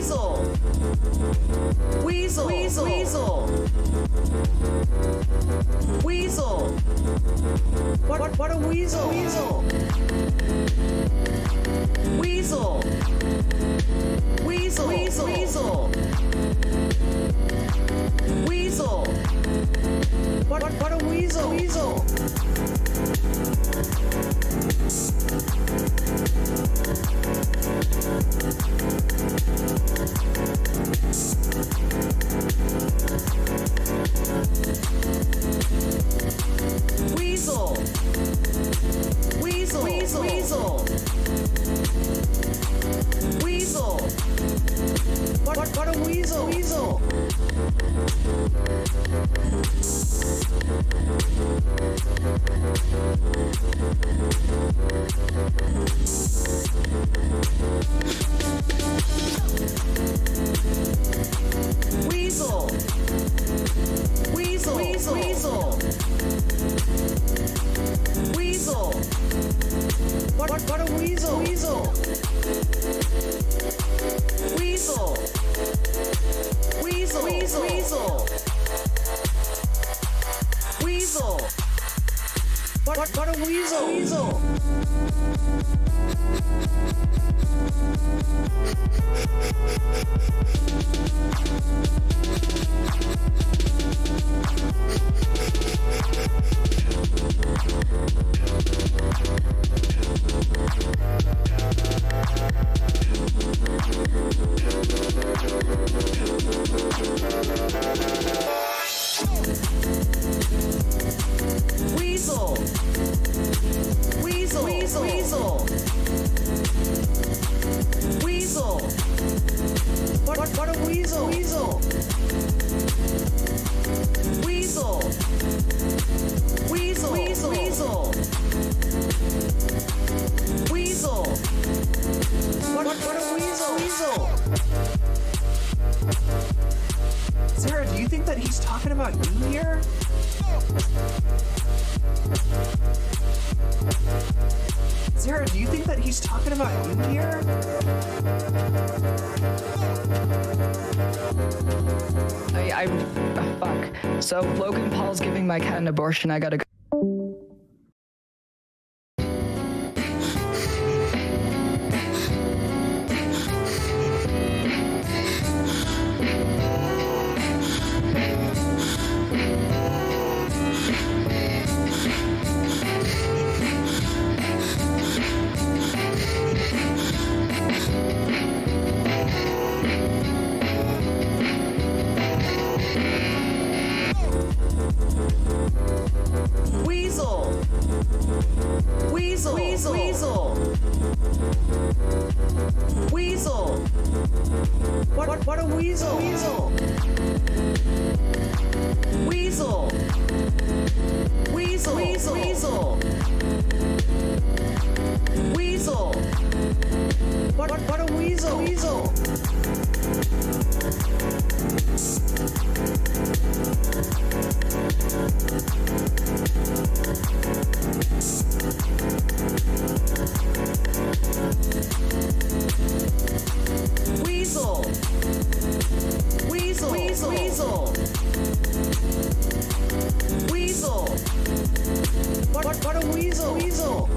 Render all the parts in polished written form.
Weasel. Weasel. Weasel. Weasel. What a weasel. Weasel. Weasel. Weasel. Weasel. Weasel. Weasel. What a weasel. Weasel. Weasel. Weasel. Weasel. Weasel. Weasel. What a weasel. Weasel. Weasel. Weasel. Weasel. Weasel. Weasel. What a weasel. Weasel. Weasel. Weasel. Weasel. Weasel. Weasel. What a weasel. Weasel. Weasel. Weasel. Weasel. Weasel. Weasel. What a weasel. Weasel. Weasel. Weasel. Weasel. Weasel. Weasel. What a weasel. Weasel. Sarah, do you think that he's talking about you here? Sarah, do you think that he's talking about you here? Fuck. So Logan Paul's giving my cat an abortion. I gotta go. Weasel. Weasel. Weasel. Weasel. Weasel. What a weasel. Weasel. Weasel. Weasel. Weasel. Weasel. Weasel. What a weasel. Weasel. Weasel. Weasel. Weasel. Weasel. Weasel. What a weasel. Weasel.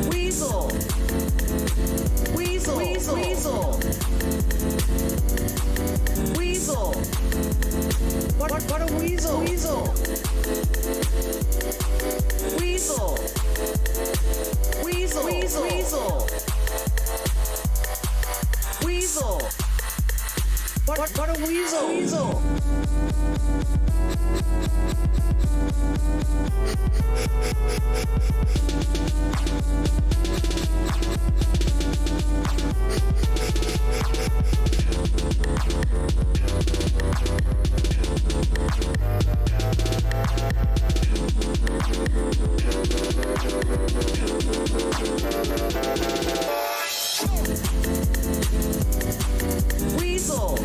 Weasel. Weasel. Weasel. Weasel. Weasel. What a weasel. Weasel. Weasel. Weasel. Weasel. Weasel. Weasel. What a weasel. Weasel. Weasel.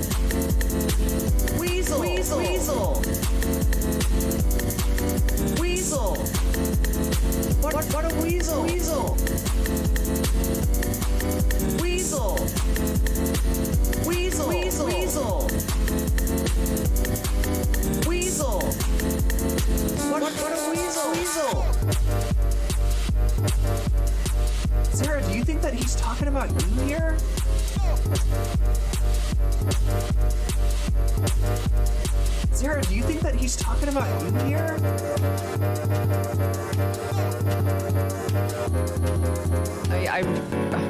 he's talking about you here?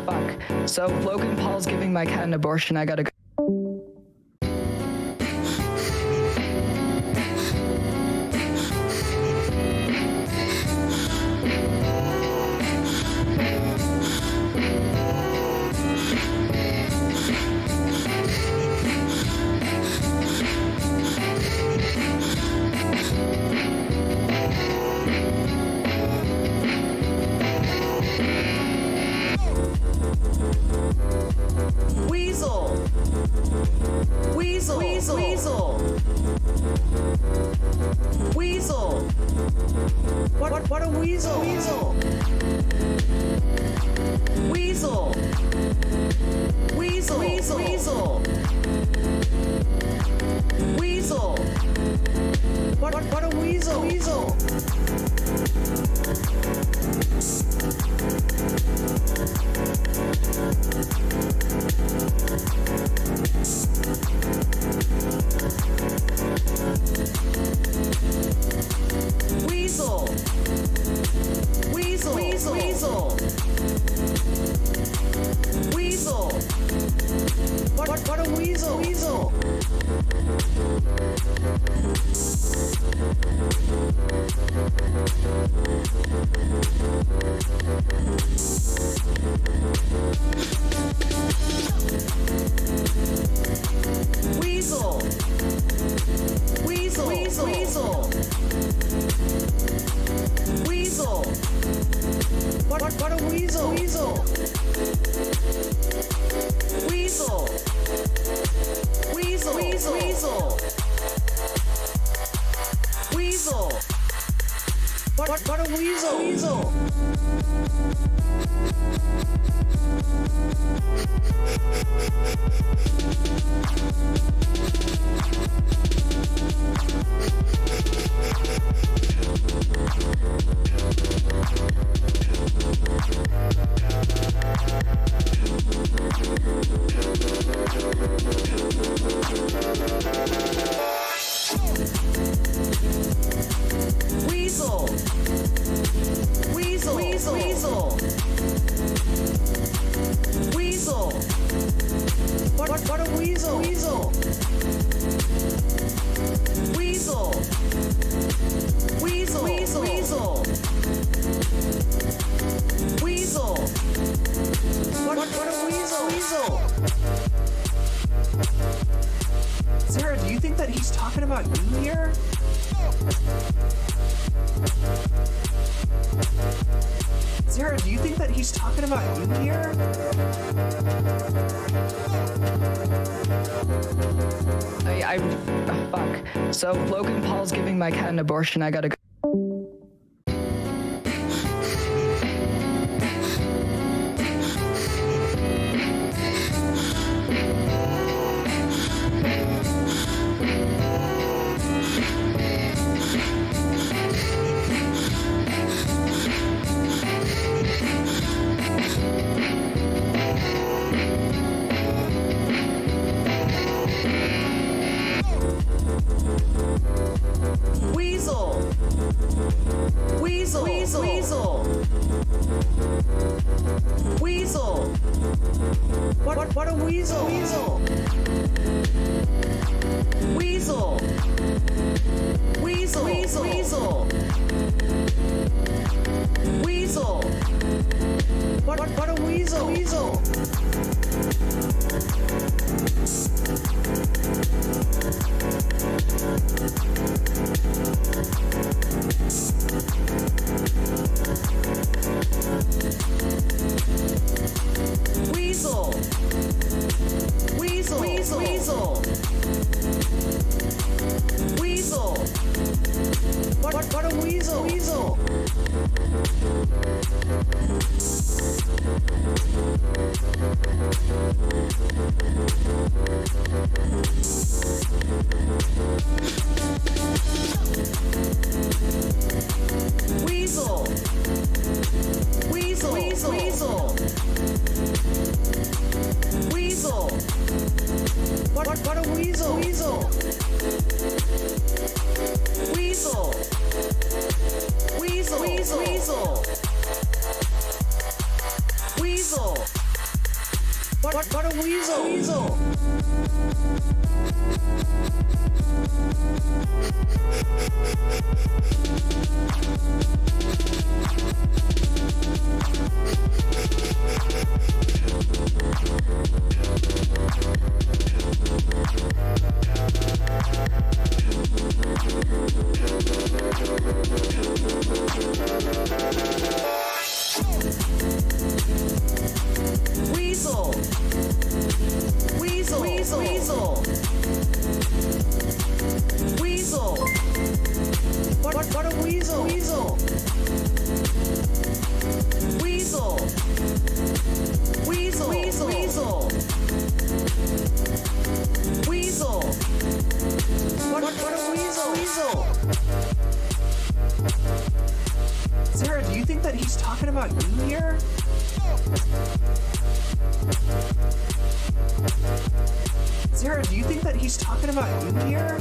Fuck. So Logan Paul's giving my cat an abortion. I gotta go. Weasel. Weasel. Weasel. Weasel. Weasel. What a weasel. Weasel. Weasel. Weasel. Weasel. Weasel. Weasel. What a weasel. Weasel. Weasel. Weasel. Weasel. Weasel. Weasel. What a weasel. Weasel. Weasel. Weasel. Weasel. Weasel. Weasel. What a weasel. Weasel. Weasel. Weasel. Weasel. Weasel. Weasel. What a weasel. Weasel. Weasel. Weasel. Weasel. Weasel. Weasel. What a weasel. Weasel. Weasel. Weasel. Weasel. Weasel. Weasel. What a weasel. Weasel. Sarah, do you think that he's talking about you here? Sarah, do you think that he's talking about you here? Fuck. So Logan Paul's giving my cat an abortion. I gotta go. Weasel. Weasel. Weasel. Weasel. Weasel. What a weasel. Weasel. Weasel. Weasel. Weasel. Weasel. Weasel. What a weasel. Weasel. Weasel. Weasel. Weasel. Weasel. Weasel. What a weasel. Weasel. Weasel. Weasel. Weasel. Weasel. Weasel. What a weasel. Weasel. a weasel? Weasel. Weasel. Weasel. Weasel. Weasel. Weasel. What a weasel? Weasel. Weasel. Weasel. Weasel. Weasel. Weasel. What a weasel? Weasel. Sarah, do you think that he's talking about you here? Sarah, do you think that he's talking about you here?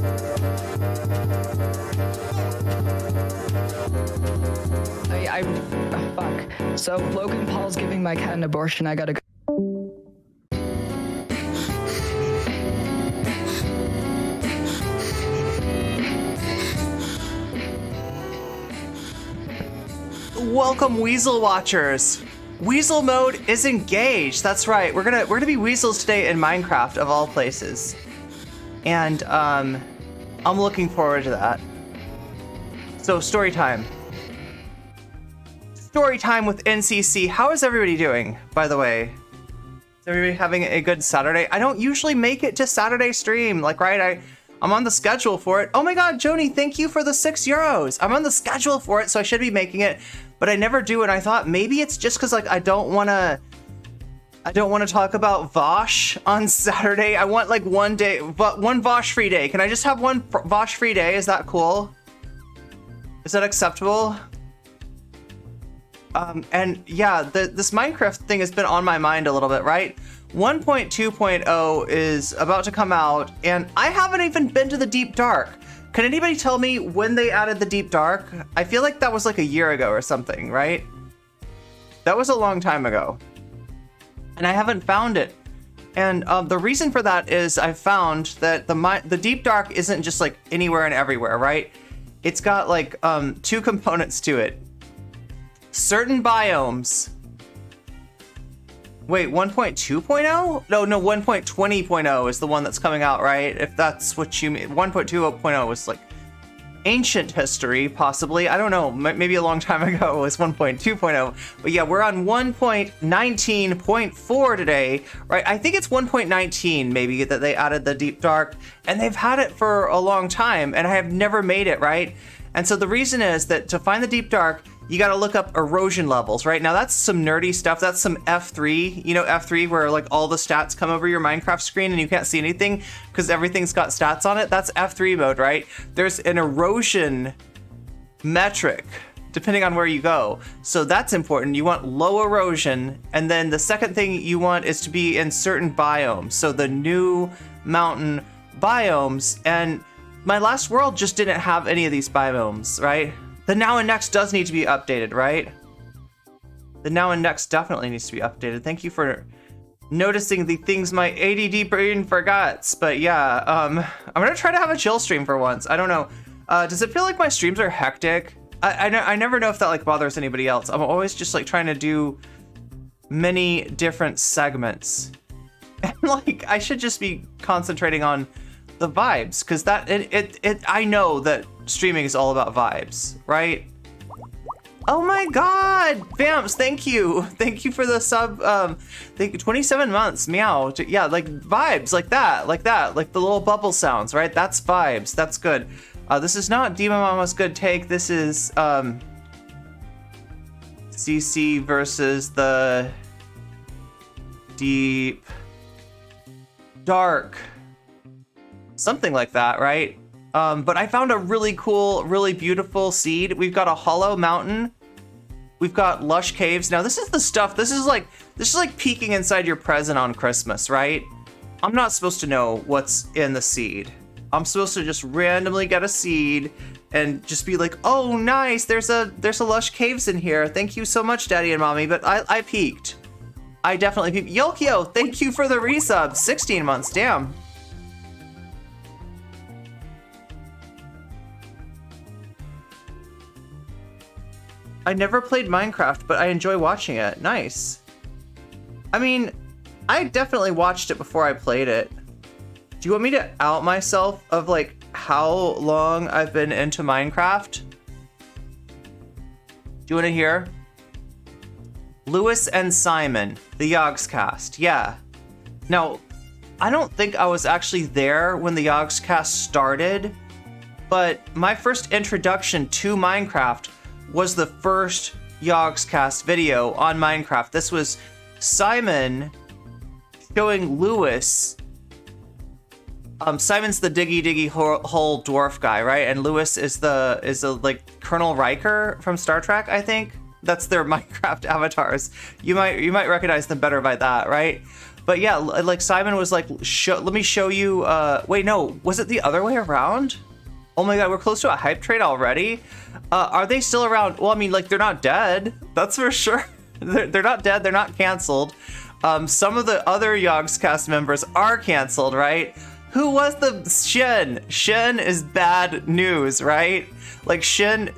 Fuck. So Logan Paul's giving my cat an abortion. I gotta go. Welcome, Weasel Watchers. Weasel mode is engaged. That's right. We're gonna be weasels today in Minecraft of all places, and I'm looking forward to that. So story time. Story time with NCC. How is everybody doing, by the way? Is everybody having a good Saturday? I don't usually make it to Saturday stream, like, right? I'm on the schedule for it. Oh my god, Joni, thank you for the €6. I'm on the schedule for it, so I should be making it, but I never do, and I thought maybe it's just because, like, I don't want to talk about Vosh on Saturday. I want, like, one Vosh free day. Can I just have one Vosh free day? Is that cool? Is that acceptable? And yeah, this Minecraft thing has been on my mind a little bit, right? 1.2.0 is about to come out, and I haven't even been to the Deep Dark. Can anybody tell me when they added the Deep Dark? I feel like that was like a year ago or something, right? That was a long time ago. And I haven't found it. And the reason for that is I found that the Deep Dark isn't just like anywhere and everywhere, right? It's got like two components to it. Certain biomes. Wait, 1.2.0? No, 1.20.0 is the one that's coming out, right? If that's what you mean. 1.2.0 was like ancient history, possibly. I don't know. Maybe a long time ago it was 1.2.0. But yeah, we're on 1.19.4 today, right? I think it's 1.19 maybe that they added the Deep Dark, and they've had it for a long time, and I have never made it, right? And so the reason is that to find the Deep Dark, you got to look up erosion levels, right? Now that's some nerdy stuff. That's some F3, you know, F3 where like all the stats come over your Minecraft screen and you can't see anything because everything's got stats on it. That's F3 mode, right? There's an erosion metric depending on where you go. So that's important. You want low erosion. And then the second thing you want is to be in certain biomes. So the new mountain biomes. And my last world just didn't have any of these biomes, right? The now and next does need to be updated, right? The now and next definitely needs to be updated. Thank you for noticing the things my ADD brain forgets. But yeah, I'm gonna try to have a chill stream for once. I don't know. Does it feel like my streams are hectic? I never know if that like bothers anybody else. I'm always just like trying to do many different segments. And like, I should just be concentrating on the vibes, because that I know that streaming is all about vibes, right? Oh my god, Vamps, thank you for the sub. Thank you, 27 months, meow. Yeah, like vibes like that, like the little bubble sounds, right? That's vibes. That's good. This is not Demon Mama's good take. This is CC versus the Deep Dark. Something like that, right? But I found a really cool, really beautiful seed. We've got a hollow mountain. We've got lush caves. Now this is the stuff, this is like peeking inside your present on Christmas, right? I'm not supposed to know what's in the seed. I'm supposed to just randomly get a seed and just be like, oh nice, there's a lush caves in here. Thank you so much, Daddy and Mommy, but I peeked. I definitely peep. Yolkio, thank you for the resub. 16 months, damn. I never played Minecraft, but I enjoy watching it. Nice. I mean, I definitely watched it before I played it. Do you want me to out myself of like how long I've been into Minecraft? Do you want to hear? Lewis and Simon, the Yogscast. Yeah. Now, I don't think I was actually there when the Yogscast started, but my first introduction to Minecraft was the first Yogscast video on Minecraft. This was Simon showing Lewis. Simon's the diggy hole dwarf guy, right? And Lewis is the like Colonel Riker from Star Trek, I think. That's their Minecraft avatars. You might recognize them better by that, right? But yeah, like Simon was like, let me show you. Wait, no, was it the other way around? Oh my god, we're close to a hype trade already. Are they still around? Well, I mean, like they're not dead. That's for sure. They're not dead. They're not canceled. Some of the other Yogscast members are canceled, right? Who was the Shen? Shen is bad news, right? Like Shen.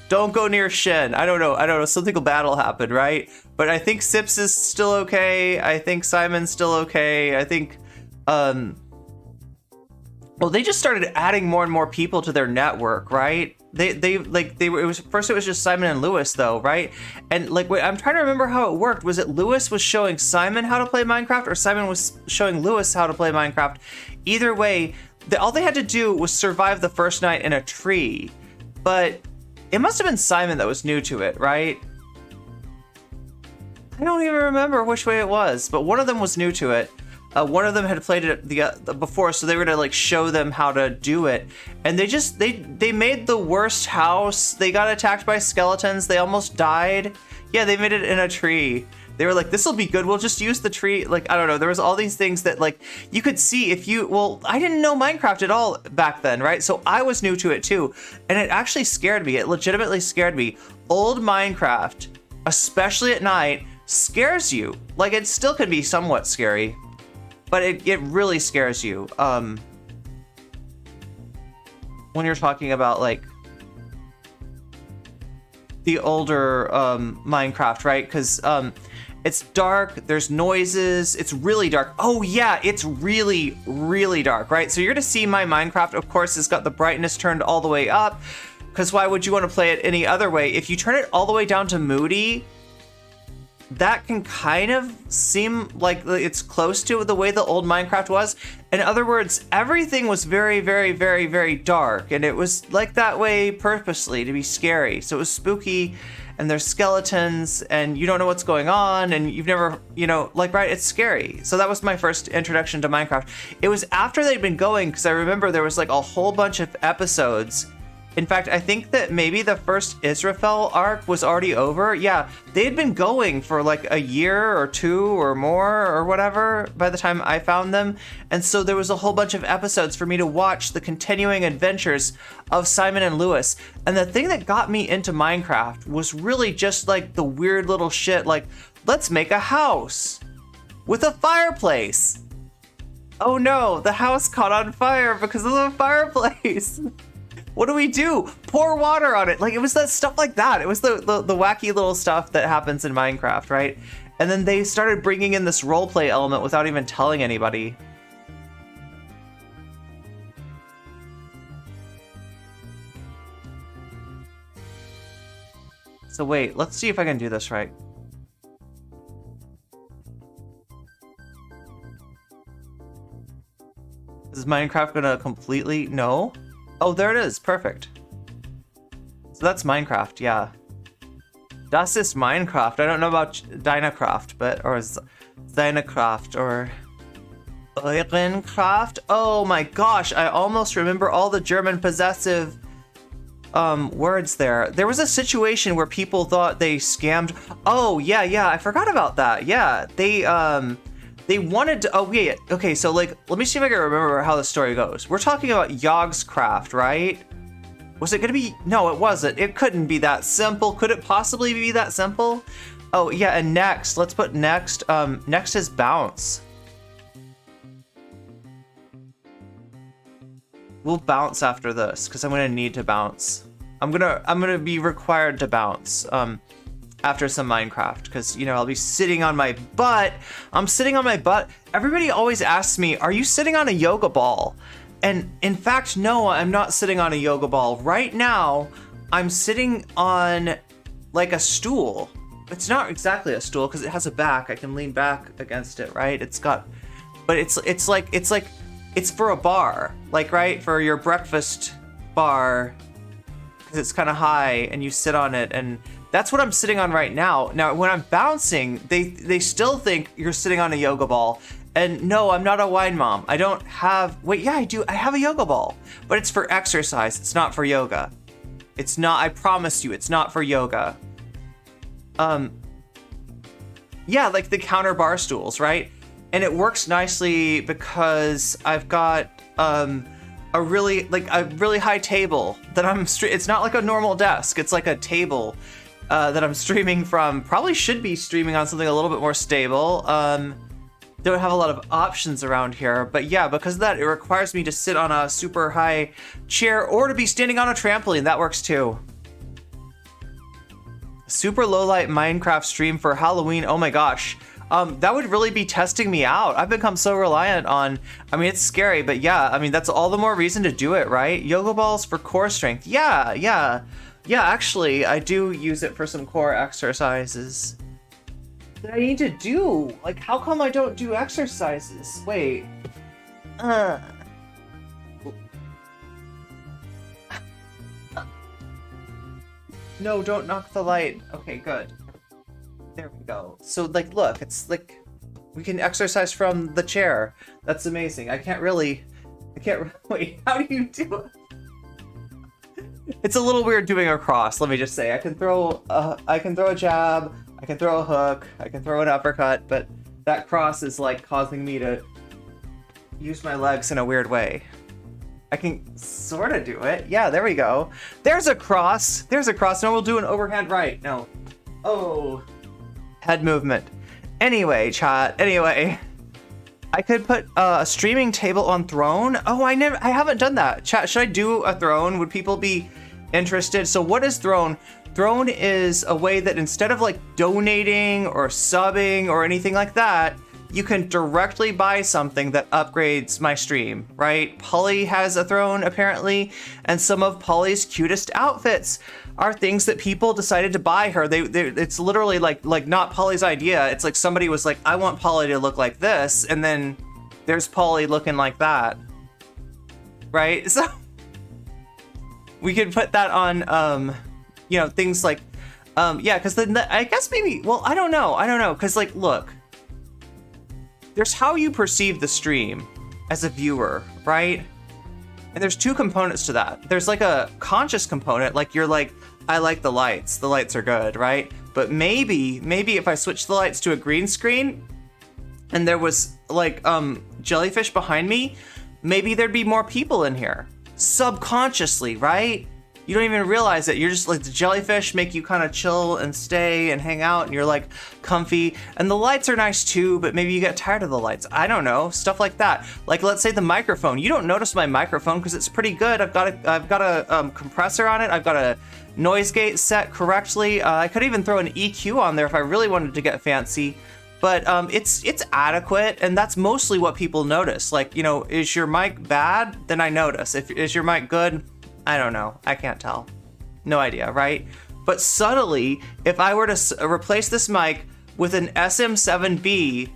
Don't go near Shen. I don't know. Something bad will happen, right? But I think Sips is still okay. I think Simon's still okay. I think, well, they just started adding more and more people to their network, right? It was just Simon and Lewis though, right? And like, wait, I'm trying to remember how it worked. Was it Lewis was showing Simon how to play Minecraft, or Simon was showing Lewis how to play Minecraft? Either way, all they had to do was survive the first night in a tree. But it must have been Simon that was new to it, right? I don't even remember which way it was, but one of them was new to it. One of them had played it before, so they were gonna like show them how to do it. And they made the worst house. They got attacked by skeletons. They almost died. Yeah, they made it in a tree. They were like, this will be good. We'll just use the tree. Like, I don't know. There was all these things that like you could see if you, well, I didn't know Minecraft at all back then, right? So I was new to it too. And it actually scared me. It legitimately scared me. Old Minecraft, especially at night, scares you. Like it still can be somewhat scary, but it really scares you. When you're talking about like the older Minecraft, right? Because it's dark, there's noises, it's really dark. Oh yeah, it's really, really dark, right? So you're gonna see my Minecraft, of course, has got the brightness turned all the way up, because why would you want to play it any other way? If you turn it all the way down to moody, that can kind of seem like it's close to the way the old Minecraft was. In other words, everything was very, very, very, very dark, and it was like that way purposely to be scary. So it was spooky, and there's skeletons, and you don't know what's going on, and you've never, like, right, it's scary. So that was my first introduction to Minecraft. It was after they'd been going, because I remember there was like a whole bunch of episodes. In fact, I think that maybe the first Israfel arc was already over. Yeah, they'd been going for like a year or two or more or whatever by the time I found them. And so there was a whole bunch of episodes for me to watch the continuing adventures of Simon and Lewis. And the thing that got me into Minecraft was really just like the weird little shit like, let's make a house with a fireplace. Oh no, the house caught on fire because of the fireplace. What do we do? Pour water on it. Like, it was that stuff like that. It was the wacky little stuff that happens in Minecraft, right? And then they started bringing in this roleplay element without even telling anybody. So wait, let's see if I can do this right. Is Minecraft gonna completely, no? Oh, there it is. Perfect. So that's Minecraft, yeah. Das ist Minecraft. I don't know about Dynacraft, but, or Dynacraft, or Eurencraft. Oh my gosh, I almost remember all the German possessive words there. There was a situation where people thought they scammed. Oh, yeah, I forgot about that. Yeah, they wanted to, oh yeah, okay, so like, let me see if I can remember how the story goes. We're talking about Yogscraft, right? Was it gonna be, no, it wasn't. It couldn't be that simple. Could it possibly be that simple? Oh yeah, and next, let's put next. Next is bounce. We'll bounce after this because I'm gonna need to bounce. I'm gonna be required to bounce after some Minecraft because you know I'll be sitting on my butt. I'm sitting on my butt. Everybody always asks me, "Are you sitting on a yoga ball?" And in fact, no, I'm not sitting on a yoga ball. Right now, I'm sitting on like a stool. It's not exactly a stool because it has a back. I can lean back against it, right? It's got, but it's for a bar, like, right, for your breakfast bar, because it's kind of high and you sit on it, and that's what I'm sitting on right now. Now, when I'm bouncing, they still think you're sitting on a yoga ball, and no, I'm not a wine mom. I don't have, wait, yeah, I do. I have a yoga ball, but it's for exercise. It's not for yoga. It's not, I promise you, it's not for yoga. Yeah, like the counter bar stools, right? And it works nicely because I've got a really high table that it's not like a normal desk. It's like a table that I'm streaming from. Probably should be streaming on something a little bit more stable. Don't have a lot of options around here, but yeah, because of that, it requires me to sit on a super high chair or to be standing on a trampoline. That works too. Super low light Minecraft stream for Halloween. Oh my gosh. That would really be testing me out. I've become so reliant on, I mean, it's scary, but yeah, I mean, that's all the more reason to do it, right? Yoga balls for core strength. Yeah, actually, I do use it for some core exercises that I need to do. Like, how come I don't do exercises? Wait. No, don't knock the light. Okay, good. There we go. So, like, look, it's like we can exercise from the chair. That's amazing. I can't, wait, how do you do it? It's a little weird doing a cross, let me just say. I can throw a jab, I can throw a hook, I can throw an uppercut, but that cross is like causing me to use my legs in a weird way. I can sort of do it. Yeah, there we go. There's a cross. No, we'll do an overhand right. No. Oh. Head movement. Anyway, chat. Anyway, I could put a streaming table on Throne. Oh, I haven't done that. Chat, should I do a Throne? Would people be interested? So what is Throne? Throne is a way that instead of like donating or subbing or anything like that, you can directly buy something that upgrades my stream, right? Polly has a Throne apparently, and some of Polly's cutest outfits are things that people decided to buy her. It's literally like not Polly's idea. It's like somebody was like, I want Polly to look like this, and then there's Polly looking like that, right? So we could put that on, you know, things like, yeah, because then I guess maybe, well, I don't know, because like, look. There's how you perceive the stream as a viewer, right? And there's two components to that. There's like a conscious component, like you're like, I like the lights are good, right? But maybe if I switch the lights to a green screen and there was like jellyfish behind me, maybe there'd be more people in here. Subconsciously, right? You don't even realize it. You're just like, the jellyfish make you kind of chill and stay and hang out, and you're like comfy. And the lights are nice too, but maybe you get tired of the lights. I don't know, stuff like that. Like, let's say the microphone. You don't notice my microphone because it's pretty good. I've got a compressor on it. I've got a noise gate set correctly. I could even throw an EQ on there if I really wanted to get fancy. But it's adequate, and that's mostly what people notice. Like, you know, is your mic bad? Then I notice. Is your mic good? I don't know. I can't tell. No idea, right? But subtly, if I were to replace this mic with an SM7B,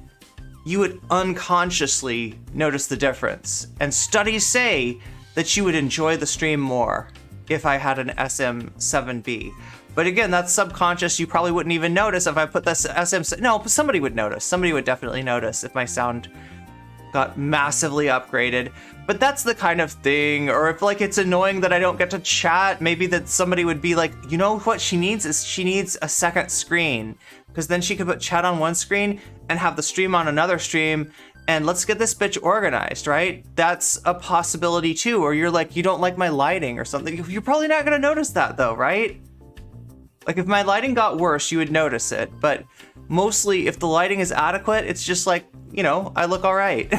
you would unconsciously notice the difference. And studies say that you would enjoy the stream more if I had an SM7B. But again, that's subconscious. You probably wouldn't even notice if I put this no, but somebody would notice. Somebody would definitely notice if my sound got massively upgraded. But that's the kind of thing. Or if like it's annoying that I don't get to chat, maybe that somebody would be like, you know what she needs is she needs a second screen, because then she could put chat on one screen and have the stream on another stream, and let's get this bitch organized, right? That's a possibility too. Or you're like, you don't like my lighting or something. You're probably not gonna notice that though, right? Like if my lighting got worse, you would notice it. But mostly if the lighting is adequate, it's just like, you know, I look all right.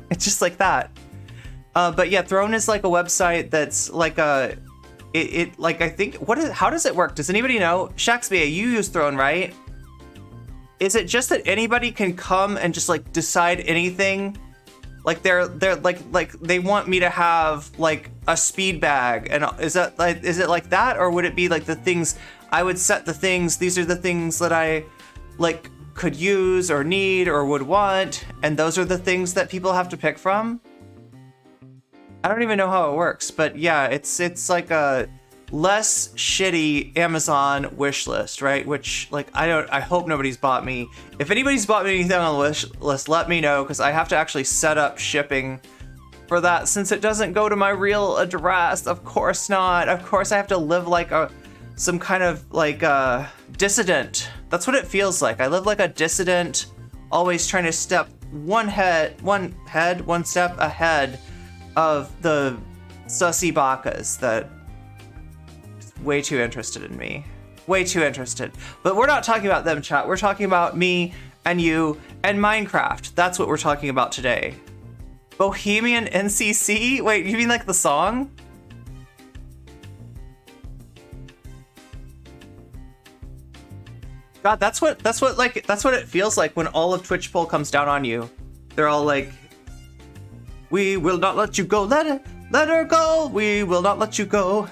It's just like that. But yeah, Throne is like a website that's like a, like I think, how does it work? Does anybody know? Shaxby, you use Throne, right? Is it just that anybody can come and just like decide anything? Like they're like they want me to have like a speed bag, and is it like that, or would it be like the things I would set the things? These are the things that I like could use or need or would want, and those are the things that people have to pick from. I don't even know how it works, but yeah, it's like a less shitty Amazon wish list, right? Which like I hope nobody's bought me. If anybody's bought me anything on the wish list, let me know, because I have to actually set up shipping for that since it doesn't go to my real address. Of course not. Of course I have to live like some kind of like dissident. That's what it feels like. I live like a dissident, always trying to step one step ahead of the sussy bakas that way too interested in me. Way too interested. But we're not talking about them, chat. We're talking about me and you and Minecraft. That's what we're talking about today. Bohemian NCC? Wait, you mean like the song? God, that's what it feels like when all of Twitch poll comes down on you. They're all like, we will not let you go. Let her go. We will not let you go.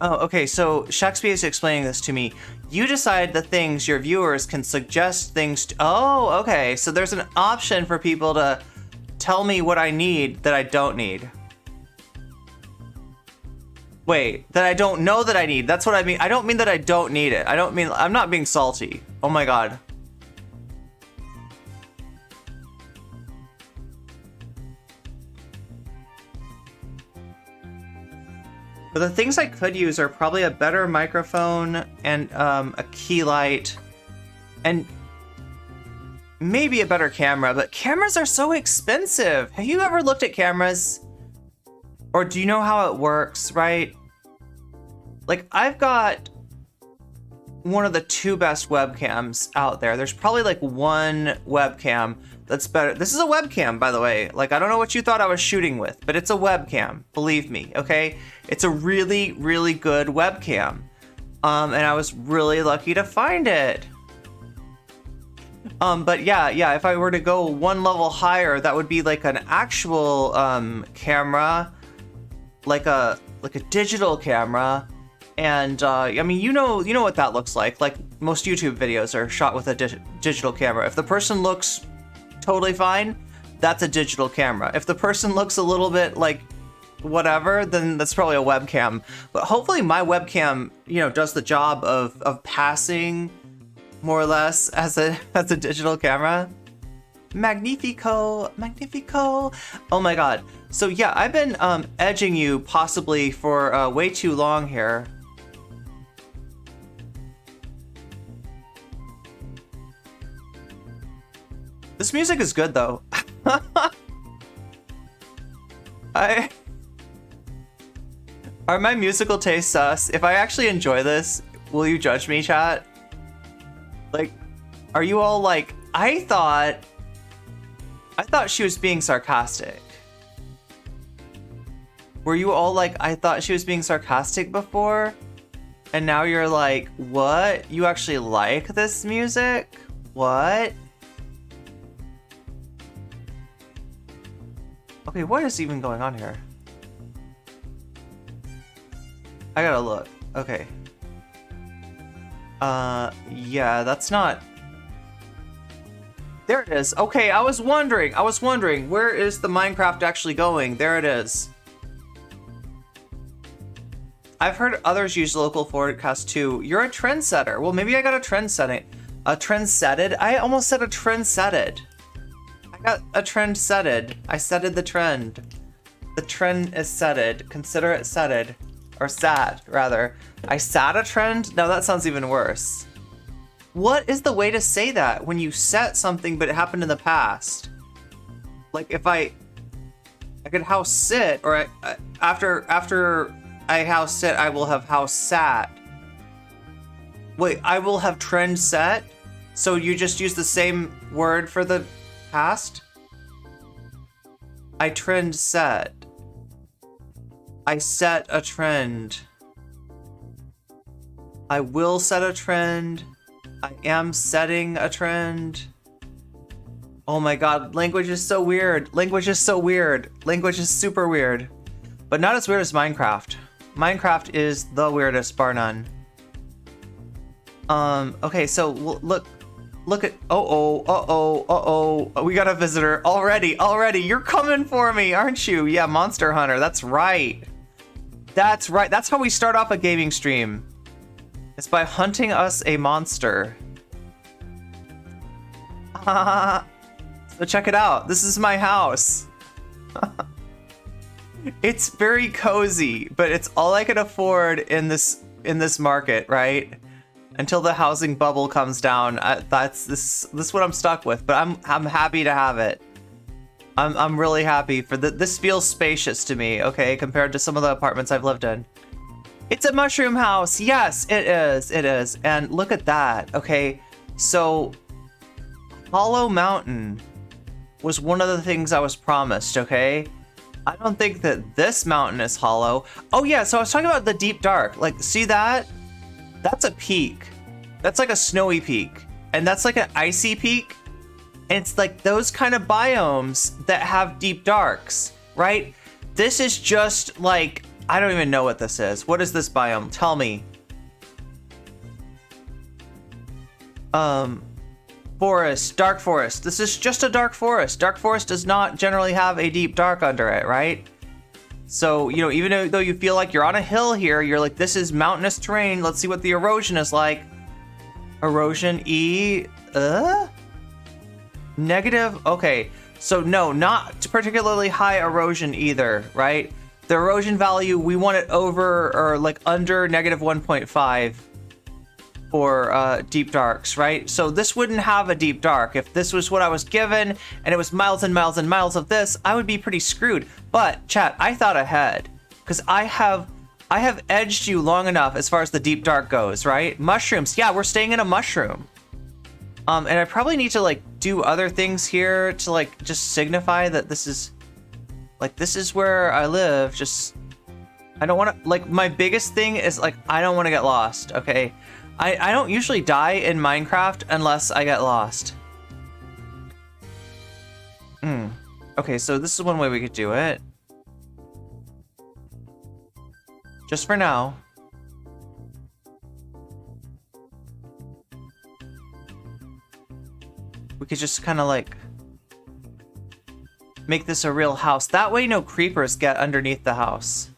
Oh, okay, so Shaxby is explaining this to me. You decide the things your viewers can suggest things to. Oh, okay, so there's an option for people to tell me what I need that I don't need. Wait, that I don't know that I need. That's what I mean. I don't mean that I don't need it. I don't mean, I'm not being salty. Oh my God. But the things I could use are probably a better microphone and a key light and maybe a better camera, but cameras are so expensive. Have you ever looked at cameras? Or do you know how it works, right? Like I've got one of the 2 best webcams out there. There's probably like one webcam that's better. This is a webcam, by the way. Like, I don't know what you thought I was shooting with, but it's a webcam, believe me, okay? It's a really, really good webcam. And I was really lucky to find it. But yeah, if I were to go one level higher, that would be like an actual camera, like a digital camera. And I mean, you know what that looks like. Like most YouTube videos are shot with a digital camera. If the person looks totally fine, that's a digital camera. If the person looks a little bit like whatever, then that's probably a webcam. But hopefully my webcam, you know, does the job of passing more or less as a digital camera. Magnifico. Oh my God. So yeah, I've been edging you possibly for way too long here. This music is good though. Are my musical tastes sus? If I actually enjoy this, will you judge me, chat? Like, are you all like, I thought she was being sarcastic. Were you all like, I thought she was being sarcastic before? And now you're like, what? You actually like this music? What? Okay, what is even going on here? I gotta look. Okay. Yeah, that's not... There it is. Okay, I was wondering, where is the Minecraft actually going? There it is. I've heard others use local forecast too. You're a trendsetter. Well, maybe I got a trend setting. A trend setted? I almost said a trend setted. I got a trend setted. I setted the trend. The trend is setted. Consider it setted. Or sat, rather. I sat a trend? No, that sounds even worse. What is the way to say that when you set something but it happened in the past? Like if I could house sit, or after I house sit, I will have house sat. Wait, I will have trend set? So you just use the same word for the past? I trend set. I set a trend. I will set a trend. I am setting a trend. Oh my god, language is so weird. Language is so weird. Language is super weird. But not as weird as Minecraft. Minecraft is the weirdest, bar none. Okay, so look at, we got a visitor already. You're coming for me, aren't you? Yeah, Monster Hunter, that's right. That's right, that's how we start off a gaming stream. It's by hunting us a monster. So check it out, this is my house. It's very cozy, but it's all I can afford in this market, right? Until the housing bubble comes down. This is what I'm stuck with, but I'm happy to have it. I'm really happy for this feels spacious to me, okay, compared to some of the apartments I've lived in. It's a mushroom house. Yes, it is. And look at that. Okay, so Hollow Mountain was one of the things I was promised, okay? I don't think that this mountain is hollow. Oh yeah, so I was talking about the deep dark. Like, see that? That's a peak. That's like a snowy peak. And that's like an icy peak. And it's like those kind of biomes that have deep darks, right? This is just like, I don't even know what this is. What is this biome? Tell me. Forest, dark forest. This is just a dark forest. Dark forest does not generally have a deep dark under it, right? So, you know, even though you feel like you're on a hill here, you're like, this is mountainous terrain. Let's see what the erosion is like. Erosion E, negative. Okay, so no, not particularly high erosion either, right? The erosion value, we want it over or like under negative 1.5 for deep darks, right? So this wouldn't have a deep dark. If this was what I was given and it was miles and miles and miles of this, I would be pretty screwed. But chat, I thought ahead because I have edged you long enough as far as the deep dark goes, right? Mushrooms, yeah, we're staying in a mushroom. And I probably need to like do other things here to like just signify that this is where I live. Just, I don't want to, like, my biggest thing is like, I don't want to get lost, okay? I don't usually die in Minecraft unless I get lost. Okay, so this is one way we could do it. Just for now. We could just kind of like make this a real house. That way no creepers get underneath the house.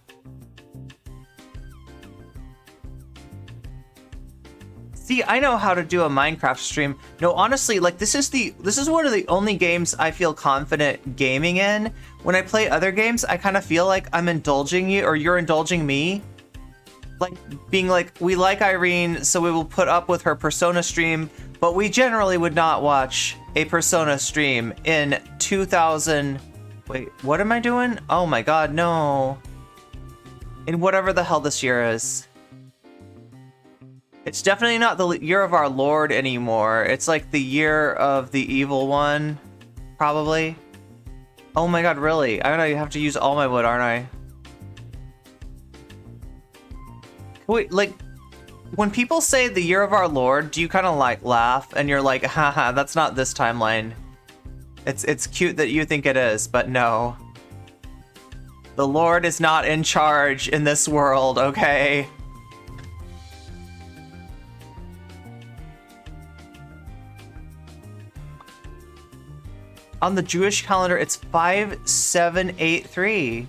See, I know how to do a Minecraft stream. No, honestly, like this is one of the only games I feel confident gaming in. When I play other games, I kind of feel like I'm indulging you or you're indulging me. Like being like, we like Irene, so we will put up with her Persona stream, but we generally would not watch a Persona stream in 2000. Wait, what am I doing? Oh my god, no. In whatever the hell this year is. It's definitely not the year of our Lord anymore. It's like the year of the evil one, probably. Oh my god, really? I'm gonna have to use all my wood, aren't I? Wait, like, when people say the year of our Lord, do you kind of like laugh and you're like, haha, that's not this timeline. It's cute that you think it is, but no. The Lord is not in charge in this world, okay? On the Jewish calendar, it's 5783.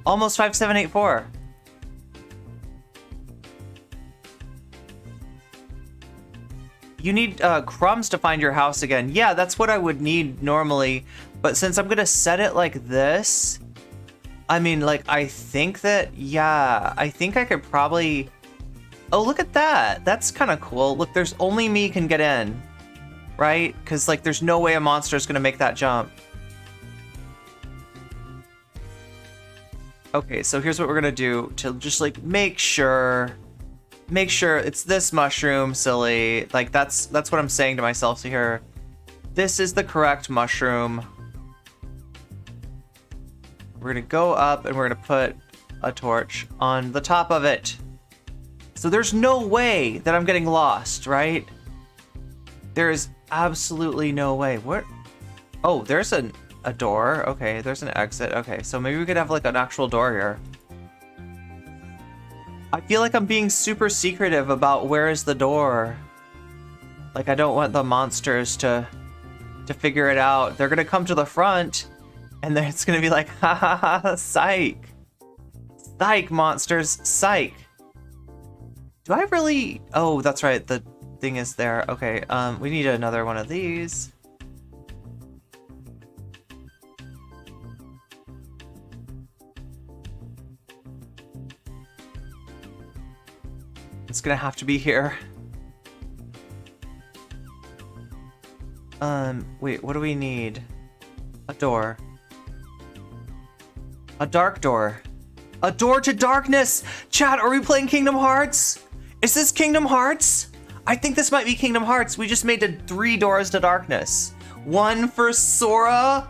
Almost 5784. You need crumbs to find your house again. Yeah, that's what I would need normally. But since I'm gonna set it like this, I mean, like, I think that, yeah, I think I could probably Oh, look at that. That's kind of cool. Look, there's only me can get in, right? Because, like, there's no way a monster is going to make that jump. Okay, so here's what we're going to do to just, like, make sure it's this mushroom, silly. Like, that's what I'm saying to myself here. This is the correct mushroom. We're going to go up and we're going to put a torch on the top of it. So there's no way that I'm getting lost, right? There is absolutely no way. What? Oh, there's a door. Okay, there's an exit. Okay, so maybe we could have like an actual door here. I feel like I'm being super secretive about where is the door. Like, I don't want the monsters to figure it out. They're gonna come to the front and then it's gonna be like, ha ha ha, psych. Psych, monsters, psych. Do I really? Oh, that's right. The thing is there. Okay, we need another one of these. It's gonna have to be here. Wait, what do we need? A door. A dark door. A door to darkness! Chat, are we playing Kingdom Hearts? Is this Kingdom Hearts? I think this might be Kingdom Hearts. We just made 3 doors to darkness. One for Sora,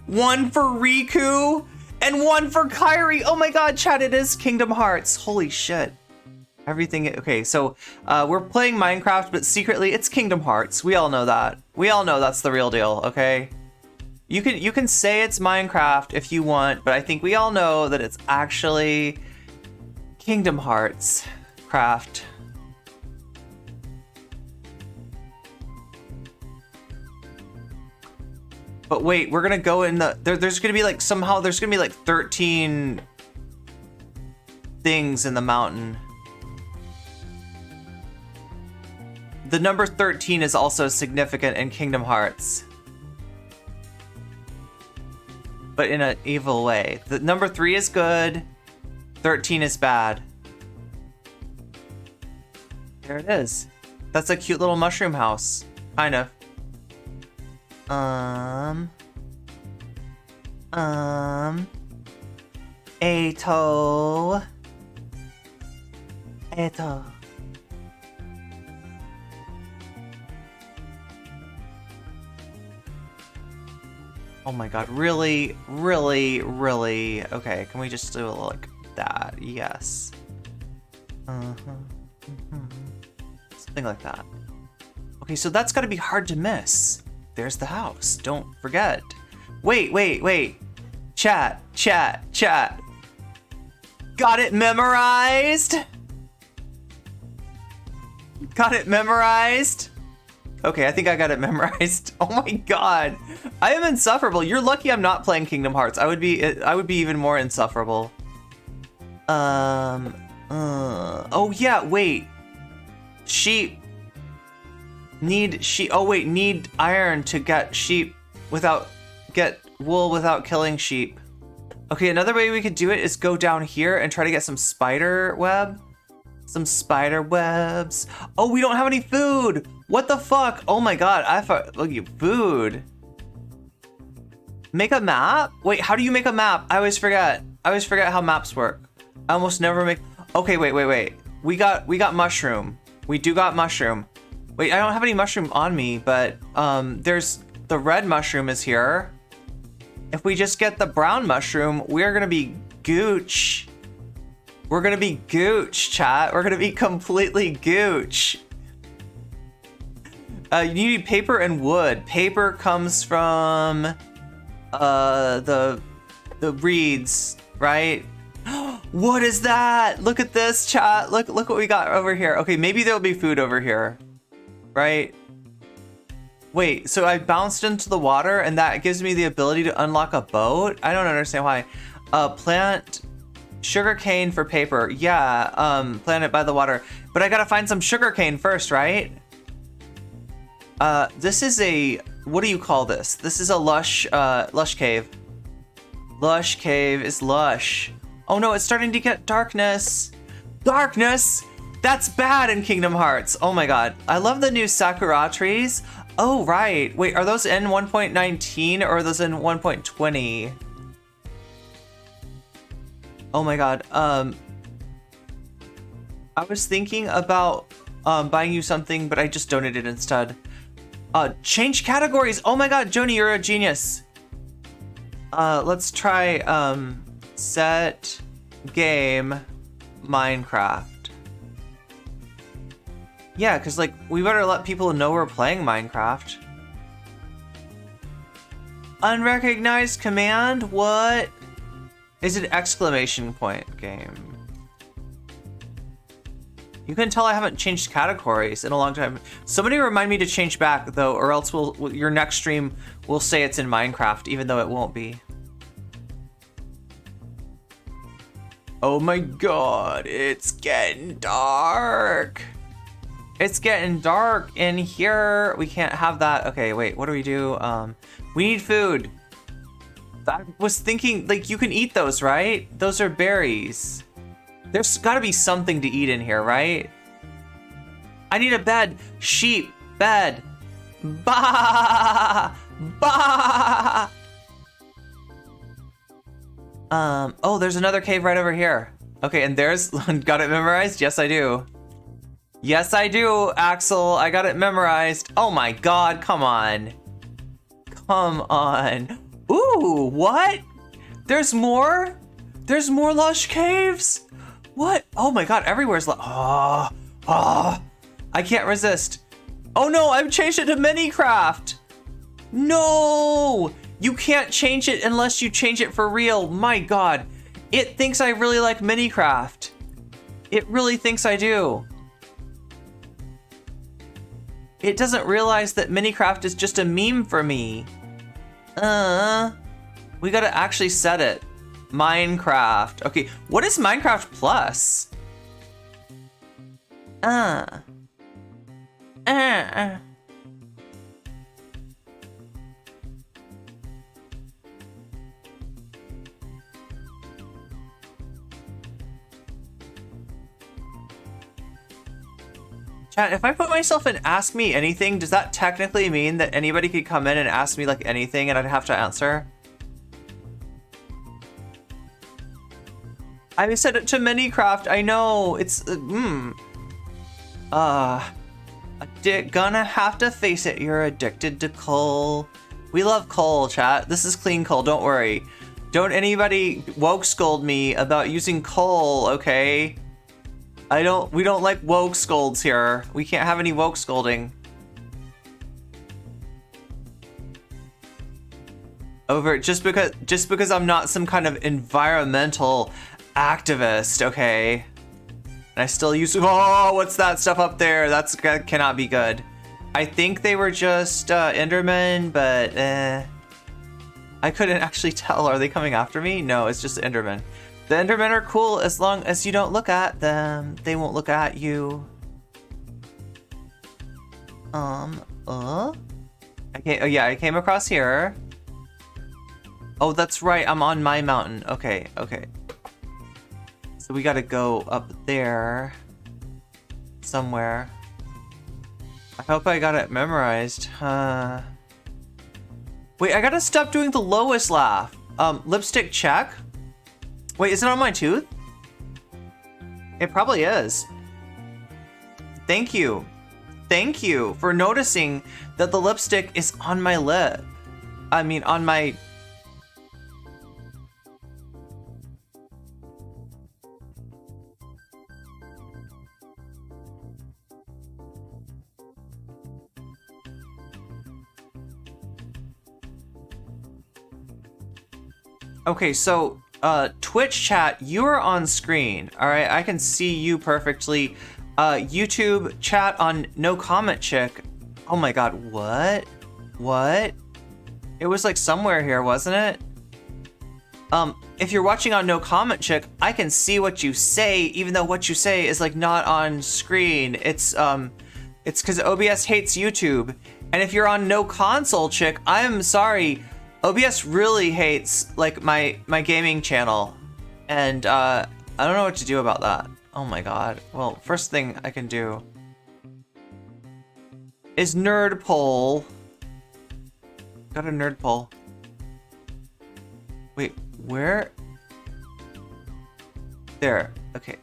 one for Riku, and one for Kairi. Oh my god, chat, it is Kingdom Hearts. Holy shit. Everything, okay, so we're playing Minecraft, but secretly it's Kingdom Hearts. We all know that. We all know that's the real deal, okay? You can say it's Minecraft if you want, but I think we all know that it's actually Kingdom Hearts craft. But wait, we're gonna go in the there's gonna be like somehow there's gonna be like 13 things in the mountain. The number 13 is also significant in Kingdom Hearts, but in an evil way. The number 3 is good, 13 is bad. There it is. That's a cute little mushroom house, kind of. Eto. Oh my god, really, really, really. Okay, can we just do it like that? Yes. Something like that. Okay, so that's gotta be hard to miss. There's the house, don't forget. Wait. Chat. Got it memorized? Okay, I think I got it memorized. Oh my god. I am insufferable. You're lucky I'm not playing Kingdom Hearts. I would be even more insufferable. Oh yeah, wait. Sheep. Need iron to get wool without killing sheep. Okay, another way we could do it is go down here and try to get some spider web. Some spider webs. Oh, we don't have any food. What the fuck? Oh my god, I thought, look at food. Make a map? Wait, how do you make a map? I always forget how maps work. I almost never make, okay, wait. We got mushroom. We do got mushroom. Wait, I don't have any mushroom on me, but there's the red mushroom is here. If we just get the brown mushroom, we're gonna be gooch. We're gonna be gooch, chat. We're gonna be completely gooch. You need paper and wood. Paper comes from the reeds, right? What is that? Look at this, chat. Look what we got over here. Okay, maybe there'll be food over here, right? Wait, so I bounced into the water and that gives me the ability to unlock a boat? I don't understand why. Plant sugarcane for paper. Yeah, plant it by the water. But I gotta find some sugarcane first, right? This is a, what do you call this? This is a lush cave. Lush cave is lush. Oh no, it's starting to get darkness. Darkness! That's bad in Kingdom Hearts. Oh my god. I love the new Sakura trees. Oh, right. Wait, are those in 1.19 or are those in 1.20? Oh my god. I was thinking about buying you something, but I just donated instead. Change categories. Oh my god, Joni, you're a genius. Let's try set game Minecraft. Yeah, because like we better let people know we're playing Minecraft. Unrecognized command? What? Is it exclamation point game? You can tell I haven't changed categories in a long time. Somebody remind me to change back though, or else your next stream will say it's in Minecraft, even though it won't be. Oh my god, it's getting dark. It's getting dark in here. We can't have that. Okay, wait, what do we do? We need food. I was thinking, like, you can eat those, right? Those are berries. There's gotta be something to eat in here, right? I need a bed. Sheep. Bed. Bah! Bah! Oh, there's another cave right over here. Okay, and there's, got it memorized? Yes, I do. Yes, I do, Axel. I got it memorized. Oh my god, come on. Come on. Ooh, what? There's more? There's more lush caves? What? Oh my god, everywhere's I can't resist. Oh no, I've changed it to Minecraft. No! You can't change it unless you change it for real. My god. It thinks I really like Minecraft. It really thinks I do. It doesn't realize that Minecraft is just a meme for me. We gotta actually set it. Minecraft. Okay, what is Minecraft Plus? Chat, if I put myself in Ask Me Anything, does that technically mean that anybody could come in and ask me like anything and I'd have to answer? I set it to Minecraft. I know it's gonna have to face it. You're addicted to coal. We love coal, chat. This is clean coal. Don't worry. Don't anybody woke scold me about using coal, okay? We don't like woke scolds here. We can't have any woke scolding. Over just because I'm not some kind of environmental activist, okay? And I still use, oh, what's that stuff up there? That cannot be good. I think they were just Endermen, but I couldn't actually tell. Are they coming after me? No, it's just Endermen. The Endermen are cool as long as you don't look at them. They won't look at you. Okay, oh yeah, I came across here. Oh, that's right, I'm on my mountain. Okay, okay. So we gotta go up there. Somewhere. I hope I got it memorized. Wait, I gotta stop doing the lowest laugh. Lipstick check? Wait, is it on my tooth? It probably is. Thank you. Thank you for noticing that the lipstick is on my lip. I mean, on my... Okay, so... Twitch chat, you are on screen. All right, I can see you perfectly. YouTube chat on No Comment Chick. Oh my god, what? What? It was like somewhere here, wasn't it? If you're watching on No Comment Chick, I can see what you say, even though what you say is like not on screen. It's because OBS hates YouTube. And if you're on No Console Chick, I'm sorry. OBS really hates like my gaming channel, and I don't know what to do about that. Oh my god. Well, first thing I can do is nerd poll. Got a nerd poll. Wait, where? There. Okay.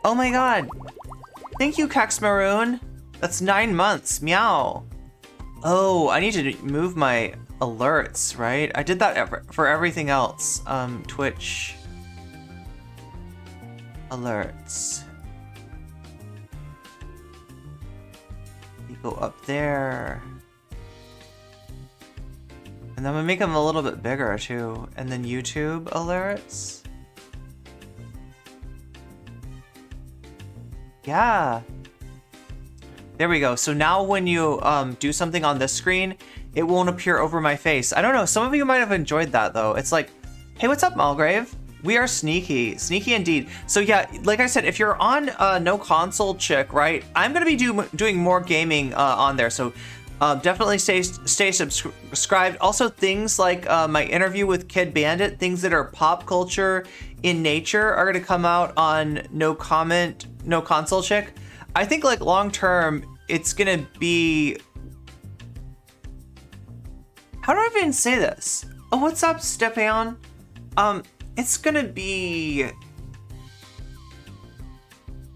Oh my god. Thank you, Cax Maroon. That's 9 months. Meow. Oh, I need to move my alerts, right? I did that for everything else. Twitch alerts. You go up there. And then I'm gonna make them a little bit bigger too. And then YouTube alerts. Yeah. There we go. So now when you do something on this screen, it won't appear over my face. I don't know. Some of you might have enjoyed that though. It's like, hey, what's up, Malgrave? We are sneaky. Sneaky indeed. So yeah, like I said, if you're on No Console Chick, right, I'm going to be doing more gaming on there. So definitely stay subscribed. Also, things like my interview with Kid Bandit, things that are pop culture in nature are going to come out on No Console Chick. I think like long term, it's going to be... How do I even say this? Oh, what's up, Stepan? It's gonna be...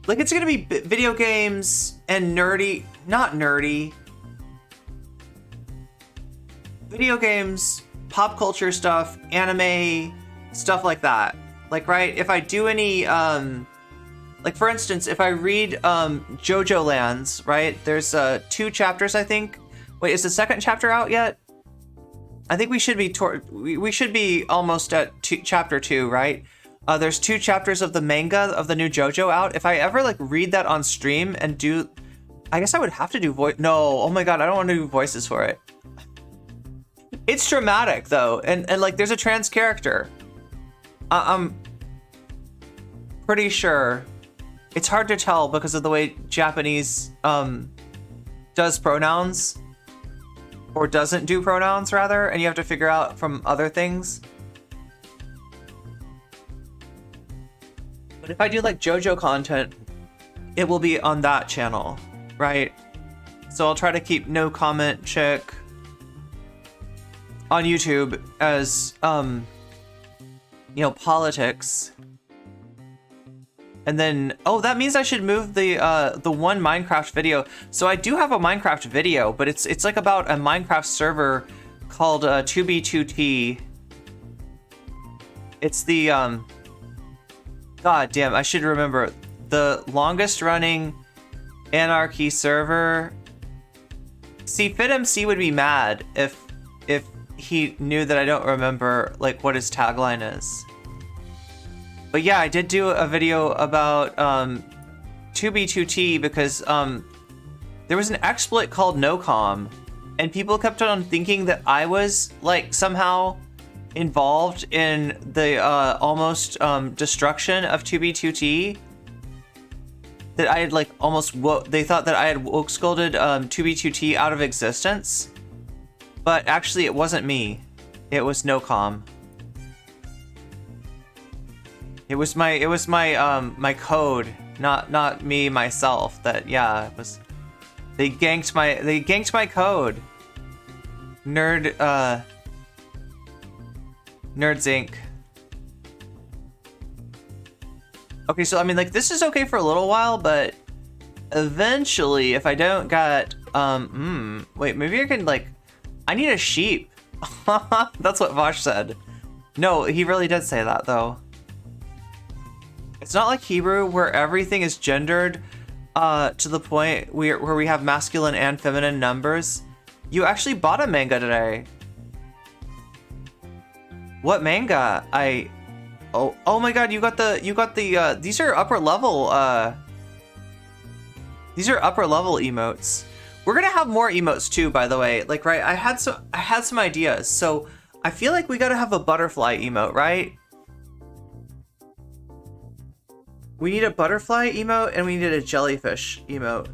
Like, it's gonna be video games and nerdy... Not nerdy. Video games, pop culture stuff, anime, stuff like that. Like, right, if I do any, like, for instance, if I read, JoJo Lands, right? There's, 2 chapters, I think. Wait, is the second chapter out yet? I think we should be almost at chapter 2, right? There's 2 chapters of the manga of the new JoJo out. If I ever like read that on stream and do, I guess I would have to do voice. No, oh my god, I don't want to do voices for it. It's dramatic though, and like there's a trans character. I'm pretty sure. It's hard to tell because of the way Japanese does pronouns. Or doesn't do pronouns, rather, and you have to figure out from other things. But if I do like JoJo content, it will be on that channel, right? So I'll try to keep No Comment Chick on YouTube as, you know, politics. And then, oh, that means I should move the one Minecraft video. So I do have a Minecraft video, but it's like about a Minecraft server called 2B2T. It's the god damn, I should remember, the longest running Anarchy server. See, FitMC would be mad if he knew that I don't remember like what his tagline is. But yeah, I did do a video about 2B2T because there was an exploit called NoCom, and people kept on thinking that I was like somehow involved in the almost destruction of 2B2T. That I had like almost they thought that I had woke scolded 2B2T out of existence, but actually it wasn't me. It was NoCom. It was my my code, not me myself. That yeah, it was. They ganked my code. Nerds Inc. Okay, so I mean, like this is okay for a little while, but eventually, if I don't get wait, maybe I can like, I need a sheep. That's what Vosh said. No, he really did say that though. It's not like Hebrew where everything is gendered to the point where we have masculine and feminine numbers. You actually bought a manga today. What manga? Oh my god, you got the these are upper level emotes. We're gonna have more emotes too, by the way. Like, right, I had some ideas. So I feel like we gotta have a butterfly emote, right? We need a butterfly emote and we need a jellyfish emote.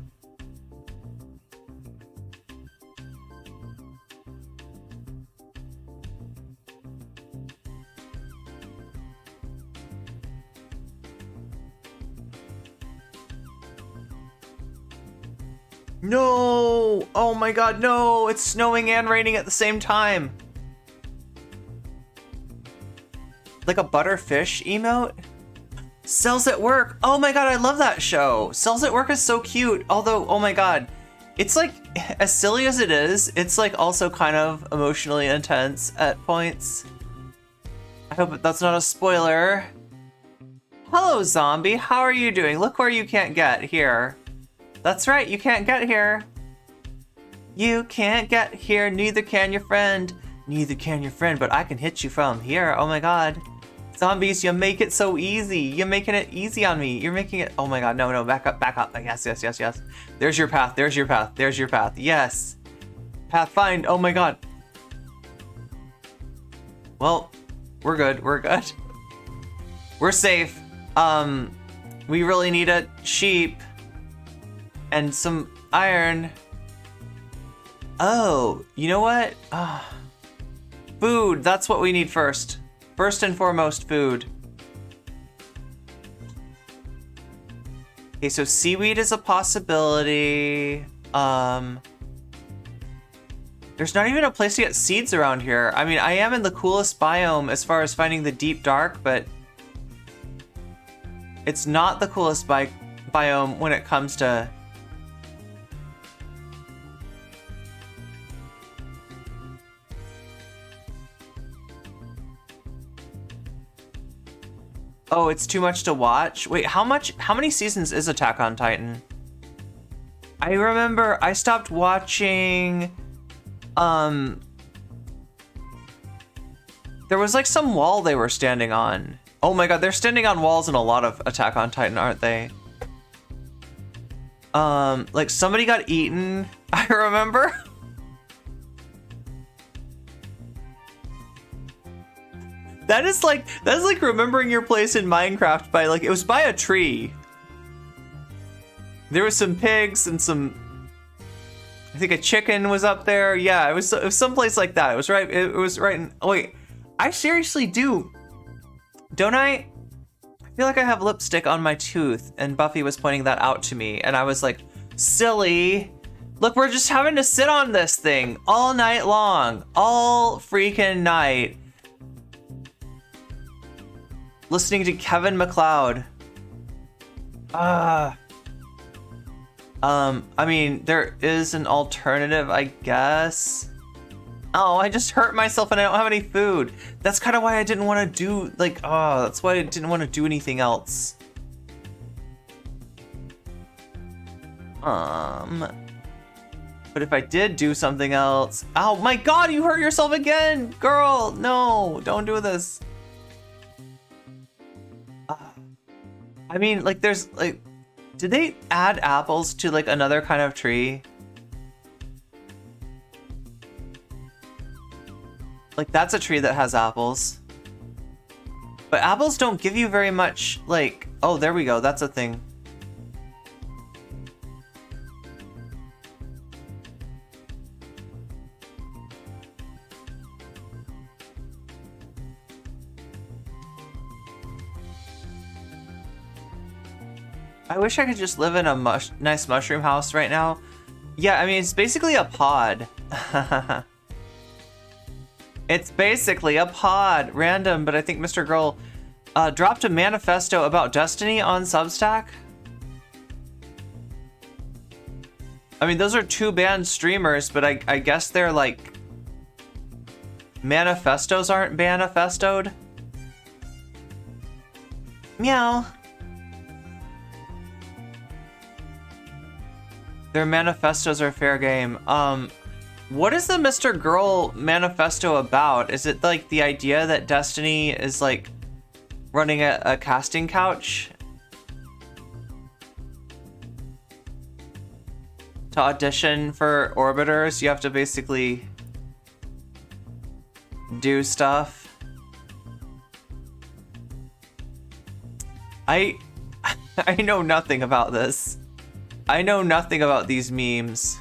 No! Oh my god, no! It's snowing and raining at the same time. Like a butterfish emote? Cells at Work. Oh my god, I love that show. Cells at Work is so cute. Although, oh my god, it's like, as silly as it is, it's like also kind of emotionally intense at points. I hope that's not a spoiler. Hello, zombie. How are you doing? Look where you can't get here. That's right, you can't get here. You can't get here, neither can your friend. Neither can your friend, but I can hit you from here. Oh my god. Zombies, you make it so easy. You're making it easy on me. You're making it... Oh my god, no, back up, back up. Yes, yes, yes, yes. There's your path, there's your path, there's your path. Yes. Path find, oh my god. Well, we're good, we're good. We're safe. We really need a sheep. And some iron. Oh, you know what? Food, that's what we need first. First and foremost, food. Okay, so seaweed is a possibility. There's not even a place to get seeds around here. I mean, I am in the coolest biome as far as finding the deep dark, but it's not the coolest biome when it comes to... Oh, it's too much to watch? Wait, how many seasons is Attack on Titan? I remember I stopped watching, there was like some wall they were standing on. Oh my god, they're standing on walls in a lot of Attack on Titan, aren't they? Like somebody got eaten, I remember. That's like remembering your place in Minecraft by like, it was by a tree. There was some pigs and some, I think a chicken was up there. Yeah, it was someplace like that. It was right in, oh wait, I seriously do. Don't I? I feel like I have lipstick on my tooth and Buffy was pointing that out to me and I was like, silly. Look, we're just having to sit on this thing all night long, all freaking night. Listening to Kevin MacLeod. I mean, there is an alternative, I guess. Oh, I just hurt myself and I don't have any food. That's kind of why I didn't want to do, like, oh, that's why I didn't want to do anything else. But if I did do something else... Oh my god, you hurt yourself again! Girl, no, don't do this. I mean, like, there's, like, did they add apples to, like, another kind of tree? Like, that's a tree that has apples. But apples don't give you very much, like, oh, there we go, that's a thing. I wish I could just live in a nice mushroom house right now. Yeah, I mean, it's basically a pod. It's basically a pod. Random, but I think Mr. Girl dropped a manifesto about Destiny on Substack. I mean, those are two banned streamers, but I guess they're like... Manifestos aren't manifestoed. Meow. Their manifestos are fair game. What is the Mr. Girl manifesto about? Is it like the idea that Destiny is like running a casting couch? To audition for Orbiters, you have to basically do stuff. I know nothing about this. I know nothing about these memes.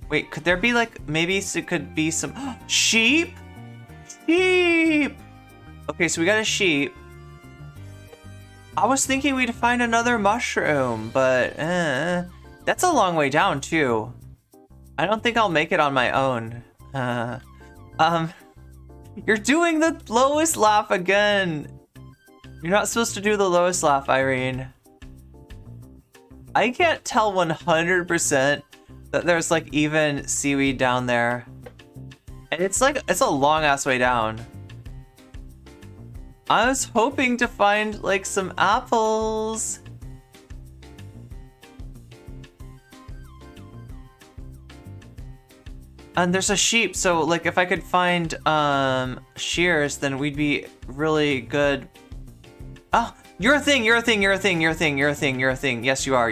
Wait, could there be like, maybe it could be some, sheep? Sheep! Okay, so we got a sheep. I was thinking we'd find another mushroom, but that's a long way down too. I don't think I'll make it on my own. You're doing the lowest laugh again. You're not supposed to do the lowest laugh, Irene. I can't tell 100% that there's like even seaweed down there. And it's a long ass way down. I was hoping to find like some apples. And there's a sheep, so like if I could find shears, then we'd be really good. Oh, you're a thing. Yes, you are.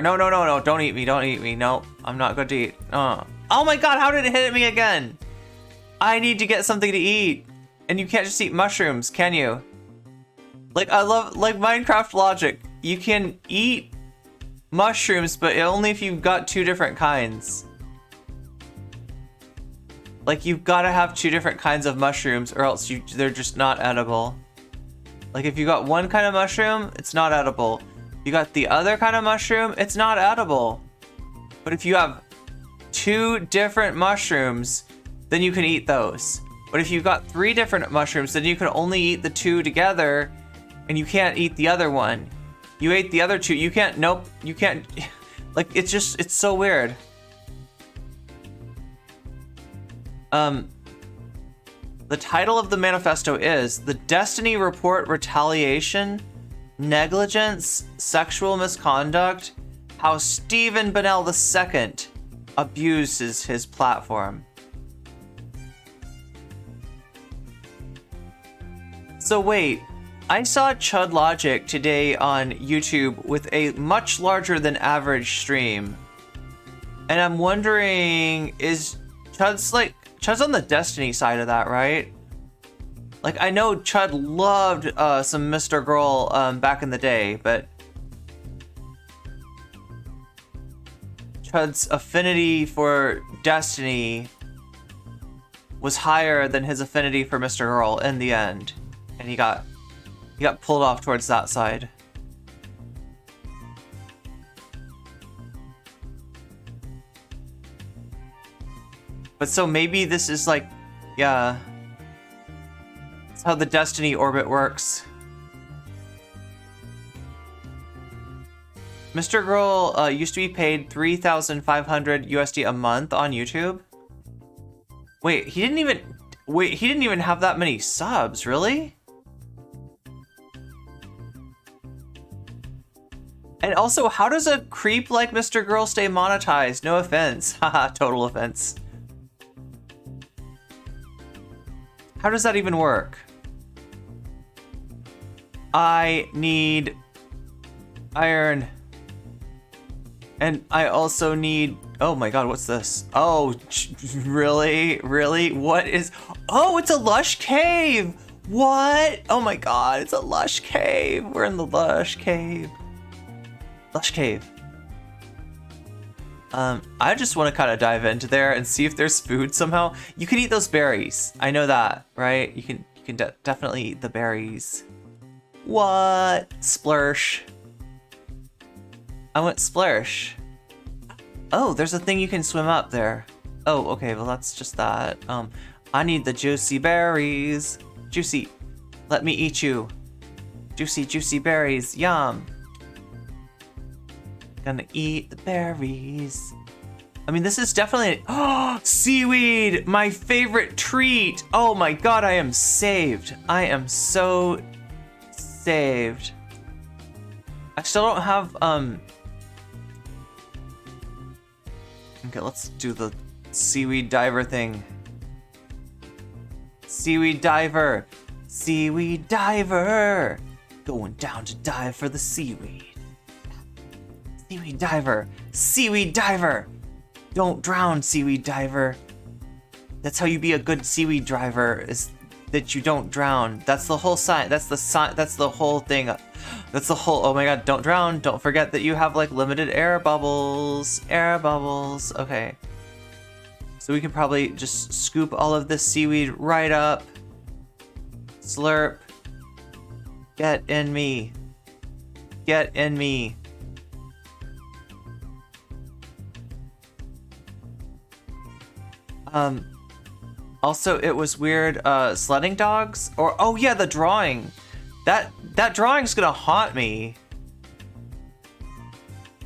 No. Don't eat me. No, I'm not going to eat. Oh my god, how did it hit me again? I need to get something to eat. And you can't just eat mushrooms, can you? Like, I love, like, Minecraft logic. You can eat mushrooms, but only if you've got 2 different kinds. Like, you've got to have 2 different kinds of mushrooms, or else they're just not edible. Like, if you got one kind of mushroom, it's not edible. You got the other kind of mushroom, it's not edible. But if you have 2 different mushrooms, then you can eat those. But if you've got 3 different mushrooms, then you can only eat the 2 together, and you can't eat the other one. You ate the other 2, you can't, nope, you can't, like, it's so weird. The title of the manifesto is The Destiny Report Retaliation, Negligence, Sexual Misconduct, How Stephen Bonnell II Abuses His Platform. So wait, I saw Chud Logic today on YouTube with a much larger than average stream. And I'm wondering, is Chud's on the Destiny side of that, right? Like, I know Chud loved some Mr. Girl back in the day, but Chud's affinity for Destiny was higher than his affinity for Mr. Girl in the end. And he got pulled off towards that side. But so maybe this is like, yeah, that's how the Destiny orbit works. Mr. Girl used to be paid 3,500 USD a month on YouTube. Wait, he didn't even have that many subs, really? And also, how does a creep like Mr. Girl stay monetized? No offense. Haha, total offense. How does that even work? I need iron. And I also need... Oh my god, what's this? Oh, really? Really? What is... Oh, it's a lush cave! What? Oh my god, it's a lush cave. We're in the lush cave. Lush cave. I just want to kind of dive into there and see if there's food somehow. You can eat those berries. I know that, right? You can definitely eat the berries. What? Splursh. I went splursh. Oh, there's a thing you can swim up there. Oh, okay, well that's just that. I need the juicy berries. Juicy. Let me eat you. Juicy, juicy berries. Yum. Gonna eat the berries. I mean, this is definitely... Oh, seaweed! My favorite treat! Oh my god, I am saved. I am so saved. I still don't have, Okay, let's do the seaweed diver thing. Seaweed diver! Seaweed diver! Going down to dive for the seaweed. Seaweed diver! Seaweed diver! Don't drown, seaweed diver. That's how you be a good seaweed diver, is that you don't drown. That's the whole sign. That's the whole thing. That's the whole, oh my god, don't drown. Don't forget that you have like limited air bubbles. Air bubbles. Okay. So we can probably just scoop all of this seaweed right up. Slurp. Get in me. get in me. Also, it was weird, sledding dogs, or, oh yeah, the drawing. That drawing's gonna haunt me.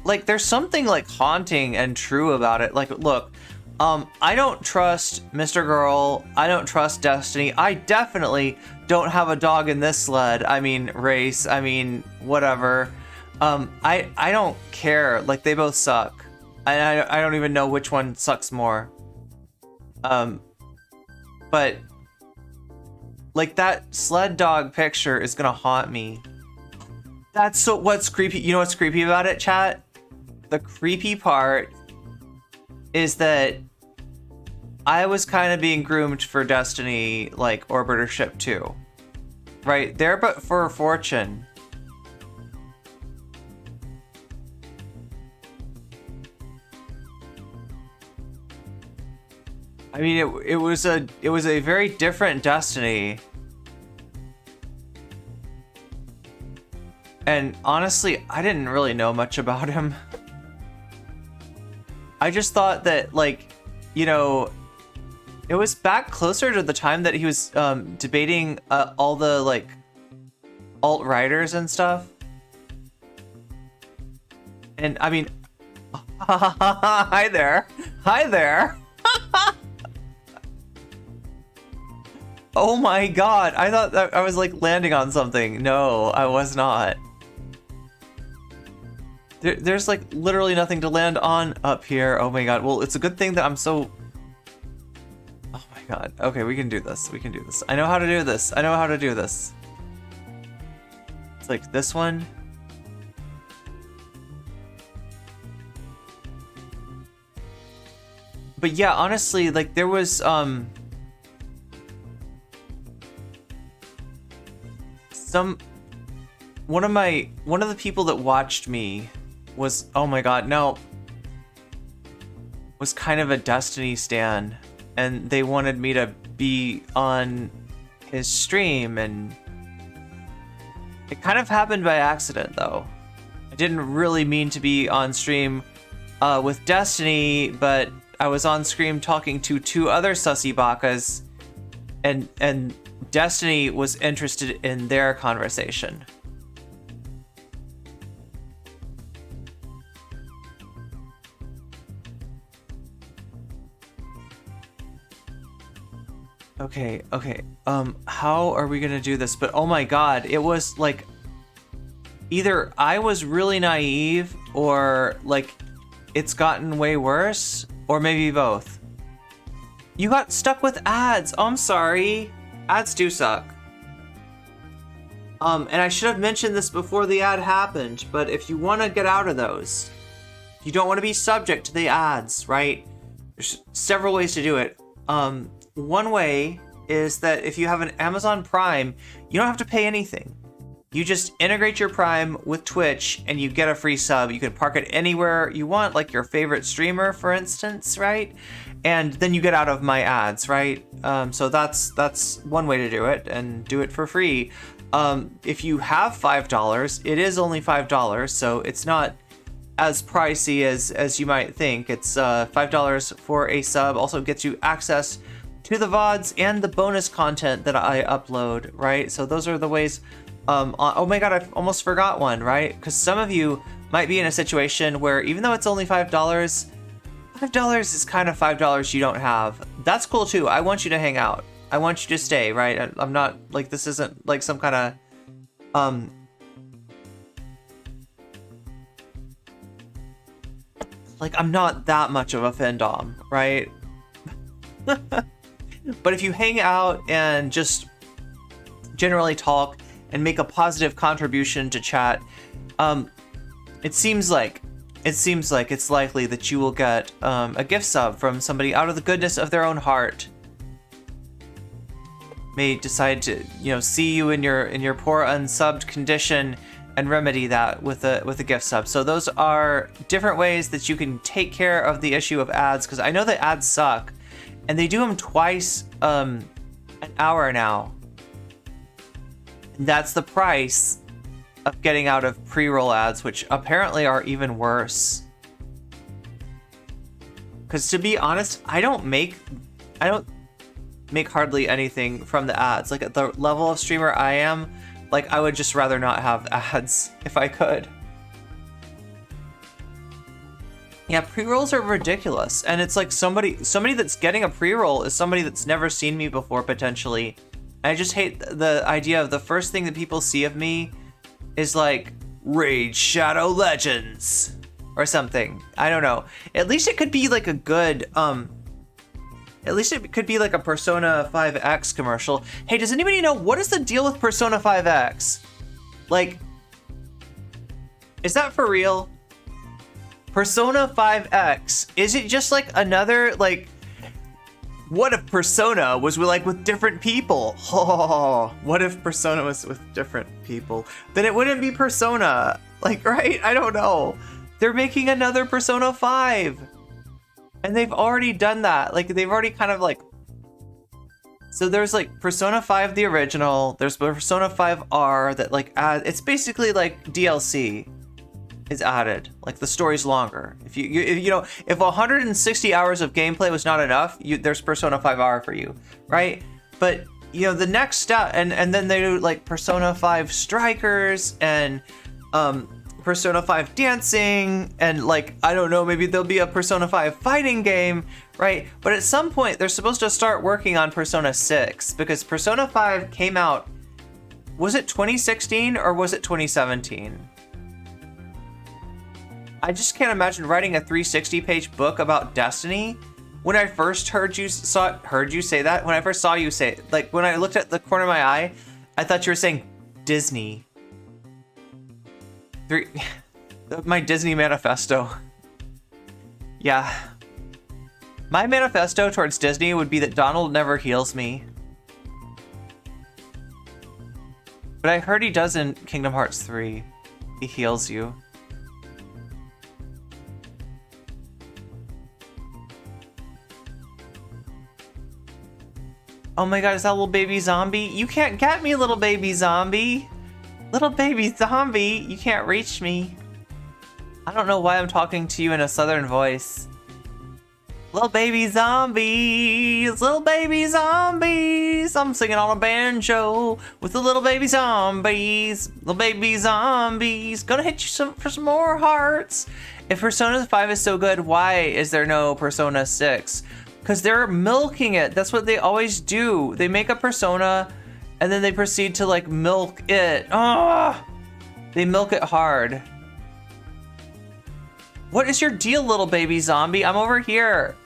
Like, there's something, like, haunting and true about it. Like, look, I don't trust Mr. Girl. I don't trust Destiny. I definitely don't have a dog in this sled. I mean, race. I mean, whatever. I don't care. Like, they both suck. I don't even know which one sucks more. But like, that sled dog picture is gonna haunt me. That's so, what's creepy, you know what's creepy about it, chat? The creepy part is that I was kind of being groomed for Destiny, like, Orbiter Ship 2. Right? There but for a fortune. I mean, it was a very different Destiny. And honestly, I didn't really know much about him. I just thought that, like, you know, it was back closer to the time that he was debating all the, like, alt-righters and stuff. And I mean, hi there. Hi there. Oh my god, I thought that I was, like, landing on something. No, I was not. There's, like, literally nothing to land on up here. Oh my god. Well, it's a good thing that I'm so... Oh my god. Okay, we can do this. We can do this. I know how to do this. I know how to do this. It's like this one. But yeah, honestly, like, there was, one of the people that watched me was, oh my god, no, was kind of a Destiny stan, and they wanted me to be on his stream, and it kind of happened by accident, though. I didn't really mean to be on stream with Destiny, but I was on stream talking to two other sussy bakas, and Destiny was interested in their conversation. Okay, how are we gonna do this? But oh my god, it was like, either I was really naive, or like, it's gotten way worse, or maybe both. You got stuck with ads. Oh, I'm sorry. Ads do suck. And I should have mentioned this before the ad happened, but if you want to get out of those, you don't want to be subject to the ads, right? There's several ways to do it. One way is that if you have an Amazon Prime, you don't have to pay anything. You just integrate your Prime with Twitch and you get a free sub. You can park it anywhere you want, like your favorite streamer, for instance, right? And then you get out of my ads, right? So that's one way to do it, and do it for free. If you have $5, it is only $5, so it's not as pricey as you might think. It's $5 for a sub. Also gets you access to the VODs and the bonus content that I upload, right? So those are the ways. Oh my god, I almost forgot one, right? Because some of you might be in a situation where even though it's only $5 is kind of $5 you don't have. That's cool too. I want you to hang out. I want you to stay, right? I'm not, like, this isn't like some kind of like, I'm not that much of a fandom, right? But if you hang out and just generally talk and make a positive contribution to chat, it seems like it's likely that you will get a gift sub from somebody out of the goodness of their own heart. May decide to, you know, see you in your poor unsubbed condition and remedy that with a gift sub. So those are different ways that you can take care of the issue of ads, because I know that ads suck, and they do them twice an hour now. And that's the price of getting out of pre-roll ads, which apparently are even worse. Because to be honest, I don't make hardly anything from the ads. Like at the level of streamer I am, like I would just rather not have ads if I could. Yeah, pre-rolls are ridiculous. And it's like somebody that's getting a pre-roll is somebody that's never seen me before potentially. And I just hate the idea of the first thing that people see of me is like Raid Shadow Legends or something. I don't know. At least it could be like a good at least it could be like a Persona 5X commercial. Hey, does anybody know what is the deal with Persona 5X? Like, is that for real? Persona 5X, is it just like another, like, what if Persona was with different people? Oh, what if Persona was with different people? Then it wouldn't be Persona, like, right? I don't know. They're making another Persona 5. And they've already done that. Like, they've already kind of like... So there's like Persona 5 the original, there's Persona 5R that like it's basically like DLC is added. Like the story's longer. If you know, if 160 hours of gameplay was not enough, there's Persona 5R for you, right? But you know, the next step, and then they do like Persona 5 Strikers and Persona 5 Dancing, and like, I don't know, maybe there'll be a Persona 5 fighting game, right? But at some point, they're supposed to start working on Persona 6, because Persona 5 came out, was it 2016 or was it 2017? I just can't imagine writing a 360-page book about Destiny. When I first heard you say that, when I first saw you say it, like when I looked at the corner of my eye, I thought you were saying Disney. My Disney manifesto. Yeah. My manifesto towards Disney would be that Donald never heals me. But I heard he does in Kingdom Hearts 3. He heals you. Oh my god, is that little baby zombie? You can't get me, little baby zombie. Little baby zombie, you can't reach me. I don't know why I'm talking to you in a southern voice. Little baby zombies, little baby zombies. I'm singing on a banjo with the little baby zombies. Little baby zombies, gonna hit you for some more hearts. If Persona 5 is so good, why is there no Persona 6? Because they're milking it. That's what they always do. They make a Persona and then they proceed to like milk it. Ah, they milk it hard. What is your deal, little baby zombie? I'm over here.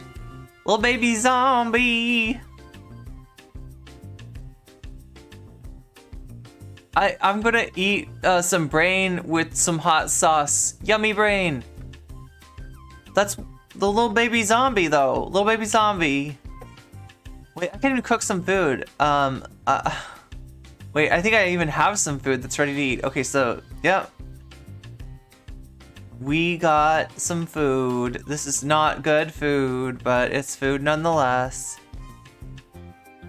Little baby zombie. I'm gonna eat some brain with some hot sauce. Yummy brain. That's the little baby zombie though. Little baby zombie. Wait, I can even cook some food. Wait, I think I even have some food that's ready to eat. Okay, so, yep. We got some food. This is not good food, but it's food nonetheless.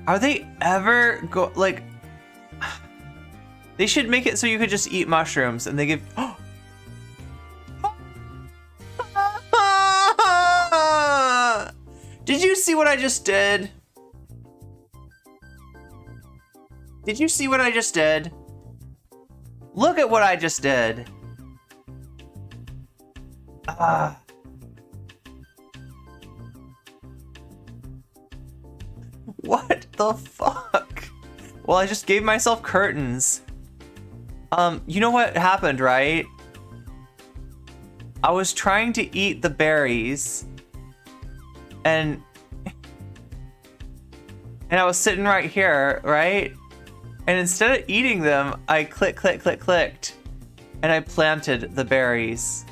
Are they ever like... They should make it so you could just eat mushrooms and they give... Did you see what I just did? Did you see what I just did? Look at what I just did. What the fuck? Well, I just gave myself curtains. You know what happened, right? I was trying to eat the berries and I was sitting right here, right? And instead of eating them, I clicked, and I planted the berries.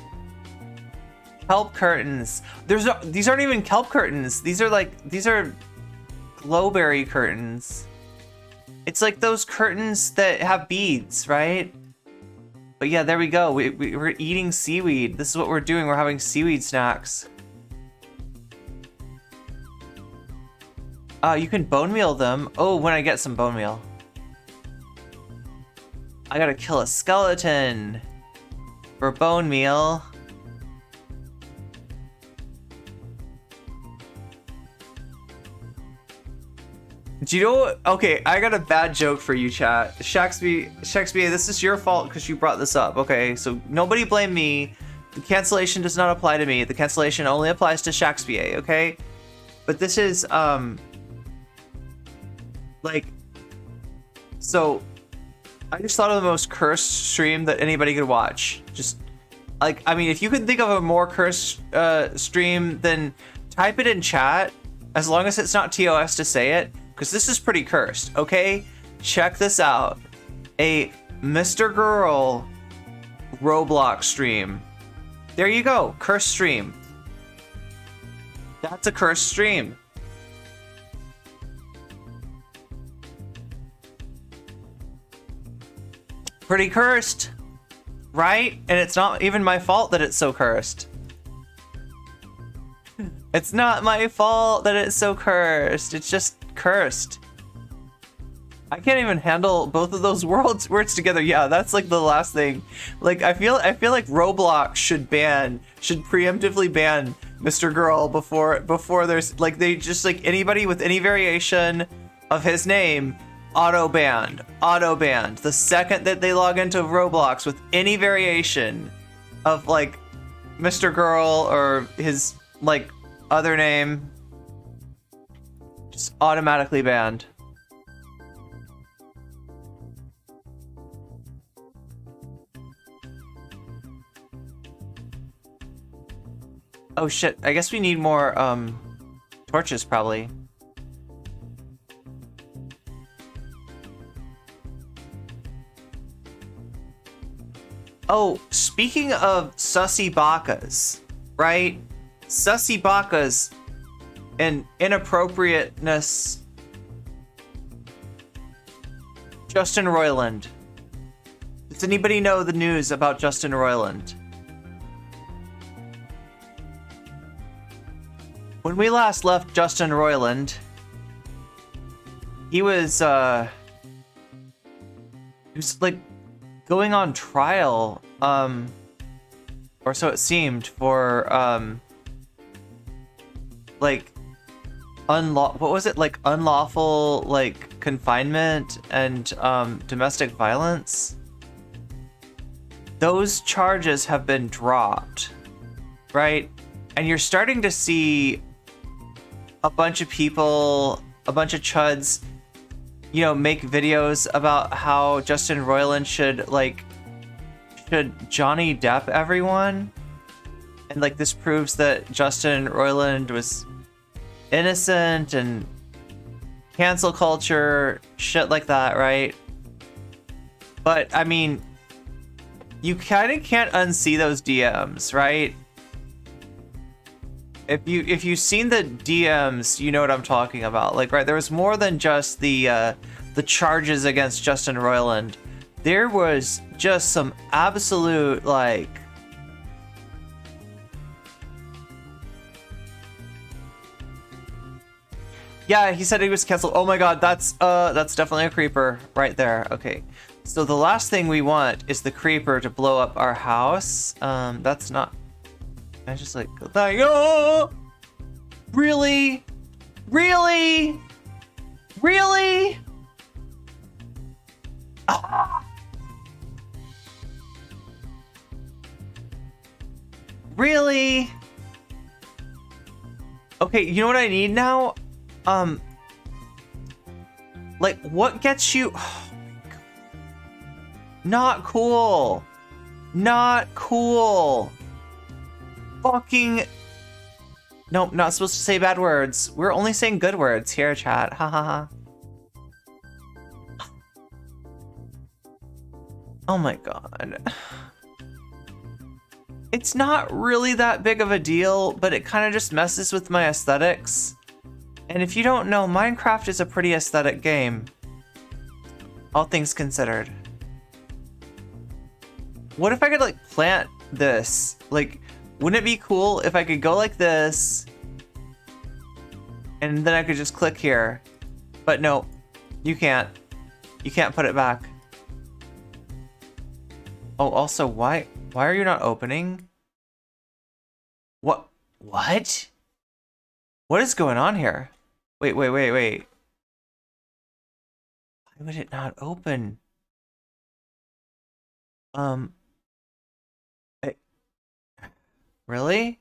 Kelp curtains. These aren't even kelp curtains. These are glowberry curtains. It's like those curtains that have beads, right? But yeah, there we go. We're eating seaweed. This is what we're doing. We're having seaweed snacks. You can bone meal them. Oh, when I get some bone meal. I gotta kill a skeleton for bone meal. Do you know what? Okay, I got a bad joke for you, chat. Shaxby, this is your fault because you brought this up, okay? So nobody blame me. The cancellation does not apply to me. The cancellation only applies to Shaxby, okay? But this is, like, so I just thought of the most cursed stream that anybody could watch. Just, like, I mean, if you could think of a more cursed stream, then type it in chat, as long as it's not TOS to say it. Because this is pretty cursed, okay? Check this out. A Mr. Girl Roblox stream. There you go, cursed stream. That's a cursed stream. Pretty cursed, right? And it's not even my fault that it's so cursed. It's not my fault that it's so cursed. It's just cursed. I can't even handle both of those words together. Yeah, that's like the last thing. Like I feel like Roblox should preemptively ban Mr. Girl before there's like they just like anybody with any variation of his name auto banned. The second that they log into Roblox with any variation of like Mr. Girl or his like other name, just automatically banned. Oh shit, I guess we need more torches probably. Oh, speaking of sussy bakas, right? Sussy bakas and inappropriateness. Justin Roiland. Does anybody know the news about Justin Roiland? When we last left Justin Roiland, he was like going on trial, or so it seemed, for like unlawful like confinement and domestic violence. Those charges have been dropped, right? And you're starting to see a bunch of people, a bunch of chuds, you know, make videos about how Justin Roiland should Johnny Depp everyone. And like this proves that Justin Roiland was innocent and cancel culture, shit like that, right? But I mean, you kind of can't unsee those DMs, right? If you've seen the DMs, you know what I'm talking about. Like, right, there was more than just the charges against Justin Roiland. There was just some absolute like yeah, he said he was canceled. Oh my god, that's definitely a creeper right there. Okay. So the last thing we want is the creeper to blow up our house. That's not. I just like, oh, really? Ah. Really? Okay, you know what I need now? Like, what gets you? Oh my God. Not cool. Not cool. Fucking. Nope, not supposed to say bad words. We're only saying good words here, chat. Ha ha ha. Oh my god. It's not really that big of a deal, but it kind of just messes with my aesthetics. And if you don't know, Minecraft is a pretty aesthetic game. All things considered. What if I could, like, plant this? Like, wouldn't it be cool if I could go like this, and then I could just click here? But no, you can't. You can't put it back. Oh, also, why are you not opening? What? What? What is going on here? Wait. Why would it not open? Um, I- really?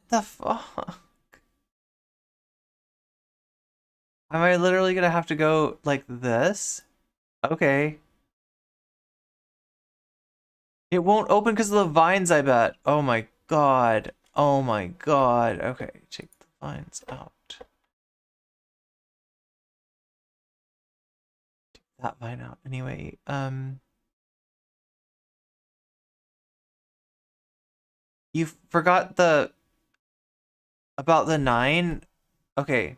The fuck? Am I literally gonna have to go like this? Okay. It won't open because of the vines, I bet. Oh my god. Oh my god. Okay, take the vines out. Take that vine out. Anyway, you forgot the about the 9? Okay.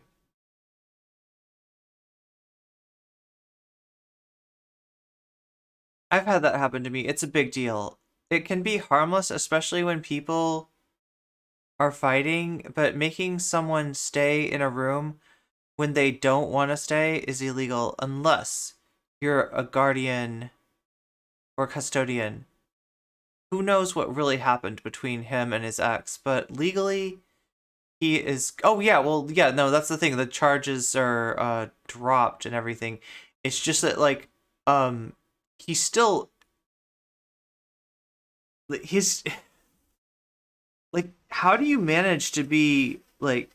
I've had that happen to me. It's a big deal. It can be harmless, especially when people are fighting, but making someone stay in a room when they don't want to stay is illegal unless you're a guardian or custodian. Who knows what really happened between him and his ex, but legally he is. Oh yeah, well yeah, no, that's the thing. The charges are dropped and everything. It's just that like he's still his like how do you manage to be like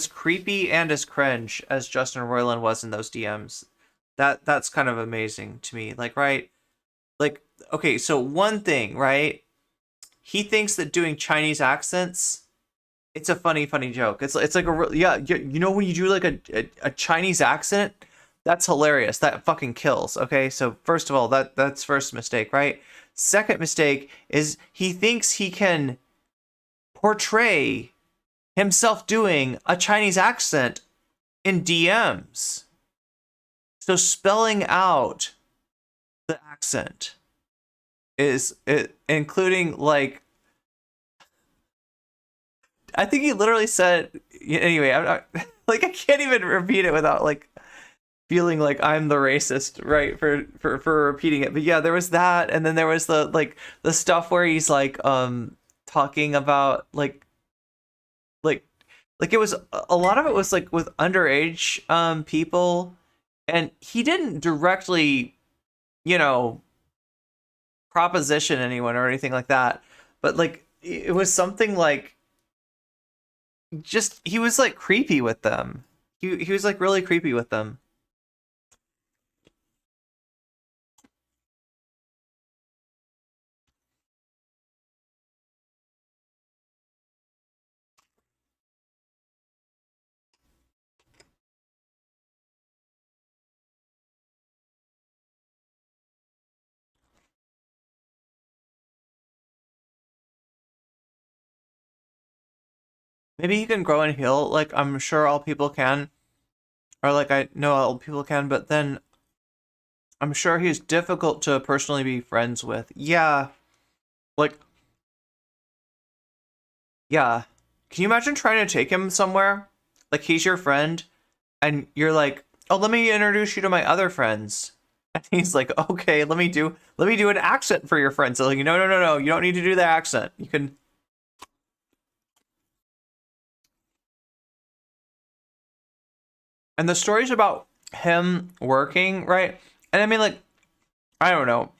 creepy and as cringe as Justin Roiland was in those DMs? That's kind of amazing to me. Like, right? Like, okay, so one thing, right? He thinks that doing Chinese accents, it's a funny joke. It's like yeah, you know when you do like a Chinese accent, that's hilarious. That fucking kills. Okay, so first of all, that's first mistake, right? Second mistake is he thinks he can portray himself doing a Chinese accent in DMs. So spelling out the accent is it including like I think he literally said anyway, I'm not like I can't even repeat it without like feeling like I'm the racist, right? For repeating it. But yeah, there was that and then there was the like the stuff where he's like talking about like like it was a lot of it was like with underage people and he didn't directly, you know, proposition anyone or anything like that. But like it was something like just he was like creepy with them. He was like really creepy with them. Maybe he can grow and heal, like I'm sure all people can, or like I know all people can, but then I'm sure he's difficult to personally be friends with. Yeah, like yeah. Can you imagine trying to take him somewhere? Like he's your friend, and you're like, "Oh, let me introduce you to my other friends." And he's like, "Okay, let me do an accent for your friends." So like, no, you don't need to do the accent. You can. And the stories about him working, right? And I mean, like, I don't know.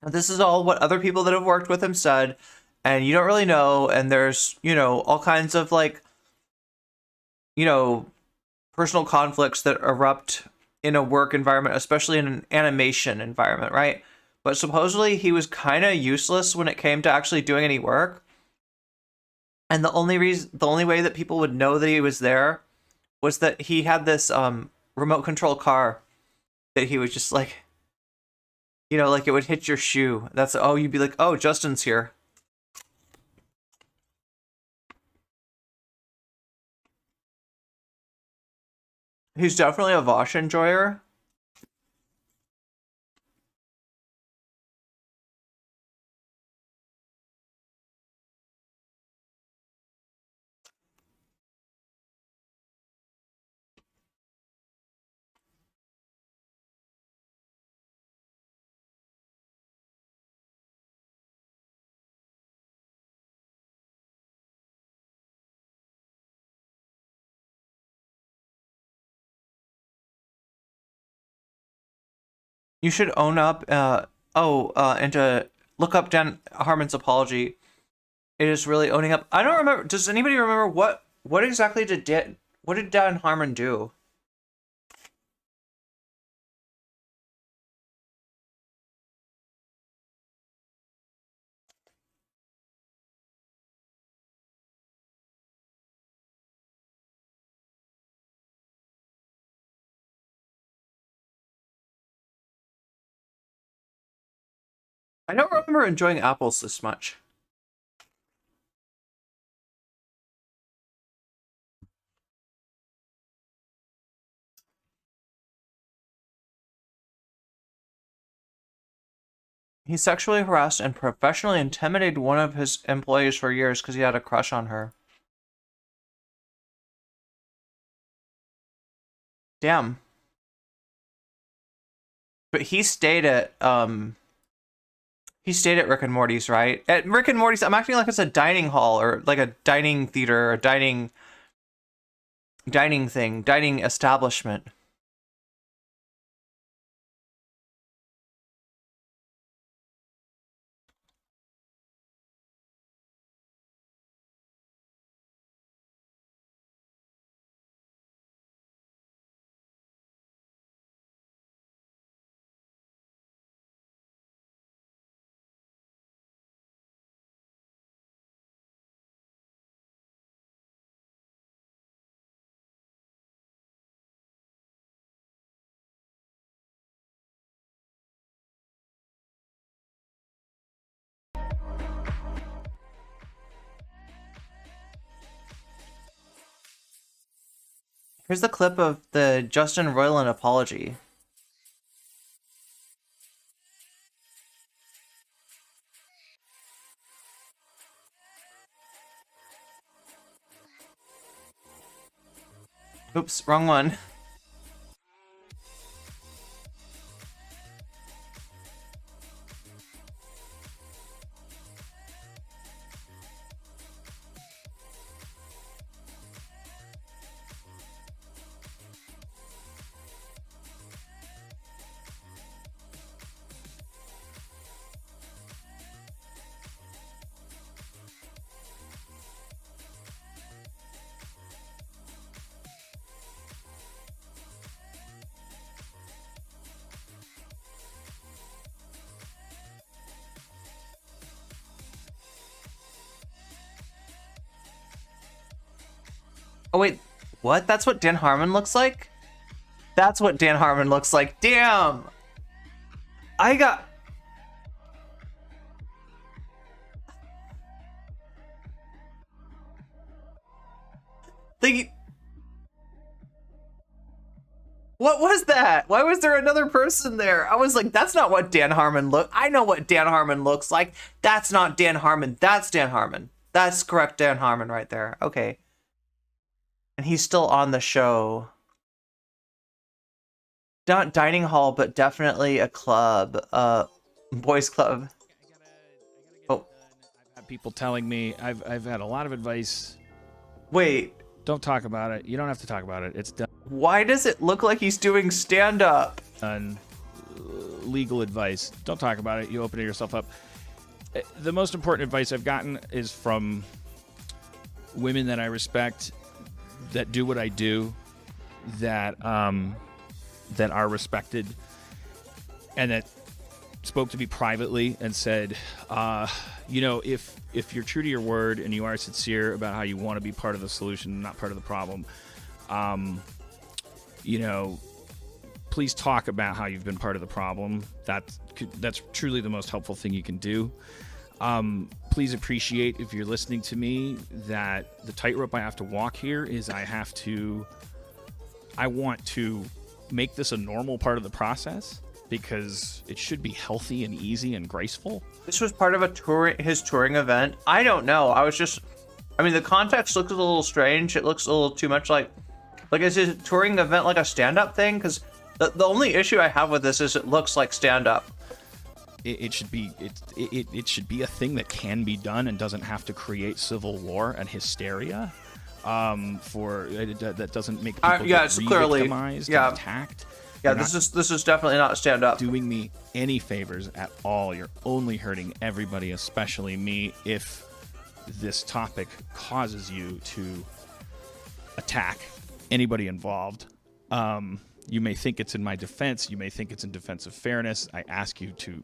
This is all what other people that have worked with him said, and you don't really know. And there's, all kinds of like, you know, personal conflicts that erupt in a work environment, especially in an animation environment, right? But supposedly he was kind of useless when it came to actually doing any work. And the only way that people would know that he was there was that he had this remote control car that he was just like, like it would hit your shoe. That's oh, you'd be like, oh, Justin's here. He's definitely a Vosh enjoyer. You should own up. And to look up Dan Harmon's apology. It is really owning up. I don't remember. Does anybody remember what exactly did Dan Harmon do? I don't remember enjoying apples this much. He sexually harassed and professionally intimidated one of his employees for years because he had a crush on her. Damn. But he stayed at Rick and Morty's, right? At Rick and Morty's, I'm acting like it's a dining hall or like a dining theater or dining establishment. Here's the clip of the Justin Roiland apology. Oops, wrong one. Oh wait, what? That's what Dan Harmon looks like? That's what Dan Harmon looks like. Damn! I got... What was that? Why was there another person there? I was like, that's not what Dan Harmon look. I know what Dan Harmon looks like. That's not Dan Harmon. That's Dan Harmon. That's correct Dan Harmon right there. Okay. And he's still on the show. Not dining hall, but definitely a club. Boys club. Oh. I've had people telling me, I've had a lot of advice. Wait. Don't talk about it. You don't have to talk about it. It's done. Why does it look like he's doing stand-up? Legal advice. Don't talk about it. You open yourself up. The most important advice I've gotten is from women that I respect, that do what I do, that are respected, and that spoke to me privately and said, if you're true to your word and you are sincere about how you want to be part of the solution, not part of the problem, please talk about how you've been part of the problem. That's truly the most helpful thing you can do. Please appreciate, if you're listening to me, that the tightrope I have to walk here is I want to make this a normal part of the process, because it should be healthy and easy and graceful. This was part of his touring event. I don't know. The context looks a little strange. It looks a little too much like is his touring event like a stand-up thing? Because the only issue I have with this is it looks like stand-up. It should be a thing that can be done and doesn't have to create civil war and hysteria. That doesn't make people get re-victimized and attacked. Yeah, You're this is definitely not stand up. doing me any favors at all. You're only hurting everybody, especially me, if this topic causes you to attack anybody involved. You may think it's in my defense. You may think it's in defense of fairness. I ask you to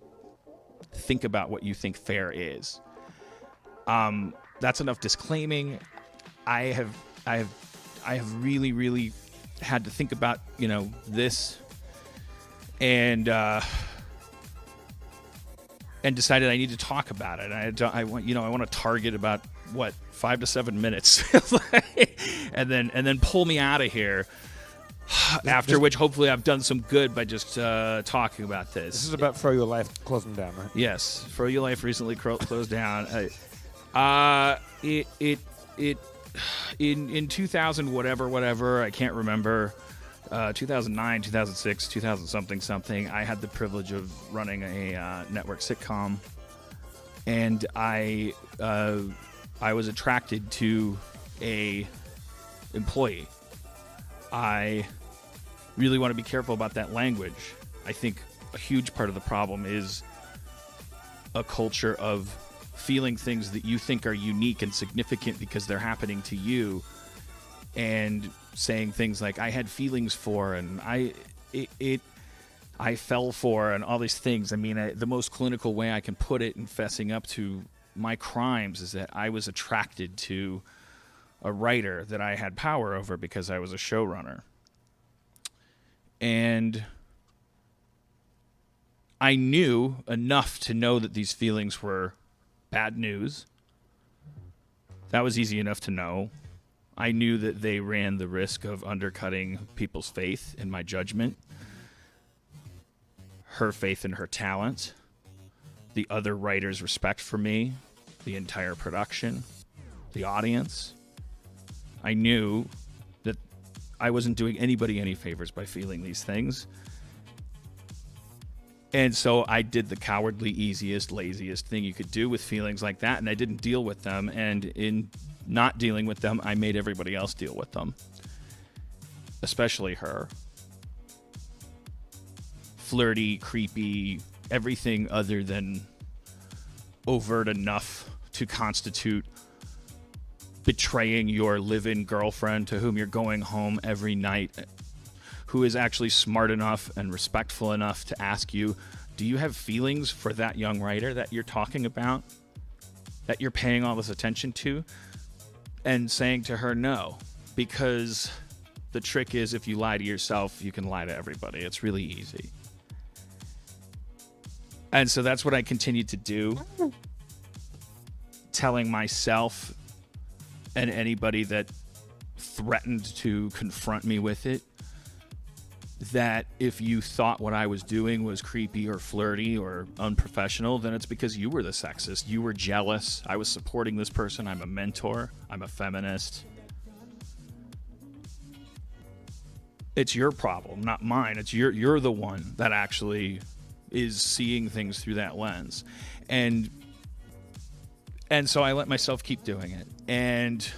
think about what you think fair is. That's enough disclaiming. I have really, really had to think about, this and decided I need to talk about it. I want to target about 5 to 7 minutes, and then pull me out of here. After which, hopefully, I've done some good by just talking about this. This is about Fro Your Life closing down, right? Yes, Fro Your Life recently closed down. In 2000 whatever, I can't remember. 2009, 2006, 2000 something. I had the privilege of running a network sitcom, and I was attracted to a employee. I really want to be careful about that language. I think a huge part of the problem is a culture of feeling things that you think are unique and significant because they're happening to you, and saying things like I had feelings for, and I fell for, and all these things. I mean, the most clinical way I can put it in fessing up to my crimes is that I was attracted to a writer that I had power over because I was a showrunner. And I knew enough to know that these feelings were bad news. That was easy enough to know. I knew that they ran the risk of undercutting people's faith in my judgment, her faith in her talent, the other writers' respect for me, the entire production, the audience. I knew that I wasn't doing anybody any favors by feeling these things. And so I did the cowardly, easiest, laziest thing you could do with feelings like that, and I didn't deal with them. And in not dealing with them, I made everybody else deal with them, especially her. Flirty, creepy, everything other than overt enough to constitute betraying your live-in girlfriend to whom you're going home every night, who is actually smart enough and respectful enough to ask you, do you have feelings for that young writer that you're talking about, that you're paying all this attention to? And saying to her no, because the trick is if you lie to yourself, you can lie to everybody. It's really easy. And so that's what I continued to do, telling myself and anybody that threatened to confront me with it, that if you thought what I was doing was creepy or flirty or unprofessional, then it's because you were the sexist. You were jealous. I was supporting this person. I'm a mentor. I'm a feminist. It's your problem, not mine. It's you're the one that actually is seeing things through that lens. And so I let myself keep doing it. And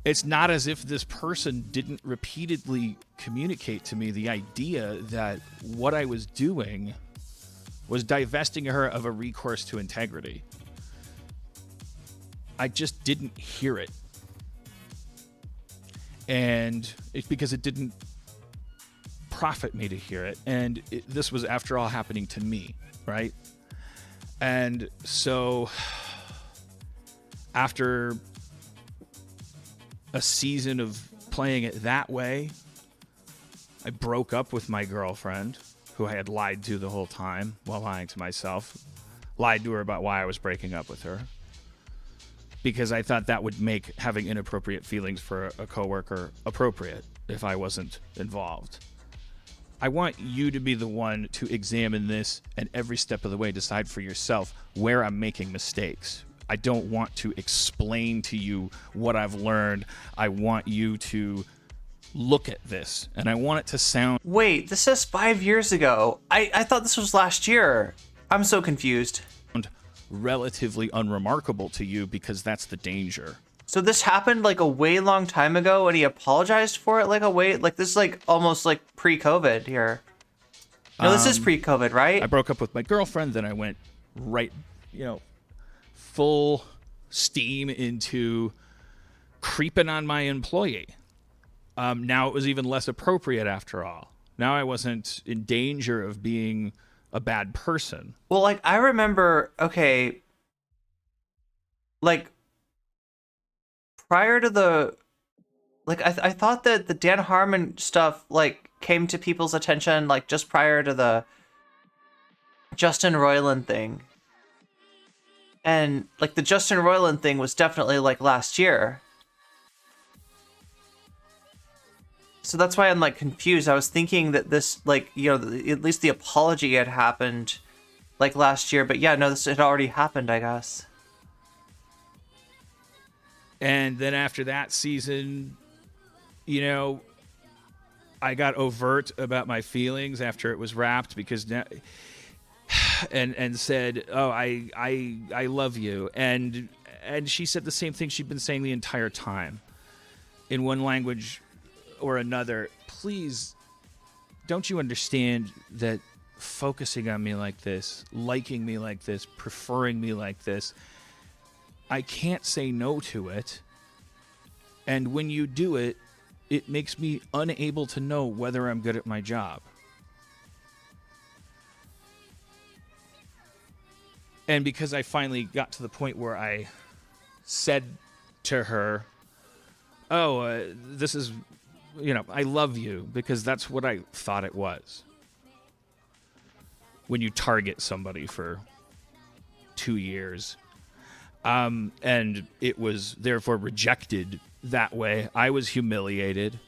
it's not as if this person didn't repeatedly communicate to me the idea that what I was doing was divesting her of a recourse to integrity. I just didn't hear it. And it's because it didn't profit me to hear it. And this was, after all, happening to me, right? And so after a season of playing it that way, I broke up with my girlfriend, who I had lied to the whole time while lying to myself. Lied to her about why I was breaking up with her, because I thought that would make having inappropriate feelings for a coworker appropriate if I wasn't involved. I want you to be the one to examine this and every step of the way decide for yourself where I'm making mistakes. I don't want to explain to you what I've learned. I want you to look at this, and I want it to sound... Wait, this says 5 years ago. I thought this was last year. I'm so confused. ...relatively unremarkable to you, because that's the danger. So this happened like a way long time ago, and he apologized for it like this is like almost like pre-COVID here. No, this is pre-COVID, right? I broke up with my girlfriend, then I went right, full steam into creeping on my employee. Now it was even less appropriate after all. Now I wasn't in danger of being a bad person. Well, like I remember, okay, like prior to the, like I thought that the Dan Harmon stuff like came to people's attention like just prior to the Justin Roiland thing. And like the Justin Roiland thing was definitely like last year. So that's why I'm like confused. I was thinking that this like, at least the apology had happened like last year, but yeah, no, this had already happened, I guess. And then after that season, I got overt about my feelings after it was wrapped because now, and said, "Oh, I love you," and she said the same thing she'd been saying the entire time, in one language or another. Please, don't you understand that focusing on me like this, liking me like this, preferring me like this, I can't say no to it. And when you do it, it makes me unable to know whether I'm good at my job. And because I finally got to the point where I said to her, this is, I love you, because that's what I thought it was. When you target somebody for 2 years. And it was therefore rejected that way. I was humiliated.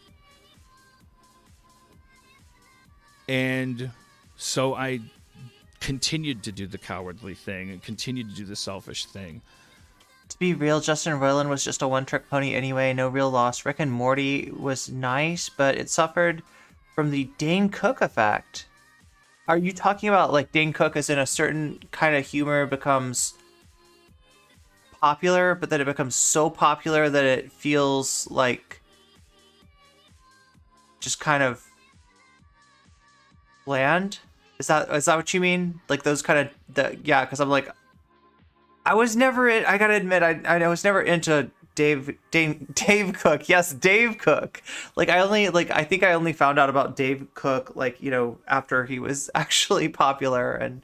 And so I continued to do the cowardly thing and continued to do the selfish thing. To be real, Justin Roiland was just a one-trick pony anyway, no real loss. Rick and Morty was nice, but it suffered from the Dane Cook effect. Are you talking about like Dane Cook as in a certain kind of humor becomes popular, but then it becomes so popular that it feels like just kind of bland? Is that what you mean? Like those kind of, yeah, because I'm like, I was never, I gotta admit, I was never into Dave Cook. Yes, Dave Cook. Like I think I only found out about Dave Cook like, after he was actually popular. And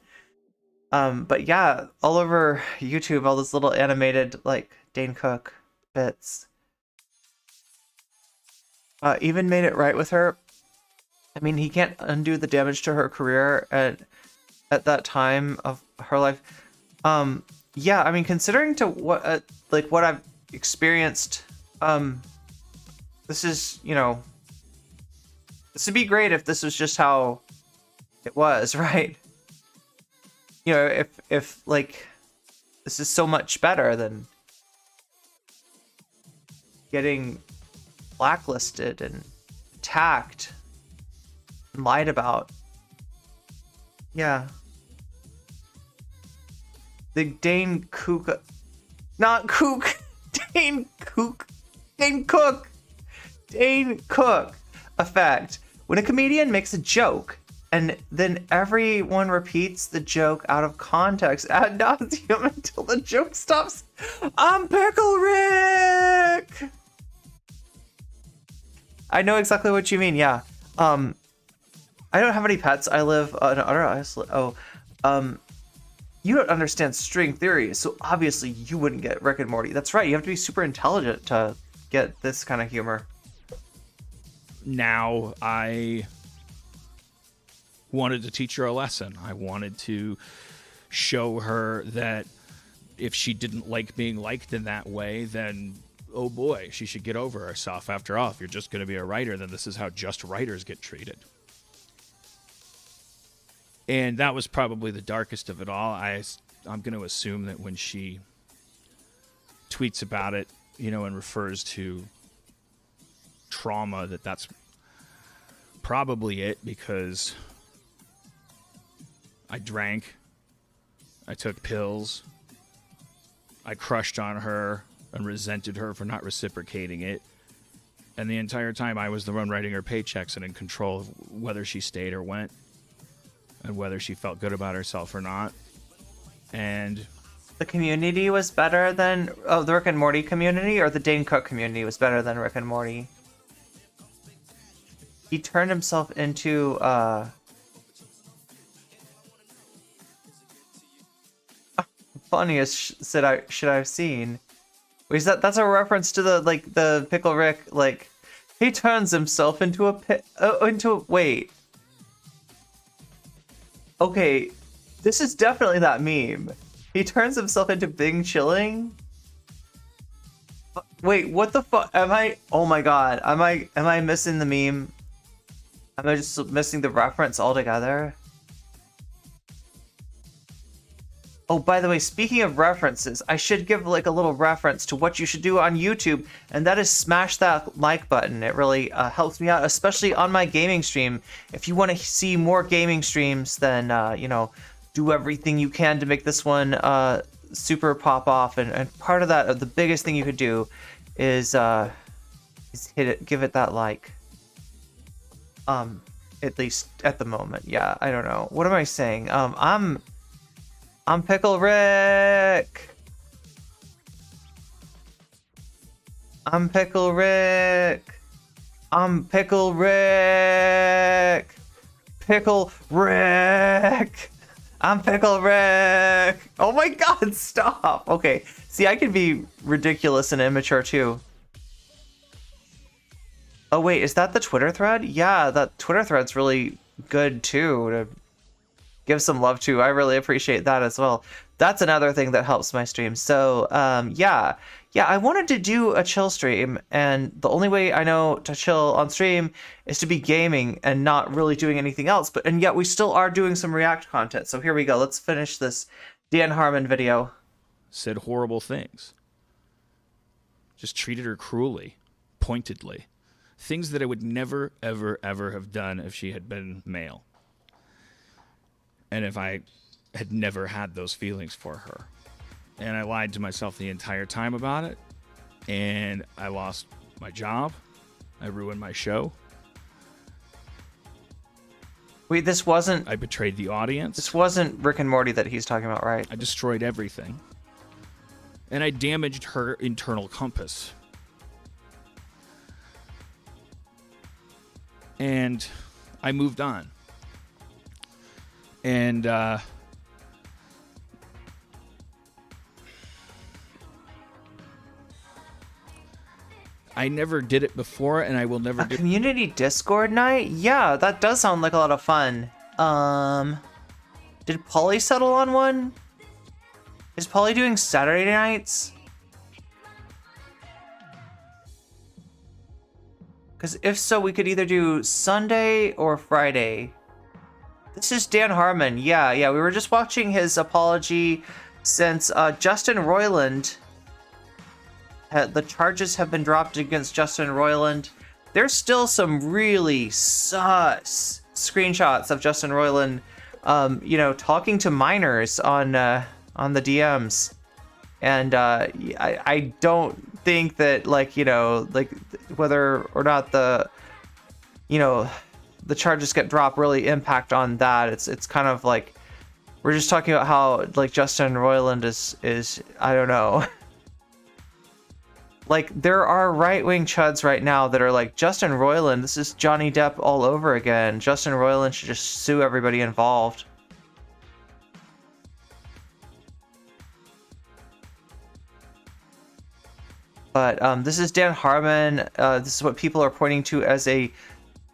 but yeah, all over YouTube, all those little animated like Dane Cook bits. Even made it right with her. I mean, he can't undo the damage to her career at that time of her life. Yeah, I mean, considering to what I've experienced, this is, this would be great if this was just how it was, right? If like this is so much better than getting blacklisted and attacked and lied about. Yeah. The Dane Cook, not Cook, Dane Cook effect. When a comedian makes a joke and then everyone repeats the joke out of context ad nauseum until the joke stops. I'm Pickle Rick! I know exactly what you mean, yeah. I don't have any pets. I live on utter isolation. You don't understand string theory, so obviously you wouldn't get Rick and Morty. That's right, you have to be super intelligent to get this kind of humor. Now I wanted to teach her a lesson. I wanted to show her that if she didn't like being liked in that way, then oh boy, she should get over herself. After all, if you're just going to be a writer, then this is how just writers get treated. And that was probably the darkest of it all. I'm going to assume that when she tweets about it, and refers to trauma, that's probably it, because I drank, I took pills, I crushed on her, and resented her for not reciprocating it. And the entire time I was the one writing her paychecks and in control of whether she stayed or went and whether she felt good about herself or not. And The community was better than the Rick and Morty community, or the Dane Cook community was better than Rick and Morty? He turned himself into funniest shit I've seen. Wait, that's a reference to the Pickle Rick, like he turns himself into a wait. Okay, this is definitely that meme. He turns himself into Bing Chilling. Wait, what the fuck? Oh my god, am I missing the meme? Am I just missing the reference altogether? Oh, by the way, speaking of references, I should give like a little reference to what you should do on YouTube, and that is smash that like button. It really helps me out, especially on my gaming stream. If you want to see more gaming streams, then do everything you can to make this one super pop off. And part of that, the biggest thing you could do, is hit it, give it that like. At least at the moment, yeah. I don't know. What am I saying? I'm Pickle Rick. I'm Pickle Rick. I'm Pickle Rick. Pickle Rick. I'm Pickle Rick. Oh my god, stop. Okay, see, I can be ridiculous and immature too. Oh wait, is that the Twitter thread? Yeah, that Twitter thread's really good too to give some love to. I really appreciate that as well. That's another thing that helps my stream. So yeah, I wanted to do a chill stream, and the only way I know to chill on stream is to be gaming and not really doing anything else. And yet we still are doing some React content. So here we go. Let's finish this Dan Harmon video. said horrible things. Just treated her cruelly, pointedly. Things that I would never, ever, ever have done if she had been male. And if I had never had those feelings for her. And I lied to myself the entire time about it. And I lost my job. I ruined my show. Wait, this wasn't... I betrayed the audience. This wasn't Rick and Morty that he's talking about, right? I destroyed everything. And I damaged her internal compass. And I moved on. And I never did it before, and I will never do it. Community Discord night? Yeah, that does sound like a lot of fun. Did Polly settle on one? Is Polly doing Saturday nights? Because if so, we could either do Sunday or Friday. This is Dan Harmon. Yeah, we were just watching his apology since Justin Roiland. The charges have been dropped against Justin Roiland. There's still some really sus screenshots of Justin Roiland, talking to minors on the DMs, and I don't think that whether or not the charges get dropped really impact on that. It's kind of like we're just talking about how Justin Roiland is I don't know. There are right-wing chuds right now that are like, Justin Roiland, this is Johnny Depp all over again. Justin Roiland should just sue everybody involved. But this is Dan Harmon. This is what people are pointing to as a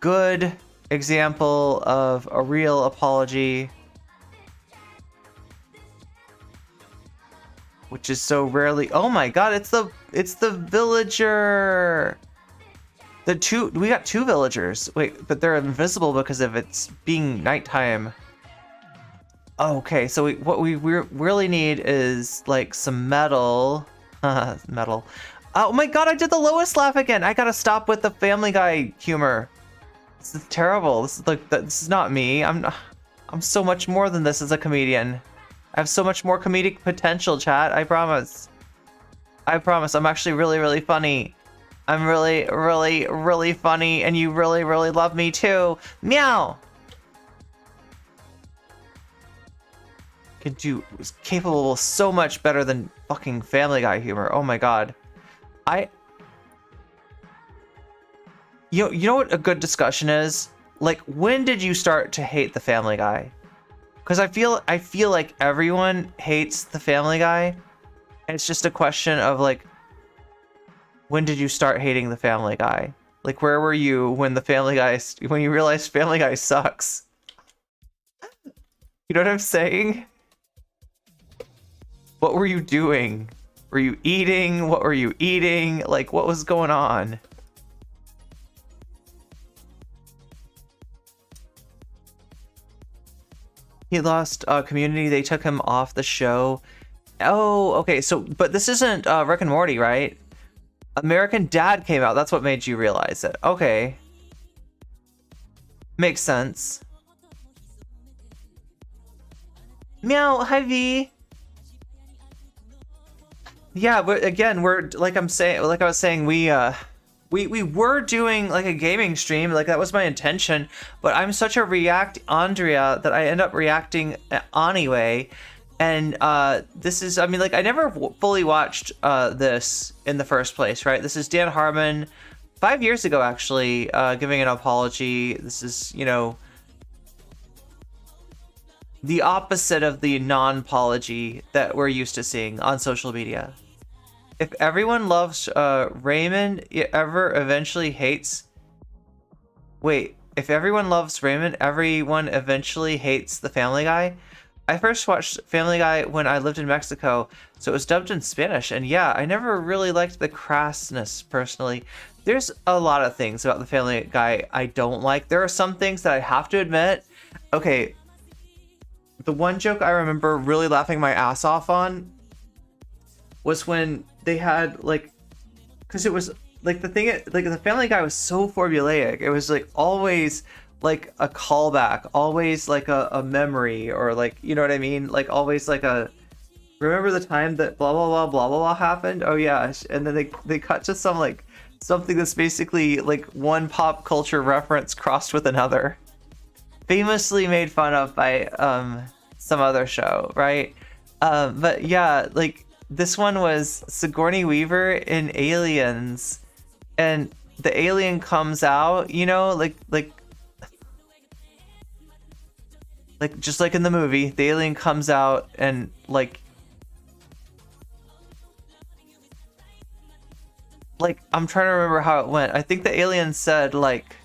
good example of a real apology. Which is so rarely. Oh my god, it's the villager. We got two villagers. Wait, but they're invisible because of it's being nighttime. Okay, so what we really need is some metal. Metal. Oh my god, I did the lowest laugh again. I gotta stop with the Family Guy humor. This is terrible. This is this is not me. I'm so much more than this as a comedian. I have so much more comedic potential, chat. I promise. I promise I'm actually really, really funny. I'm really, really, really funny, and you really, really love me too. Meow! Is capable of so much better than fucking Family Guy humor. Oh my god. You know what a good discussion is? Like, when did you start to hate the Family Guy? Because I feel like everyone hates the Family Guy. And it's just a question of like, when did you start hating the Family Guy? Like, where were you when when you realized Family Guy sucks? You know what I'm saying? What were you doing? Were you eating? What were you eating? Like, what was going on? He lost Community. They took him off the show. Oh, okay. So, but this isn't Rick and Morty, right? American Dad came out. That's what made you realize it. Okay. Makes sense. Meow. Hi, V. Yeah, but again, we're like I was saying, we were doing like a gaming stream, like that was my intention, but I'm such a react Andrea that I end up reacting anyway. And this is, I mean, like I never fully watched this in the first place, right? This is Dan Harmon 5 years ago, actually, giving an apology. This is, you know, the opposite of the non-apology that we're used to seeing on social media. If everyone loves Raymond, it ever eventually hates... Wait, if everyone loves Raymond, everyone eventually hates the Family Guy? I first watched Family Guy when I lived in Mexico, so it was dubbed in Spanish, and yeah, I never really liked the crassness, personally. There's a lot of things about the Family Guy I don't like. There are some things that I have to admit. Okay, the one joke I remember really laughing my ass off on was when they had, like, because it was, like, the Family Guy was so formulaic. It was, like, always, like, a callback, always, like, a memory, or, like, you know what I mean? Like, always, like, a, remember the time that blah, blah, blah, blah, blah, blah happened? Oh, yeah. And then they cut to some, like, something that's basically, like, one pop culture reference crossed with another. Famously made fun of by, some other show, right? But, yeah, like, this one was Sigourney Weaver in Aliens, and the alien comes out, you know, like just like in the movie, the alien comes out and like I'm trying to remember how it went. I think the alien said like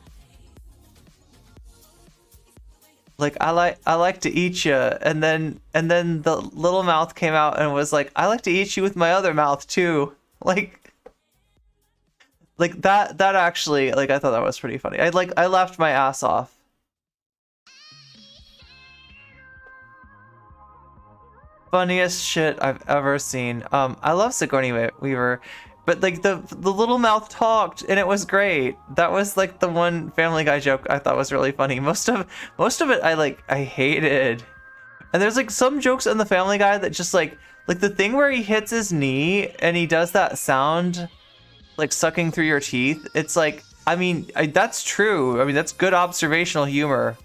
I like to eat you, and then the little mouth came out and was like, I like to eat you with my other mouth too. Like that actually, like, I thought that was pretty funny. I laughed my ass off. Funniest shit I've ever seen. I love Sigourney Weaver. But like the little mouth talked and it was great. That was like the one Family Guy joke I thought was really funny. Most of it I hated. And there's like some jokes in the Family Guy that just like the thing where he hits his knee and he does that sound like sucking through your teeth. It's like, I mean, that's true. I mean, that's good observational humor.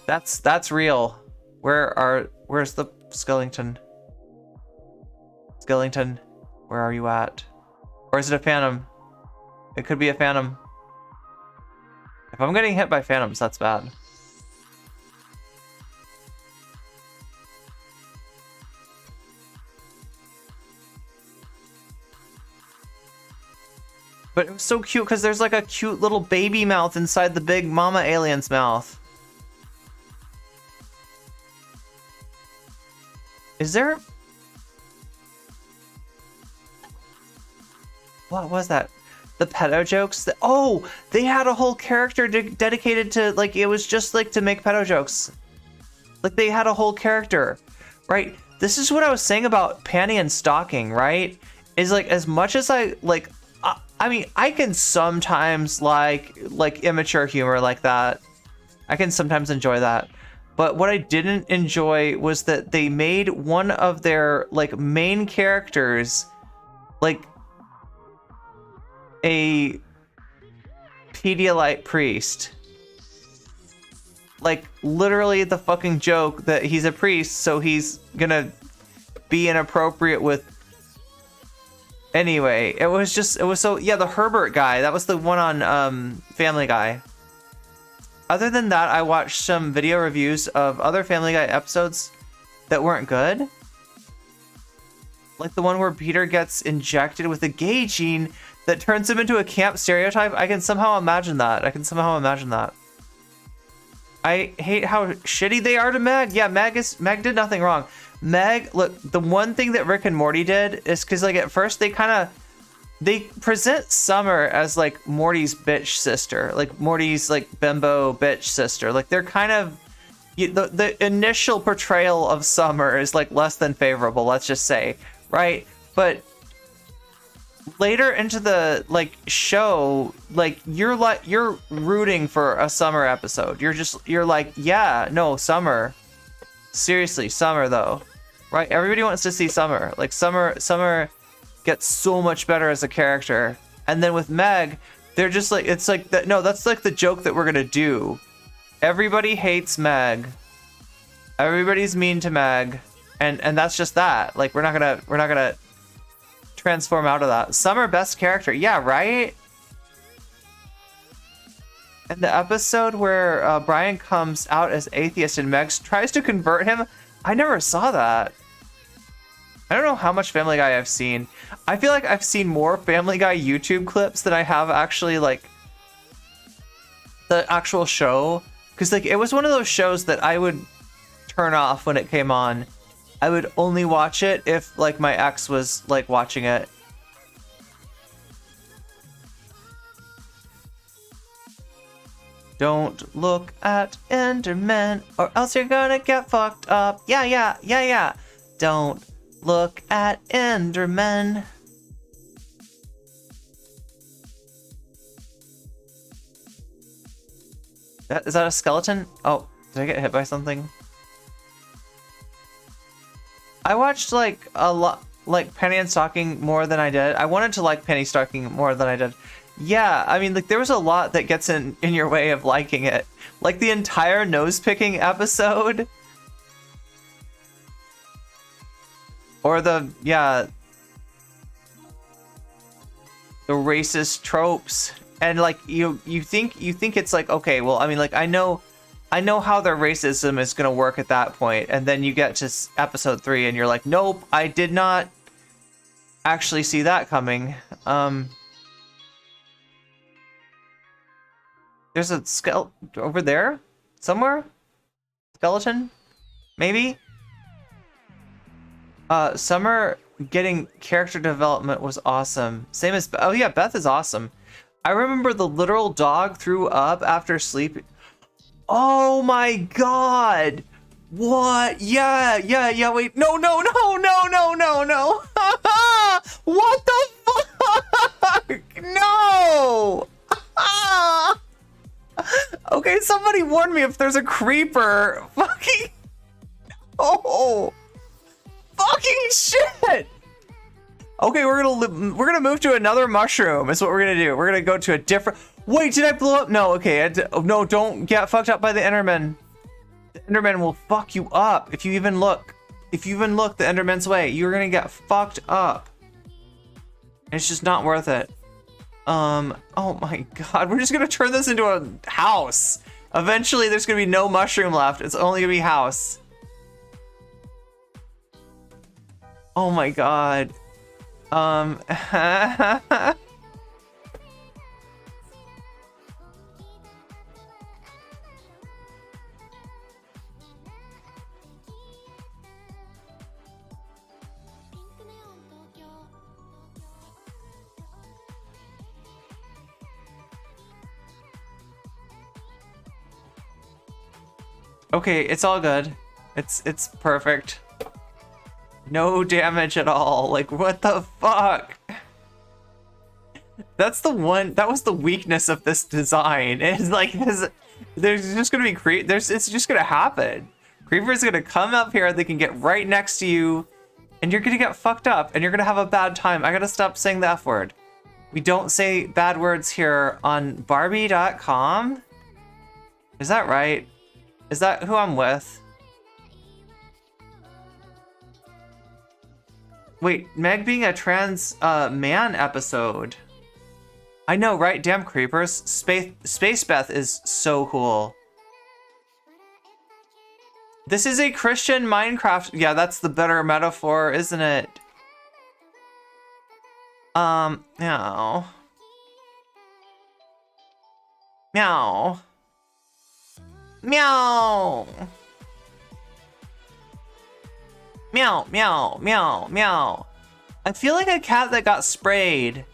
That's real. Where's the Skellington? Skellington, where are you at? Or is it a phantom? It could be a phantom. If I'm getting hit by phantoms, that's bad. But it was so cute because there's like a cute little baby mouth inside the big mama alien's mouth. Is there... What was that? The pedo jokes? Oh, they had a whole character dedicated to, like, it was just like to make pedo jokes. Like, they had a whole character, right? This is what I was saying about panty and stocking, right? Is like, as much as I like, I mean, I can sometimes like immature humor like that. I can sometimes enjoy that. But what I didn't enjoy was that they made one of their like main characters like a Pedialyte priest. Like literally the fucking joke that he's a priest, so he's gonna be inappropriate with. Anyway, it was so, yeah, the Herbert guy, that was the one on Family Guy. Other than that, I watched some video reviews of other Family Guy episodes that weren't good. Like the one where Peter gets injected with a gay gene that turns him into a camp stereotype. I can somehow imagine that. I hate how shitty they are to Meg. Yeah, Meg did nothing wrong. Meg, look, the one thing that Rick and Morty did is because, like, at first they present Summer as like Morty's bitch sister, like Morty's like bimbo bitch sister. Like they're kind of, the initial portrayal of Summer is like less than favorable, let's just say, right? But later into the like show, like you're rooting for a Summer episode. You're like, yeah, no, Summer. Seriously, Summer though. Right? Everybody wants to see Summer. Like Summer gets so much better as a character. And then with Meg, they're just like, it's like that. No, that's like the joke that we're gonna do. Everybody hates Meg. Everybody's mean to Meg. And that's just that. Like we're not gonna transform out of that. Summer, best character. Yeah, right? And the episode where Brian comes out as atheist and Meg tries to convert him, I never saw that. I don't know how much Family Guy I've seen. I feel like I've seen more Family Guy YouTube clips than I have actually like the actual show. Because like it was one of those shows that I would turn off when it came on. I would only watch it if like my ex was like watching it. Don't look at Enderman or else you're gonna get fucked up. Yeah. Don't look at Enderman. Is that a skeleton? Oh, did I get hit by something? I watched like a lot, like Penny and Stocking more than I did. I wanted to like Penny Stocking more than I did. Yeah, I mean, like there was a lot that gets in your way of liking it. Like the entire nose picking episode. Or the racist tropes. And like you think it's like, okay, well, I mean, like I know how their racism is going to work at that point, and then you get to episode 3 and you're like, nope, I did not actually see that coming. There's a skeleton over there somewhere. Skeleton, maybe. Summer getting character development was awesome. Same as oh yeah, Beth is awesome. I remember the literal dog threw up after sleeping. Oh my god! What? Yeah. Wait, no. What the fuck? No! Okay, somebody warn me if there's a creeper. Fucking. Oh. Fucking shit! Okay, we're gonna move to another mushroom. Is what we're gonna do. We're gonna go to a different. Wait, did I blow up? No. Okay. No, don't get fucked up by the Enderman. The Enderman will fuck you up if you even look. If you even look the Enderman's way, you're gonna get fucked up. It's just not worth it. Oh my god, we're just gonna turn this into a house. Eventually, there's gonna be no mushroom left. It's only gonna be house. Oh my god. Okay, it's all good. It's perfect. No damage at all. Like, what the fuck? That was the weakness of this design. It's like, there's just gonna be it's just gonna happen. Creeper's gonna come up here, they can get right next to you, and you're gonna get fucked up and you're gonna have a bad time. I gotta stop saying the F word. We don't say bad words here on Barbie.com. Is that right? Is that who I'm with? Wait, Meg being a trans man episode. I know, right? Damn creepers. Space Beth is so cool. This is a Christian Minecraft. Yeah, that's the better metaphor, isn't it? Meow. Meow. Meow. Meow, meow, meow, meow. I feel like a cat that got sprayed.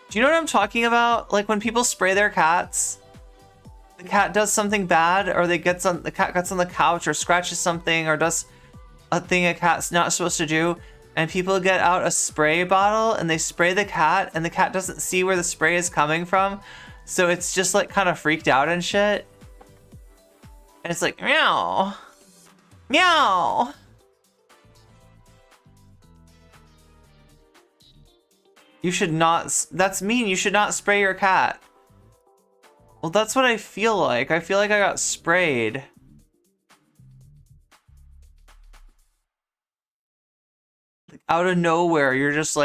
Do you know what I'm talking about? Like when people spray their cats, the cat does something bad, or the cat gets on the couch or scratches something or does a thing a cat's not supposed to do, and people get out a spray bottle and they spray the cat, and the cat doesn't see where the spray is coming from, so it's just like kind of freaked out and shit. And it's like meow, meow. You should not, that's mean, you should not spray your cat. Well, that's what I feel like. I feel like I got sprayed. Like, out of nowhere, you're just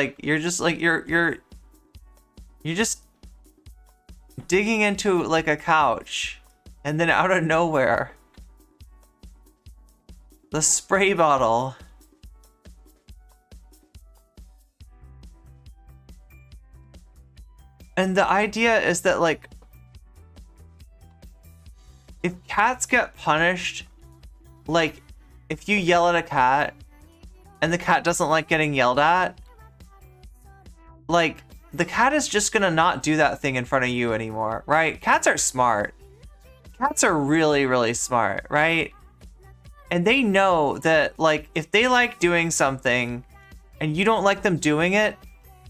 digging into like a couch, and then out of nowhere, the spray bottle. And the idea is that, like, if cats get punished, like, if you yell at a cat and the cat doesn't like getting yelled at, like, the cat is just gonna not do that thing in front of you anymore, right? Cats are smart. Cats are really, really smart, right? And they know that, like, if they like doing something and you don't like them doing it,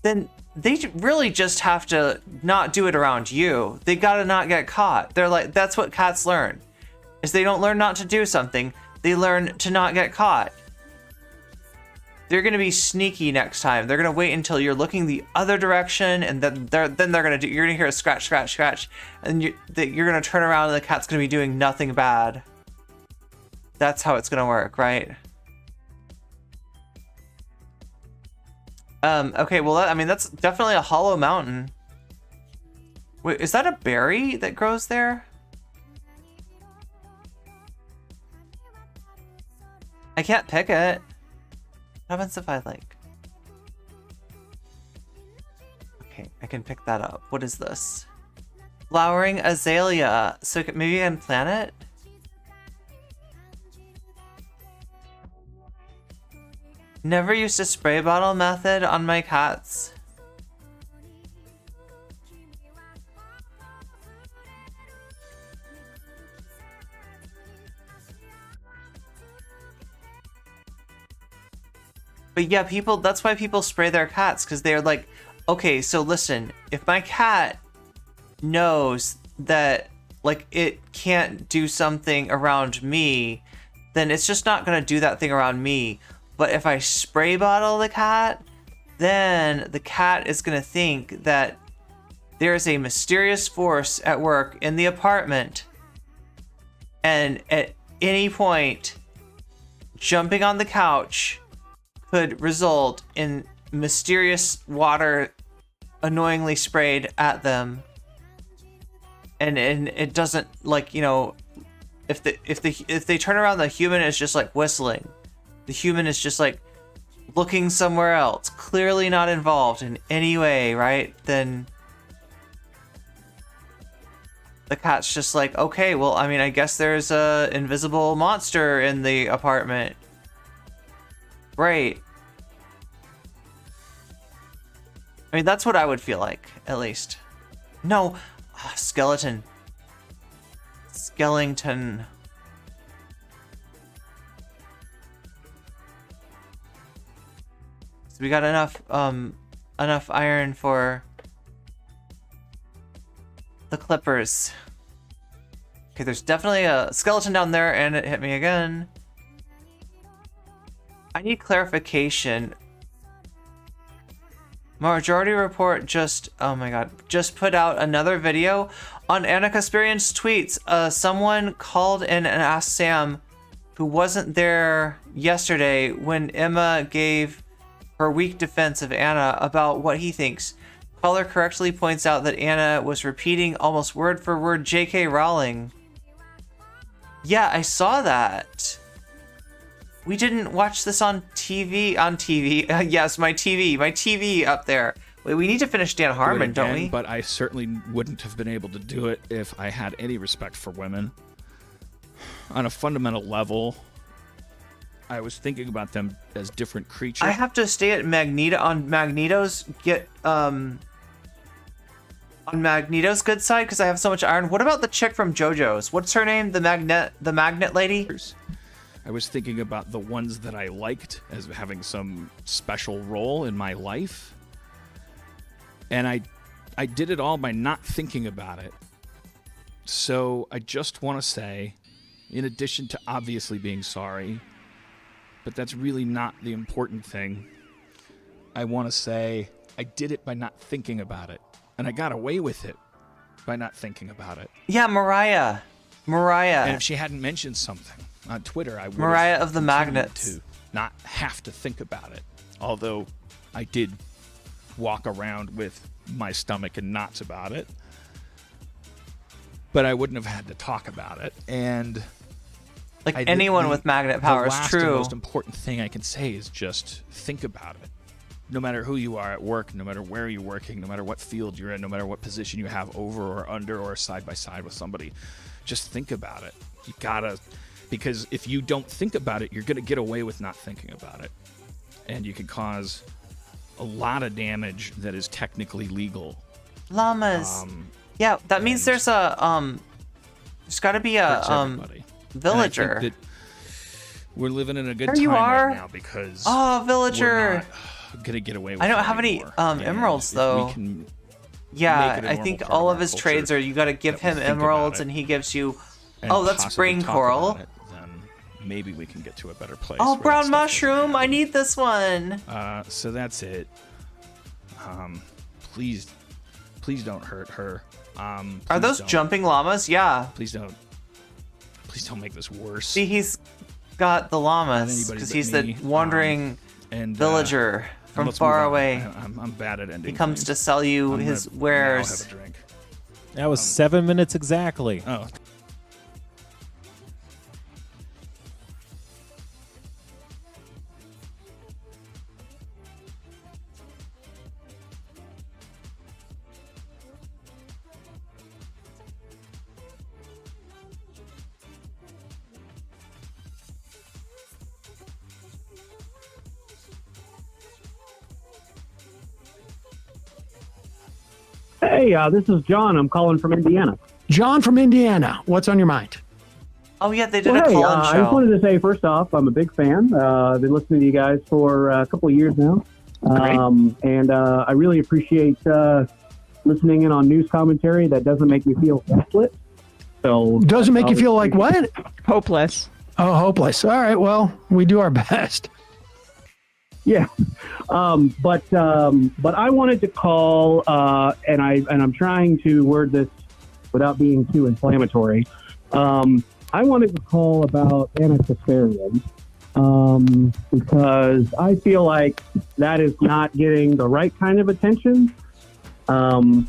then they really just have to not do it around you. They gotta not get caught. They're like, that's what cats learn, is they don't learn not to do something, they learn to not get caught. They're gonna be sneaky next time. They're gonna wait until you're looking the other direction, and then they're gonna do, you're gonna hear a scratch, scratch, scratch, and you're gonna turn around and the cat's gonna be doing nothing bad. That's how it's gonna work, right? Okay, well, I mean, that's definitely a hollow mountain. Wait, is that a berry that grows there? I can't pick it. What happens if I, like... Okay, I can pick that up. What is this? Flowering azalea. So maybe I can plant it? Never used a spray bottle method on my cats. But yeah, people, that's why people spray their cats, because they're like, okay, so listen, if my cat knows that, like, it can't do something around me, then it's just not gonna do that thing around me. But if I spray bottle the cat, then the cat is gonna think that there's a mysterious force at work in the apartment, and at any point, jumping on the couch could result in mysterious water annoyingly sprayed at them. And it doesn't, like, you know, if they turn around, the human is just like whistling. The human is just like looking somewhere else, clearly not involved in any way, right? Then the cat's just like, okay, well, I mean, I guess there's a invisible monster in the apartment. Right. I mean, that's what I would feel like, at least. No, skeleton. Skellington. So we got enough iron for the clippers. Okay, there's definitely a skeleton down there, and it hit me again. I need clarification. Majority Report just, oh my god, just put out another video on Anna Kasparian's tweets. Someone called in and asked Sam, who wasn't there yesterday when Emma gave her weak defense of Anna, about what he thinks. Caller correctly points out that Anna was repeating almost word for word J.K. Rowling. Yeah, I saw that. We didn't watch this on TV. On TV. Yes, my TV up there. Wait, we need to finish Dan Harmon, don't we? But I certainly wouldn't have been able to do it if I had any respect for women. On a fundamental level, I was thinking about them as different creatures. I have to stay at Magneto on Magneto's on Magneto's good side because I have so much iron. What about the chick from JoJo's? What's her name? The magnet lady? I was thinking about the ones that I liked as having some special role in my life. And I did it all by not thinking about it. So I just want to say, in addition to obviously being sorry, but that's really not the important thing, I want to say I did it by not thinking about it. And I got away with it by not thinking about it. Yeah, Mariah. And if she hadn't mentioned something on Twitter, I would Mariah of the Magnets to not have to think about it. Although I did walk around with my stomach in knots about it. But I wouldn't have had to talk about it. And like anyone with magnet powers, the last true. and most important thing I can say is just think about it. No matter who you are at work, no matter where you're working, no matter what field you're in, no matter what position you have over or under or side by side with somebody, just think about it. You gotta, because if you don't think about it, you're gonna get away with not thinking about it. And you can cause a lot of damage that is technically legal. Llamas. Yeah, that means there's a there's got to be a villager. And I think that we're living in a good There time you are. right now because villager. we're not gonna get away with I don't it have any anymore. And emeralds if though. we can make Yeah, it a I normal think part all of of our his culture trades are you got to give that we him think about emeralds it and he gives you. and Oh, that's possibly brain talk coral. about it, then maybe we can get to a better place. Oh, where that brown stuff doesn't mushroom. I happen. need this one. So that's it. Please don't hurt her. Are Please those don't. jumping llamas? Yeah. Please don't make this worse. See, he's got the llamas anybody because but he's me, the wandering and villager and from let's far move on. away. I'm bad at ending. He comes things. to sell you I'm his gonna wares. now have a drink. That was 7 minutes exactly. Oh. Hey, this is John. I'm calling from Indiana. John from Indiana. What's on your mind? Oh yeah, they did Well, a hey, call-in I just show. wanted to say, first off, I'm a big fan. I've been listening to you guys for a couple of years now. And I really appreciate listening in on news commentary that doesn't make me feel desolate. So Doesn't make you feel like what? Hopeless. Oh, hopeless. All right. Well, we do our best. Yeah, but I wanted to call, and I'm trying to word this without being too inflammatory. I wanted to call about Anna Kasparian because I feel like that is not getting the right kind of attention. And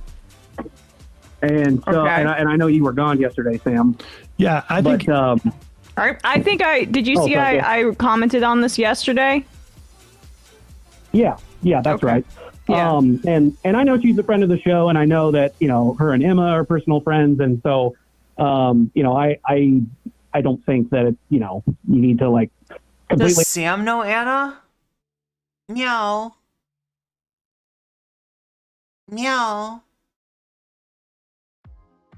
so, Okay. and I know you were gone yesterday, Sam. Yeah, I think. But I think did you Oh, see sorry, I commented on this yesterday? yeah, that's Okay. right. Yeah. And I know she's a friend of the show, and I know that, her and Emma are personal friends. And so, I don't think that, you need to completely. Does Sam know Anna? Meow. Meow.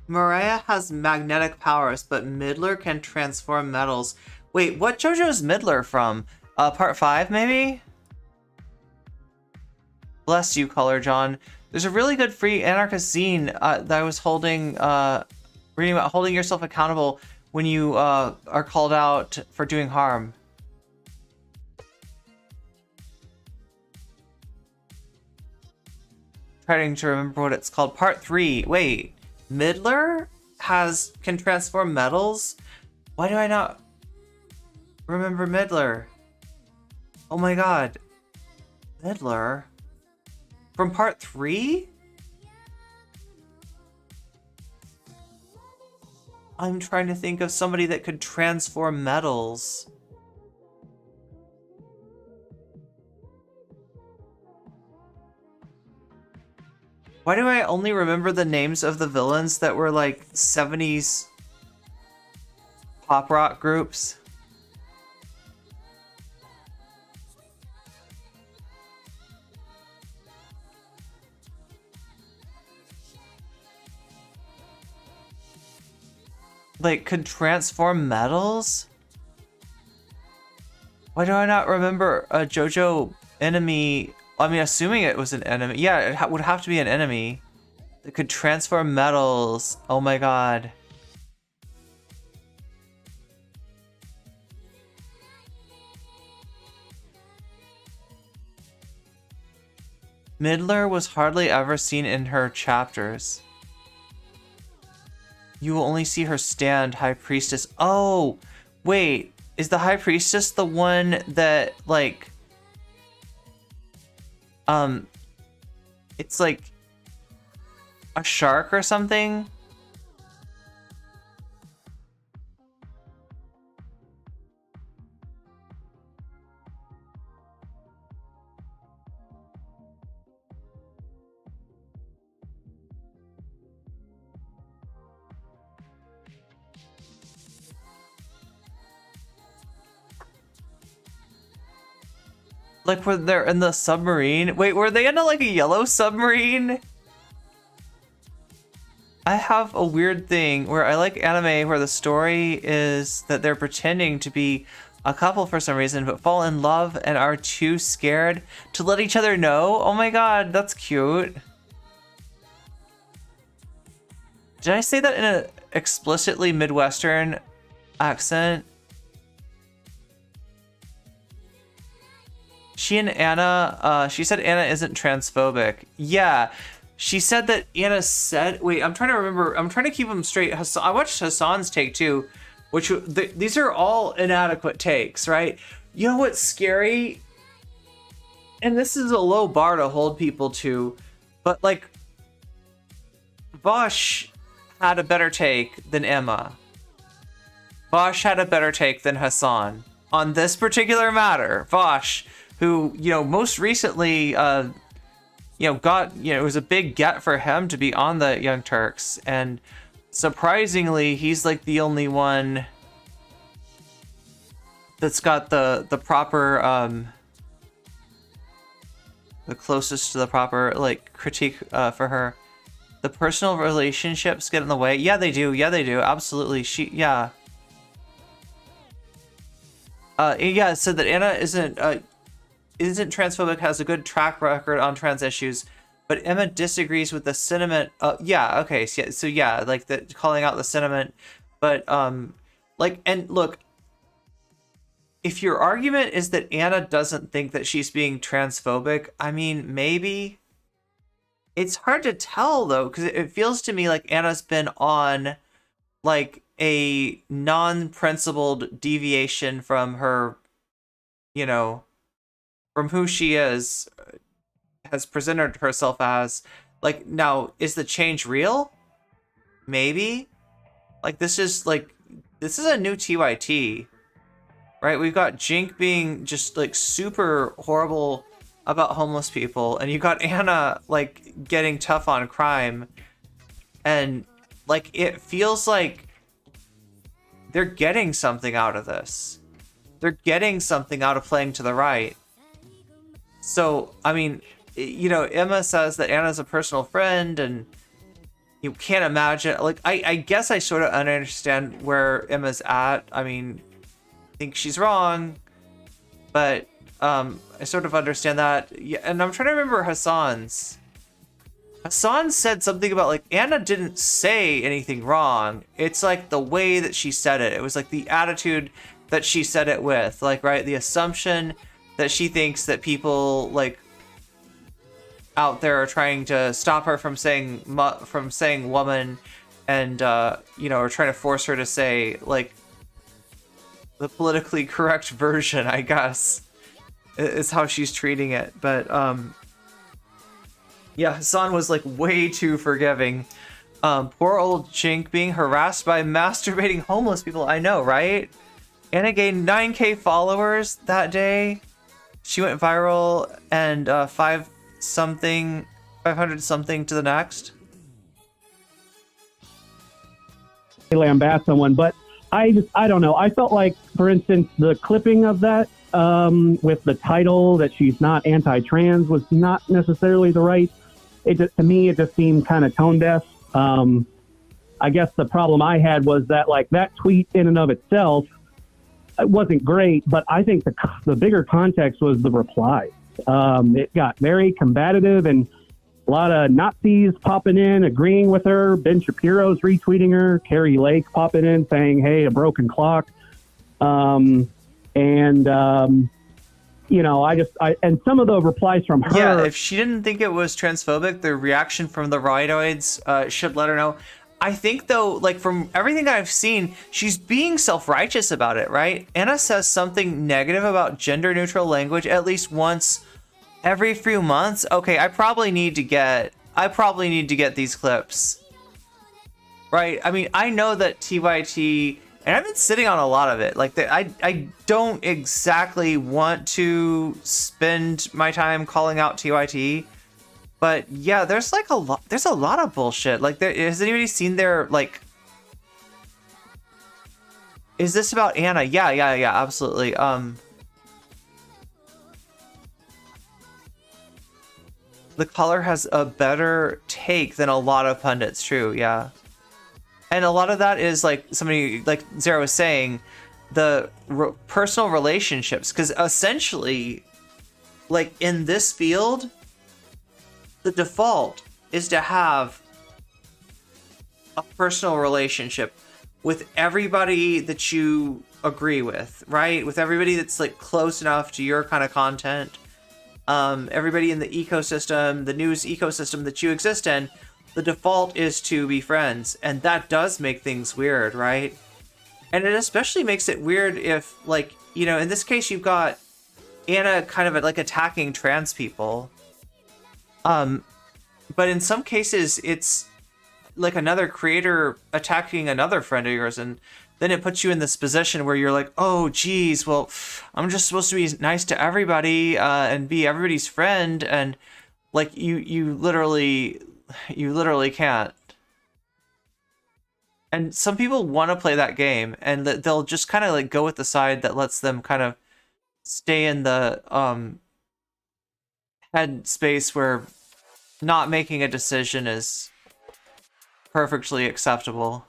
Mariah has magnetic powers, but Midler can transform metals. Wait, what JoJo is Midler from? Part 5, maybe? Bless you, Color John. There's a really good free anarchist zine that I was holding, reading about holding yourself accountable when you are called out for doing harm. trying to remember what it's called. Part 3. Wait, Midler can transform metals? Why do I not remember Midler? Oh my god. Midler? From part 3? I'm trying to think of somebody that could transform metals. Why do I only remember the names of the villains that were like 70s pop rock groups? Like, could transform metals? Why do I not remember a JoJo enemy? I mean, assuming it was an enemy. Yeah, it would have to be an enemy that could transform metals. Oh my god. Midler was hardly ever seen in her chapters. You will only see her stand, High Priestess. Oh, wait. Is the High Priestess the one that, like... It's like... a shark or something? Like, were they in the submarine? Wait, were they in like a yellow submarine? I have a weird thing where I like anime where the story is that they're pretending to be a couple for some reason, but fall in love and are too scared to let each other know. Oh my god, that's cute. Did I say that in an explicitly Midwestern accent? She and Anna, she said Anna isn't transphobic. Yeah, she said that Anna said, wait, I'm trying to remember, I'm trying to keep them straight. I watched Hassan's take too, which these are all inadequate takes, right? You know what's scary? And this is a low bar to hold people to, but like, Vosh had a better take than Emma. Vosh had a better take than Hassan on this particular matter. Vosh, who, you know, most recently, it was a big get for him to be on the Young Turks. And surprisingly, he's like the only one that's got the proper, the closest to the proper, like, critique for her. The personal relationships get in the way. Yeah, they do. Yeah, they do. Absolutely. Yeah. Yeah, it said that Anna isn't transphobic, has a good track record on trans issues, but Emma disagrees with the sentiment. Yeah, okay, so yeah, like calling out the sentiment, but like, and look, if your argument is that Anna doesn't think that she's being transphobic, I mean, maybe. It's hard to tell though, because it feels to me like Anna's been on like a non-principled deviation from her, you know, from who she is, has presented herself as. Like, now, is the change real? Maybe. Like, this is a new TYT, right? We've got Jink being just like super horrible about homeless people, and you got Anna like getting tough on crime, and like it feels like they're getting something out of this. They're getting something out of playing to the right. So, I mean, you know, Emma says that Anna's a personal friend, and you can't imagine, like, I guess I sort of understand where Emma's at. I mean, I think she's wrong, but I sort of understand that. Yeah, and I'm trying to remember Hassan's. Hassan said something about, like, Anna didn't say anything wrong. It's like the way that she said it. It was like the attitude that she said it with, like, right? The assumption that she thinks that people, like, out there trying to stop her from saying woman, and you know, are trying to force her to say like the politically correct version, I guess, is how she's treating it. But yeah, Hassan was like way too forgiving. Poor old Jink being harassed by masturbating homeless people. I know, right? Anna gained 9K followers that day. She went viral, and 500 something to the next. Lambast someone, but I don't know. I felt like, for instance, the clipping of that with the title that she's not anti-trans was not necessarily the right. To me, it just seemed kind of tone deaf. I guess the problem I had was that, like, that tweet in and of itself, it wasn't great, but I think the bigger context was the reply. It got very combative, and a lot of Nazis popping in, agreeing with her. Ben Shapiro's retweeting her. Carrie Lake popping in, saying, hey, a broken clock. You know, and some of the replies from her. Yeah, if she didn't think it was transphobic, the reaction from the rightoids should let her know. I think, though, like, from everything I've seen, she's being self-righteous about it, right? Anna says something negative about gender-neutral language at least once every few months. Okay, I probably need to get these clips, right? I mean, I know that TYT, and I've been sitting on a lot of it. Like, I don't exactly want to spend my time calling out TYT. But yeah, there's a lot of bullshit. Like, has anybody seen their, like, is this about Anna? Yeah, absolutely. The caller has a better take than a lot of pundits. True, yeah. And a lot of that is, like, somebody, like Zara was saying, the personal relationships. Because essentially, like, in this field, the default is to have a personal relationship with everybody that you agree with, right? With everybody that's, like, close enough to your kind of content. Everybody in the ecosystem, the news ecosystem that you exist in, the default is to be friends. And that does make things weird, right? And it especially makes it weird if, like, you know, in this case, you've got Anna kind of, like, attacking trans people. But in some cases, it's like another creator attacking another friend of yours, and then it puts you in this position where you're like, oh, geez, well, I'm just supposed to be nice to everybody and be everybody's friend, and, like, you literally can't. And some people want to play that game, and they'll just kind of, like, go with the side that lets them kind of stay in the head space where not making a decision is perfectly acceptable.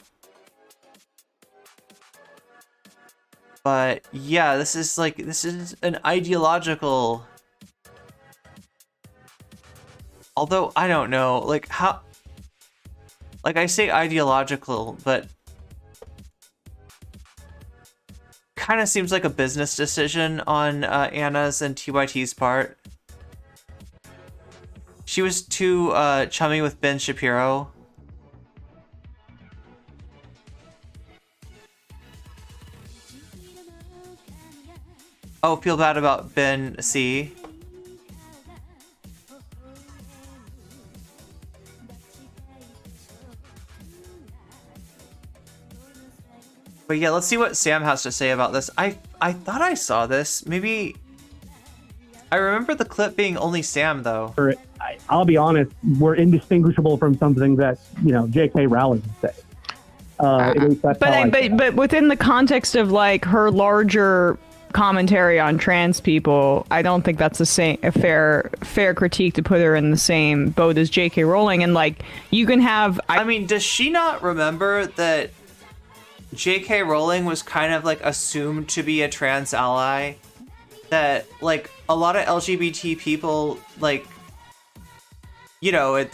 But yeah, this is an ideological, although I don't know, like, how, like, I say ideological, but kind of seems like a business decision on Anna's and TYT's part. She was too chummy with Ben Shapiro. Oh, feel bad about Ben C. But yeah, let's see what Sam has to say about this. I thought I saw this. Maybe I remember the clip being only Sam, though. I'll be honest, we're indistinguishable from something that, you know, J.K. Rowling would say. At least that's how I feel. But within the context of, like, her larger commentary on trans people, I don't think that's a fair critique to put her in the same boat as J.K. Rowling. And, like, you can have... I mean, does she not remember that J.K. Rowling was kind of, like, assumed to be a trans ally? That, like, a lot of LGBT people, like, you know,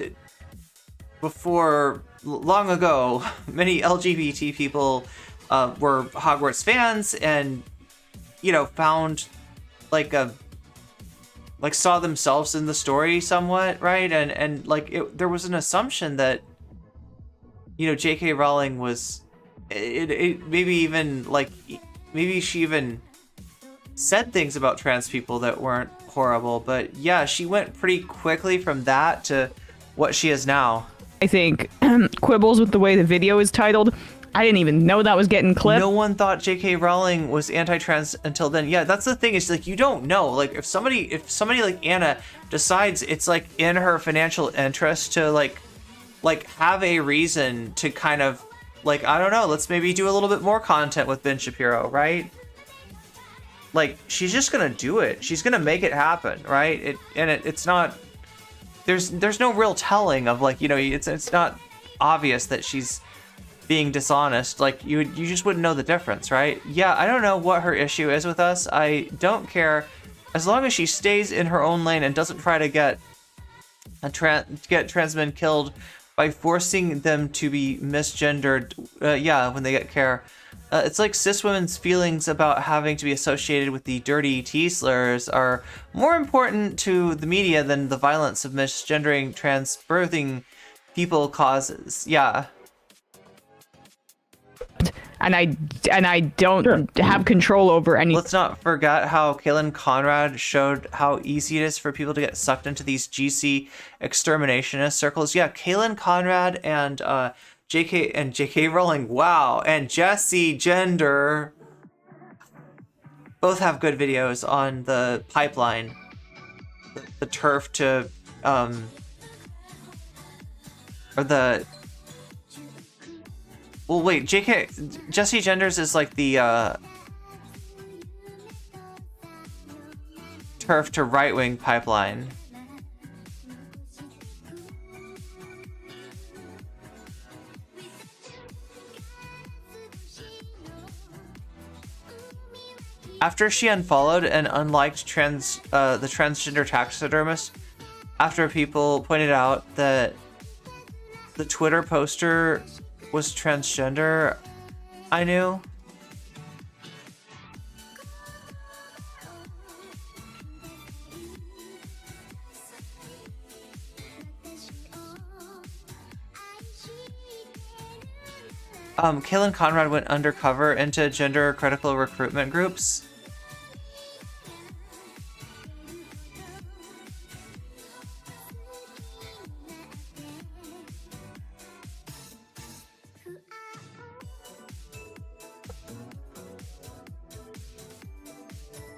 before, long ago, many LGBT people were Hogwarts fans and, you know, found, like, a like saw themselves in the story somewhat, right? And like there was an assumption that, you know, J.K. Rowling was it maybe even like maybe she even said things about trans people that weren't horrible, but yeah, she went pretty quickly from that to what she is now. I think quibbles with the way the video is titled. I didn't even know that was getting clipped. No one thought J.K. Rowling was anti-trans until then. Yeah, that's the thing, is like you don't know. Like if somebody like Anna decides it's like in her financial interest to like have a reason to kind of like, I don't know, let's maybe do a little bit more content with Ben Shapiro, right? Like she's just gonna do it. She's gonna make it happen, right? It's not. There's no real telling of like, you know, it's not obvious that she's being dishonest. Like you just wouldn't know the difference, right? Yeah, I don't know what her issue is with us. I don't care as long as she stays in her own lane and doesn't try to get trans men killed by forcing them to be misgendered. Yeah, when they get care. It's like cis women's feelings about having to be associated with the dirty T slurs are more important to the media than the violence of misgendering trans birthing people causes. Yeah. And I don't have control over any. Let's not forget how Kaylin Conrad showed how easy it is for people to get sucked into these GC exterminationist circles. Yeah, Kaylin Conrad and J.K. Rowling, wow, and Jessie Gender both have good videos on the pipeline, the turf to or the. Well, wait, Jessie Genders is like the turf to right-wing pipeline. After she unfollowed and unliked the transgender taxidermist, after people pointed out that the Twitter poster was transgender, I knew. Kaylin Conrad went undercover into gender critical recruitment groups.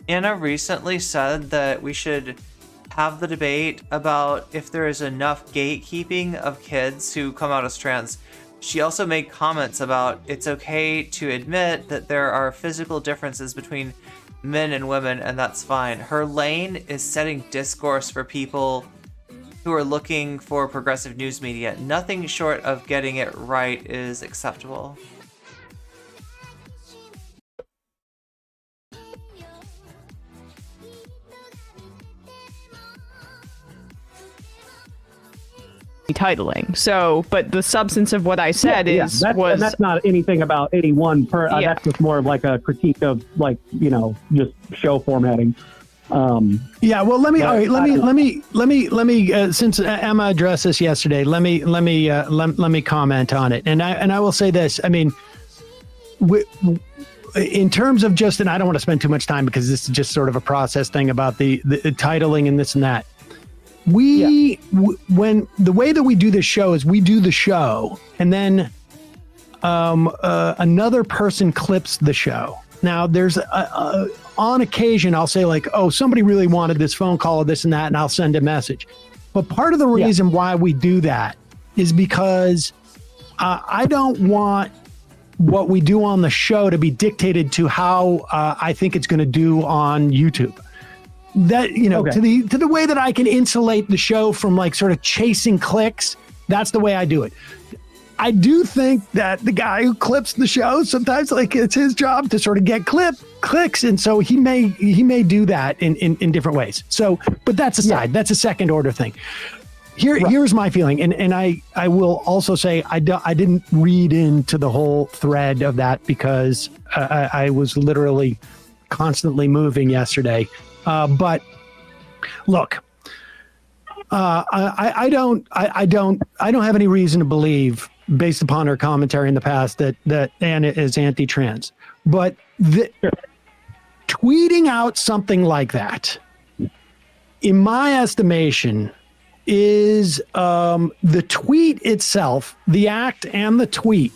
Anna recently said that we should have the debate about if there is enough gatekeeping of kids who come out as trans. She also made comments about it's okay to admit that there are physical differences between men and women, and that's fine. Her lane is setting discourse for people who are looking for progressive news media. Nothing short of getting it right is acceptable. titling. So, but the substance of what I said that's not anything about 81 per. Yeah. That's just more of like a critique of like, you know, just show formatting. Yeah, well, let me since Emma addressed this yesterday, let me comment on it. And I will say this. I mean, in terms of just, and I don't want to spend too much time because this is just sort of a process thing about the titling and this and that. When the way that we do this show is we do the show and then another person clips the show. Now there's on occasion I'll say like, oh, somebody really wanted this phone call or this and that, and I'll send a message. But part of the reason why we do that is because I don't want what we do on the show to be dictated to how I think it's going to do on YouTube. That, you know, to the way that I can insulate the show from like sort of chasing clicks. That's the way I do it. I do think that the guy who clips the show, sometimes like it's his job to sort of get clicks. And so he may do that in different ways. So, but that's aside, that's a second order thing. Here's my feeling. And I will also say, I didn't read into the whole thread of that because I was literally constantly moving yesterday. But Look, I don't have any reason to believe, based upon her commentary in the past, that Anna is anti-trans. But tweeting out something like that, in my estimation, is the tweet itself, the act and the tweet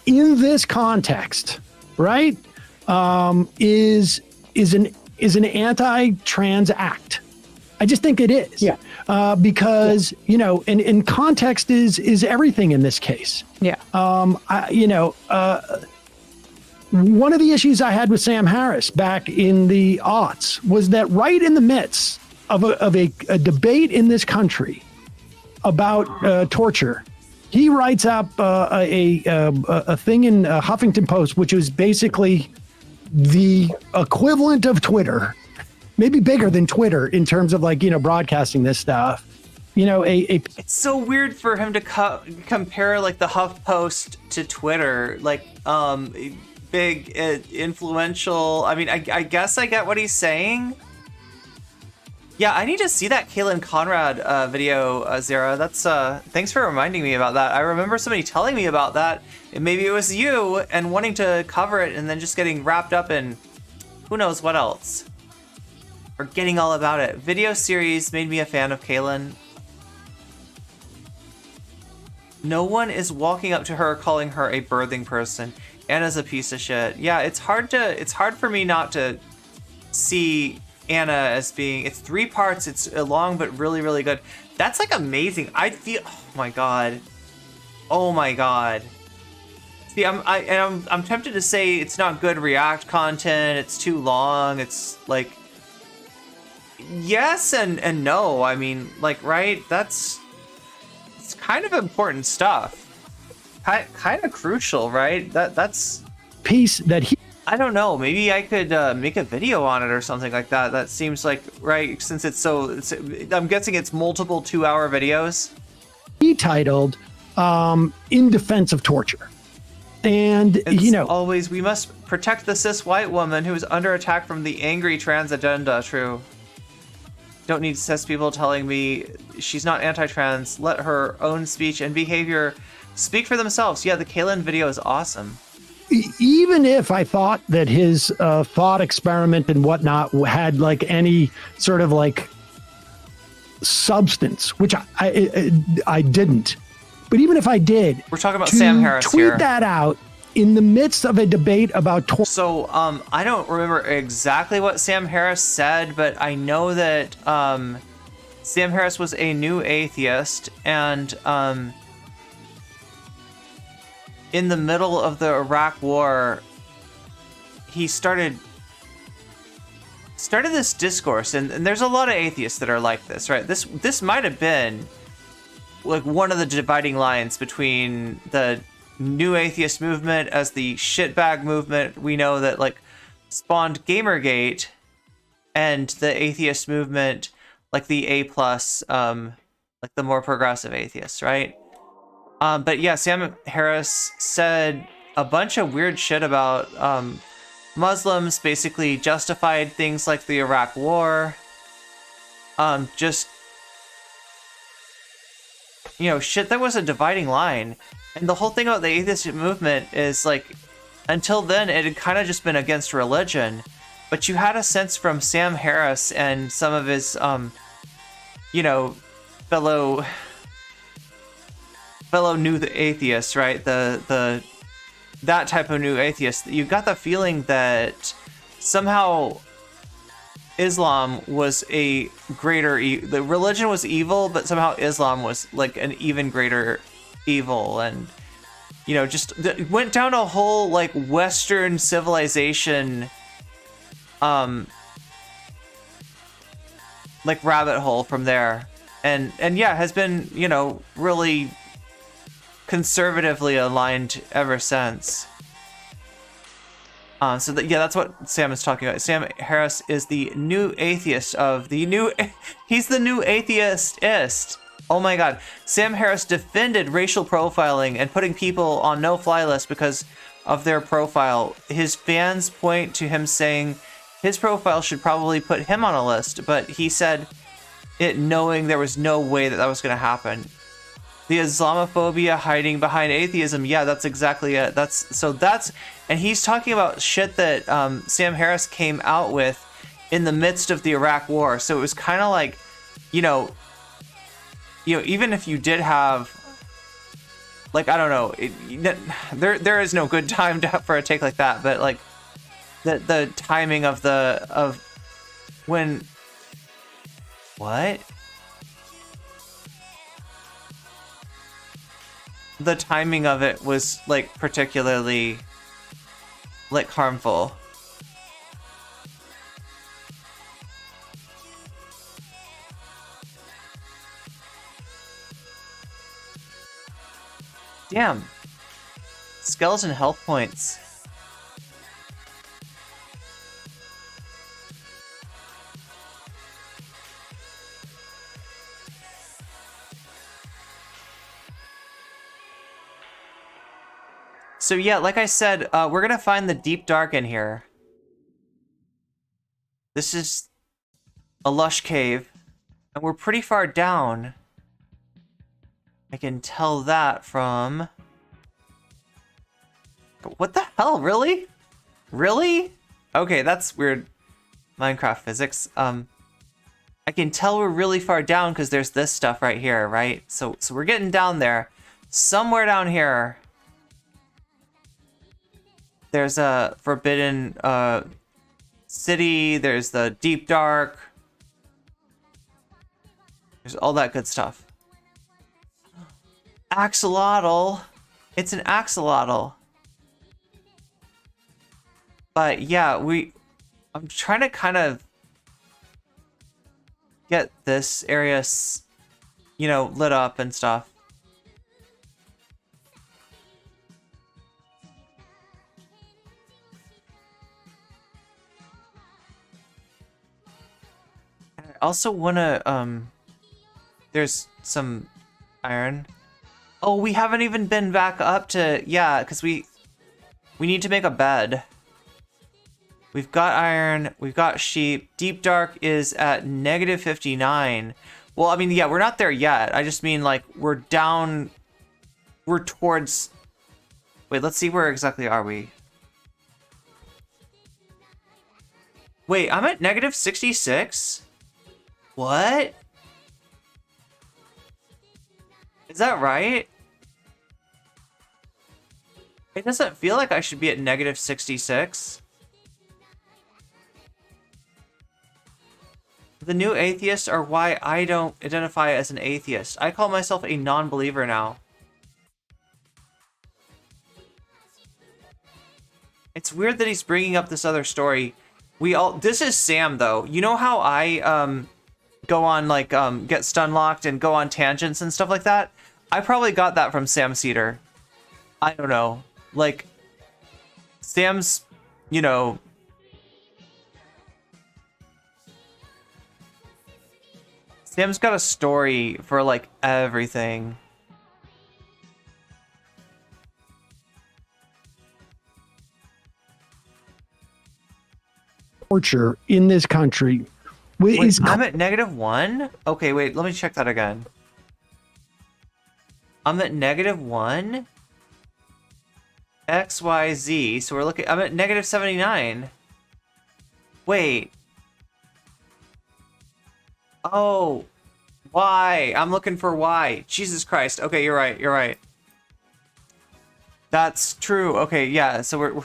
in this context, right? Is an anti-trans act. I just think it is. Yeah. Because, and context is everything in this case. Yeah. One of the issues I had with Sam Harris back in the aughts was that right in the midst of a debate in this country about torture, he writes up a thing in Huffington Post, which was basically the equivalent of Twitter, maybe bigger than Twitter in terms of broadcasting this stuff. It's so weird for him to compare like the HuffPost to Twitter, big, influential. I mean, I guess I get what he's saying. Yeah, I need to see that Kaylin Conrad video, Zara. That's thanks for reminding me about that. I remember somebody telling me about that. And maybe it was you, and wanting to cover it, and then just getting wrapped up in who knows what else. Or getting all about it. Video series made me a fan of Kaylin. No one is walking up to her calling her a birthing person. Anna's a piece of shit. Yeah, it's hard for me not to see Anna as being, it's 3 parts, it's long but really, really good. That's amazing. I feel, oh my god. See, I'm tempted to say it's not good React content, it's too long, it's yes and no. I mean, right? It's kind of important stuff. Kind of crucial, right? That's piece that he. I don't know. Maybe I could make a video on it or something like that. That seems like right, since I'm guessing it's multiple 2-hour videos. He titled "In Defense of Torture," and always we must protect the cis white woman who is under attack from the angry trans agenda. True. Don't need cis people telling me she's not anti-trans. Let her own speech and behavior speak for themselves. Yeah, the Kaylin video is awesome. Even if I thought that his thought experiment and whatnot had any sort of substance, which I didn't, but even if I did, we're talking about Sam Harris tweet here. That out in the midst of a debate about torture. So I don't remember exactly what Sam Harris said, but I know that Sam Harris was a new atheist, and in the middle of the Iraq War, he started this discourse, and there's a lot of atheists that are like this, right? This might have been one of the dividing lines between the new atheist movement as the shitbag movement we know that spawned Gamergate, and the atheist movement the A+, the more progressive atheists, right? But yeah, Sam Harris said a bunch of weird shit about Muslims, basically justified things like the Iraq War. Shit that was a dividing line. And the whole thing about the atheist movement is until then it had kind of just been against religion. But you had a sense from Sam Harris and some of his, fellow new atheists, right? The that type of new atheist. You got the feeling that somehow Islam was a greater the religion was evil, but somehow Islam was an even greater evil, and just went down a whole Western civilization rabbit hole from there, and yeah, has been really conservatively aligned ever since. That's what Sam is talking about. Sam Harris is the new atheist he's the new atheist-ist. Oh my god. Sam Harris defended racial profiling and putting people on no-fly lists because of their profile. His fans point to him saying his profile should probably put him on a list, but he said it knowing there was no way that that was going to happen. The Islamophobia hiding behind atheism. Yeah, that's exactly it. And he's talking about shit that Sam Harris came out with in the midst of the Iraq War. So it was kind of like, even if you did have, like, I don't know, there is no good time for a take like that, but like the timing of when, what? The timing of it was like particularly like harmful. Damn. Skeleton health points. So yeah, like I said, we're gonna find the deep dark in here. This is a lush cave, and we're pretty far down. I can tell that from... What the hell, really? Really? Okay, that's weird Minecraft physics. I can tell we're really far down because there's this stuff right here, right? So we're getting down there. Somewhere down here, there's a forbidden city, there's the deep dark, there's all that good stuff. Axolotl. It's an axolotl. But yeah, I'm trying to kind of get this area, lit up and stuff. I also want to, there's some iron. Oh, we haven't even been back up to, yeah, because we need to make a bed. We've got iron, we've got sheep. Deep dark is at -59. Well, I mean, yeah, we're not there yet. I just mean, like, we're towards... Wait, let's see, where exactly are we? Wait, I'm at -66? What? Is that right? It doesn't feel like I should be at -66. The new atheists are why I don't identify as an atheist. I call myself a non-believer now. It's weird that he's bringing up this other story. This is Sam, though. You know how I go on, like, get stun locked and go on tangents and stuff like that? I probably got that from Sam Cedar. I don't know. Like, Sam's, Sam's got a story for, like, everything. Torture in this country. Wait, I'm at -1? Okay, wait, let me check that again. I'm at -1? XYZ, so I'm at -79. Wait. Oh, why? I'm looking for why. Jesus Christ. Okay, you're right. That's true. Okay, yeah, so we're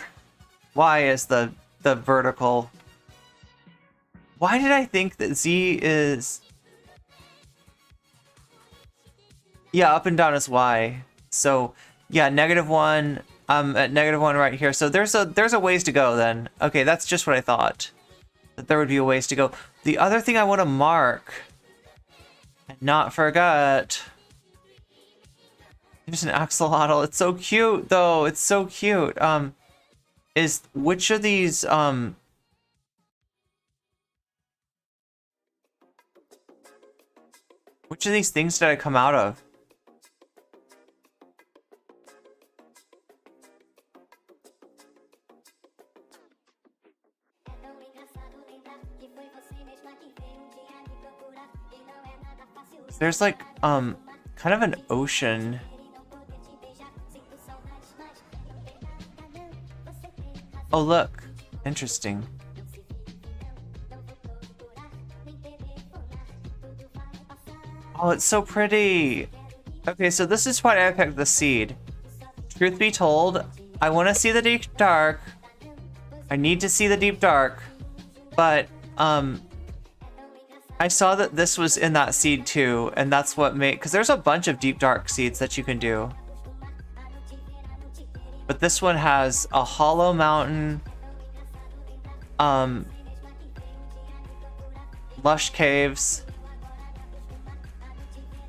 Y is the vertical. Why did I think that Z is... Yeah, up and down is Y. So, yeah, -1. I'm at -1 right here. So there's a ways to go then. Okay, that's just what I thought. That there would be a ways to go. The other thing I want to mark and not forget. There's an axolotl. It's so cute though. It's so cute. Is which of these things did I come out of? There's like kind of an ocean. Oh look, interesting. Oh, it's so pretty. Okay, so this is why I picked the seed. Truth be told, I want to see the deep dark. I need to see the deep dark, but I saw that this was in that seed too, and that's what made, because there's a bunch of deep dark seeds that you can do. But this one has a hollow mountain, lush caves,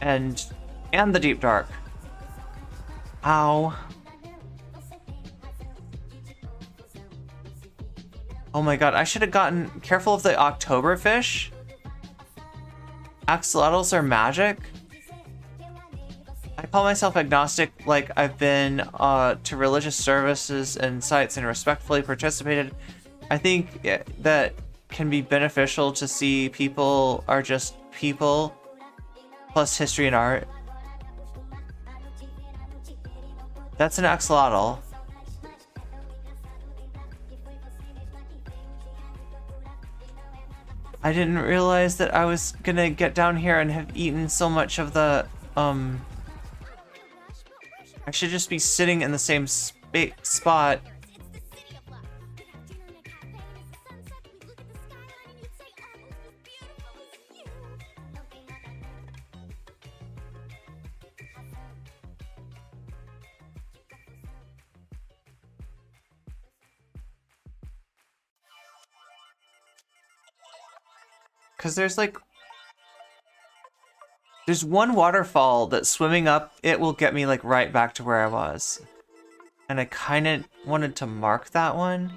and the deep dark. Ow. Oh my god, I should have gotten careful of the Oktoberfish. Axolotls are magic. I call myself agnostic, like I've been to religious services and sites and respectfully participated. I think that can be beneficial to see people are just people, plus history and art. That's an axolotl. I didn't realize that I was gonna get down here and have eaten so much of the, I should just be sitting in the same spot. Because there's like, there's one waterfall that swimming up, it will get me like right back to where I was. And I kind of wanted to mark that one.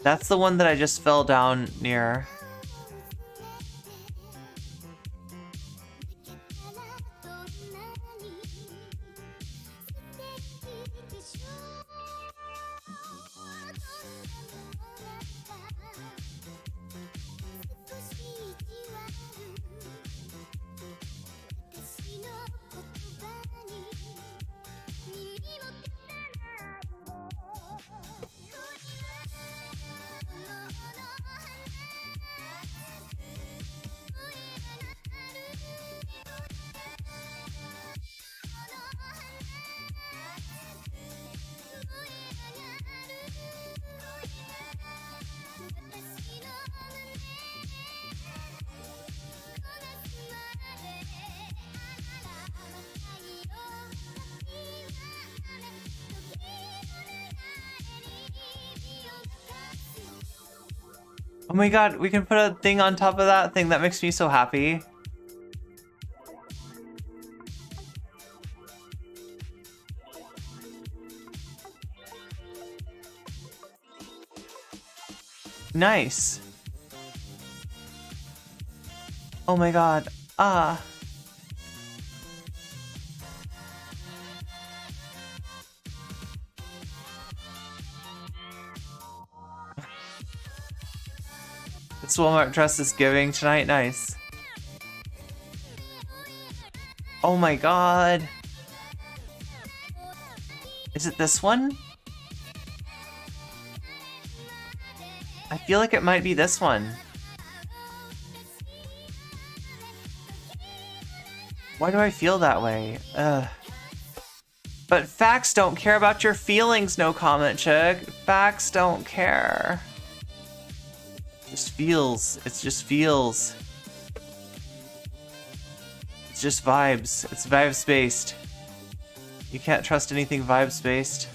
That's the one that I just fell down near. Oh my god, we can put a thing on top of that thing. That makes me so happy. Nice. Oh my god. Ah. This Walmart dress is giving tonight. Nice. Oh my god. Is it this one? I feel like it might be this one. Why do I feel that way? But facts don't care about your feelings, no comment, chick. Facts don't care. Just feels. It just feels. It's just vibes. It's vibes based. You can't trust anything vibes based.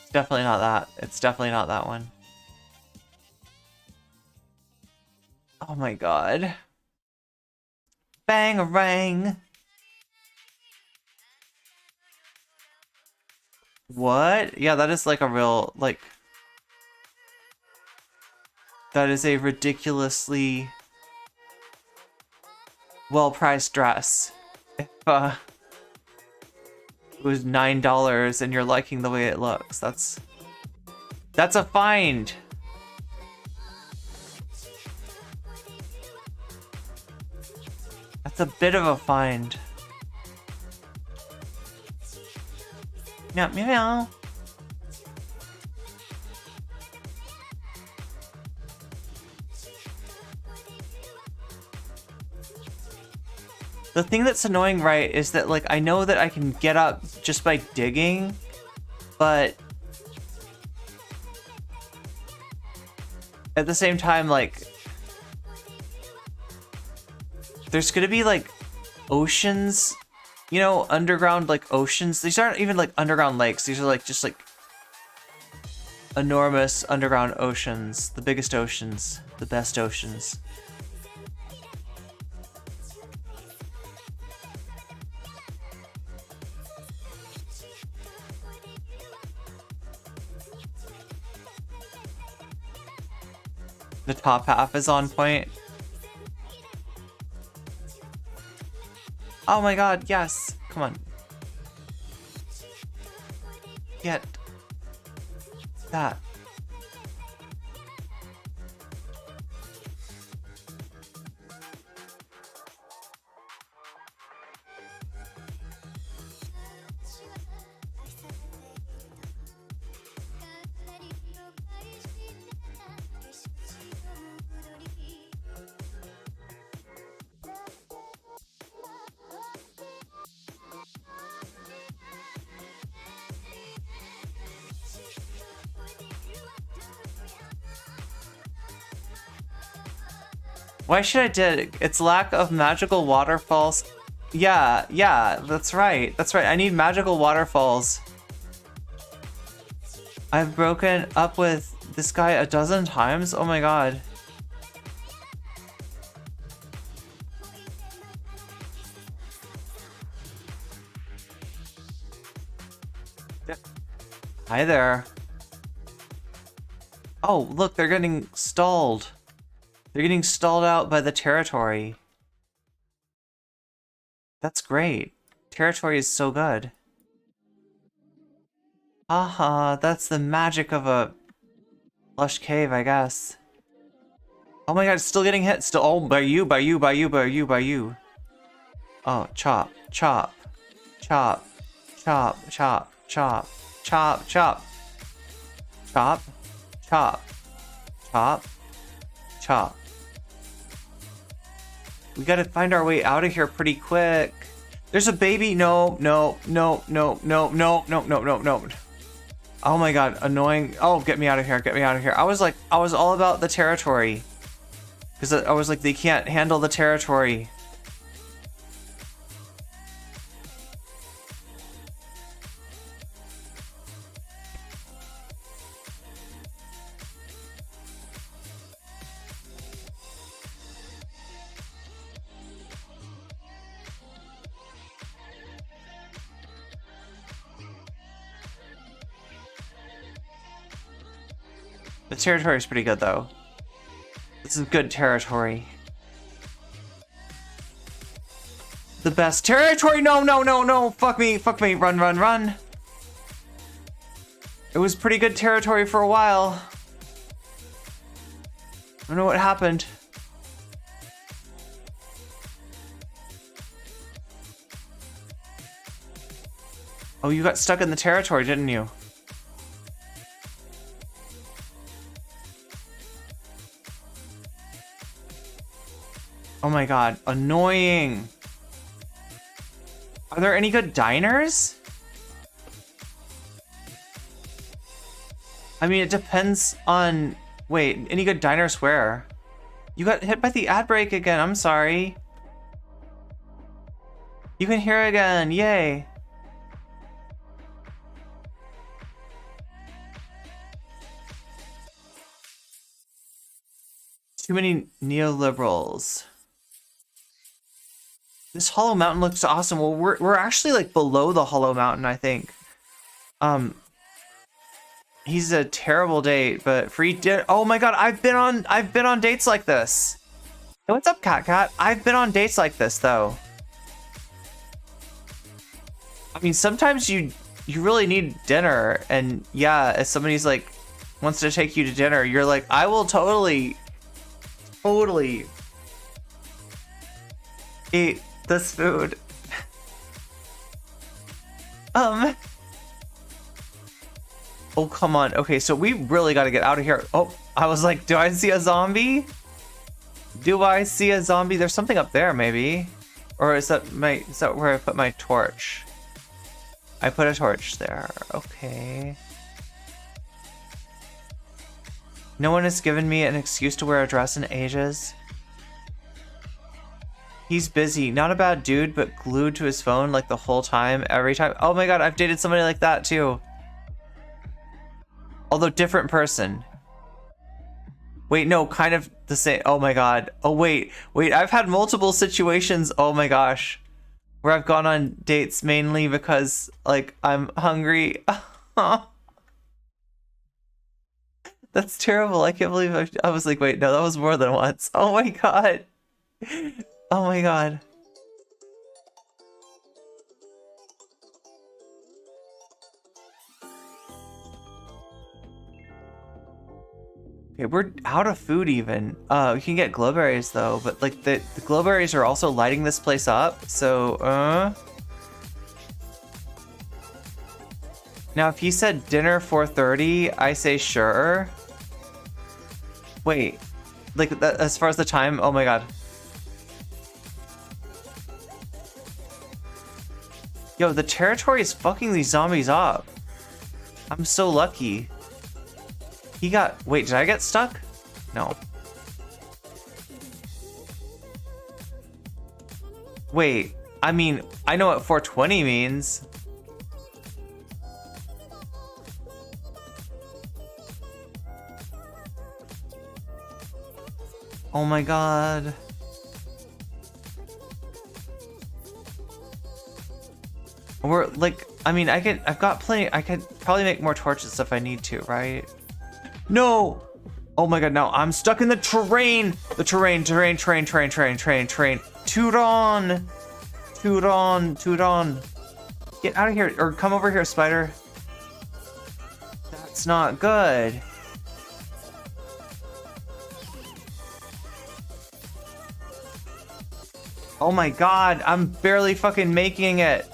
It's definitely not that. It's definitely not that one. Oh my god. Bangarang. What? Yeah, that is like a real, like... That is a ridiculously well-priced dress. If It was $9 and you're liking the way it looks. That's a find. That's a bit of a find. Meow meow. The thing that's annoying, right, is that, like, I know that I can get up just by digging, but at the same time, like, there's gonna be, like, oceans, you know, underground, like, oceans. These aren't even, like, underground lakes. These are, like, just, like, enormous underground oceans. The biggest oceans. The best oceans. The top half is on point. Oh my god, yes. Come on. Get that. Why should I dig? It's lack of magical waterfalls. Yeah, that's right. That's right. I need magical waterfalls. I've broken up with this guy a dozen times. Oh my god. Hi there. Oh, look, they're getting stalled. They're getting stalled out by the territory. That's great. Territory is so good. Haha, that's the magic of a lush cave, I guess. Oh my god, it's still getting hit. Still, oh, by you. Oh, chop, chop, chop, chop, chop, chop, chop, chop, chop, chop, chop, chop. We gotta find our way out of here pretty quick. There's a baby. No. Oh my god, annoying. Oh, get me out of here. I was all about the territory. Because I was like, they can't handle the territory. The territory is pretty good, though. This is good territory. The best territory! No! Fuck me! Run! It was pretty good territory for a while. I don't know what happened. Oh, you got stuck in the territory, didn't you? Oh my god, annoying. Are there any good diners? I mean, it depends on... Wait, any good diners where? You got hit by the ad break again, I'm sorry. You can hear again, yay. Too many neoliberals. This Hollow Mountain looks awesome. Well, we're actually like below the Hollow Mountain, I think. He's a terrible date, but free date. Oh my god, I've been on dates like this. Hey, what's up, Cat? I've been on dates like this though. I mean, sometimes you really need dinner, and yeah, if somebody's like wants to take you to dinner, you're like, I will totally eat this food. Oh, come on. Okay, so we really got to get out of here. Oh, I was like, do I see a zombie? Do I see a zombie? There's something up there, maybe. Or is that where I put my torch? I put a torch there. Okay. No one has given me an excuse to wear a dress in ages. He's busy. Not a bad dude, but glued to his phone like the whole time, every time. Oh my god, I've dated somebody like that too. Although different person. Wait, no, kind of the same. Oh my god. Oh wait, I've had multiple situations, oh my gosh, where I've gone on dates mainly because like I'm hungry. That's terrible. I can't believe I was like, wait, no, that was more than once. Oh my god. Oh my god. Okay, we're out of food even. We can get glowberries though, but like the glowberries are also lighting this place up, so now if he said dinner 4:30, I say sure. Wait, like that, as far as the time, oh my god. Yo, the territory is fucking these zombies up. I'm so lucky. He got... Wait, did I get stuck? No. Wait, I mean, I know what 420 means. Oh my god. We're like, I mean, I've got plenty. I could probably make more torches if I need to, right? No! Oh my god, no, I'm stuck in the terrain! The terrain. Turon. Get out of here, or come over here, spider. That's not good. Oh my god, I'm barely fucking making it.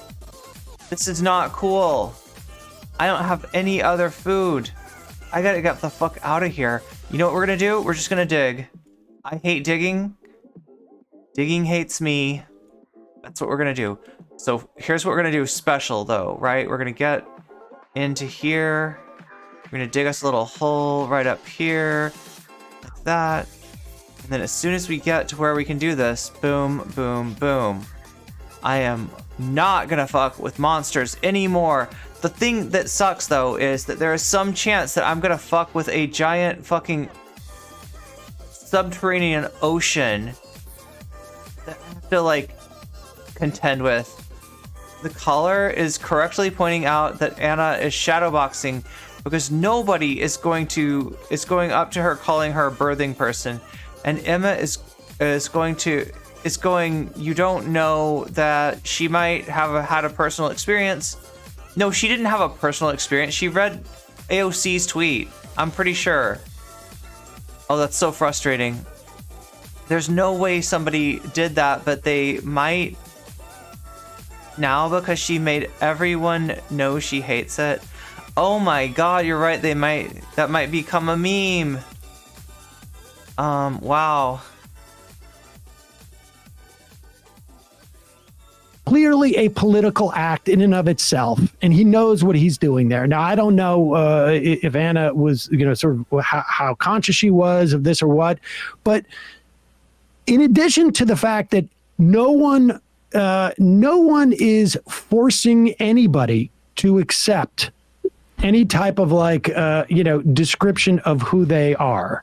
This is not cool. I don't have any other food. I gotta get the fuck out of here. You know what we're gonna do? We're just gonna dig. I hate digging. Digging hates me. That's what we're gonna do. So here's what we're gonna do special though, right? We're gonna get into here. We're gonna dig us a little hole right up here. Like that. And then as soon as we get to where we can do this, boom, boom, boom. I am not gonna fuck with monsters anymore. The thing that sucks though is that there is some chance that I'm gonna fuck with a giant fucking subterranean ocean that I have to like contend with. The caller is correctly pointing out that Anna is shadowboxing because nobody is going up to her calling her a birthing person, and Emma is going, you don't know that she might have had a personal experience. No, she didn't have a personal experience. She read AOC's tweet. I'm pretty sure. Oh, that's so frustrating. There's no way somebody did that, but they might now because she made everyone know she hates it. Oh my god, you're right. That might become a meme. Wow. Clearly a political act in and of itself, and he knows what he's doing there. Now, I don't know if Anna was, sort of how conscious she was of this or what, but in addition to the fact that no one is forcing anybody to accept any type of description of who they are,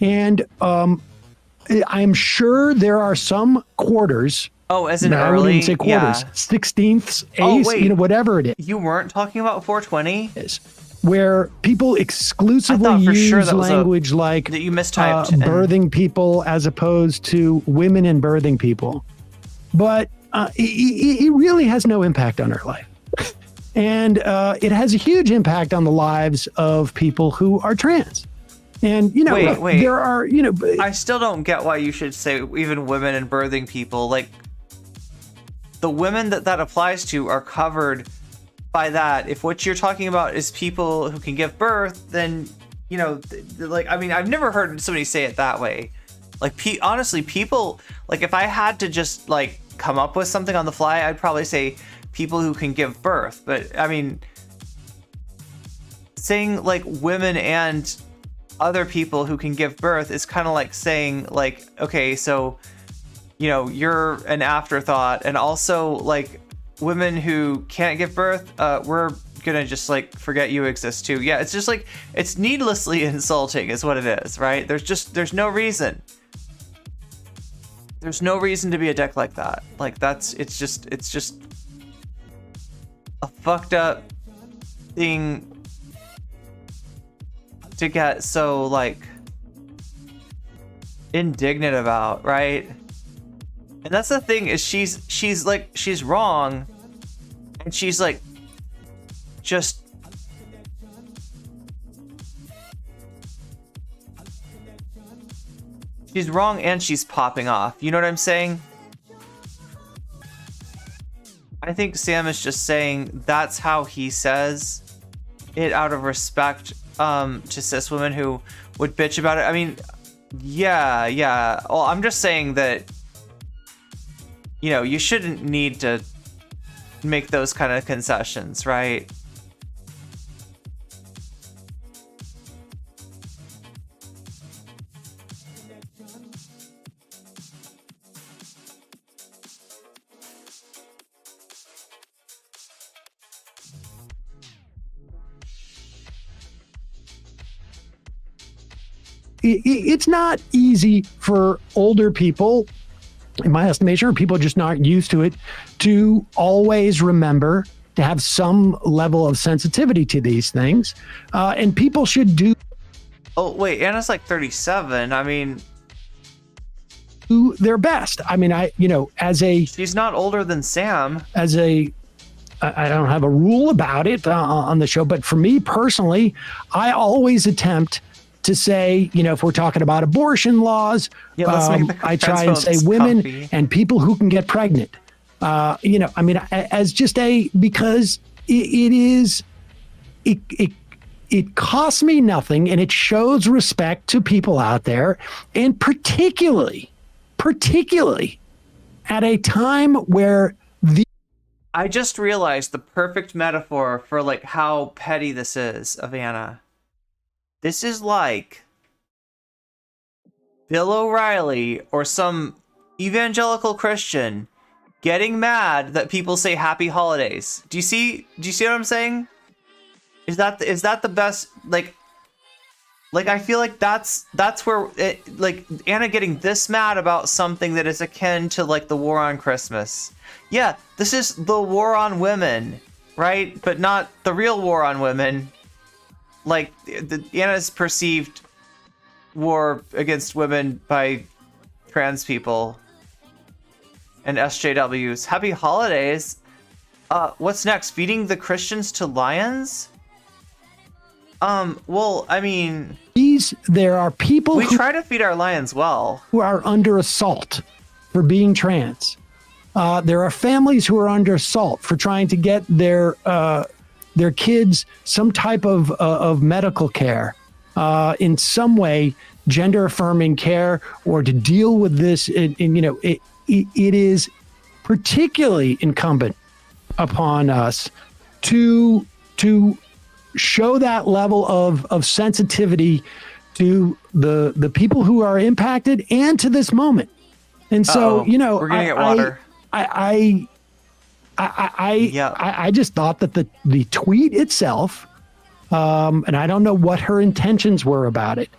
and I'm sure there are some quarters. Oh, as in no, early? I wouldn't say quarters. Yeah. 16ths, Oh, eighths, wait. whatever it is. You weren't talking about 420? Where people exclusively use language like that you mistyped birthing people as opposed to women and birthing people. But he really has no impact on her life. And it has a huge impact on the lives of people who are trans. And, you know, Wait. there are, you know, I still don't get why you should say even women and birthing people. Like, the women that applies to are covered by that. If what you're talking about is people who can give birth, then, you know, like, I mean, I've never heard somebody say it that way. Like, honestly, people, like, if I had to just, like, come up with something on the fly, I'd probably say people who can give birth. But, I mean, saying, like, women and other people who can give birth is kind of like saying, like, okay, so, you know, you're an afterthought, and also, like, women who can't give birth, we're gonna just, like, forget you exist too. Yeah, it's just like, it's needlessly insulting is what it is, right? There's no reason. There's no reason to be a dick like that. Like, it's just a fucked up thing to get so, like, indignant about, right? And that's the thing, is she's like, she's wrong, and she's like, just she's wrong, and she's popping off. You know what I'm saying? I think Sam is just saying that's how he says it out of respect to cis women who would bitch about it. I mean, yeah. Well, I'm just saying that, you know, you shouldn't need to make those kind of concessions, right? It's not easy for older people, in my estimation, or people just not used to it, to always remember to have some level of sensitivity to these things. And people should do Oh, wait, Anna's like 37. I mean, their best. I mean, she's not older than Sam. I don't have a rule about it on the show, but for me personally, I always attempt to say, you know, if we're talking about abortion laws, I try and say women comfy. and people who can get pregnant. You know, I mean, as just because it costs me nothing, and it shows respect to people out there, and particularly at a time where I just realized the perfect metaphor for, like, how petty this is of Anna. This is like Bill O'Reilly or some evangelical Christian getting mad that people say happy holidays. Do you see what I'm saying? Is that the best, like I feel like that's where it, like, Anna getting this mad about something that is akin to, like, the war on Christmas. Yeah, this is the war on women, right? But not the real war on women. Like, Anna's perceived war against women by trans people and SJWs. Happy holidays. What's next? Feeding the Christians to lions? Well, I mean, there are people we try to feed our lions well, who are under assault for being trans. There are families who are under assault for trying to get their kids some type of medical care, in some way, gender affirming care, or to deal with this. And you know, it is particularly incumbent upon us to show that level of sensitivity to the people who are impacted and to this moment. And so, you know, we're gonna get water. I just thought that the tweet itself, and I don't know what her intentions were about it,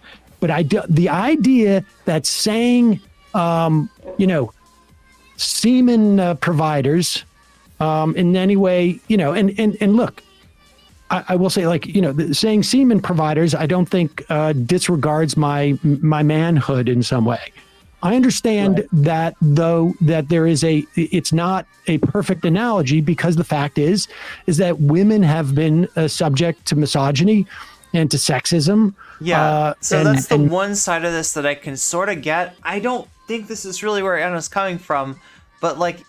but the idea that saying, you know, semen providers, in any way, you know, and look, I will say, like, you know, saying semen providers, I don't think disregards my manhood in some way. I understand that, though, that it's not a perfect analogy, because the fact is that women have been subject to misogyny and to sexism. Yeah. So and- that's the and- one side of this that I can sort of get. I don't think this is really where Anna's coming from, but like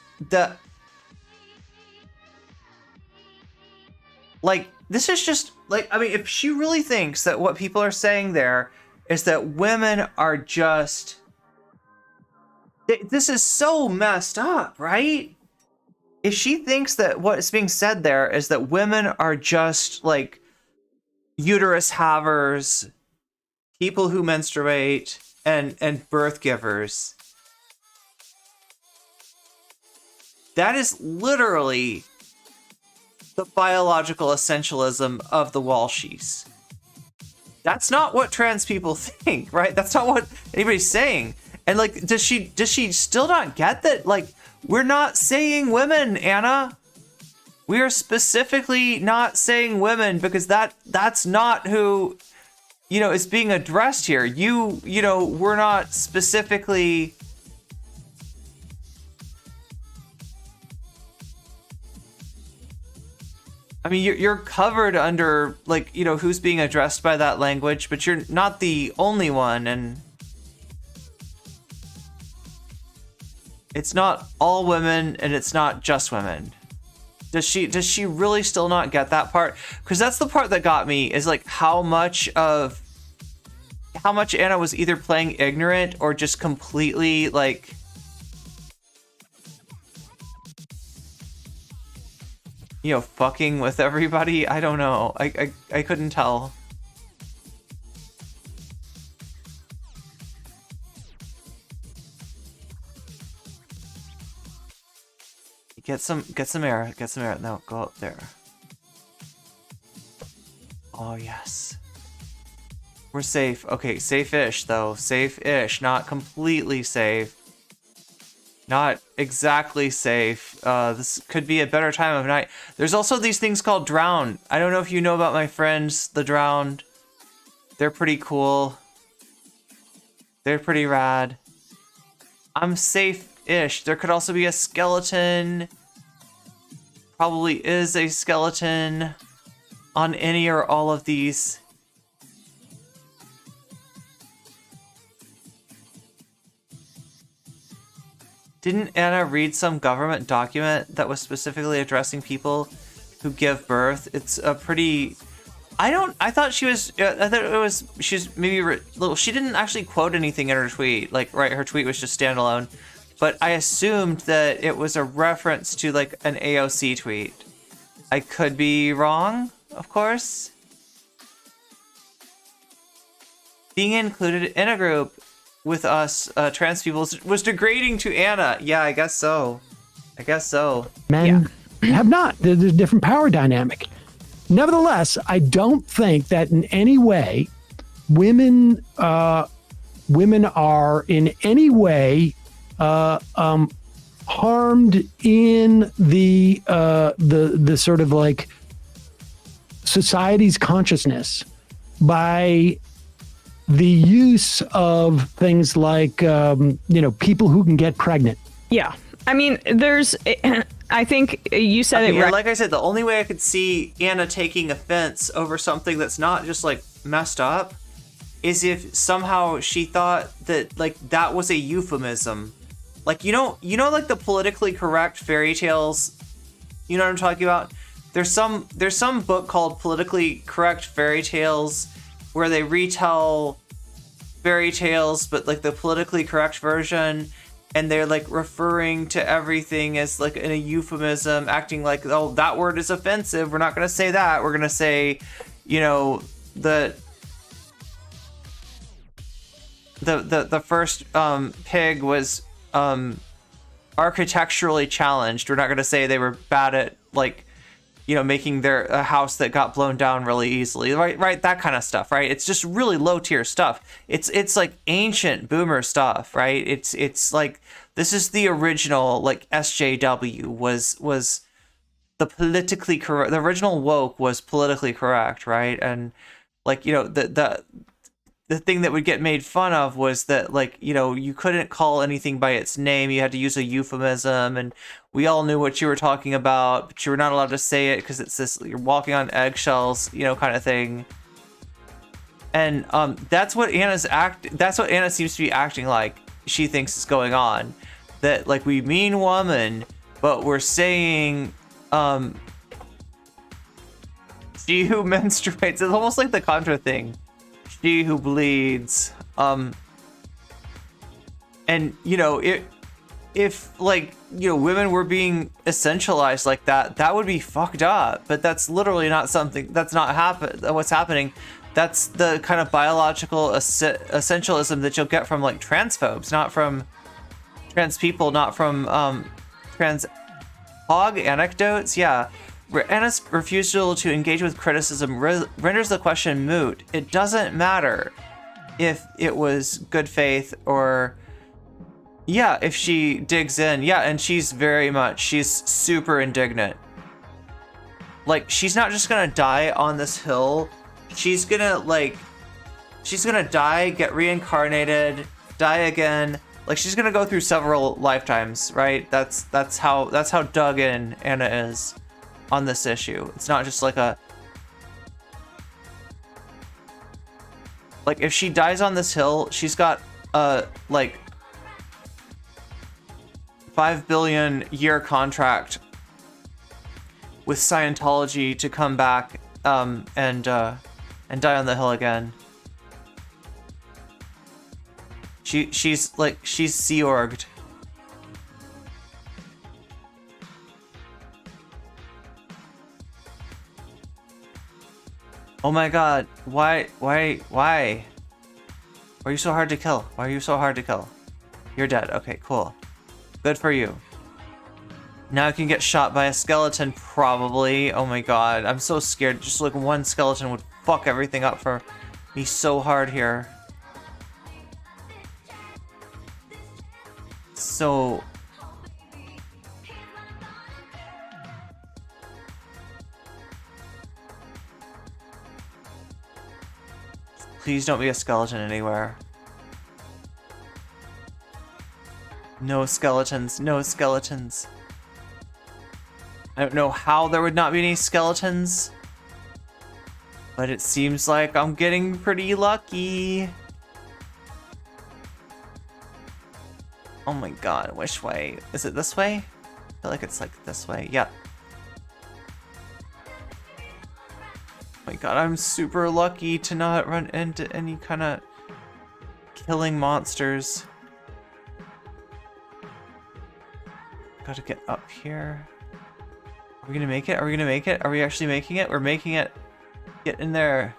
this is just like, I mean, if she really thinks that what people are saying there is that women are just, this is so messed up, right? If she thinks that what is being said there is that women are just like uterus havers, people who menstruate, and birth givers, that is literally the biological essentialism of the Walshies. That's not what trans people think, right? That's not what anybody's saying. And like, does she still not get that? Like, we're not saying women, Anna. We are specifically not saying women, because that's not who, is being addressed here. We're not specifically. I mean, you're covered under, like, who's being addressed by that language, but you're not the only one, and it's not all women, and it's not just women. Does she really still not get that part? Because that's the part that got me, is like how much Anna was either playing ignorant or just completely like, fucking with everybody. I don't know. I couldn't tell. Get some air. Get some air. No, go up there. Oh, yes. We're safe. Okay, safe-ish, though. Safe-ish. Not completely safe. Not exactly safe. This could be a better time of night. There's also these things called drowned. I don't know if you know about my friends, the drowned. They're pretty cool. They're pretty rad. I'm safe-ish. There could also be a skeleton. Probably is a skeleton on any or all of these. Didn't Anna read some government document that was specifically addressing people who give birth? It's a pretty... I thought she was... I thought it was... She's maybe... She didn't actually quote anything in her tweet. Like, right, her tweet was just standalone. But I assumed that it was a reference to, like, an AOC tweet. I could be wrong, of course. Being included in a group with us trans people was degrading to Anna. Yeah, I guess so. Men have not. There's a different power dynamic. Nevertheless, I don't think that in any way women are in any way harmed in the sort of like society's consciousness by the use of things like people who can get pregnant. Yeah. I mean, I think you said it right. Like I said, the only way I could see Anna taking offense over something that's not just like messed up is if somehow she thought that like that was a euphemism. Like, like the politically correct fairy tales, you know what I'm talking about? There's some book called Politically Correct Fairy Tales where they retell fairy tales, but like the politically correct version, and they're like referring to everything as like in a euphemism, acting like, oh, that word is offensive. We're not going to say that. We're going to say, the first pig was architecturally challenged. We're not going to say they were bad at like, making a house that got blown down really easily, right? That kind of stuff, right? It's just really low tier stuff. It's like ancient boomer stuff, right? It's like, this is the original, like SJW was the politically correct. The original woke was politically correct, right? And like, the the thing that would get made fun of was that, like, you know, you couldn't call anything by its name. You had to use a euphemism, and we all knew what you were talking about, but you were not allowed to say it because it's this, you're walking on eggshells, you know, kind of thing. And that's what Anna seems to be acting like she thinks is going on. That, like, we mean woman, but we're saying she who menstruates. It's almost like the Contra thing. She who bleeds. And you know, if like, you know, women were being essentialized like that, that would be fucked up. But that's literally not something that's not what's happening. That's the kind of biological essentialism that you'll get from like transphobes, not from trans people, not from trans hog anecdotes. Yeah. Anna's refusal to engage with criticism renders the question moot. It doesn't matter if it was good faith or, yeah, if she digs in. Yeah, and she's super indignant. Like, she's not just gonna die on this hill. She's gonna die, get reincarnated, die again. Like, she's gonna go through several lifetimes, right? That's how dug in Anna is on this issue. It's not just like if she dies on this hill, she's got a like 5 billion year contract with Scientology to come back and die on the hill again. She's Sea Orged. Oh my god, why? Why are you so hard to kill? Why are you so hard to kill? You're dead. Okay, cool. Good for you. Now I can get shot by a skeleton, probably. Oh my god, I'm so scared. Just like one skeleton would fuck everything up for me so hard here. So... please don't be a skeleton anywhere. No skeletons. No skeletons. I don't know how there would not be any skeletons, but it seems like I'm getting pretty lucky. Oh my god, which way? Is it this way? I feel like it's like this way. Yep. Oh my god, I'm super lucky to not run into any kind of killing monsters. Gotta get up here. Are we gonna make it? Are we gonna make it? Are we actually making it? We're making it. Get in there.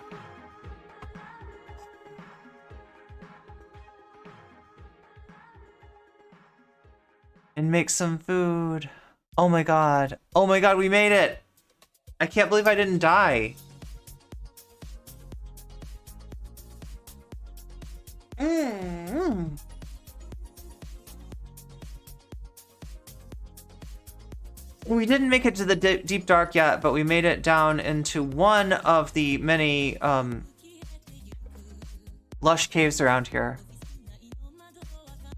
And make some food. Oh my god. Oh my god, we made it! I can't believe I didn't die. We didn't make it to the deep dark yet, but we made it down into one of the many lush caves around here.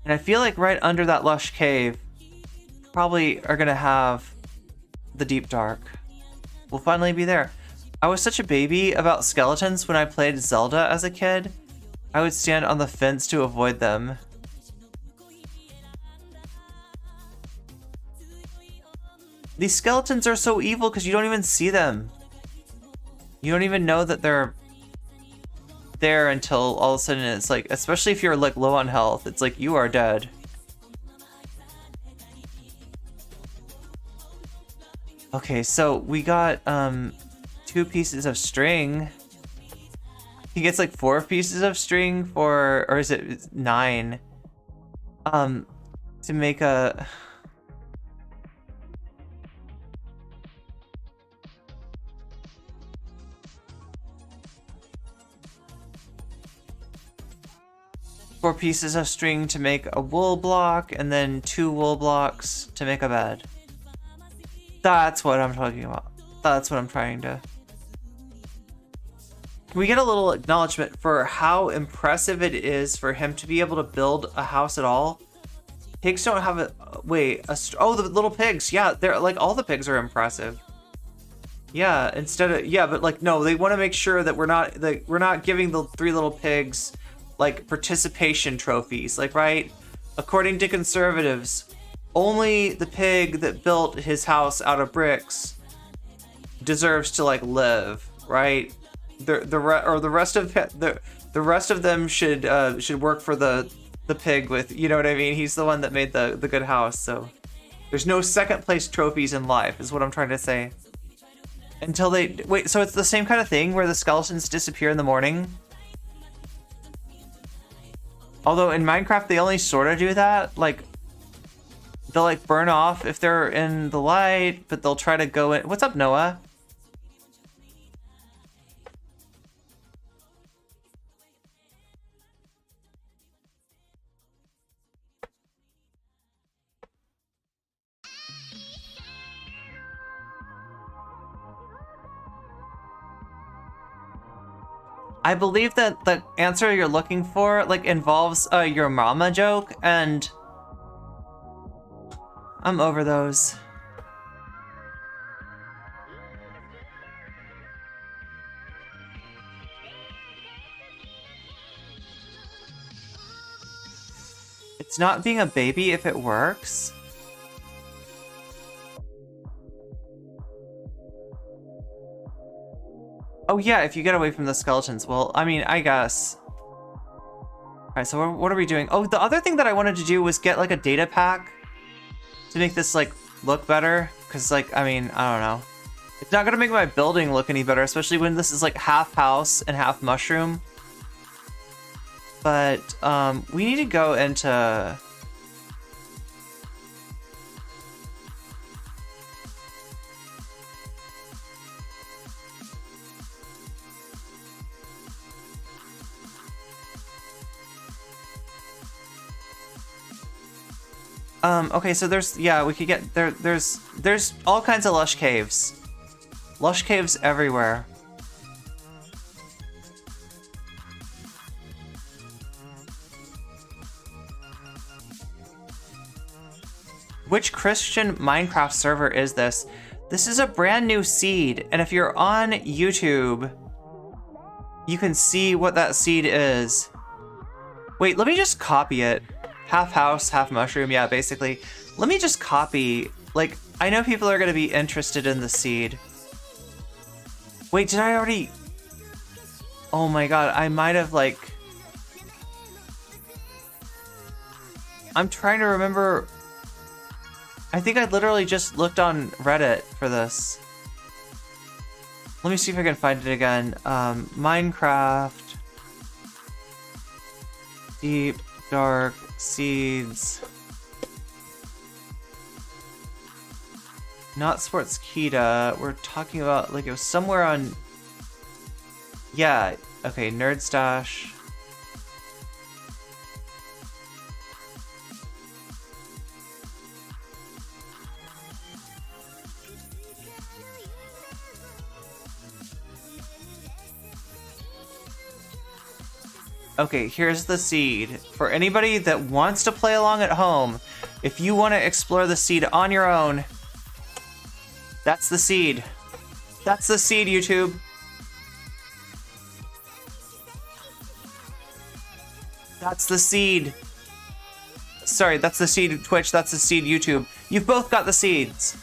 And I feel like right under that lush cave probably are gonna have the deep dark. We'll finally be there. I was such a baby about skeletons when I played Zelda as a kid. I would stand on the fence to avoid them. These skeletons are so evil because you don't even see them. You don't even know that they're there until all of a sudden it's like, especially if you're like low on health, it's like you are dead. Okay, so we got 2 pieces of string. He gets like 4 pieces of string for, or is it 9? To make a... Four pieces of string to make a wool block, and then 2 wool blocks to make a bed. That's what I'm talking about. That's what I'm trying to... Can we get a little acknowledgement for how impressive it is for him to be able to build a house at all? Pigs don't have a wait. Oh, the little pigs. Yeah, they're like all the pigs are impressive. Yeah, but like no, they want to make sure that we're not giving the 3 little pigs like participation trophies. Like right, according to conservatives, only the pig that built his house out of bricks deserves to like live. Right. The rest of them should work for the pig with, you know what I mean? He's the one that made the good house. So there's no second place trophies in life is what I'm trying to say. Until they wait, so it's the same kind of thing where the skeletons disappear in the morning. Although in Minecraft they only sort of do that, like they'll like burn off if they're in the light, but they'll try to go in. What's up, Noah? I believe that the answer you're looking for like involves your mama joke, and I'm over those. It's not being a baby if it works. Oh yeah, if you get away from the skeletons. Well, I mean, I guess. Alright, so what are we doing? Oh, the other thing that I wanted to do was get like a data pack to make this like look better. Cause like, I mean, I don't know. It's not gonna make my building look any better, especially when this is like half house and half mushroom. But we need to go into... okay, so there's, yeah, we could get, there's all kinds of lush caves. Lush caves everywhere. Which Christian Minecraft server is this? This is a brand new seed, and if you're on YouTube, you can see what that seed is. Wait, let me just copy it. Half house, half mushroom, yeah, basically. Let me just copy, like, I know people are gonna be interested in the seed. Wait, did I already... Oh my god, I might have, like... I'm trying to remember... I think I literally just looked on Reddit for this. Let me see if I can find it again. Minecraft... Deep, dark... seeds. Not Sportskeeda. We're talking about like it was somewhere on. Yeah. Okay. Nerd Stash. Okay, here's the seed. For anybody that wants to play along at home, if you want to explore the seed on your own, that's the seed. That's the seed, YouTube. That's the seed. Sorry, that's the seed Twitch, that's the seed YouTube. You've both got the seeds.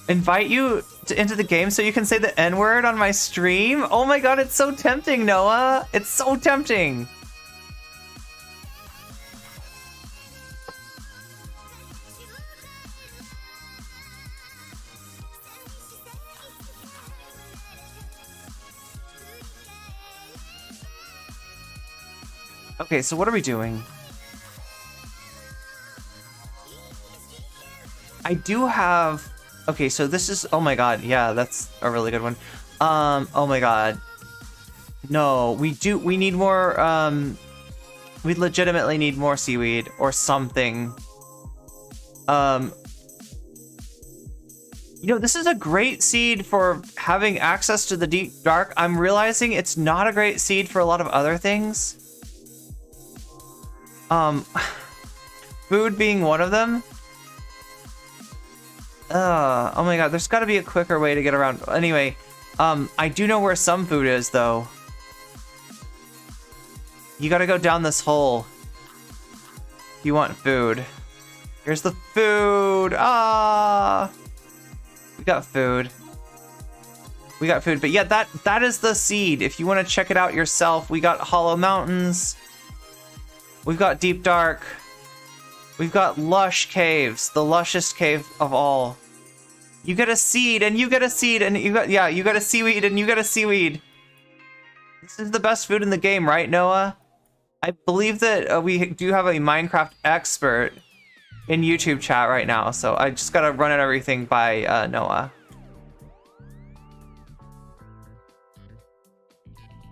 Invite you into the game so you can say the N-word on my stream? Oh my god, it's so tempting, Noah! It's so tempting! Okay, so what are we doing? I do have... Okay, so this is... Oh my god, yeah, that's a really good one. Oh my god. No, we need more, we legitimately need more seaweed or something. You know, this is a great seed for having access to the deep dark. I'm realizing it's not a great seed for a lot of other things. Food being one of them. Oh my god, there's got to be a quicker way to get around. Anyway, I do know where some food is, though. You gotta go down this hole if you want food. Here's the food. Ah, we got food. We got food, but yeah, that is the seed. If you want to check it out yourself, we got Hollow Mountains. We've got Deep Dark. We've got Lush Caves, the lushest cave of all. You get a seed, and you get a seed, and you got a seaweed, and you get a seaweed. This is the best food in the game, right, Noah? I believe that we do have a Minecraft expert in YouTube chat right now, so I just gotta run everything by Noah.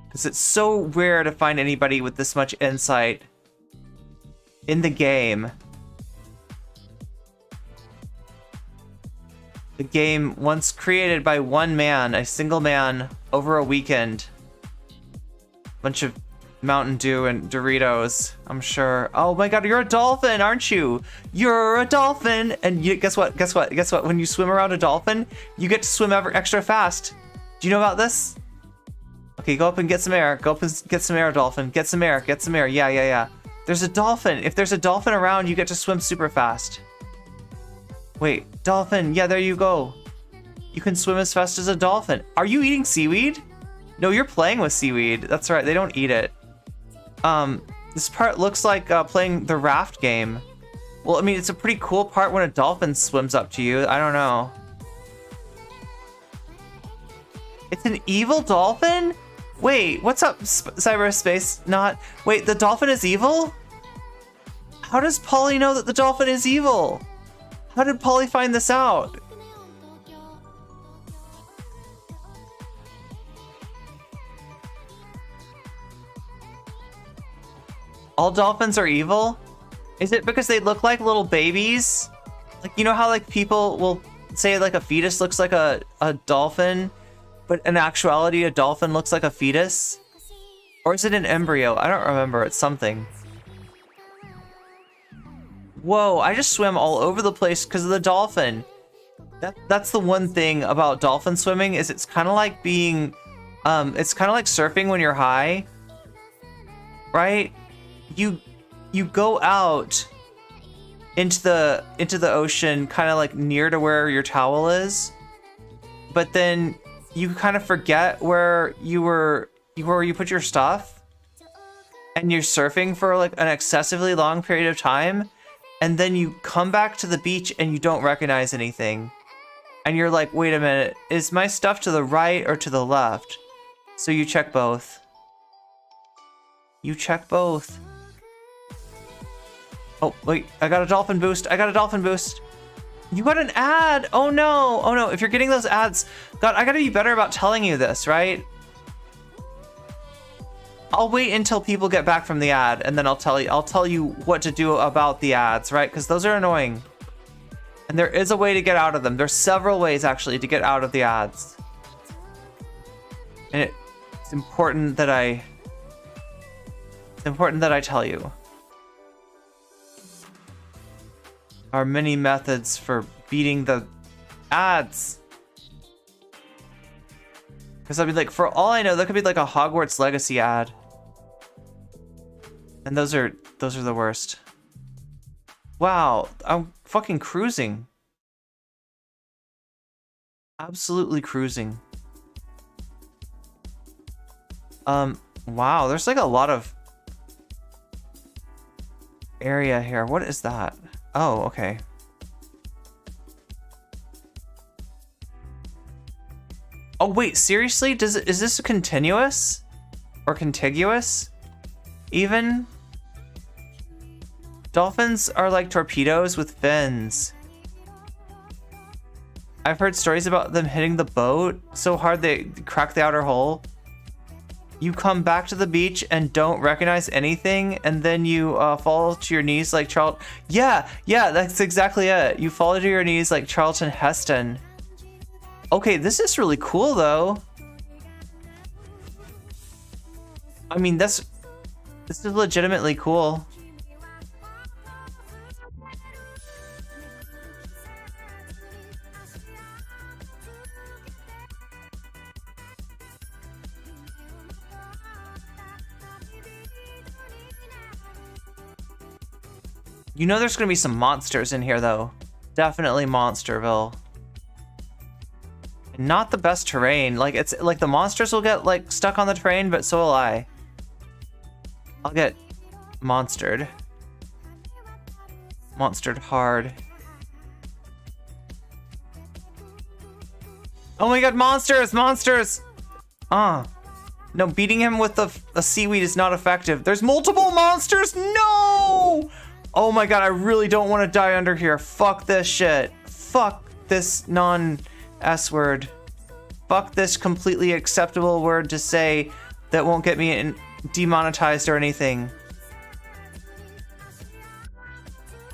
Because it's so rare to find anybody with this much insight in the game. The game once created by one man, a single man, over a weekend. Bunch of Mountain Dew and Doritos, I'm sure. Oh my god, you're a dolphin, aren't you? You're a dolphin! And guess what? Guess what? Guess what? When you swim around a dolphin, you get to swim extra fast. Do you know about this? Okay, go up and get some air. Go up and get some air, dolphin. Get some air. Get some air. Yeah. There's a dolphin. If there's a dolphin around, you get to swim super fast. Wait, dolphin. Yeah, there you go. You can swim as fast as a dolphin. Are you eating seaweed? No, you're playing with seaweed. That's right, they don't eat it. This part looks like playing the raft game. Well, I mean, it's a pretty cool part when a dolphin swims up to you. I don't know. It's an evil dolphin? Wait, what's up, cyberspace? Not. Wait, the dolphin is evil? How does Polly know that the dolphin is evil? How did Polly find this out? All dolphins are evil? Is it because they look like little babies? Like, you know how like people will say like a fetus looks like a dolphin, but in actuality a dolphin looks like a fetus? Or is it an embryo? I don't remember. It's something. Whoa, I just swam all over the place because of the dolphin. That's the one thing about dolphin swimming is it's kind of like being, it's kind of like surfing when you're high, right? You go out into the ocean kind of like near to where your towel is, but then you kind of forget where you put your stuff, and you're surfing for like an excessively long period of time, and then you come back to the beach and you don't recognize anything, and you're like, wait a minute, is my stuff to the right or to the left? So you check both. You check both. Oh, wait, I got a dolphin boost. I got a dolphin boost. You got an ad. Oh no. Oh no. If you're getting those ads, God, I gotta be better about telling you this, right? I'll wait until people get back from the ad and then I'll tell you what to do about the ads, right? Because those are annoying. And there is a way to get out of them. There's several ways actually to get out of the ads. And it's important that I tell you. Are many methods for beating the ads. Because I mean, like, for all I know, that could be like a Hogwarts Legacy ad. And those are the worst. Wow, I'm fucking cruising. Absolutely cruising. Wow, there's like a lot of area here. What is that? Oh, okay. Oh wait, seriously? Is this continuous? Or contiguous? Even? Dolphins are like torpedoes with fins. I've heard stories about them hitting the boat so hard they crack the outer hull. You come back to the beach and don't recognize anything, and then you fall to your knees like Charlton. Yeah, that's exactly it. You fall to your knees like Charlton Heston Okay, this is really cool though. I mean, this is legitimately cool. You know there's gonna be some monsters in here though. Definitely Monsterville. Not the best terrain. Like it's like the monsters will get like stuck on the terrain, but so will I. I'll get monstered. Monstered hard. Oh my god, monsters! Monsters! No, beating him with a seaweed is not effective. There's multiple monsters! No! Oh my god, I really don't want to die under here. Fuck this shit. Fuck this non-S word. Fuck this completely acceptable word to say that won't get me demonetized or anything.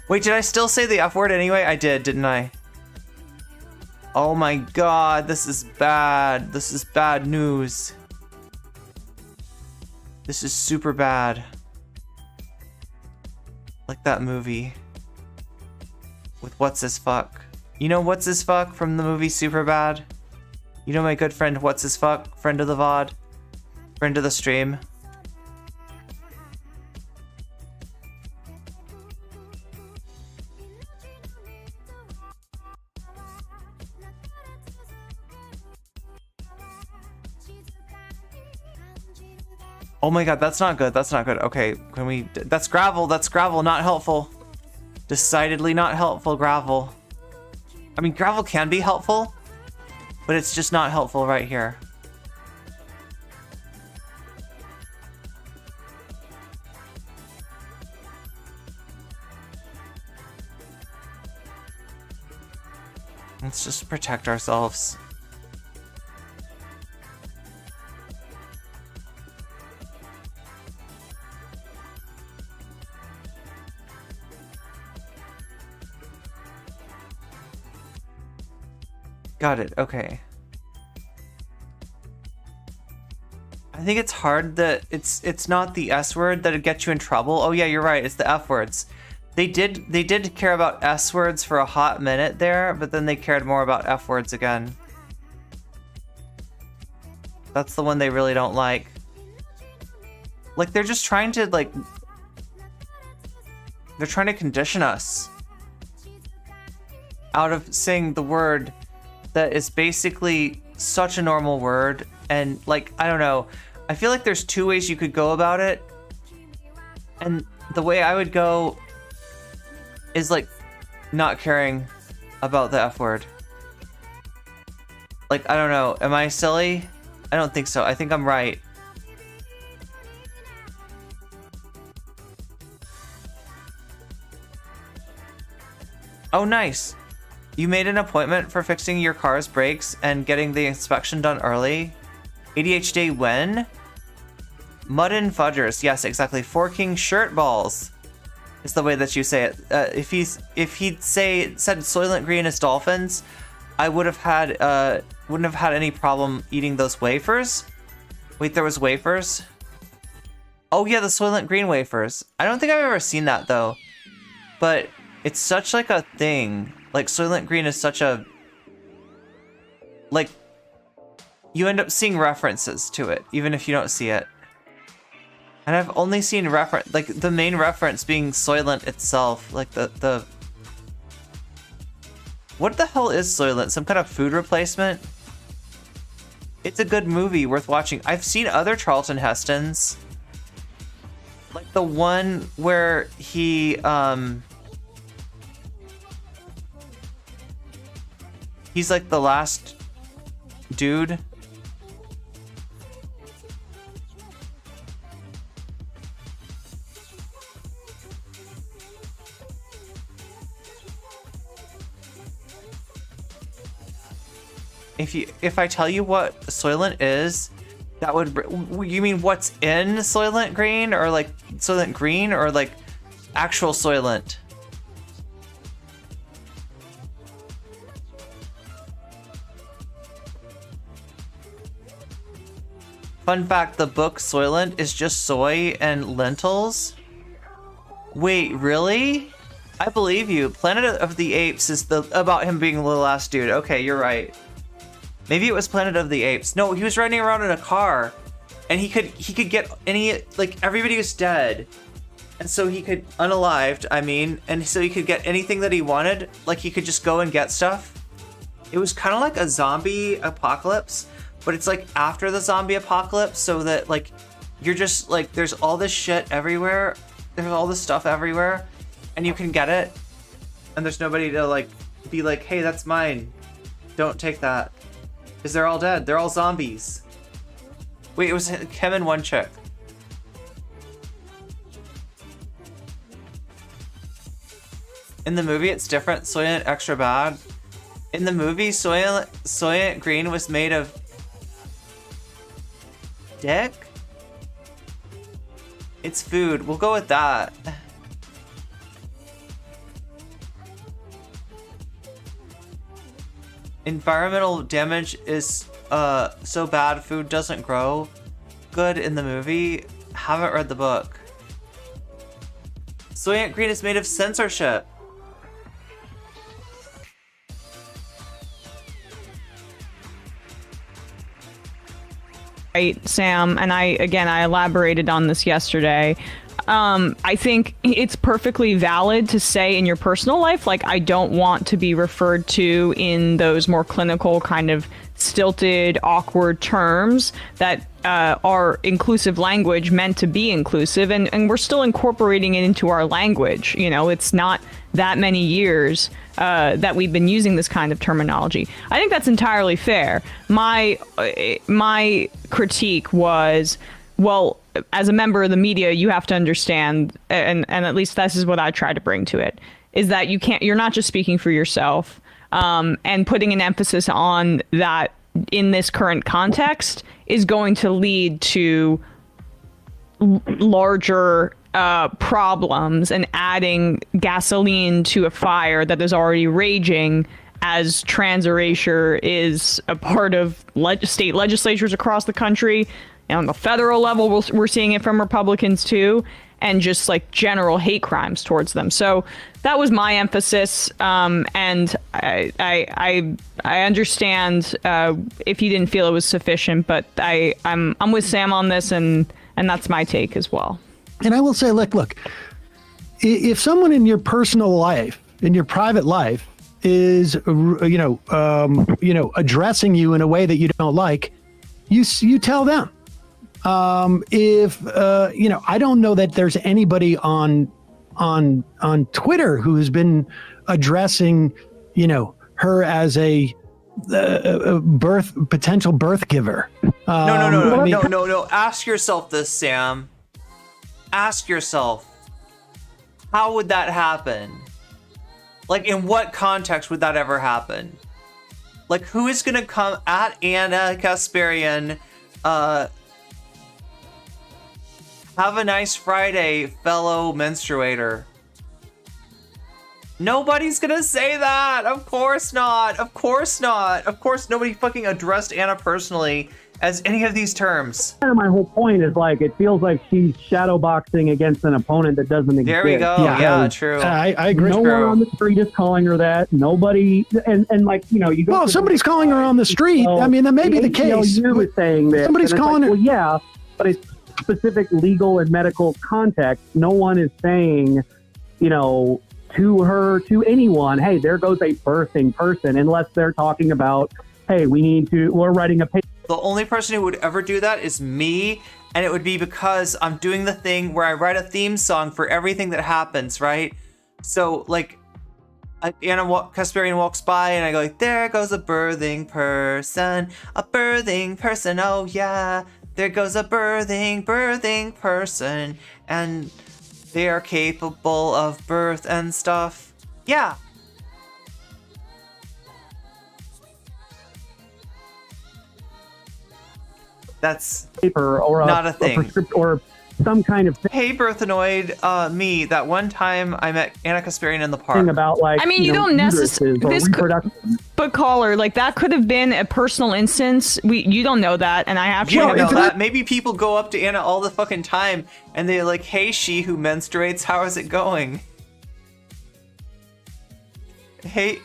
Wait, did I still say the F word anyway? I did, didn't I? Oh my god, this is bad. This is bad news. This is super bad. Like that movie with What's His Fuck. You know What's His Fuck from the movie Superbad? You know my good friend What's His Fuck? Friend of the VOD? Friend of the stream? Oh my god, that's not good. That's not good. Okay, can we... That's gravel. That's gravel. Not helpful. Decidedly not helpful, gravel. I mean, gravel can be helpful, but it's just not helpful right here. Let's just protect ourselves. Got it, okay. I think it's hard that it's not the S word that'd get you in trouble. Oh yeah, you're right, it's the F words. They did care about S words for a hot minute there, but then they cared more about F words again. That's the one they really don't like. Like they're just trying to they're trying to condition us out of saying the word that is basically such a normal word. And like, I don't know, I feel like there's two ways you could go about it, and the way I would go is like not caring about the F word. Like, I don't know, am I silly? I don't think so. I think I'm right. Oh, nice. You made an appointment for fixing your car's brakes and getting the inspection done early. ADHD when? Mud and Fudgers. Yes, exactly. Forking shirt balls is the way that you say it. If he'd said Soylent Green is dolphins, I wouldn't have had any problem eating those wafers. Wait, there was wafers? Oh yeah, the Soylent Green wafers. I don't think I've ever seen that though. But it's such like a thing. Like Soylent Green is such a... Like, you end up seeing references to it, even if you don't see it. And I've only seen like the main reference being Soylent itself. Like the... What the hell is Soylent? Some kind of food replacement? It's a good movie, worth watching. I've seen other Charlton Hestons. Like the one where he, he's like the last dude. If I tell you what Soylent is, that would... You mean what's in Soylent Green? Or like Soylent Green? Or like actual Soylent? Fun fact, the book Soylent is just soy and lentils. Wait, really? I believe you. Planet of the Apes is about him being the last dude. Okay, you're right. Maybe it was Planet of the Apes. No, he was riding around in a car, and he could get any, like, everybody was dead, and so he could unalived. I mean, and so he could get anything that he wanted. Like, he could just go and get stuff. It was kind of like a zombie apocalypse, but it's like after the zombie apocalypse, so that like you're just like there's all this shit everywhere. There's all this stuff everywhere, and you can get it, and there's nobody to like be like, hey, that's mine. Don't take that. Because they're all dead. They're all zombies. Wait, it was him and one chick. In the movie, it's different. Soylent extra bad. In the movie, Soylent Green was made of dick? It's food. We'll go with that. Environmental damage is so bad food doesn't grow good in the movie. Haven't read the book. Soylent Green is made of censorship. Right, Sam, and I elaborated on this yesterday. I think it's perfectly valid to say in your personal life, like, I don't want to be referred to in those more clinical kind of stilted, awkward terms that are inclusive language meant to be inclusive, and we're still incorporating it into our language. You know, it's not that many years that we've been using this kind of terminology. I think that's entirely fair. My critique was, well, as a member of the media, you have to understand, and at least this is what I try to bring to it, is that you're not just speaking for yourself, and putting an emphasis on that in this current context is going to lead to larger problems and adding gasoline to a fire that is already raging, as trans erasure is a part of state legislatures across the country. And on the federal level, we're seeing it from Republicans too, and just like general hate crimes towards them. So that was my emphasis, and I understand if you didn't feel it was sufficient, but I'm with Sam on this, and that's my take as well. And I will say, look, if someone in your personal life, in your private life, is addressing you in a way that you don't like, you tell them. I don't know that there's anybody on Twitter who has been addressing, her as a potential birth giver. No. Ask yourself this, Sam. Ask yourself, how would that happen? Like, in what context would that ever happen? Like, who is gonna come at Anna Kasparian, have a nice Friday, fellow menstruator? Nobody's gonna say that. Of course not. Of course not. Of course nobody fucking addressed Anna personally as any of these terms. My whole point is, like, it feels like she's shadowboxing against an opponent that doesn't exist. There we go. Yeah, true. I agree. No one on the street is calling her that. Nobody, and like, you go. Well, if somebody's calling her on the street, So, I mean, that may be the case. You was saying that Somebody's calling her. Well, yeah, but it's specific legal and medical context. No one is saying, to her, to anyone, hey, there goes a birthing person, unless they're talking about, hey, we're writing a paper. The only person who would ever do that is me, and it would be because I'm doing the thing where I write a theme song for everything that happens, right? So, like, Anna Kasparian walks by, and I go, like, there goes a birthing person, oh yeah, there goes a birthing person, and they are capable of birth and stuff. Yeah. That's Paper or not a thing. Or some kind of thing Hey, Birthanoid, me, that one time I met Anna Kasparian in the park. about, like, I mean, you don't uteruses or this reproduction. But caller, like that could have been a personal instance. You don't know that, and I have You to don't know if it- that. Maybe people go up to Anna all the fucking time and they're like, "Hey, she who menstruates, how is it going?" Hey,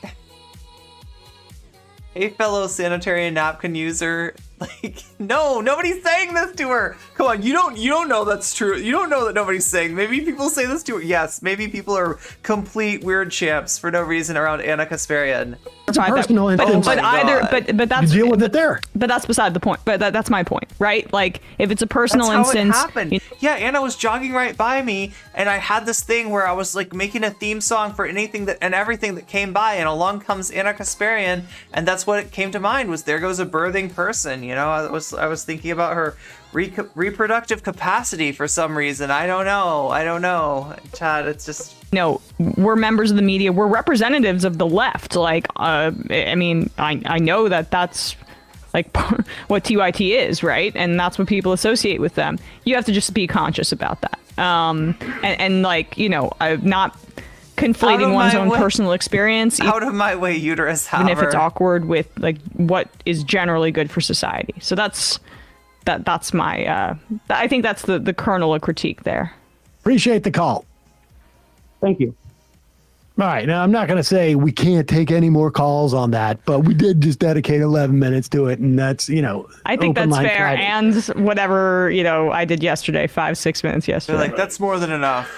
fellow sanitary napkin user. Like, no, nobody's saying this to her. Come on, you don't know that's true. You don't know that nobody's saying. Maybe people say this to her. Yes, maybe people are complete weird champs for no reason around Anna Kasparian. It's a Right, personal but, instance. but my either, God. but that's You deal with it there. But that's beside the point. But that's my point, right? Like, if it's a personal That's how instance, it happened. Yeah, Anna was jogging right by me, and I had this thing where I was like making a theme song for anything that and everything that came by, and along comes Anna Kasparian, and that's what it came to mind was there goes a birthing person. You know, I was thinking about her reproductive capacity for some reason. I don't know, Chad. It's just. we're members of the media. We're representatives of the left. Like, I mean, I know that's like what TYT is, right? And that's what people associate with them. You have to just be conscious about that. And like, you know, I'm not conflating one's own personal experience, Out of my way, uterus. even if it's however. awkward, with like what is generally good for society. So that's my. I think that's the kernel of critique there. Appreciate the call. Thank you. All right. Now, I'm not going to say we can't take any more calls on that, but we did just dedicate 11 minutes to it. And that's, you know, I think open that's line fair. Friday. And whatever, you know, I did yesterday, 5-6 minutes They're yesterday. like, that's more than enough.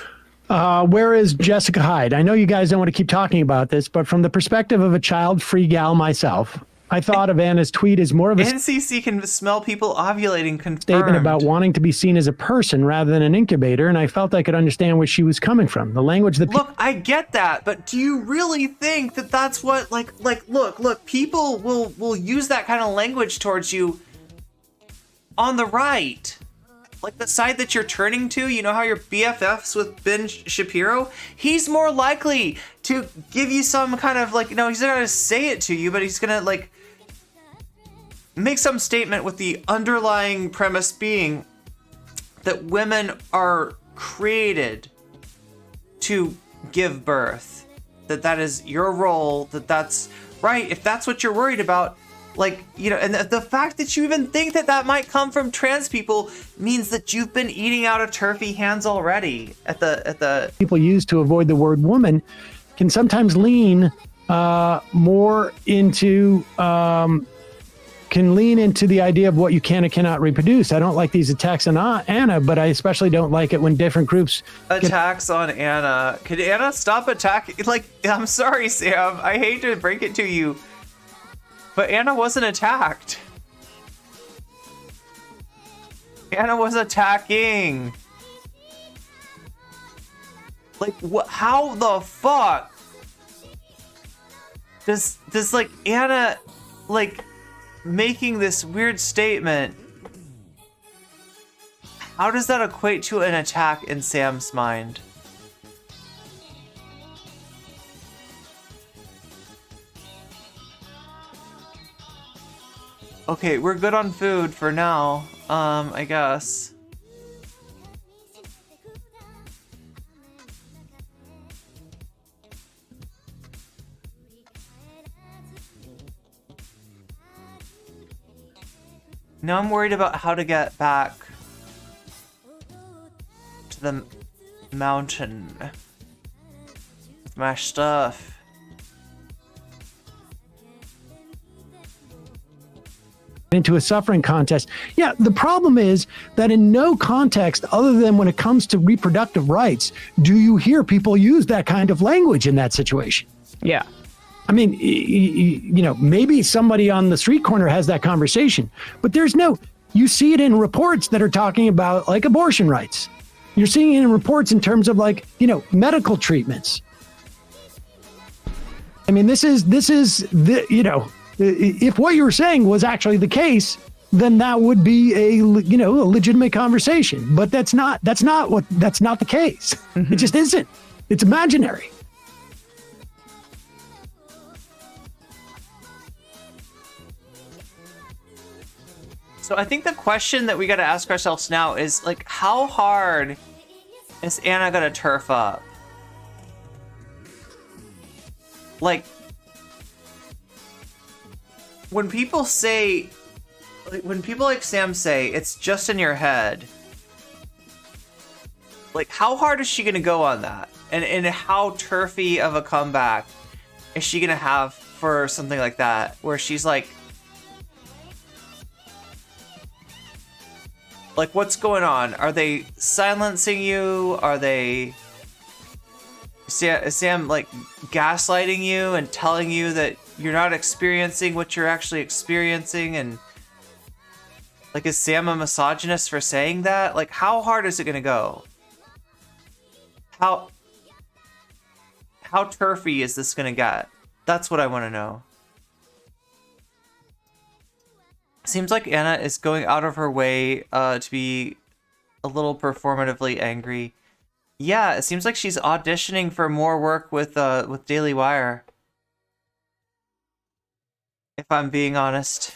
Where is Jessica Hyde? I know you guys don't want to keep talking about this, but from the perspective of a child-free gal myself, I thought of Anna's tweet as more of a NCC can smell people ovulating. Confirmed. statement about wanting to be seen as a person rather than an incubator, and I felt I could understand where she was coming from. The language that Look, I get that, but do you really think that that's what look, people will use that kind of language towards you on the right. Like the side that you're turning to, you know how you're BFFs with Ben Shapiro? He's more likely to give you some kind of like, no, he's not gonna say it to you, but he's gonna like make some statement with the underlying premise being that women are created to give birth, that is your role, that's right. If that's what you're worried about, like, you know, and the fact that you even think that might come from trans people means that you've been eating out of turfy hands already at the people use to avoid the word woman can sometimes lean more into the idea of what you can and cannot reproduce. I don't like these attacks on Anna, but I especially don't like it when different groups attacks on Anna. Could Anna stop attacking? Like, I'm sorry, Sam, I hate to break it to you, but Anna wasn't attacked. Anna was attacking. Like, what? How the fuck does like Anna like making this weird statement? How does that equate to an attack in Sam's mind? Okay, we're good on food for now. I guess. Now I'm worried about how to get back to the mountain with my stuff. into a suffering contest. Yeah, the problem is that in no context other than when it comes to reproductive rights, do you hear people use that kind of language in that situation. Yeah. I mean, you know, maybe somebody on the street corner has that conversation, but you see it in reports that are talking about like abortion rights. You're seeing it in reports in terms of like, you know, medical treatments. I mean, this is the, you know, if what you were saying was actually the case, then that would be a legitimate conversation. But that's not the case. Mm-hmm. It just isn't. It's imaginary. So I think the question that we got to ask ourselves now is like, how hard is Anna gonna turf up? Like, when people say, when people like Sam say it's just in your head, like how hard is she gonna go on that? And how turfy of a comeback is she gonna have for something like that, where she's like what's going on? Are they silencing you? Are they is Sam like gaslighting you and telling you that you're not experiencing what you're actually experiencing? And like, is Sam a misogynist for saying that? Like, how hard is it gonna go? How turfy is this gonna get? That's what I want to know. Seems like Anna is going out of her way to be a little performatively angry. Yeah, it seems like she's auditioning for more work with Daily Wire, if I'm being honest.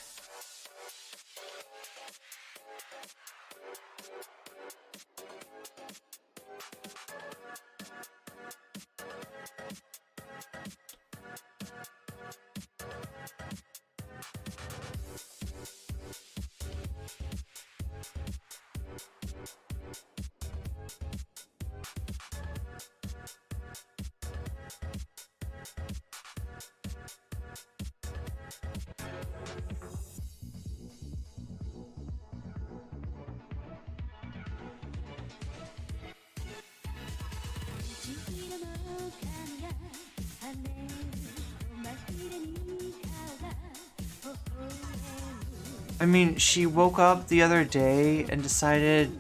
I mean, she woke up the other day and decided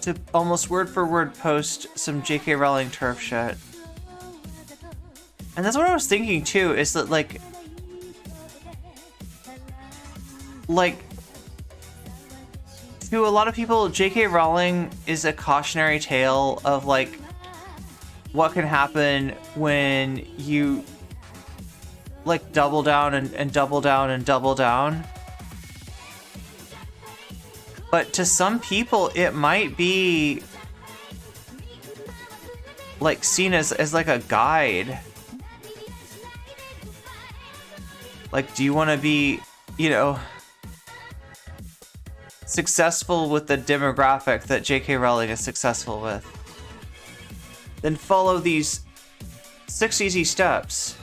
to almost word for word post some J.K. Rowling turf shit. And that's what I was thinking too, is that like to a lot of people, J.K. Rowling is a cautionary tale of like what can happen when you like double down and double down and double down. But to some people, it might be like seen as like a guide. Like, do you want to be, you know, successful with the demographic that J.K. Rowling is successful with? Then follow these 6 easy steps,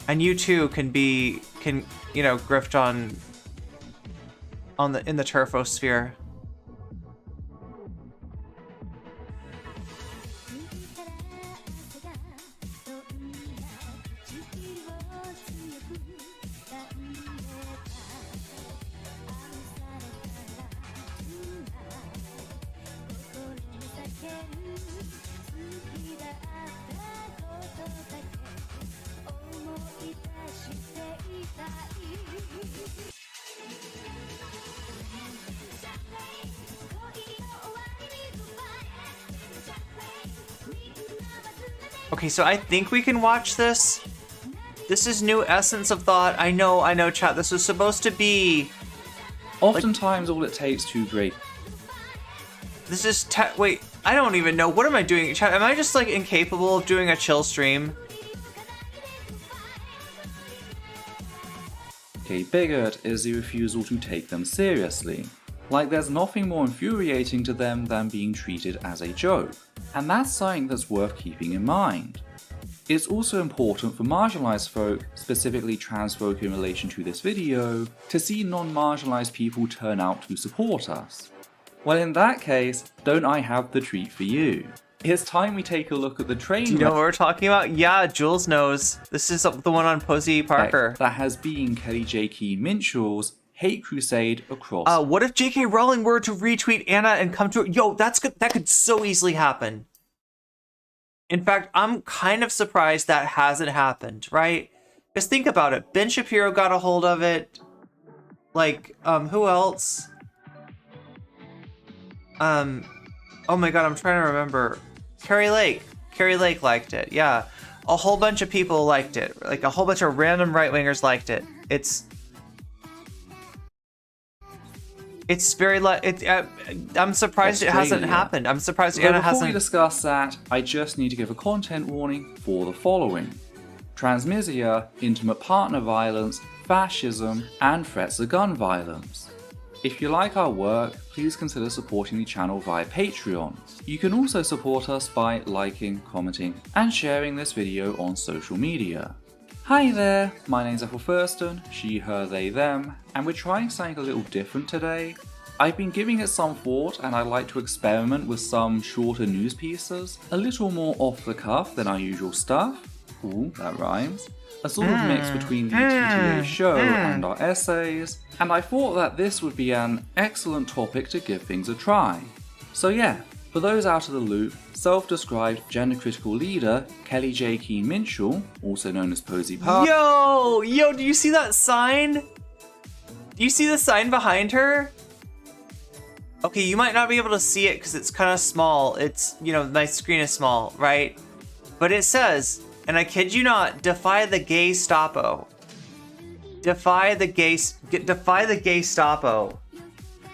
and you too can you know, grift in the turfosphere. Okay, so I think we can watch this. This is new Essence of Thought. I know, chat. This was supposed to be... Oftentimes, all it takes to break. This is... Wait, I don't even know. What am I doing? Chat, am I just, like, incapable of doing a chill stream? Okay, bigot is the refusal to take them seriously. Like there's nothing more infuriating to them than being treated as a joke, and that's something that's worth keeping in mind. It's also important for marginalised folk, specifically trans folk in relation to this video, to see non-marginalised people turn out to support us. Well, in that case, don't I have the treat for you? It's time we take a look at the train. Do you know what we're talking about? Yeah, Jules knows. This is the one on Posey Parker. That has been Kelly J. Key Minshall's hate crusade across. What if J.K. Rowling were to retweet Anna and come to... Yo, that could so easily happen. In fact, I'm kind of surprised that hasn't happened, right? Because think about it. Ben Shapiro got a hold of it. Like, who else? Oh my god, I'm trying to remember. Carrie Lake. Carrie Lake liked it, yeah. A whole bunch of people liked it. Like, a whole bunch of random right-wingers liked it. It's very I'm surprised Australia. It hasn't happened. I'm surprised Anna hasn't. Before we discuss that, I just need to give a content warning for the following: transmisia, intimate partner violence, fascism, and threats of gun violence. If you like our work, please consider supporting the channel via Patreon. You can also support us by liking, commenting, and sharing this video on social media. Hi there, my name's Ethel Thurston, she, her, they, them, and we're trying something a little different today. I've been giving it some thought and I'd like to experiment with some shorter news pieces, a little more off the cuff than our usual stuff. Ooh, that rhymes. A sort of mix between the TTA show and our essays, and I thought that this would be an excellent topic to give things a try. So yeah, for those out of the loop, self-described gender-critical leader Kelly J. Keane Minshall, also known as Posey Parker. Yo, do you see that sign? Do you see the sign behind her? Okay, you might not be able to see it because it's kind of small. It's, my screen is small, right? But it says, and I kid you not, defy the gay Stapo. Defy the gay Stapo.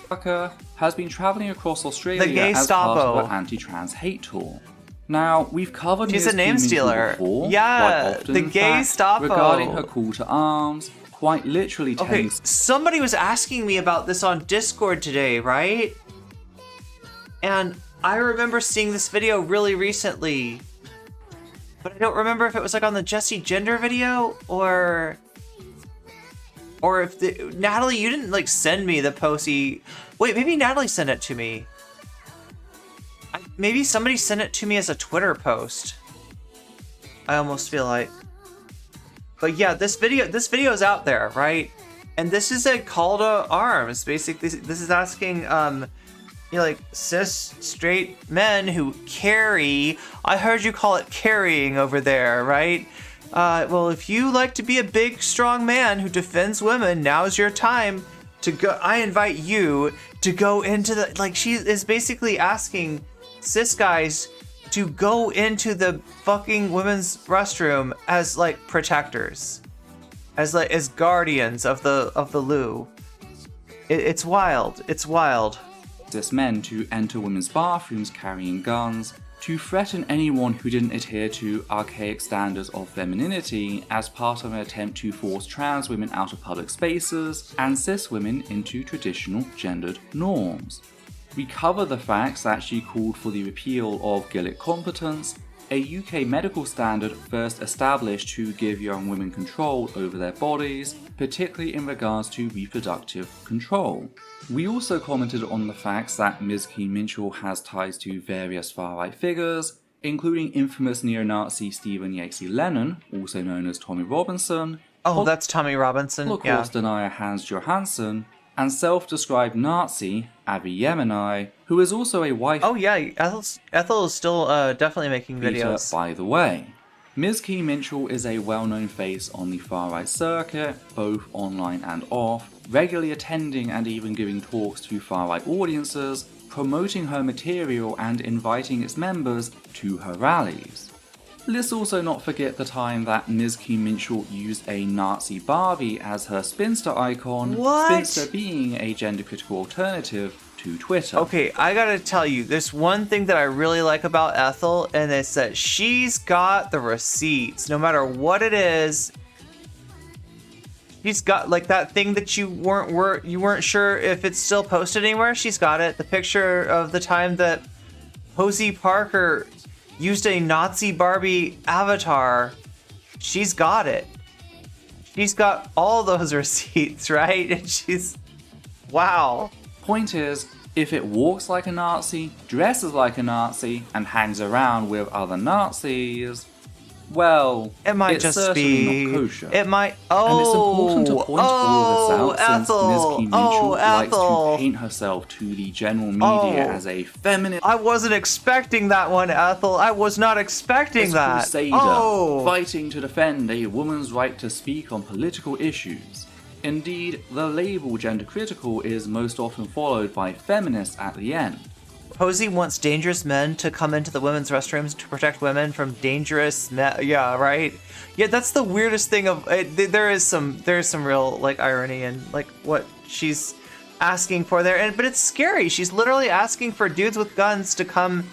Parker has been traveling across Australia The gay as part Stapo. of her anti-trans hate tour. Now, we've covered She's Ms. a name Keane Minshall stealer. before, Yeah, quite often, the in gay fact, Stapo. regarding her call to arms, quite literally telling Okay, somebody was asking me about this on Discord today, right? And I remember seeing this video really recently, but I don't remember if it was like on the Jessie Gender video or if Natalie, you didn't like send me the posty. Wait, maybe Natalie sent it to me. Maybe somebody sent it to me as a Twitter post. I almost feel like. But yeah, this video is out there, right? And this is a call to arms. Basically, this is asking like cis straight men who carry. I heard you call it carrying over there, right? Well, if you like to be a big, strong man who defends women, now's your time to go. I invite you to go into the, like, she is basically asking cis guys to go into the fucking women's restroom as like protectors, as guardians of the loo. It's wild. It's wild. cis men to enter women's bathrooms carrying guns, to threaten anyone who didn't adhere to archaic standards of femininity as part of an attempt to force trans women out of public spaces and cis women into traditional gendered norms. We cover the facts that she called for the repeal of Gillick competence, a UK medical standard first established to give young women control over their bodies, particularly in regards to reproductive control. We also commented on the facts that Ms. Keane Minshall has ties to various far-right figures, including infamous neo-Nazi Stephen Yatesy Lennon, also known as Tommy Robinson, Oh, that's Tommy Robinson. Holocaust denier Hans Johansson, and self-described Nazi Avi Yemeni, who is also a wife. Oh yeah, Ethel is still definitely making videos. By the way, Ms. Keane Minshall is a well-known face on the far-right circuit, both online and off, regularly attending and even giving talks to far-right audiences, promoting her material and inviting its members to her rallies. Let's also not forget the time that Ms. Keane Minshall used a Nazi Barbie as her spinster icon, What? spinster being a gender-critical alternative to Twitter. Okay, I gotta tell you, there's one thing that I really like about Ethel, and it's that she's got the receipts. No matter what it is, she's got like that thing that you weren't sure if it's still posted anywhere. She's got it. The picture of the time that Posey Parker used a Nazi Barbie avatar. She's got it. She's got all those receipts, right? And she's, wow. Point is, if it walks like a Nazi, dresses like a Nazi, and hangs around with other Nazis, well, It might it's just certainly be. not kosher. It might. And it's important to point all of this out Ethel. since Ms. Keane Minshall likes Ethel. to paint herself to the general media Oh. as a feminist I wasn't expecting that one, Ethel. I was not expecting that. crusader Oh. fighting to defend a woman's right to speak on political issues. Indeed, the label gender critical is most often followed by feminists at the end. Posey wants dangerous men to come into the women's restrooms to protect women from dangerous men. Yeah, right. Yeah, that's the weirdest thing of it. There is some real like irony in like what she's asking for there, but it's scary. She's literally asking for dudes with guns to come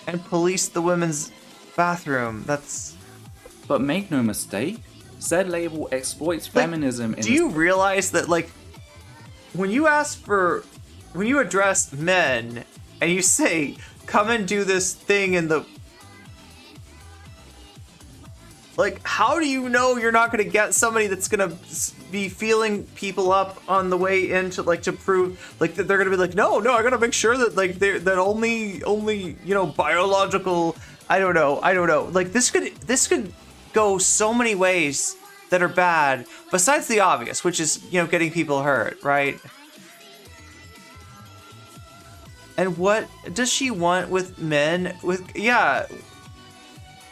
and police the women's bathroom. That's But make no mistake, Said label exploits Like, feminism in do you realize that, like, when you address men and you say, come and do this thing in the... Like, how do you know you're not going to get somebody that's going to be feeling people up on the way into, like, to prove, like, that they're going to be like, no, I got to make sure that, like, that only, you know, biological, I don't know. Like, this could go so many ways that are bad, besides the obvious, which is, you know, getting people hurt, right? And what does she want with men?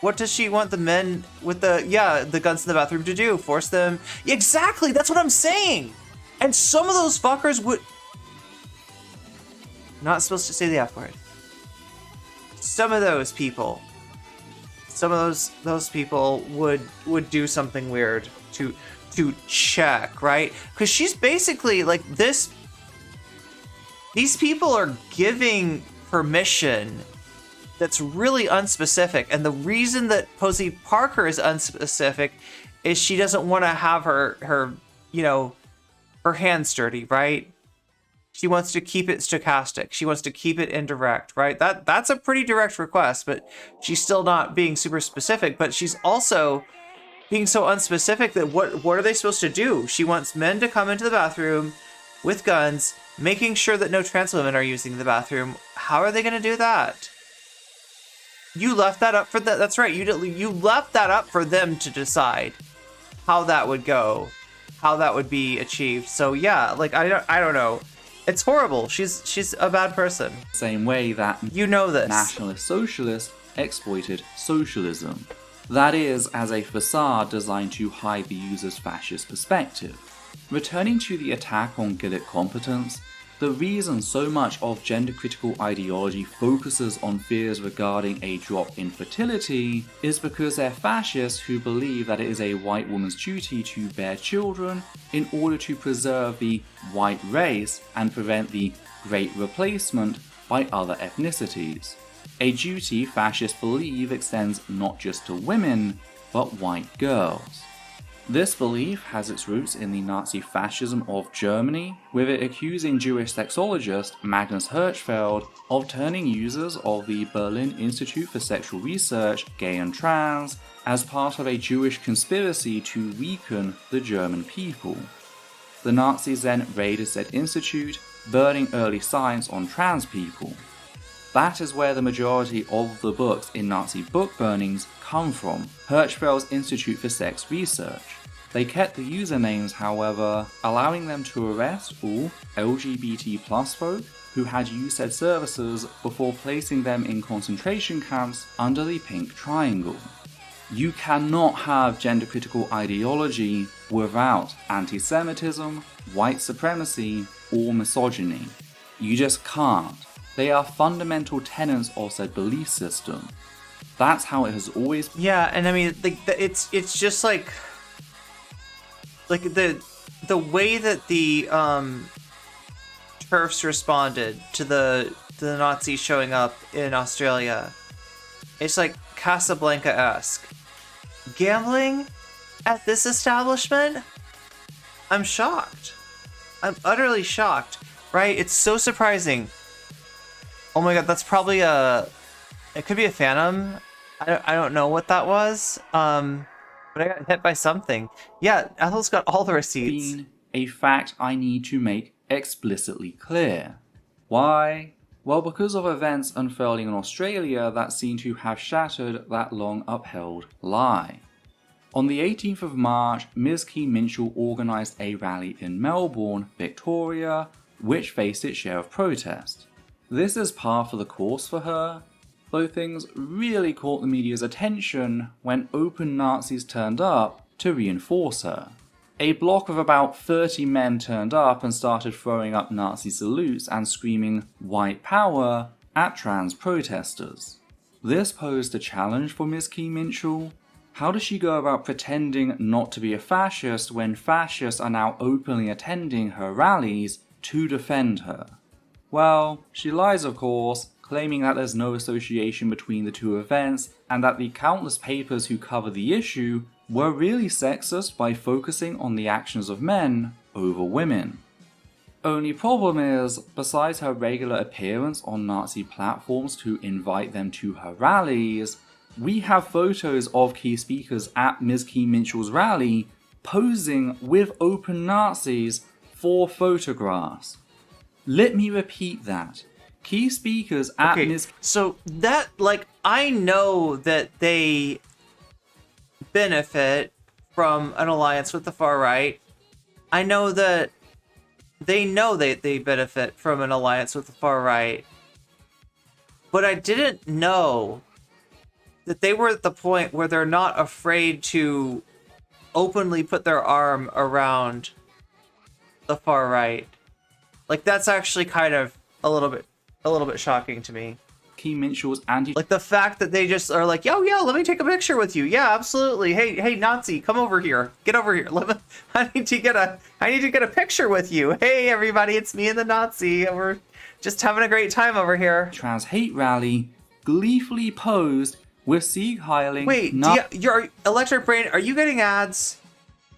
What does she want the men with the guns in the bathroom to do? Force them? Exactly, that's what I'm saying! And some of those fuckers would... Not supposed to say the F word. Some of those people would do something weird to check, right? Because she's basically like this. These people are giving permission that's really unspecific, and the reason that Posey Parker is unspecific is she doesn't want to have her you know, her hands dirty, right? She wants to keep it stochastic. She wants to keep it indirect, right? That's a pretty direct request, but she's still not being super specific. But she's also being so unspecific that what are they supposed to do? She wants men to come into the bathroom with guns, making sure that no trans women are using the bathroom. How are they going to do that? You left that up for that. That's right. You left that up for them to decide how that would go, how that would be achieved. So yeah, like I don't know. It's horrible. She's a bad person. Same way that you know this. Nationalist socialists exploited socialism. That is, as a facade designed to hide the user's fascist perspective. Returning to the attack on Gillick competence, the reason so much of gender-critical ideology focuses on fears regarding a drop in fertility is because they're fascists who believe that it is a white woman's duty to bear children in order to preserve the white race and prevent the great replacement by other ethnicities. A duty fascists believe extends not just to women, but white girls. This belief has its roots in the Nazi fascism of Germany, with it accusing Jewish sexologist Magnus Hirschfeld of turning users of the Berlin Institute for Sexual Research gay and trans as part of a Jewish conspiracy to weaken the German people. The Nazis then raided said institute, burning early science on trans people. That is where the majority of the books in Nazi book burnings come from, Hirschfeld's Institute for Sex Research. They kept the usernames, however, allowing them to arrest all LGBT+ folk who had used said services before placing them in concentration camps under the Pink Triangle. You cannot have gender-critical ideology without anti-Semitism, white supremacy, or misogyny. You just can't. They are fundamental tenets of said belief system. That's how it has always been. Yeah, and I mean, it's just like the way that the TERFs responded to the Nazis showing up in Australia. It's like Casablanca-esque. Gambling at this establishment? I'm shocked. I'm utterly shocked, right? It's so surprising. Oh my god, that's probably it could be a Phantom. I don't know what that was. But I got hit by something. Yeah, Ethel's got all the receipts. Been a fact I need to make explicitly clear. Why? Well, because of events unfurling in Australia that seem to have shattered that long upheld lie. On the 18th of March, Ms. Keen Minshall organised a rally in Melbourne, Victoria, which faced its share of protest. This is par for the course for her, though things really caught the media's attention when open Nazis turned up to reinforce her. A block of about 30 men turned up and started throwing up Nazi salutes and screaming "White Power" at trans protesters. This posed a challenge for Ms. Keen Minshall. How does she go about pretending not to be a fascist when fascists are now openly attending her rallies to defend her? Well, she lies of course, claiming that there's no association between the two events and that the countless papers who cover the issue were really sexist by focusing on the actions of men over women. Only problem is, besides her regular appearance on Nazi platforms to invite them to her rallies, we have photos of key speakers at Ms. Key Minshall's rally posing with open Nazis for photographs. Let me repeat that. Key speakers at Ms. So that, like, I know that they benefit from an alliance with the far right. I know that they benefit from an alliance with the far right. But I didn't know that they were at the point where they're not afraid to openly put their arm around the far right. Like, that's actually kind of a little bit shocking to me. Key Minshall's anti- Like the fact that they just are like, yo, let me take a picture with you. Yeah, absolutely. Hey, Nazi, come over here. Get over here. I need to get a picture with you. Hey, everybody, it's me and the Nazi. We're just having a great time over here. Trans hate rally gleefully posed with Sieg Heiling. Wait, your Electric Brain, are you getting ads?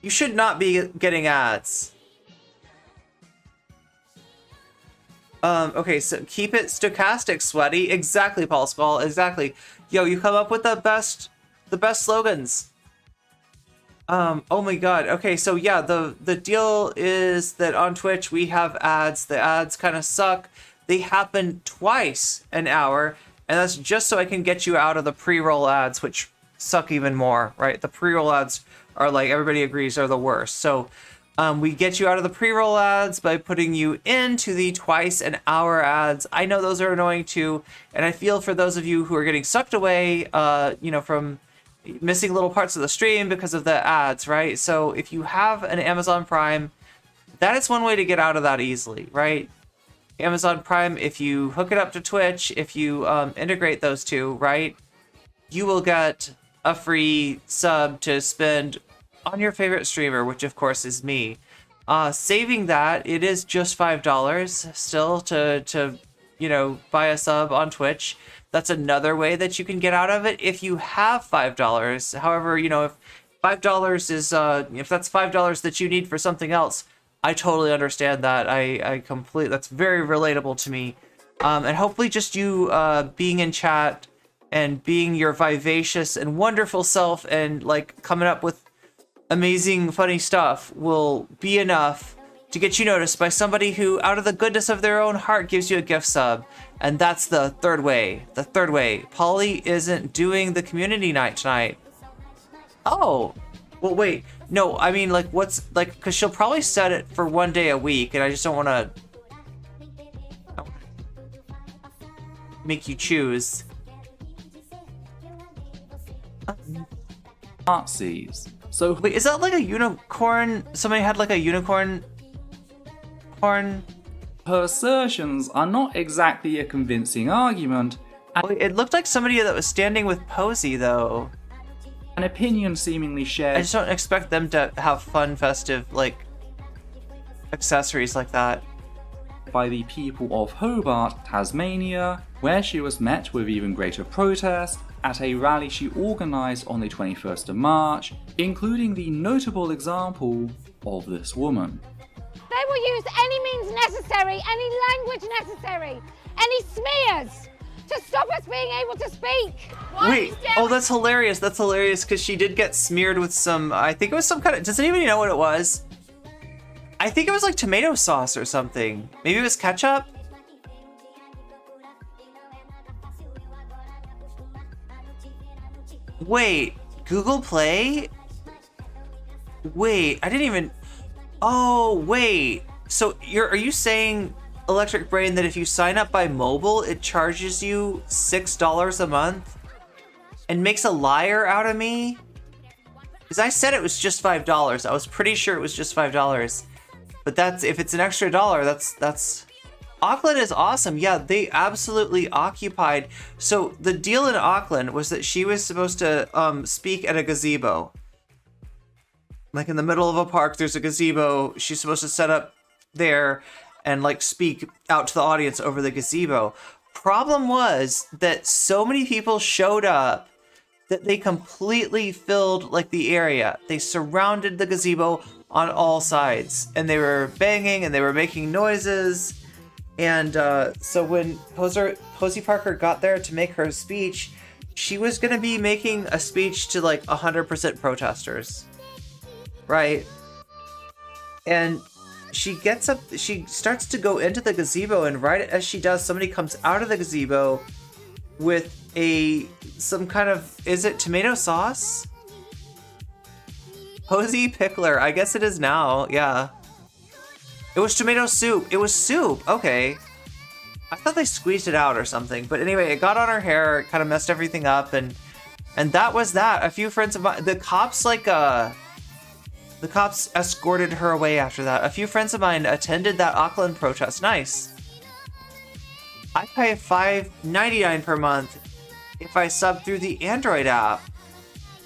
You should not be getting ads. Okay, so keep it stochastic, Sweaty. Exactly, Paul Skull. Exactly. Yo, you come up with the best slogans. Oh my god. Okay, so yeah, the deal is that on Twitch we have ads. The ads kind of suck. They happen twice an hour, and that's just so I can get you out of the pre-roll ads, which suck even more, right? The pre-roll ads are, like, everybody agrees, are the worst. So we get you out of the pre-roll ads by putting you into the twice an hour ads. I know those are annoying too, and I feel for those of you who are getting sucked away, from missing little parts of the stream because of the ads, right? So if you have an Amazon Prime, that is one way to get out of that easily, right? Amazon Prime, if you hook it up to Twitch, if you integrate those two, right, you will get a free sub to spend on your favorite streamer, which of course is me. Saving that, it is just $5 still to buy a sub on Twitch. That's another way that you can get out of it if you have $5. However, if $5 is if that's $5 that you need for something else, I totally understand that. That's very relatable to me. And hopefully just you being in chat and being your vivacious and wonderful self and like coming up with amazing, funny stuff will be enough to get you noticed by somebody who, out of the goodness of their own heart, gives you a gift sub. And that's the third way. The third way. Polly isn't doing the community night tonight. Oh, well, wait. No, I mean, like, because she'll probably set it for one day a week, and I just don't want to make you choose. Nazis. So wait, is that like a unicorn? Somebody had like a unicorn horn? Her assertions are not exactly a convincing argument. It looked like somebody that was standing with Posey, though. An opinion seemingly shared. I just don't expect them to have fun, festive, like, accessories like that. By the people of Hobart, Tasmania, where she was met with even greater protest at a rally she organised on the 21st of March, including the notable example of this woman. They will use any means necessary, any language necessary, any smears to stop us being able to speak. Wait, oh, that's hilarious. That's hilarious because she did get smeared with some, I think it was some kind of, does anybody know what it was? I think it was like tomato sauce or something. Maybe it was ketchup? Wait, Google Play? Wait, I didn't even, oh, wait. So are you saying, Electric Brain, that if you sign up by mobile, it charges you $6 a month and makes a liar out of me? Because I said it was just $5. I was pretty sure it was just $5. But that's, if it's an extra dollar, that's Auckland is awesome. Yeah, they absolutely occupied. So the deal in Auckland was that she was supposed to speak at a gazebo. Like in the middle of a park, there's a gazebo. She's supposed to set up there and like speak out to the audience over the gazebo. Problem was that so many people showed up that they completely filled like the area. They surrounded the gazebo on all sides, and they were banging and they were making noises. And so when Posey Parker got there to make her speech, she was gonna be making a speech to like 100% protesters, right? And she gets up, she starts to go into the gazebo, and right as she does, somebody comes out of the gazebo with some kind of, is it tomato sauce? Posey Pickler, I guess it is now, yeah. It was tomato soup. It was soup. Okay. I thought they squeezed it out or something. But anyway, it got on her hair. It kind of messed everything up. And that was that. A few friends of mine... The cops escorted her away after that. A few friends of mine attended that Auckland protest. Nice. I pay $5.99 per month if I sub through the Android app.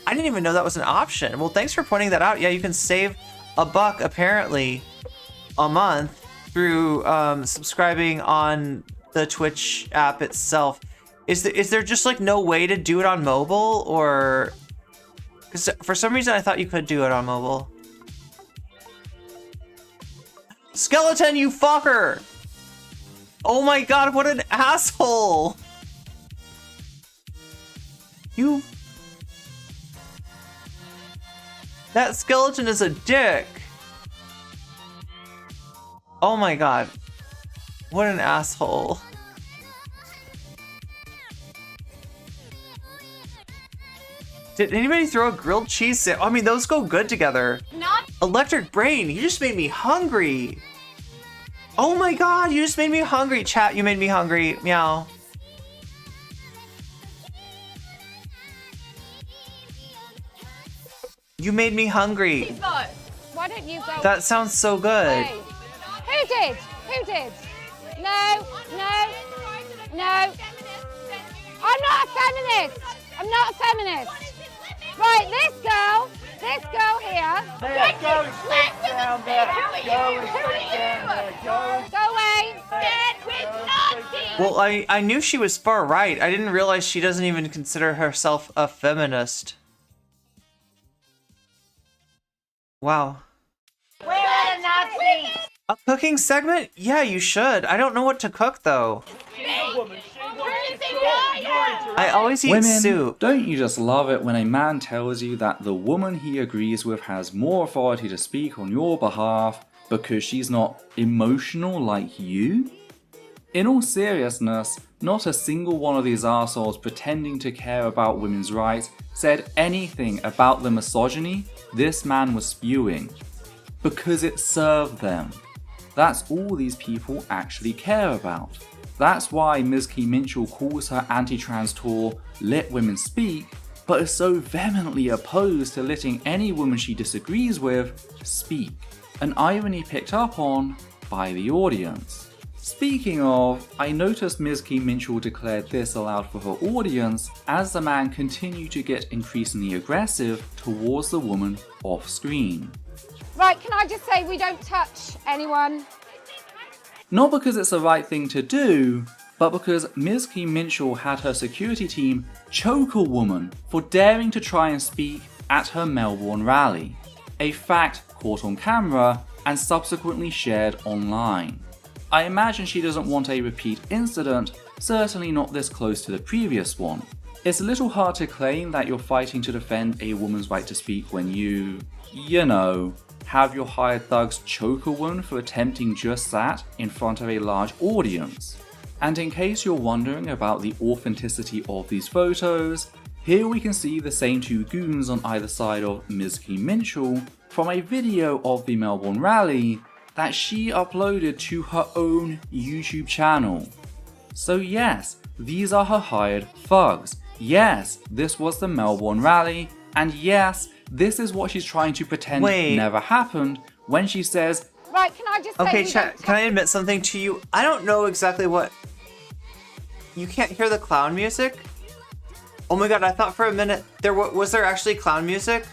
I didn't even know that was an option. Well, thanks for pointing that out. Yeah, you can save $1 apparently a month through subscribing on the Twitch app itself. Is there just like no way to do it on mobile, or because for some reason I thought you could do it on mobile? Skeleton, you fucker! Oh my god, what an asshole! You... That skeleton is a dick! Oh my god. What an asshole. Did anybody throw a grilled cheese sandwich? I mean, those go good together. Not Electric Brain, you just made me hungry. Oh my god, you just made me hungry. Chat, you made me hungry. Meow. You made me hungry. Why don't you go? That sounds so good. Wait. Who did? Who did? No, no, no. I'm not a feminist. I'm not a feminist. Right, this girl here. Go away. Well, I knew she was far right. I didn't realize she doesn't even consider herself a feminist. Wow. We're a Nazi. A cooking segment? Yeah, you should. I don't know what to cook though. I always eat Women, soup. don't you just love it when a man tells you that the woman he agrees with has more authority to speak on your behalf because she's not emotional like you? In all seriousness, not a single one of these arseholes pretending to care about women's rights said anything about the misogyny this man was spewing, because it served them. That's all these people actually care about. That's why Ms. Key Minchell calls her anti-trans tour Let Women Speak, but is so vehemently opposed to letting any woman she disagrees with speak, an irony picked up on by the audience. Speaking of, I noticed Ms. Key Minchell declared this aloud for her audience as the man continued to get increasingly aggressive towards the woman off screen. Right, can I just say we don't touch anyone? Not because it's the right thing to do, but because Ms. Key Minchell had her security team choke a woman for daring to try and speak at her Melbourne rally. A fact caught on camera and subsequently shared online. I imagine she doesn't want a repeat incident, certainly not this close to the previous one. It's a little hard to claim that you're fighting to defend a woman's right to speak when you know, have your hired thugs choke a woman for attempting just that in front of a large audience. And in case you're wondering about the authenticity of these photos, here we can see the same two goons on either side of Ms. Key Minchell from a video of the Melbourne rally that she uploaded to her own YouTube channel. So yes, these are her hired thugs. Yes, this was the Melbourne rally, and yes, this is what she's trying to pretend never happened when she says, Right, can I just say okay, chat, can I admit something to you? I don't know exactly what... You can't hear the clown music? Oh my god, I thought for a minute, was there actually clown music?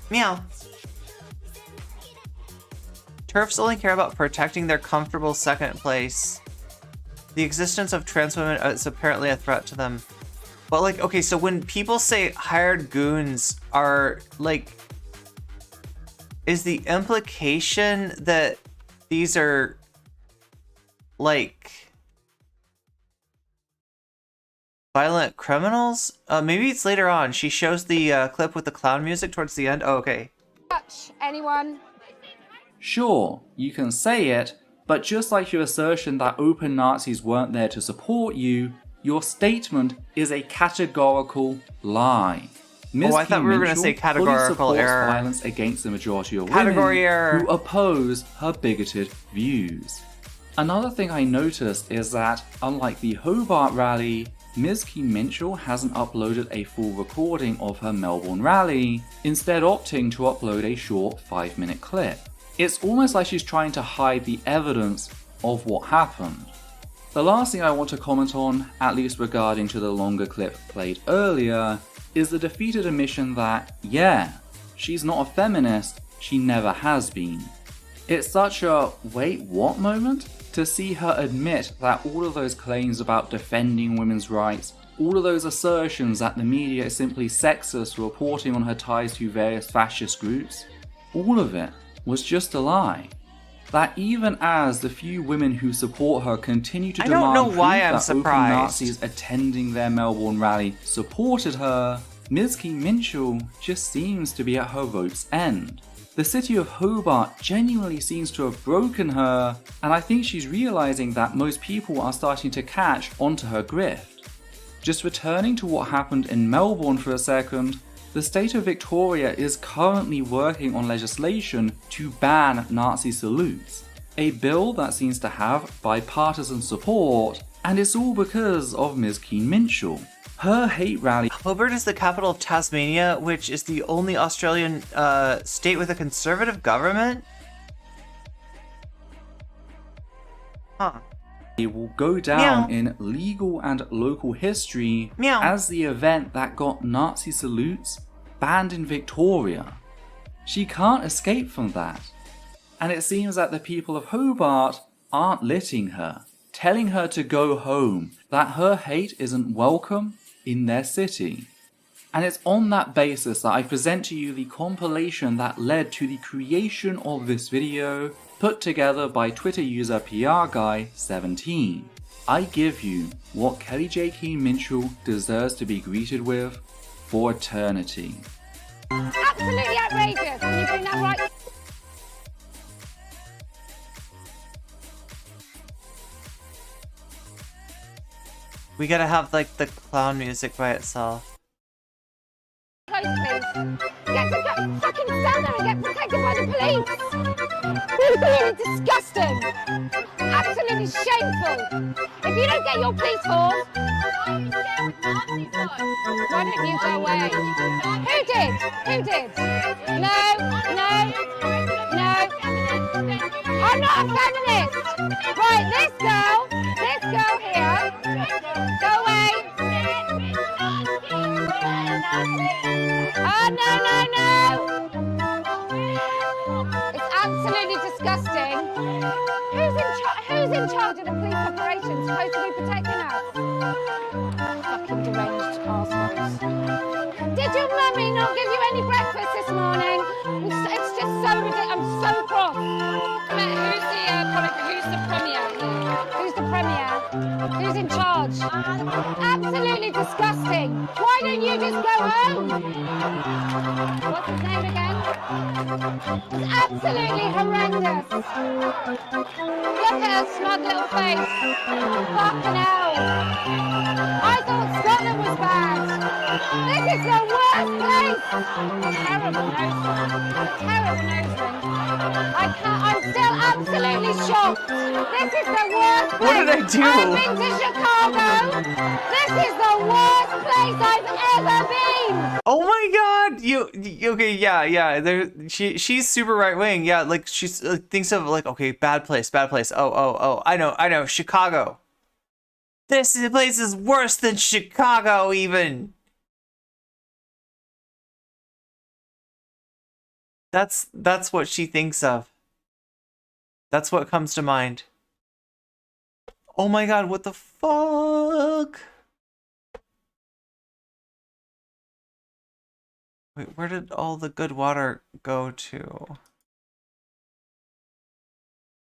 Meow. TERFs only care about protecting their comfortable second place. The existence of trans women is apparently a threat to them. But like, okay, so when people say hired goons are like, is the implication that these are like violent criminals? Maybe it's later on. She shows the clip with the clown music towards the end. Oh, okay. Touch anyone. Sure, you can say it, but just like your assertion that open Nazis weren't there to support you, your statement is a categorical lie. Ms. I thought we were going to say categorical fully error. supports violence against the majority of Category women error. who oppose her bigoted views. Another thing I noticed is that, unlike the Hobart rally, Ms. Keen Minchell hasn't uploaded a full recording of her Melbourne rally, instead opting to upload a short 5-minute clip. It's almost like she's trying to hide the evidence of what happened. The last thing I want to comment on, at least regarding to the longer clip played earlier, is the defeated admission that, yeah, she's not a feminist, she never has been. It's such a wait what moment to see her admit that all of those claims about defending women's rights, all of those assertions that the media is simply sexist for reporting on her ties to various fascist groups, all of it was just a lie. That even as the few women who support her continue to demand don't know why proof I'm that surprised. open Nazis attending their Melbourne rally supported her, Ms. Keen Minchell just seems to be at her rope's end. The city of Hobart genuinely seems to have broken her, and I think she's realizing that most people are starting to catch onto her grift. Just returning to what happened in Melbourne for a second, the state of Victoria is currently working on legislation to ban Nazi salutes, a bill that seems to have bipartisan support, and it's all because of Ms. Keen Minchell. Her hate rally. Hobart is the capital of Tasmania, which is the only Australian state with a conservative government. Huh. It will go down Meow. in legal and local history Meow. as the event that got Nazi salutes banned in Victoria. She can't escape from that. And it seems that the people of Hobart aren't letting her, telling her to go home, that her hate isn't welcome in their city. And it's on that basis that I present to you the compilation that led to the creation of this video, put together by Twitter user PRGuy17. I give you what Kellie J. Keen Minchell deserves to be greeted with for eternity. Absolutely outrageous. Can you bring that right? We gotta have like the clown music by itself. Close, please. Get to go, fucking stand there and get protected by the police. Really disgusting. Absolutely shameful. If you don't get your police force, why don't you go away? Who did? Who did? No, no, no. I'm not a feminist. Right, this girl here, go away. Oh, no, no, no. It's absolutely disgusting. Who's in charge of the police operations supposed to be protecting us? Fucking deranged arseholes. Did your mummy not give you any breakfast this morning? It's just so ridiculous. I'm so cross. Who's the premier here? Who's the premier? Who's in charge? Absolutely disgusting. Why don't you just go home? What's his name again? It's absolutely horrendous. Look at her smug little face. Fucking hell. I thought Scotland was bad. This is the worst place. Terrible nose ring. Terrible nose ring. I'm still absolutely shocked. This is the worst place. What did I do? I've been to Chicago. This is the worst place I've ever been. Oh my god! You okay? Yeah. She's super right wing. Yeah, like she's thinks of like okay, bad place. Oh. I know. Chicago. This place is worse than Chicago even. That's what she thinks of. That's what comes to mind. Oh my god, what the fuck? Wait, where did all the good water go to?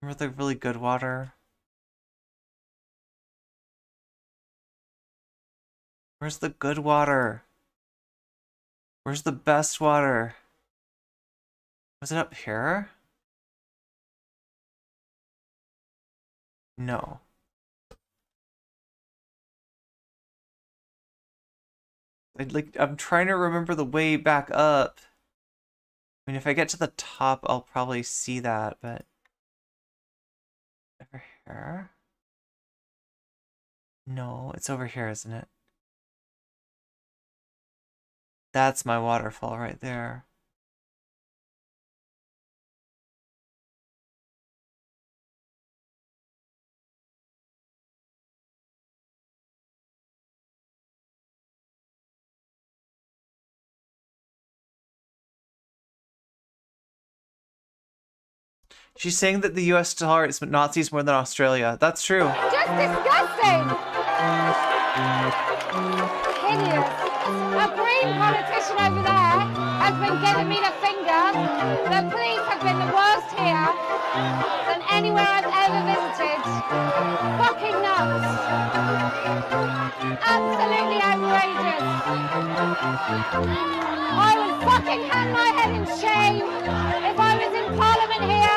Remember the really good water? Where's the good water? Where's the best water? Was it up here? No. I'm trying to remember the way back up. I mean, if I get to the top, I'll probably see that, but... Over here? No, it's over here, isn't it? That's my waterfall right there. She's saying that the US tolerates Nazis more than Australia. That's true. Just disgusting! Hideous. A green politician over there has been giving me the finger. The police have been the worst here than anywhere I've ever visited. Fucking nuts. Absolutely outrageous. I would fucking hang my head in shame if I was in Parliament here.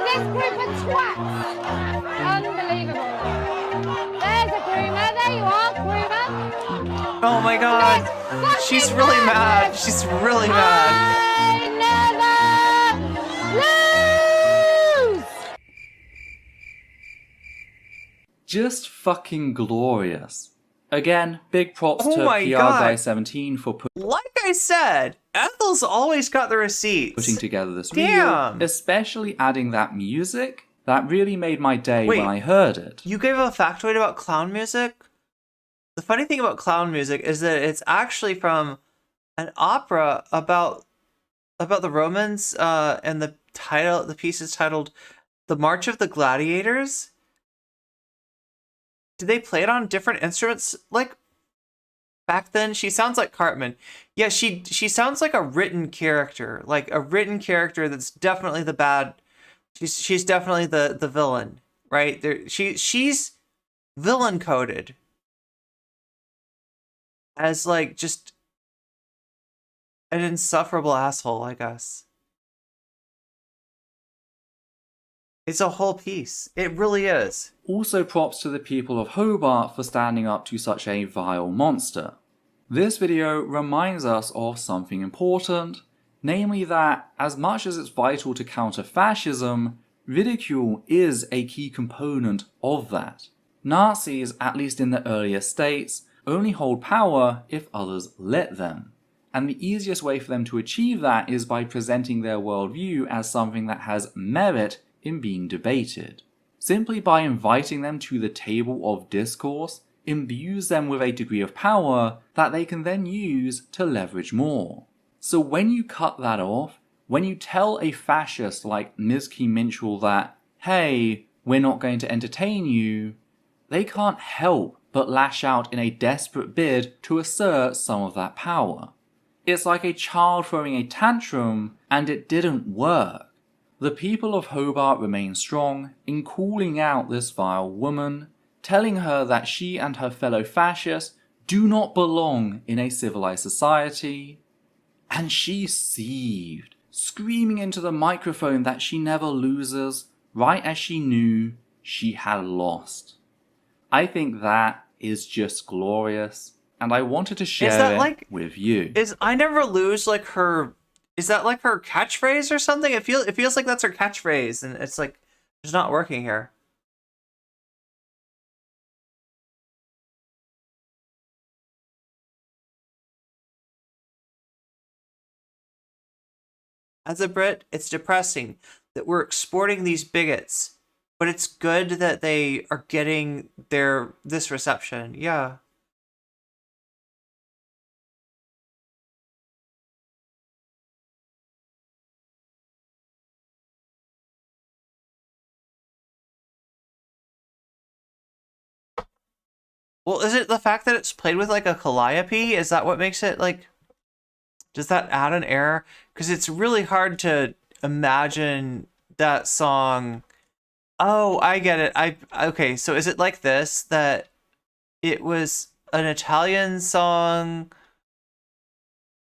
This group of twats. Unbelievable. There's a groomer. There you are, groomer. Oh my god. She's really mad. She's really mad. I never lose! Just fucking glorious. Again, big props Oh to my PR God. Guy 17 for Like I said, Ethel's always got the receipts. putting together this Damn. video, especially adding that music. That really made my day Wait. when I heard it. You gave a factoid about clown music? The funny thing about clown music is that it's actually from an opera about the Romans, and the piece is titled "The March of the Gladiators." Did they play it on different instruments like back then? She sounds like Cartman. Yeah, she sounds like a written character, that's definitely the bad. She's definitely the villain, right? She's villain coded as like just an insufferable asshole, I guess. It's a whole piece. It really is. Also props to the people of Hobart for standing up to such a vile monster. This video reminds us of something important, namely that as much as it's vital to counter fascism, ridicule is a key component of that. Nazis, at least in the earlier states, only hold power if others let them. And the easiest way for them to achieve that is by presenting their worldview as something that has merit in being debated. Simply by inviting them to the table of discourse imbues them with a degree of power that they can then use to leverage more. So when you cut that off, when you tell a fascist like Mizki Minchell that, hey, we're not going to entertain you, they can't help but lash out in a desperate bid to assert some of that power. It's like a child throwing a tantrum, and it didn't work. The people of Hobart remain strong in calling out this vile woman, telling her that she and her fellow fascists do not belong in a civilized society. And she seethed, screaming into the microphone that she never loses, right as she knew she had lost. I think that is just glorious, and I wanted to share it with you. Is I never lose like her? Is that like her catchphrase or something? It feels like that's her catchphrase, and it's like it's not working here. As a Brit, it's depressing that we're exporting these bigots, but it's good that they are getting this reception. Yeah. Well, is it the fact that it's played with like a calliope? Is that what makes it like? Does that add an error? Because it's really hard to imagine that song. Oh, I get it. Okay. So is it like this, that it was an Italian song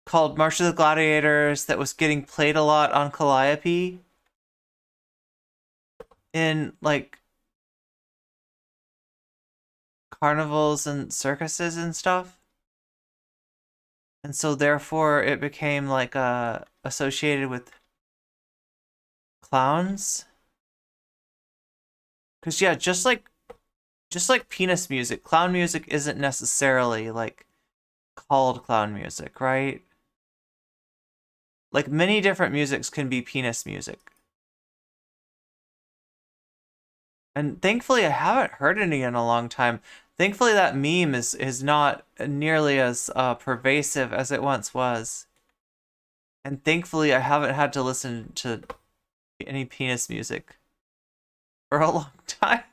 called March of the Gladiators that was getting played a lot on calliope in like carnivals and circuses and stuff? And so therefore it became like associated with clowns? Cause yeah, just like penis music, clown music isn't necessarily like called clown music, right? Like many different musics can be penis music. And thankfully I haven't heard any in a long time. Thankfully that meme is not nearly as pervasive as it once was. And thankfully I haven't had to listen to any penis music for a long time.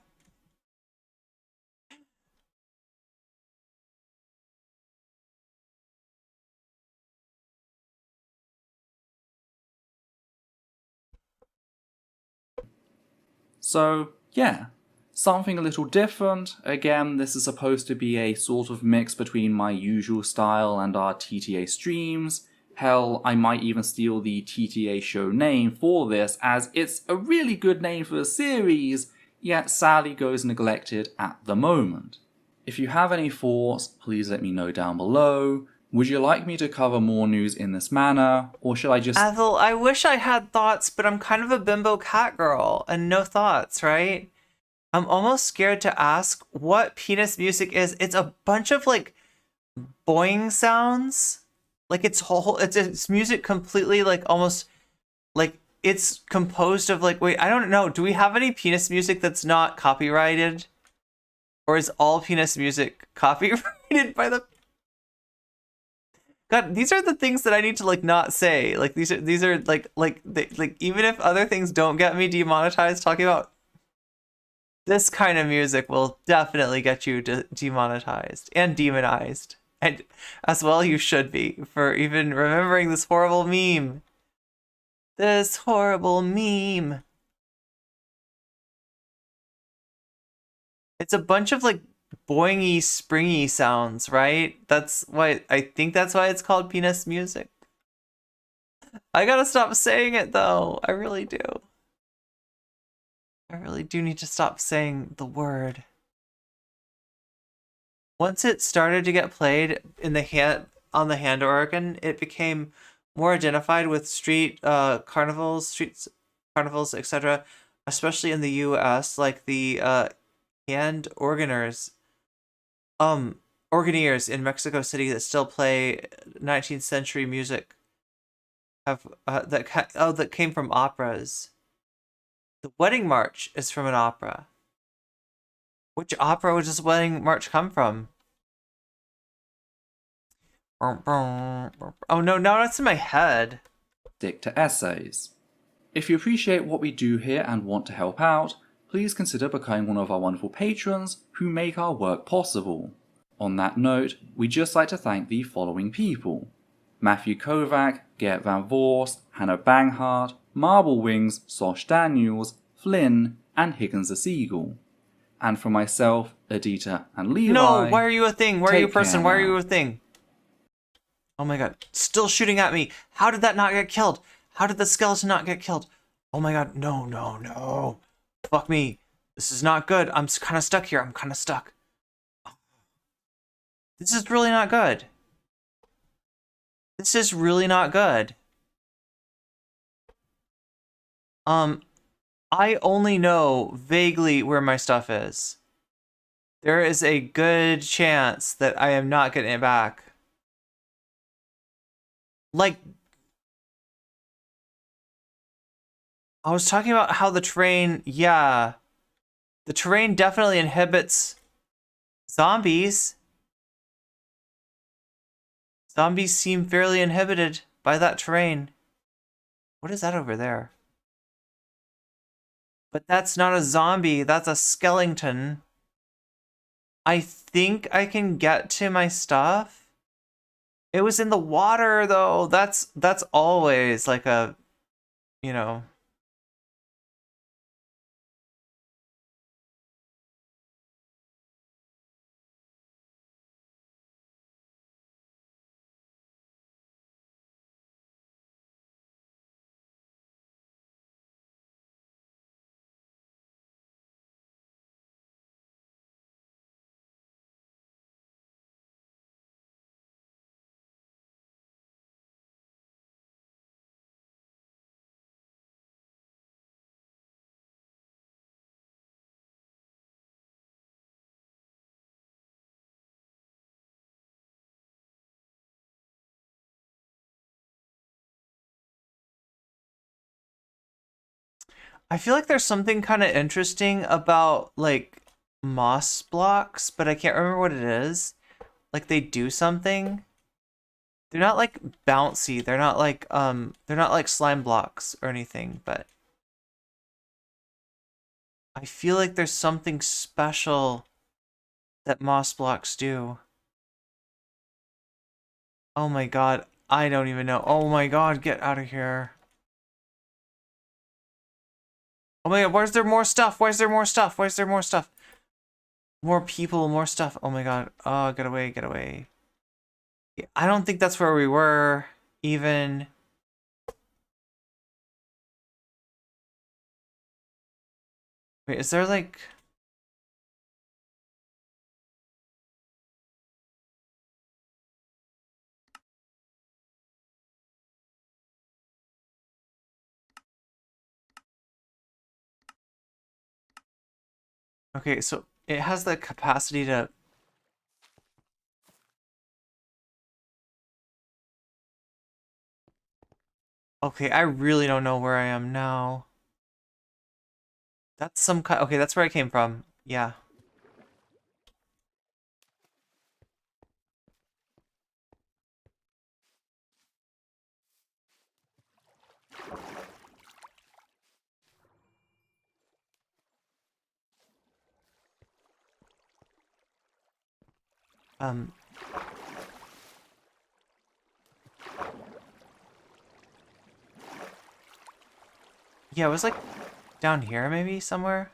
So, yeah, something a little different. Again, this is supposed to be a sort of mix between my usual style and our TTA streams. Hell, I might even steal the TTA show name for this, as it's a really good name for a series, yet sadly goes neglected at the moment. If you have any thoughts, please let me know down below. Would you like me to cover more news in this manner, or should I just... Ethel, I wish I had thoughts, but I'm kind of a bimbo cat girl, and no thoughts, right? I'm almost scared to ask what penis music is. It's a bunch of, like, boing sounds. Like, it's music completely, like, almost, like, it's composed of, like, wait, I don't know. Do we have any penis music that's not copyrighted? Or is all penis music copyrighted by the... God, these are the things that I need to like not say. Like these are like even if other things don't get me demonetized, talking about this kind of music will definitely get you demonetized and demonized, and as well you should be for even remembering this horrible meme. This horrible meme. It's a bunch of like boingy, springy sounds, right? That's why I think that's why it's called penis music. I gotta stop saying it though. I really do. I really do need to stop saying the word. Once it started to get played in the on the hand organ, it became more identified with street carnivals, etc., especially in the US, like the hand organiers in Mexico City that still play 19th century music have that came from operas. The Wedding March is from an opera. Which opera does this Wedding March come from? Oh no, now that's in my head. Stick to essays. If you appreciate what we do here and want to help out, please consider becoming one of our wonderful patrons who make our work possible. On that note, we'd just like to thank the following people: Matthew Kovac, Gert Van Voorst, Hannah Banghart, Marble Wings, Sosh Daniels, Flynn, and Higgins the Seagull. And for myself, Adita, and Levi... No, why are you a thing? Why are you a person? Why are now. you a thing? Oh my god, still shooting at me. How did that not get killed? How did the skeleton not get killed? Oh my god, no, no, no. Fuck me. This is not good. I'm kind of stuck here. I'm kind of stuck. This is really not good. This is really not good. I only know vaguely where my stuff is. There is a good chance that I am not getting it back. Like, I was talking about how the terrain, yeah. The terrain definitely inhibits zombies. Zombies seem fairly inhibited by that terrain. What is that over there? But that's not a zombie, that's a skeleton. I think I can get to my stuff. It was in the water though. That's always like a, you know. I feel like there's something kind of interesting about like moss blocks, but I can't remember what it is. Like they do something. They're not like bouncy. They're not like slime blocks or anything, but I feel like there's something special that moss blocks do. Oh my god, I don't even know. Oh my god, get out of here. Oh my god, where's there more stuff? Where's there more stuff? Where's there more stuff? More people, more stuff. Oh my god. Oh, get away, get away. I don't think that's where we were, even. Wait, is there like... Okay, so it has the capacity to... Okay, I really don't know where I am now. That's some kind... Okay, that's where I came from. Yeah. Yeah, it was like down here maybe somewhere.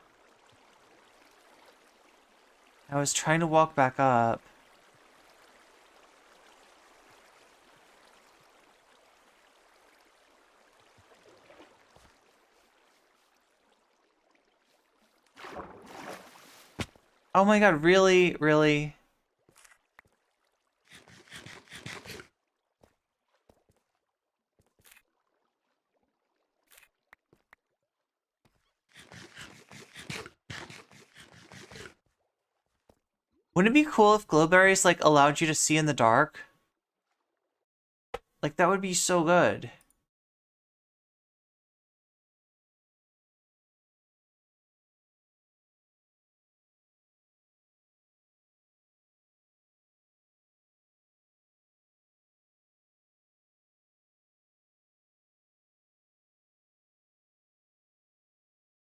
I was trying to walk back up. Oh my god, really? Really? Wouldn't it be cool if glowberries like allowed you to see in the dark? Like that would be so good.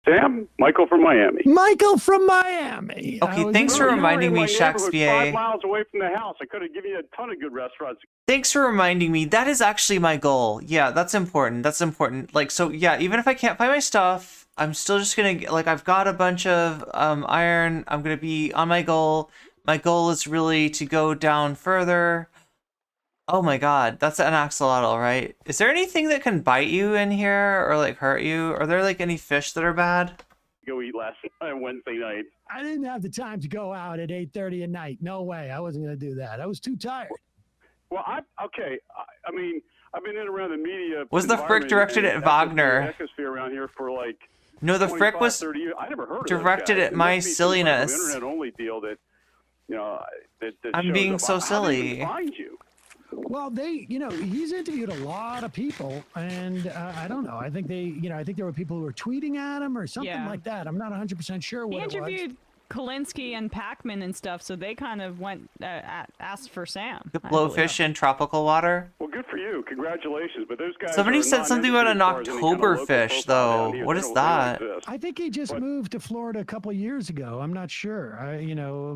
Sam, Michael from Miami. Michael from Miami. Okay, thanks for reminding me, Shakespeare. 5 miles away from the house. I could have given you a ton of good restaurants. Thanks for reminding me. That is actually my goal. Yeah, that's important. That's important. Like, so yeah, even if I can't find my stuff, I'm still just gonna, like, I've got a bunch of iron. I'm gonna be on my goal. My goal is really to go down further. Oh my god, that's an axolotl, right? Is there anything that can bite you in here or like hurt you? Are there like any fish that are bad? Go eat last night, Wednesday night. I didn't have the time to go out at 8:30 at night. No way. I wasn't going to do that. I was too tired. Well, I mean, I've been in around the media. Was the frick directed at Wagner? Ecosphere around here for like No, the frick was 30 years. I never heard of directed those guys. at It my must be some kind of silliness. internet only deal that, you know, that I'm shows being up. so How did we silly. find you? Well, he's interviewed a lot of people, and I don't know. I think I think there were people who were tweeting at him or something Yeah. like that. I'm not 100% sure He what it was. interviewed Kolinsky and Pac-Man and stuff, so they kind of went asked for Sam. The blowfish in tropical water. Well, good for you. Congratulations. But those guys. Somebody are said something about an non-entity as far as any kind of local Oktoberfish, profile though. down here. What They is don't that? exist. I think he just moved to Florida a couple of years ago. I'm not sure.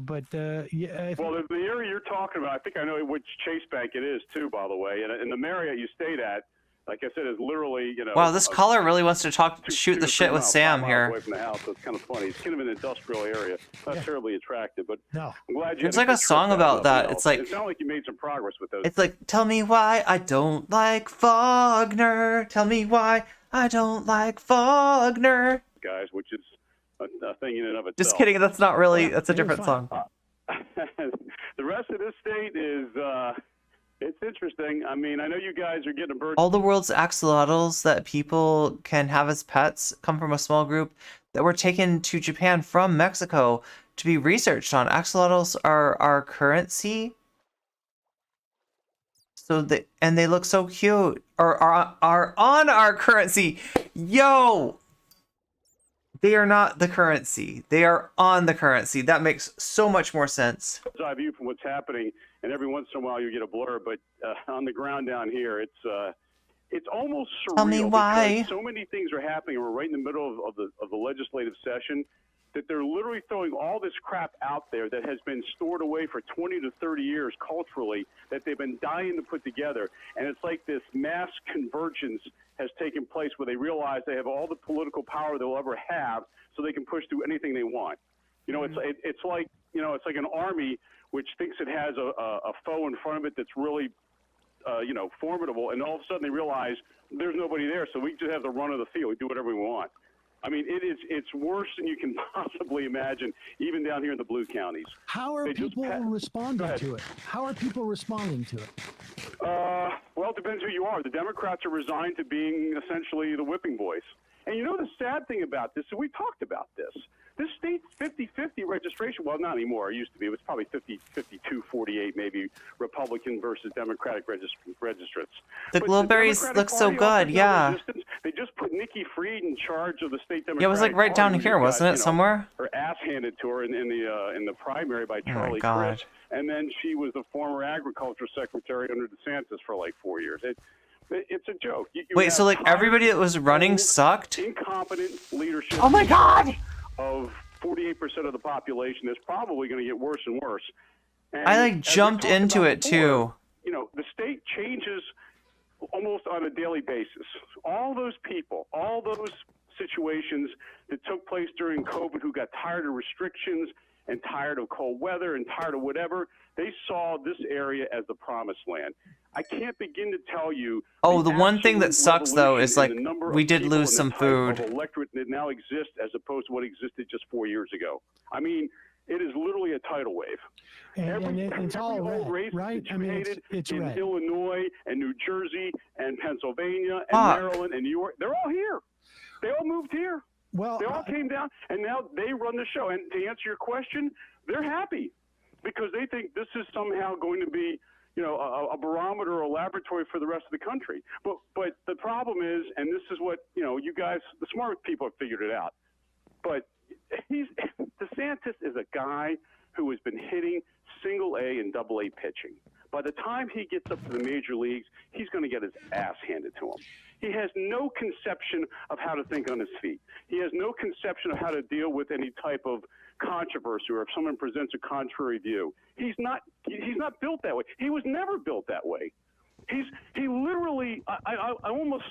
But yeah. Well, the area you're talking about, I think I know which Chase Bank it is too. By the way, and the Marriott you stayed at, like I said, is literally Wow, this caller really wants to shoot the shit with Sam here. Away from the house, so it's kind of funny. It's kind of an industrial area, not terribly attractive, but no. I'm glad you. There's had like a good trip song down about to that. Bell. It's like it sounded like you made some progress with those. it's like tell me why I don't like Faulkner. Tell me why I don't like Faulkner. Guys, which is a thing in and of itself. Just kidding. That's not really. That's a different song. The rest of this state is. It's interesting. I mean, I know you guys are getting a bird. All the world's axolotls that people can have as pets come from a small group that were taken to Japan from Mexico to be researched on. Axolotls are our currency. So they look so cute. Or are on our currency. Yo! They are not the currency. They are on the currency. That makes so much more sense. Eye view from what's happening, and every once in a while you get a blur, but on the ground down here, it's almost surreal. Tell me why. Because so many things are happening. We're right in the middle of the legislative session, that they're literally throwing all this crap out there that has been stored away for 20 to 30 years culturally that they've been dying to put together. And it's like this mass convergence has taken place where they realize they have all the political power they'll ever have so they can push through anything they want. You know, it's like, you know, it's like an army which thinks it has a foe in front of it that's really, formidable. And all of a sudden they realize there's nobody there. So we just have the run of the field. We do whatever we want. I mean, it's worse than you can possibly imagine, even down here in the blue counties. How are people responding to it? How are people responding to it? Well, it depends who you are. The Democrats are resigned to being essentially the whipping boys. And you know the sad thing about this, and we talked about this, this state's 50-50 registration. Well, not anymore. It used to be. It was probably 52-48, maybe Republican versus Democratic registrants. The Glowberries look so good, yeah. They just put Nikki Fried in charge of the state Democratic. Yeah, it was like right down here, wasn't it, somewhere? Her ass handed to her in the primary by Charlie Crist, and then she was the former agriculture secretary under DeSantis for like 4 years. It's a joke. Wait, so like everybody that was running sucked? Incompetent leadership. Oh my God! Of 48% of the population that's probably going to get worse and worse. And I like jumped into it too. You know, the state changes almost on a daily basis. All those people, all those situations that took place during COVID who got tired of restrictions and tired of cold weather and tired of whatever, they saw this area as the promised land. I can't begin to tell you. Oh, the one thing that sucks though is like we did lose some food. Electorate that now exists as opposed to what existed just 4 years ago. I mean, it is literally a tidal wave. And it's all red, right? I mean, it's in red. Illinois and New Jersey and Pennsylvania and Maryland and New York. They're all here. They all moved here. Well, they all came down, and now they run the show. And to answer your question, they're happy because they think this is somehow going to be, you know, a barometer or a laboratory for the rest of the country. But the problem is, and this is what, you know, you guys, the smart people have figured it out. But DeSantis is a guy who has been hitting single A and double A pitching. By the time he gets up to the major leagues, he's going to get his ass handed to him. He has no conception of how to think on his feet. He has no conception of how to deal with any type of controversy or if someone presents a contrary view. He's not built that way. He was never built that way. He literally, I almost,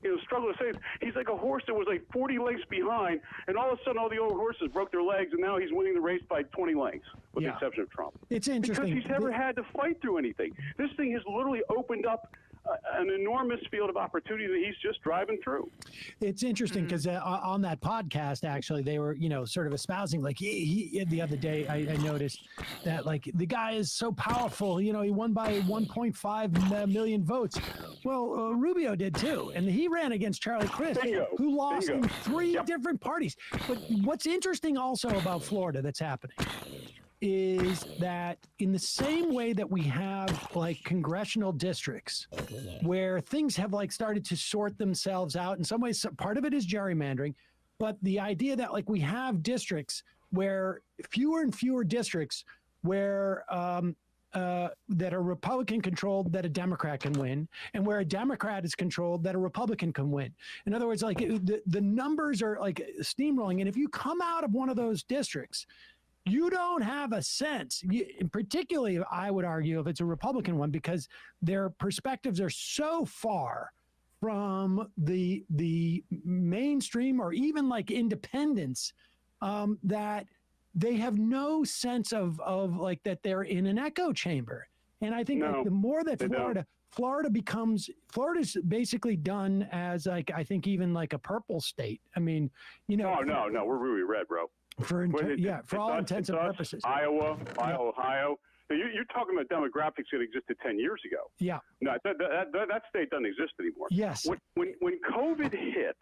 you know, struggle to say it. He's like a horse that was like 40 lengths behind, and all of a sudden all the old horses broke their legs, and now he's winning the race by 20 lengths, with the exception of Trump. It's interesting. Because he's never had to fight through anything. This thing has literally opened up an enormous field of opportunity that he's just driving through. It's interesting because on that podcast, actually, they were, you know, sort of espousing, like he the other day, I noticed that like the guy is so powerful, you know, he won by 1.5 million votes. Well, Rubio did too. And he ran against Charlie Crist, who lost in three different parties. But what's interesting also about Florida that's happening is that in the same way that we have like congressional districts where things have like started to sort themselves out in some ways, part of it is gerrymandering, but the idea that like we have districts where fewer and fewer districts where that are Republican controlled that a Democrat can win, and where a Democrat is controlled that a Republican can win. In other words, like the numbers are like steamrolling. And if you come out of one of those districts, you don't have a sense, particularly I would argue if it's a Republican one, because their perspectives are so far from the mainstream or even like independents that they have no sense of like that they're in an echo chamber. And I think like the more that Florida's basically done as like, I think even like a purple state. I mean, you know. No, we're really red, bro. For all intents and purposes. Iowa, Ohio. Now, you're talking about demographics that existed 10 years ago. Yeah. No, that state doesn't exist anymore. Yes. When COVID hit,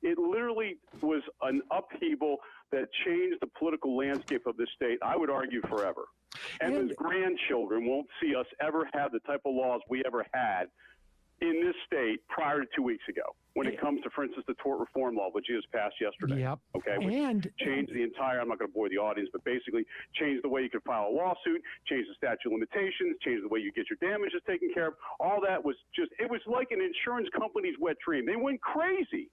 it literally was an upheaval that changed the political landscape of this state, I would argue, forever. Emma's grandchildren won't see us ever have the type of laws we ever had in this state prior to 2 weeks ago when it comes to, for instance, the tort reform law, which just passed yesterday. Yep. Okay. Which changed the entire, I'm not going to bore the audience, but basically changed the way you could file a lawsuit, changed the statute of limitations, changed the way you get your damages taken care of. All that was just, it was like an insurance company's wet dream. They went crazy.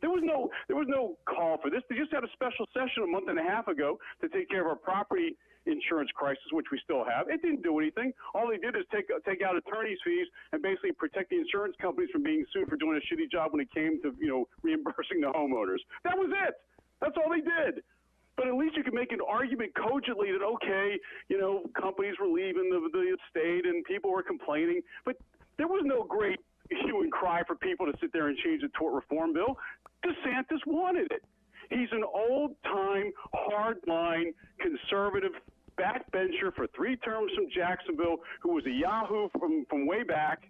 There was no call for this. They just had a special session a month and a half ago to take care of our property insurance crisis, which we still have. It didn't do anything. All they did is take out attorney's fees and basically protect the insurance companies from being sued for doing a shitty job when it came to, reimbursing the homeowners. That was it. That's all they did. But at least you can make an argument cogently that, okay, companies were leaving the state and people were complaining. But there was no great hue and cry for people to sit there and change the tort reform bill. DeSantis wanted it. He's an old-time, hard-line, conservative backbencher for 3 terms from Jacksonville who was a yahoo from way back,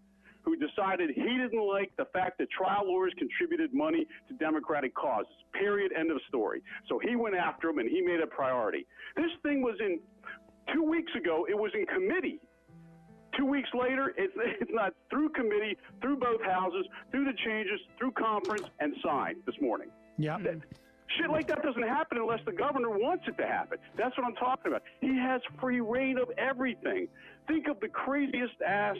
who decided he didn't like the fact that trial lawyers contributed money to Democratic causes. Period. End of story. So he went after him, and he made it a priority. This thing was 2 weeks ago, it was in committee. 2 weeks later, it's not through committee, through both houses, through the changes, through conference, and signed this morning. Yeah. Shit like that doesn't happen unless the governor wants it to happen. That's what I'm talking about. He has free reign of everything. Think of the craziest ass,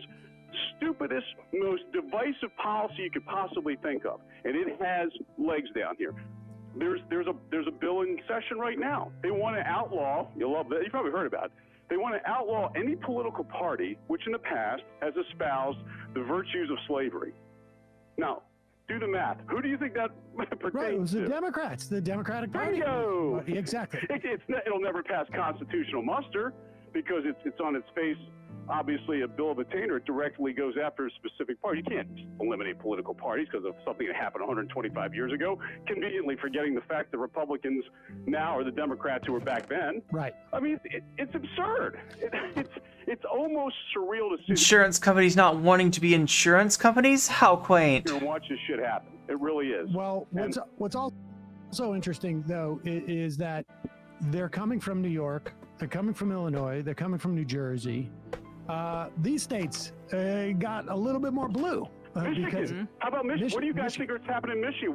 stupidest, most divisive policy you could possibly think of, and it has legs down here. There's a bill in session right now. They want to outlaw. You'll love that. You probably heard about it. They want to outlaw any political party which in the past has espoused the virtues of slavery. Now, do the math. Who do you think that pertains Right, it was to? the Democrats, the Democratic Party. Bingo! Exactly. It'll never pass constitutional muster because it's on its face. Obviously, a bill of attainder, it directly goes after a specific party. You can't eliminate political parties because of something that happened 125 years ago, conveniently forgetting the fact that Republicans now are the Democrats who were back then. Right. I mean, it's absurd. It's almost surreal to see. Insurance companies not wanting to be insurance companies? How quaint. And watch this shit happen. It really is. Well, what's also interesting, though, is that they're coming from New York, they're coming from Illinois, they're coming from New Jersey. These states got a little bit more blue. Michigan. How about Michigan? What do you guys think is happening in Michigan?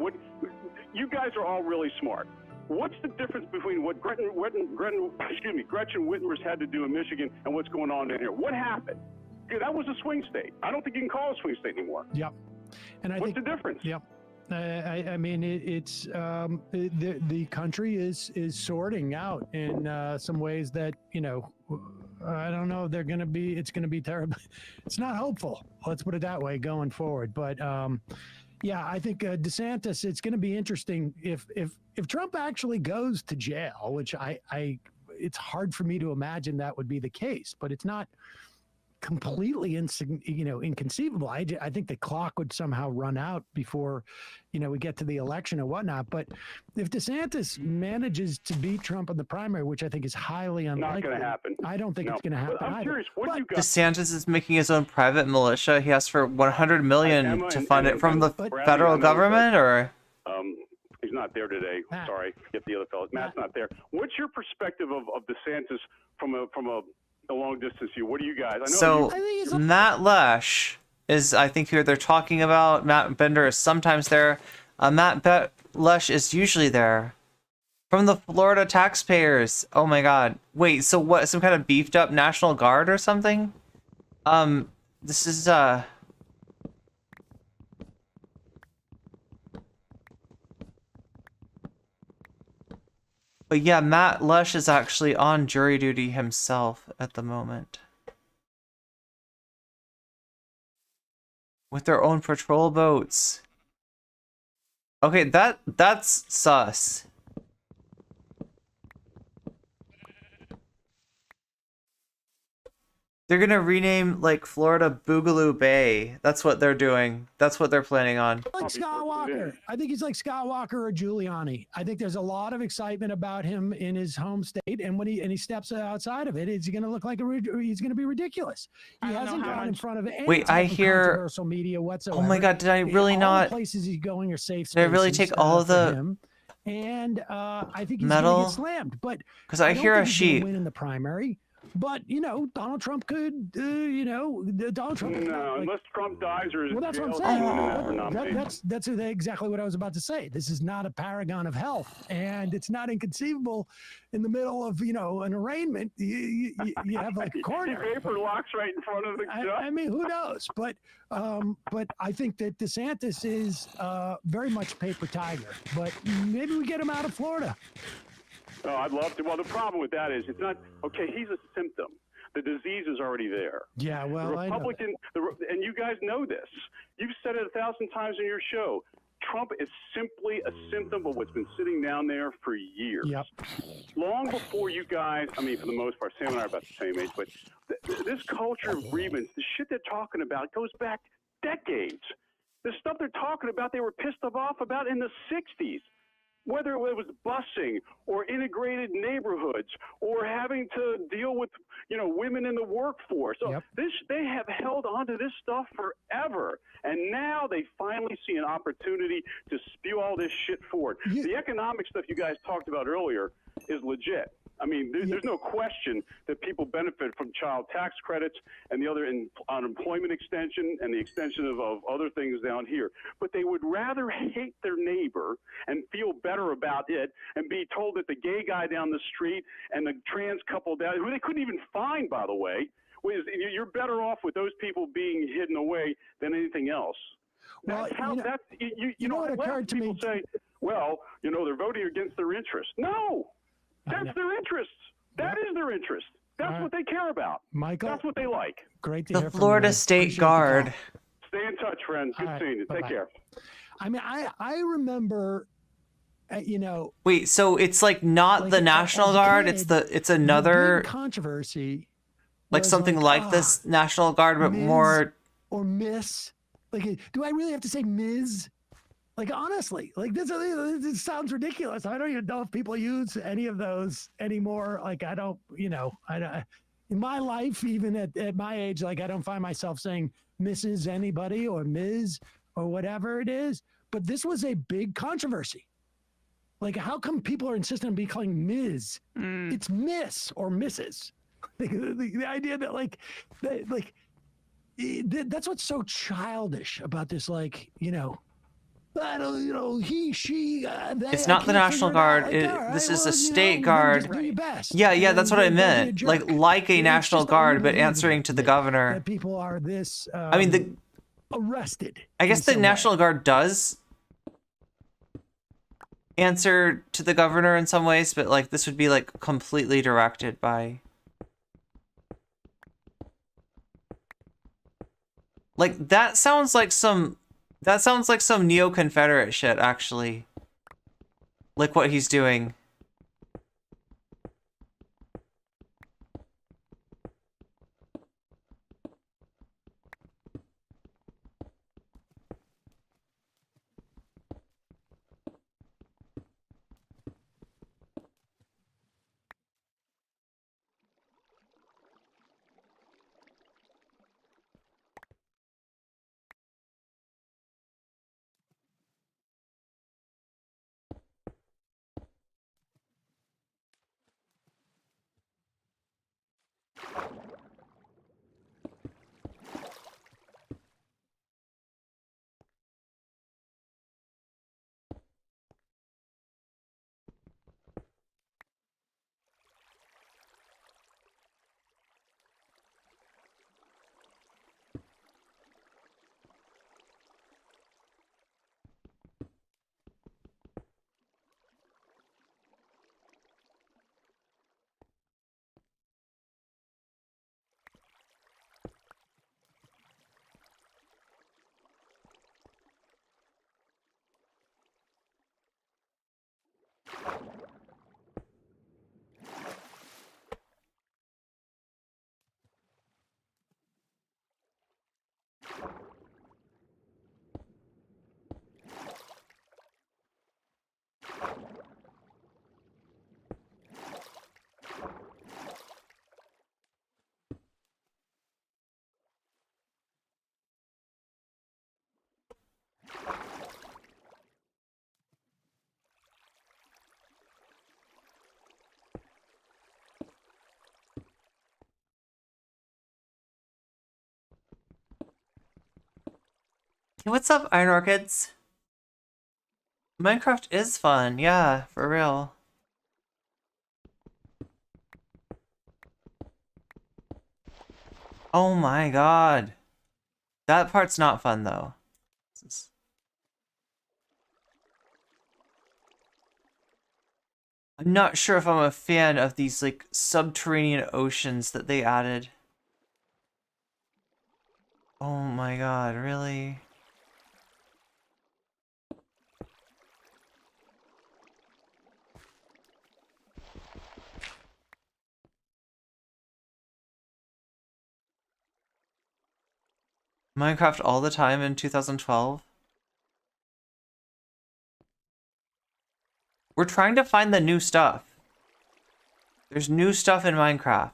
You guys are all really smart. What's the difference between what Gretchen Whitmer's had to do in Michigan and what's going on in here? What happened? Yeah, that was a swing state. I don't think you can call it a swing state anymore. Yep. And what's the difference? Yep. I mean, it's the country is sorting out in some ways that, I don't know. It's going to be terrible. It's not hopeful. Let's put it that way going forward. But yeah, I think DeSantis, it's going to be interesting if Trump actually goes to jail, which it's hard for me to imagine that would be the case, but it's not completely inconceivable. I think the clock would somehow run out before, we get to the election and whatnot. But if DeSantis manages to beat Trump in the primary, which I think is highly unlikely, not going to happen. I don't think it's going to happen. I'm curious, what do you got? DeSantis is making his own private militia. He asked for $100 million to fund it from the federal government, or? He's not there today. Sorry, get the other fellow. Matt's not there. What's your perspective of DeSantis from a long distance view? What do you guys? Matt Lesh is, I think, who they're talking about. Matt Bender is sometimes there. Lesh is usually there From the Florida taxpayers. Oh my god. Wait, so what, some kind of beefed up National Guard or something? This is But yeah, Matt Lush is actually on jury duty himself at the moment. With their own patrol boats. Okay, that's sus. They're gonna rename like Florida Boogaloo Bay. That's what they're doing. That's what they're planning on. Like Scott Walker. I think he's like Scott Walker or Giuliani. I think there's a lot of excitement about him in his home state, and when he steps outside of it, it's going to look like he's going to be ridiculous. He hasn't gone in front of any Wait, type I of hear. controversial media whatsoever. Oh my god, did I really all not? The places he's going are safe spaces. Did I really take all of for the him. And I think he's metal? going to get slammed. But Because I hear a sheep. Win in the primary. But Donald Trump could. Donald Trump. No, unless Trump dies or is well, that's jailed, what I'm saying. he's never nominated. That's exactly what I was about to say. This is not a paragon of health, and it's not inconceivable. In the middle of an arraignment, you have like a coronary. Paper locks right in front of the judge. I mean, who knows? But I think that DeSantis is very much paper tiger. But maybe we get him out of Florida. Oh, I'd love to. Well, the problem with that is it's not okay. He's a symptom. The disease is already there. Yeah, well, the Republican, and you guys know this. You've said it 1,000 times in your show. Trump is simply a symptom of what's been sitting down there for years. Yep. Long before you guys, I mean, for the most part, Sam and I are about the same age, but this culture of grievance, the shit they're talking about goes back decades. The stuff they're talking about, they were pissed off about in the 60s. Whether it was busing or integrated neighborhoods or having to deal with, women in the workforce. So they have held on to this stuff forever. And now they finally see an opportunity to spew all this shit forward. The economic stuff you guys talked about earlier is legit. I mean, there's no question that people benefit from child tax credits and the other unemployment extension and the extension of other things down here. But they would rather hate their neighbor and feel better about it and be told that the gay guy down the street and the trans couple down, who they couldn't even find, by the way, you're better off with those people being hidden away than anything else. Well, you know what occurred to me? Say, well, they're voting against their interests. No. That's their interests. That is their interest. That's what they care about. Michael, that's what they like. Great to The hear from Florida you. State Guard. Stay in touch, friends. Good seeing you. Take care. I mean, I remember, Wait, so it's like not the National Guard. It's another controversy. Like something like this National Guard, but Ms. more or Miss. Like, do I really have to say Ms.? Like, honestly, like this sounds ridiculous. I don't even know if people use any of those anymore. Like, I don't, in my life, even at my age, like, I don't find myself saying Mrs. anybody or Ms. or whatever it is. But this was a big controversy. Like, how come people are insisting on being calling Ms.? It's Miss or Mrs. The idea that, that's what's so childish about this, I don't, he, she. It's not the National Guard. This is a state guard. Yeah, that's what I meant. Like a National Guard, but answering to the governor. That people are this. I mean, arrested. I guess the National Guard does answer to the governor in some ways, but this would be completely directed by. That sounds like some. That sounds like some neo-Confederate shit, actually. Like what he's doing. Hey, what's up, Iron Orchids? Minecraft is fun, yeah, for real. Oh my god. That part's not fun though. I'm not sure if I'm a fan of these like subterranean oceans that they added. Oh my god, really? Minecraft all the time in 2012? We're trying to find the new stuff. There's new stuff in Minecraft.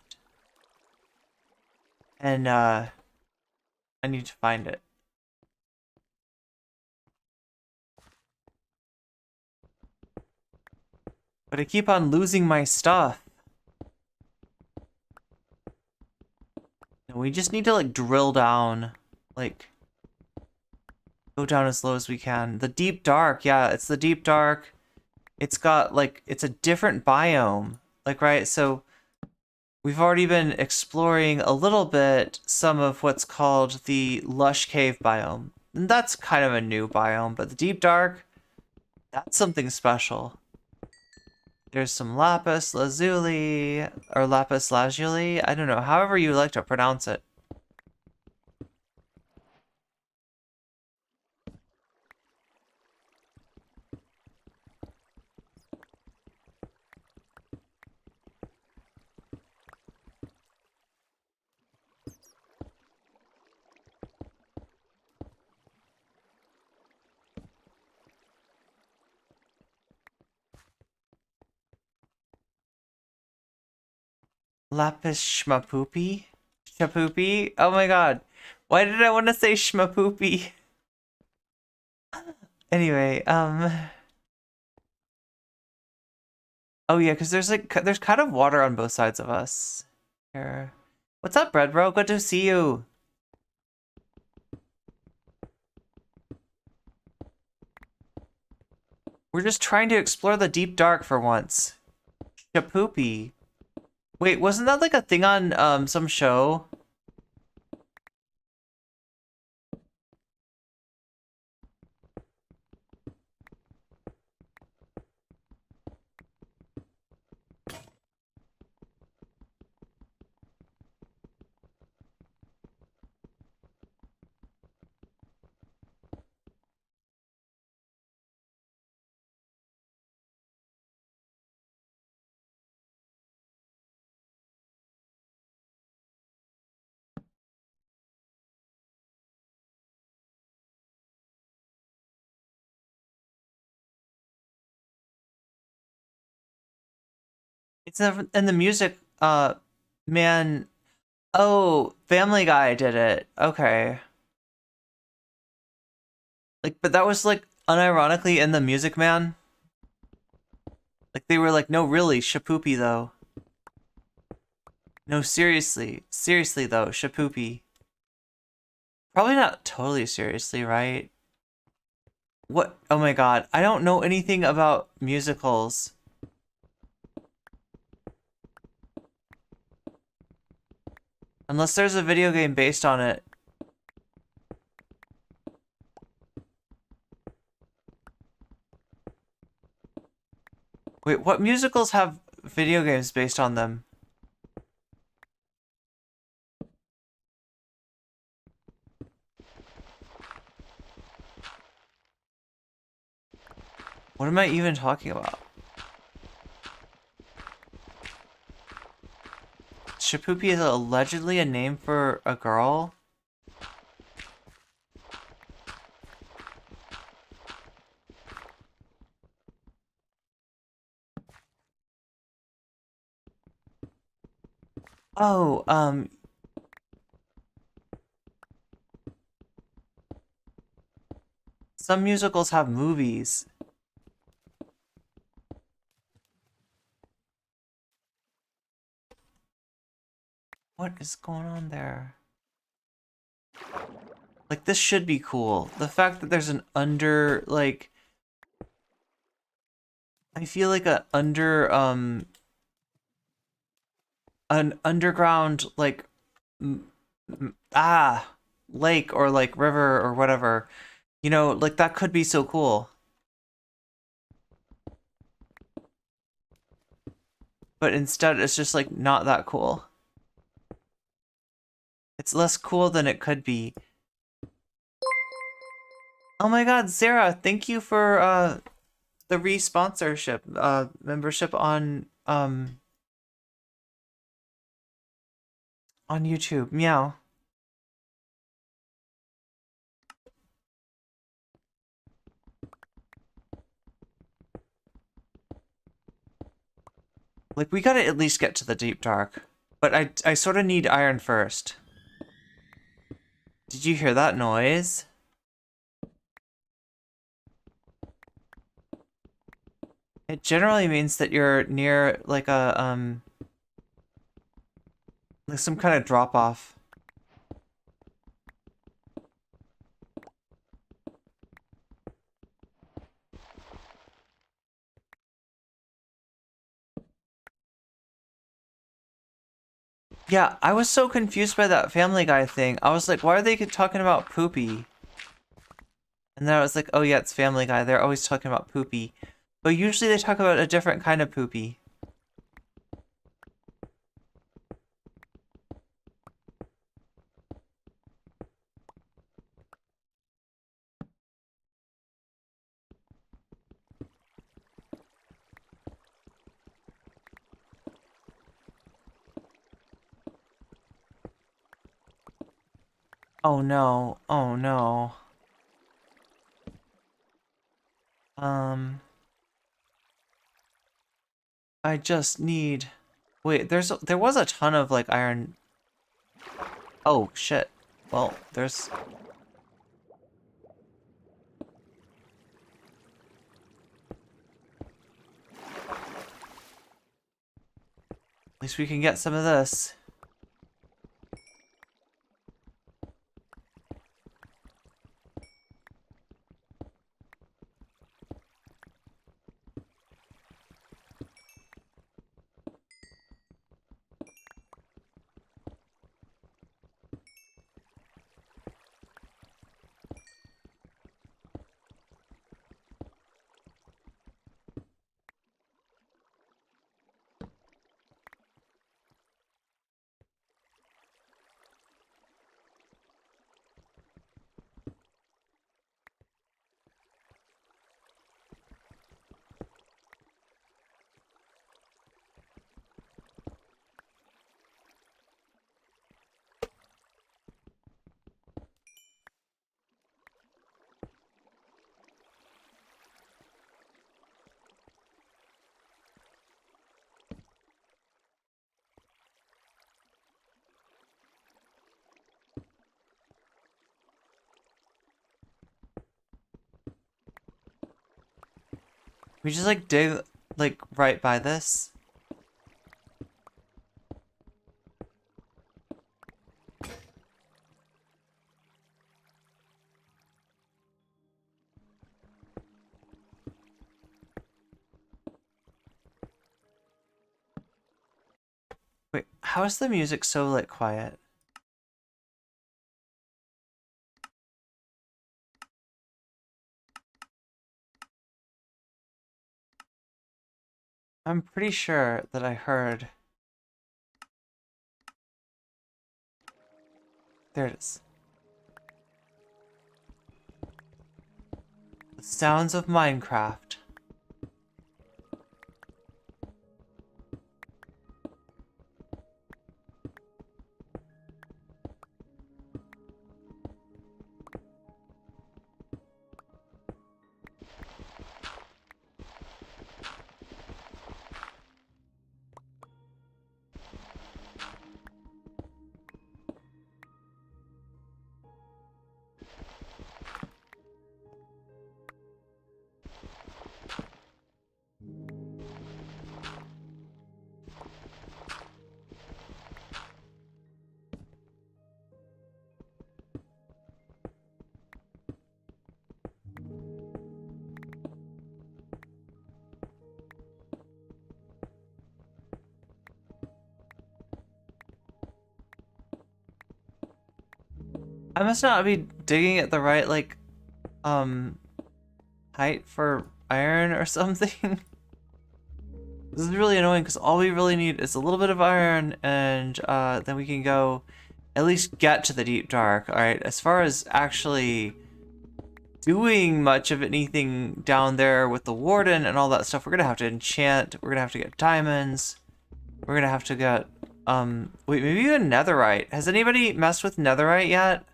And, I need to find it. But I keep on losing my stuff. And we just need to, like, drill down. Like, go down as low as we can. The Deep Dark, yeah, it's the Deep Dark. It's got, like, it's a different biome. Like, right, so we've already been exploring a little bit some of what's called the Lush Cave biome. And that's kind of a new biome, but the Deep Dark, that's something special. There's some lapis lazuli, or lapis lazuli, I don't know, however you like to pronounce it. Lapis schmapoopy? Shapoopy? Oh my god. Why did I want to say schmapoopy? Anyway, oh yeah, because there's kind of water on both sides of us. Here. What's up, Bread Bro? Good to see you. We're just trying to explore the Deep Dark for once. Shapoopy. Wait, wasn't that like a thing on some show? It's in the music, man. Oh, Family Guy did it. Okay. Like, but that was like unironically in the Music Man. Like they were like, no, really, Shapoopy though. No, seriously, seriously though, Shapoopy. Probably not totally seriously, right? What? Oh my god, I don't know anything about musicals. Unless there's a video game based on it. Wait, what musicals have video games based on them? What am I even talking about? Shapoopy is allegedly a name for a girl? Oh, some musicals have movies. What is going on there? Like, this should be cool. The fact that there's an under, like... I feel like an underground, like... lake or, like, river or whatever. You know, like, that could be so cool. But instead, it's just, like, not that cool. It's less cool than it could be. Oh my god, Sarah, thank you for the re-sponsorship, membership on YouTube. Meow. Like, we gotta at least get to the Deep Dark. But I sort of need iron first. Did you hear that noise? It generally means that you're near, like a, like some kind of drop-off. Yeah, I was so confused by that Family Guy thing. I was like, why are they talking about Poopy? And then I was like, oh yeah, it's Family Guy. They're always talking about Poopy. But usually they talk about a different kind of Poopy. Oh no. Oh no. I just need... Wait, there was a ton of, like, iron... Oh, shit. Well, there's... At least we can get some of this. We just, like, dig, like, right by this. Wait, how is the music so, like, quiet? I'm pretty sure that I heard... There it is. The sounds of Minecraft. I must not be digging at the right, like, height for iron or something. This is really annoying because all we really need is a little bit of iron, and then we can go at least get to the deep dark. All right, as far as actually doing much of anything down there with the warden and all that stuff, we're gonna have to enchant, we're gonna have to get diamonds, we're gonna have to get wait, maybe even netherite. Has anybody messed with netherite yet?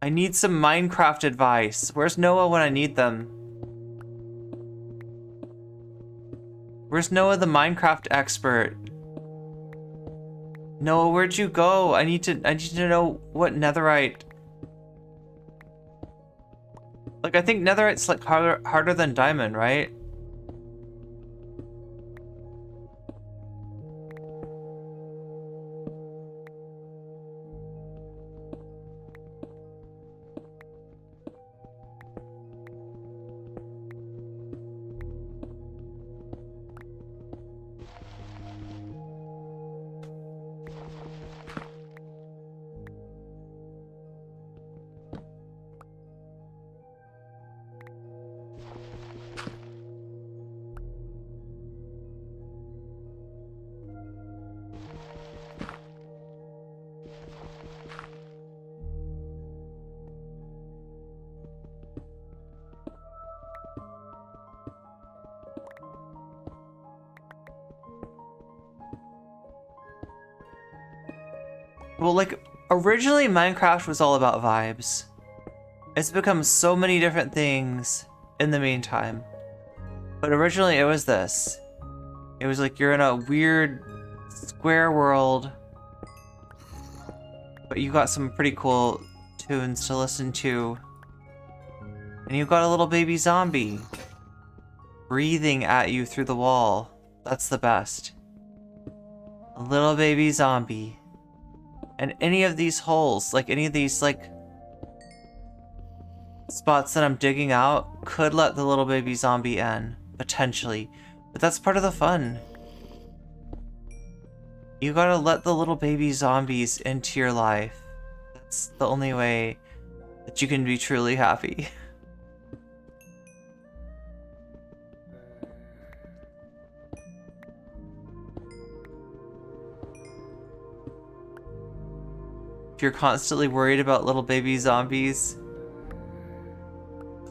I need some Minecraft advice. Where's Noah when I need them? Where's Noah the Minecraft expert? Noah, where'd you go? I need to know what netherite. Like, I think netherite's like harder than diamond, right? Well, like, originally Minecraft was all about vibes. It's become so many different things in the meantime. But originally it was this. It was like you're in a weird square world, but you got some pretty cool tunes to listen to. And you've got a little baby zombie breathing at you through the wall. That's the best. A little baby zombie. And any of these holes, like any of these like spots that I'm digging out, could let the little baby zombie in, potentially. But that's part of the fun. You gotta let the little baby zombies into your life. That's the only way that you can be truly happy. If you're constantly worried about little baby zombies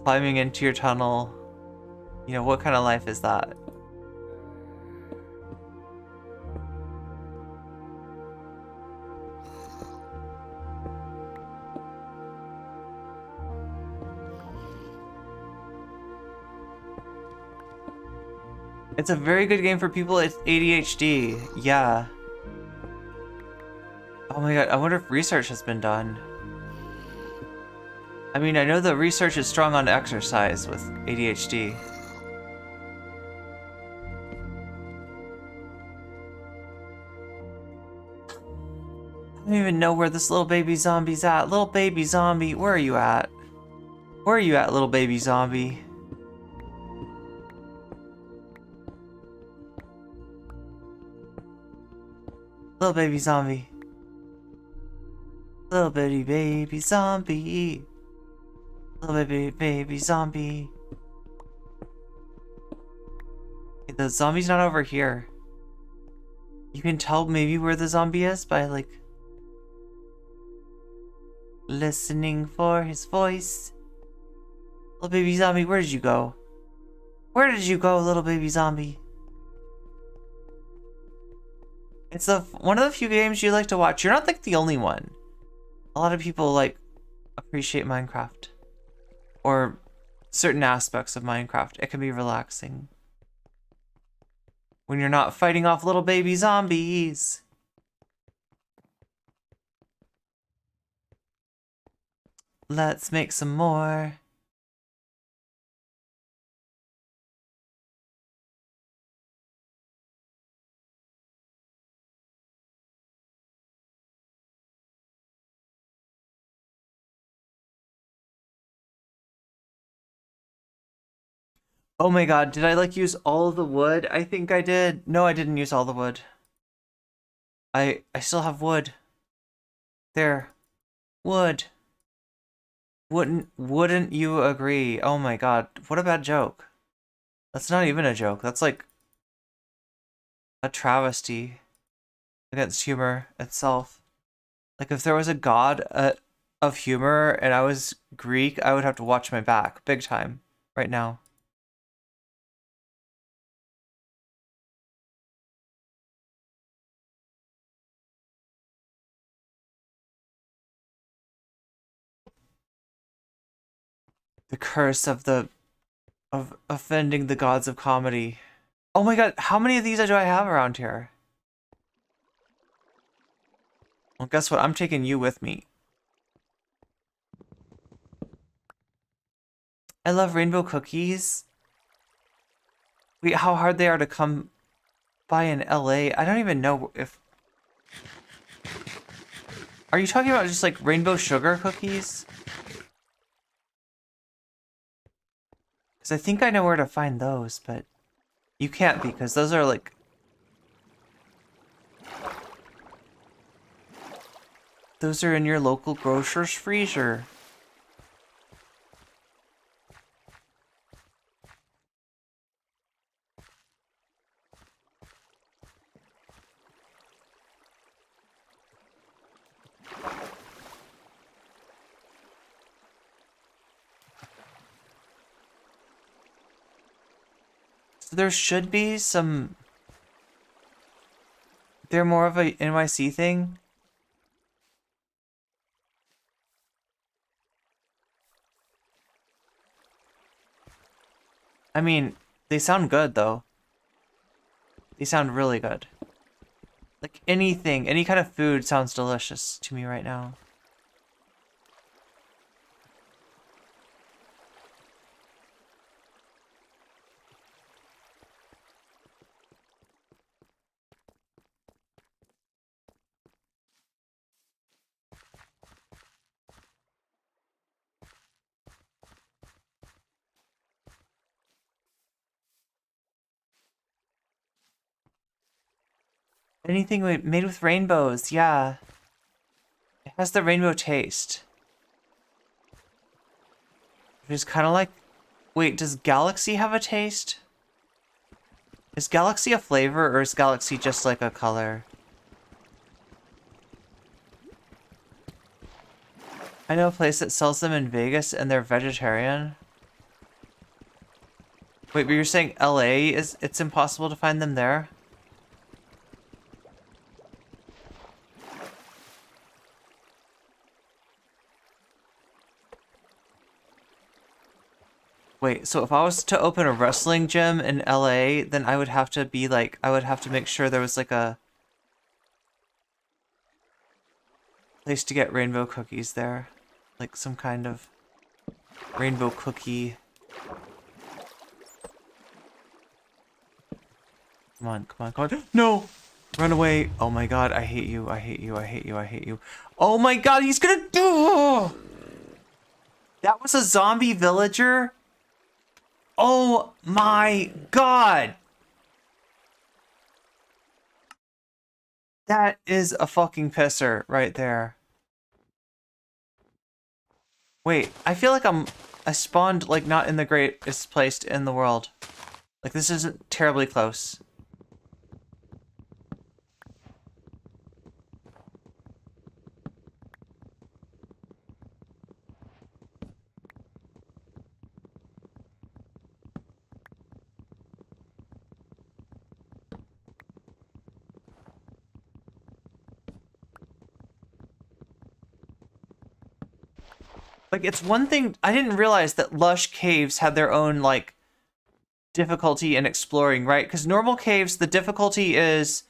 climbing into your tunnel, you know, what kind of life is that? It's a very good game for people with ADHD, yeah. Oh my god, I wonder if research has been done. I mean, I know the research is strong on exercise with ADHD. I don't even know where this little baby zombie's at. Little baby zombie, where are you at? Where are you at, little baby zombie? Little baby zombie. Little bitty baby zombie. Little baby zombie. Okay, the zombie's not over here. You can tell maybe where the zombie is by like listening for his voice. Little baby zombie, where did you go? Where did you go, little baby zombie? It's one of the few games you like to watch. You're not like the only one. A lot of people like appreciate Minecraft or certain aspects of Minecraft. It can be relaxing when you're not fighting off little baby zombies. Let's make some more. Oh my god, did I like use all of the wood? I think I did. No, I didn't use all the wood. I still have wood. There. Would. Wouldn't you agree? Oh my god, what a bad joke. That's not even a joke. That's like a travesty against humor itself. Like if there was a god of humor and I was Greek, I would have to watch my back big time right now. The curse of offending the gods of comedy. Oh my god, how many of these do I have around here? Well, guess what? I'm taking you with me. I love rainbow cookies. Wait, how hard they are to come by in LA. I don't even know if... Are you talking about just like rainbow sugar cookies? Because I think I know where to find those, but you can't because those are like... Those are in your local grocer's freezer. So there should be some... They're more of a NYC thing. I mean, they sound good though. They sound really good. Like anything, any kind of food sounds delicious to me right now. Anything made with rainbows, yeah. It has the rainbow taste. It's kind of like... Wait, does Galaxy have a taste? Is Galaxy a flavor or is Galaxy just like a color? I know a place that sells them in Vegas and they're vegetarian. Wait, but you're saying LA it's impossible to find them there? Wait, so if I was to open a wrestling gym in LA, then I would have to be like, I would have to make sure there was like a place to get rainbow cookies there. Like some kind of rainbow cookie. Come on, come on, come on. No! Run away. Oh my god, I hate you, I hate you, I hate you, I hate you. Oh my god, he's gonna do... That was a zombie villager? Oh my god! That is a fucking pisser right there. Wait, I feel like I spawned like not in the greatest place in the world. Like this isn't terribly close. Like, it's one thing... I didn't realize that Lush Caves had their own, like, difficulty in exploring, right? Because normal caves, the difficulty is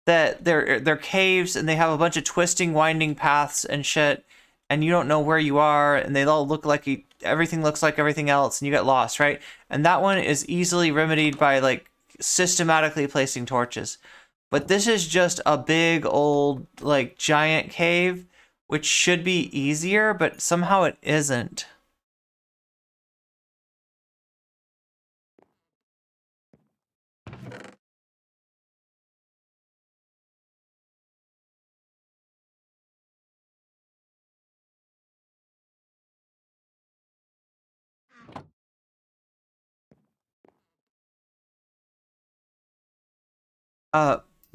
that they're caves and they have a bunch of twisting, winding paths and shit, and you don't know where you are, and they all look like... everything looks like everything else, and you get lost, right? And that one is easily remedied by, like, systematically placing torches. But this is just a big, old, like, giant cave... which should be easier, but somehow it isn't.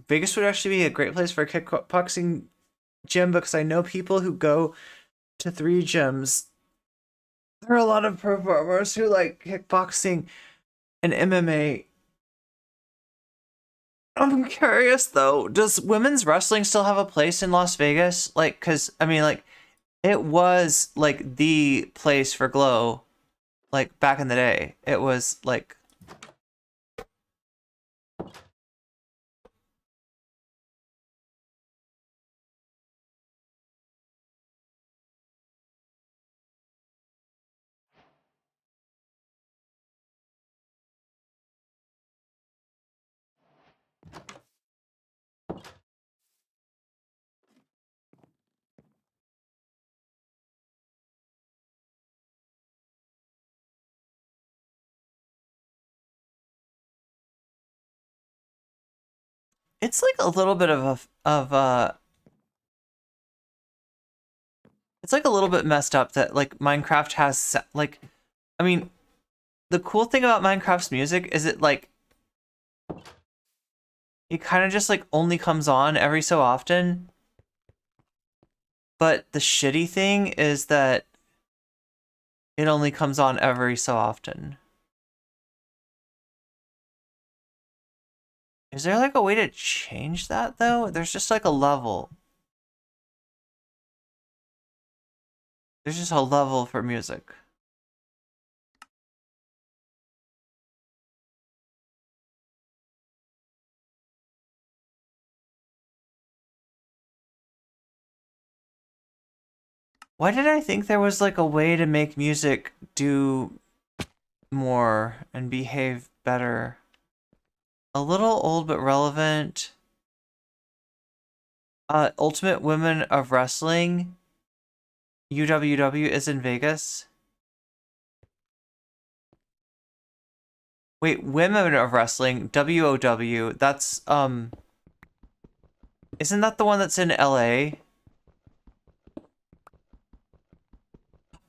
Vegas would actually be a great place for a kickboxing gym because I know people who go to 3 gyms. There are a lot of performers who like kickboxing and MMA. I'm curious though, does women's wrestling still have a place in Las Vegas? Like, cause I mean, like, it was like the place for Glow, like back in the day. It was like. It's like a little bit it's like a little bit messed up that like Minecraft has like, I mean, the cool thing about Minecraft's music is it kind of just like only comes on every so often. But the shitty thing is that it only comes on every so often. Is there like a way to change that though? There's just like a level. There's just a level for music. Why did I think there was like a way to make music do more and behave better? A little old but relevant. Ultimate Women of Wrestling. UWW is in Vegas. Wait, Women of Wrestling, WOW. That's isn't that the one that's in LA?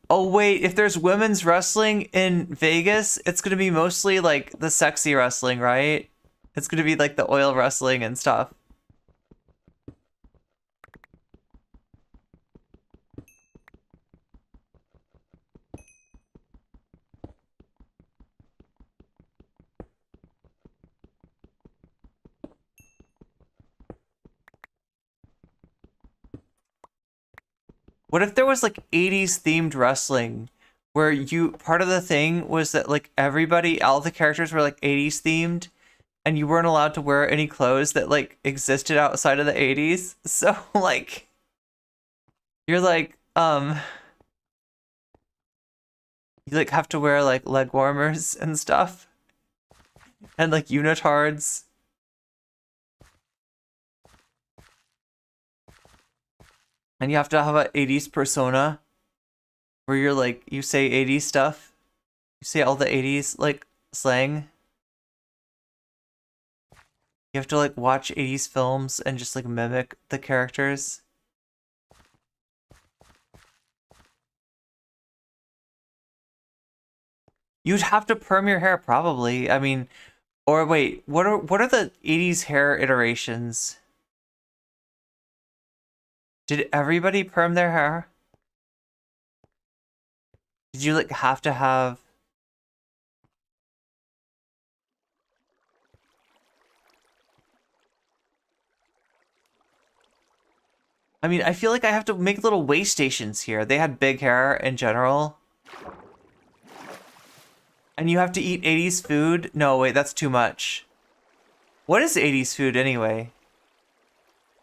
Oh wait, if there's women's wrestling in Vegas, it's gonna be mostly like the sexy wrestling, right? It's gonna be like the oil wrestling and stuff. What if there was like 80s themed wrestling where part of the thing was that like all the characters were like 80s themed and you weren't allowed to wear any clothes that like existed outside of the 80s. So like you're like you like have to wear like leg warmers and stuff and like unitards. And you have to have an 80s persona where you're like, you say 80s stuff. You say all the 80s like slang. You have to like watch 80s films and just like mimic the characters. You'd have to perm your hair probably. I mean, or wait, what are the 80s hair iterations? Did everybody perm their hair? Did you like have to have? I mean, I feel like I have to make little way stations here. They had big hair in general. And you have to eat 80s food? No, wait, that's too much. What is 80s food anyway?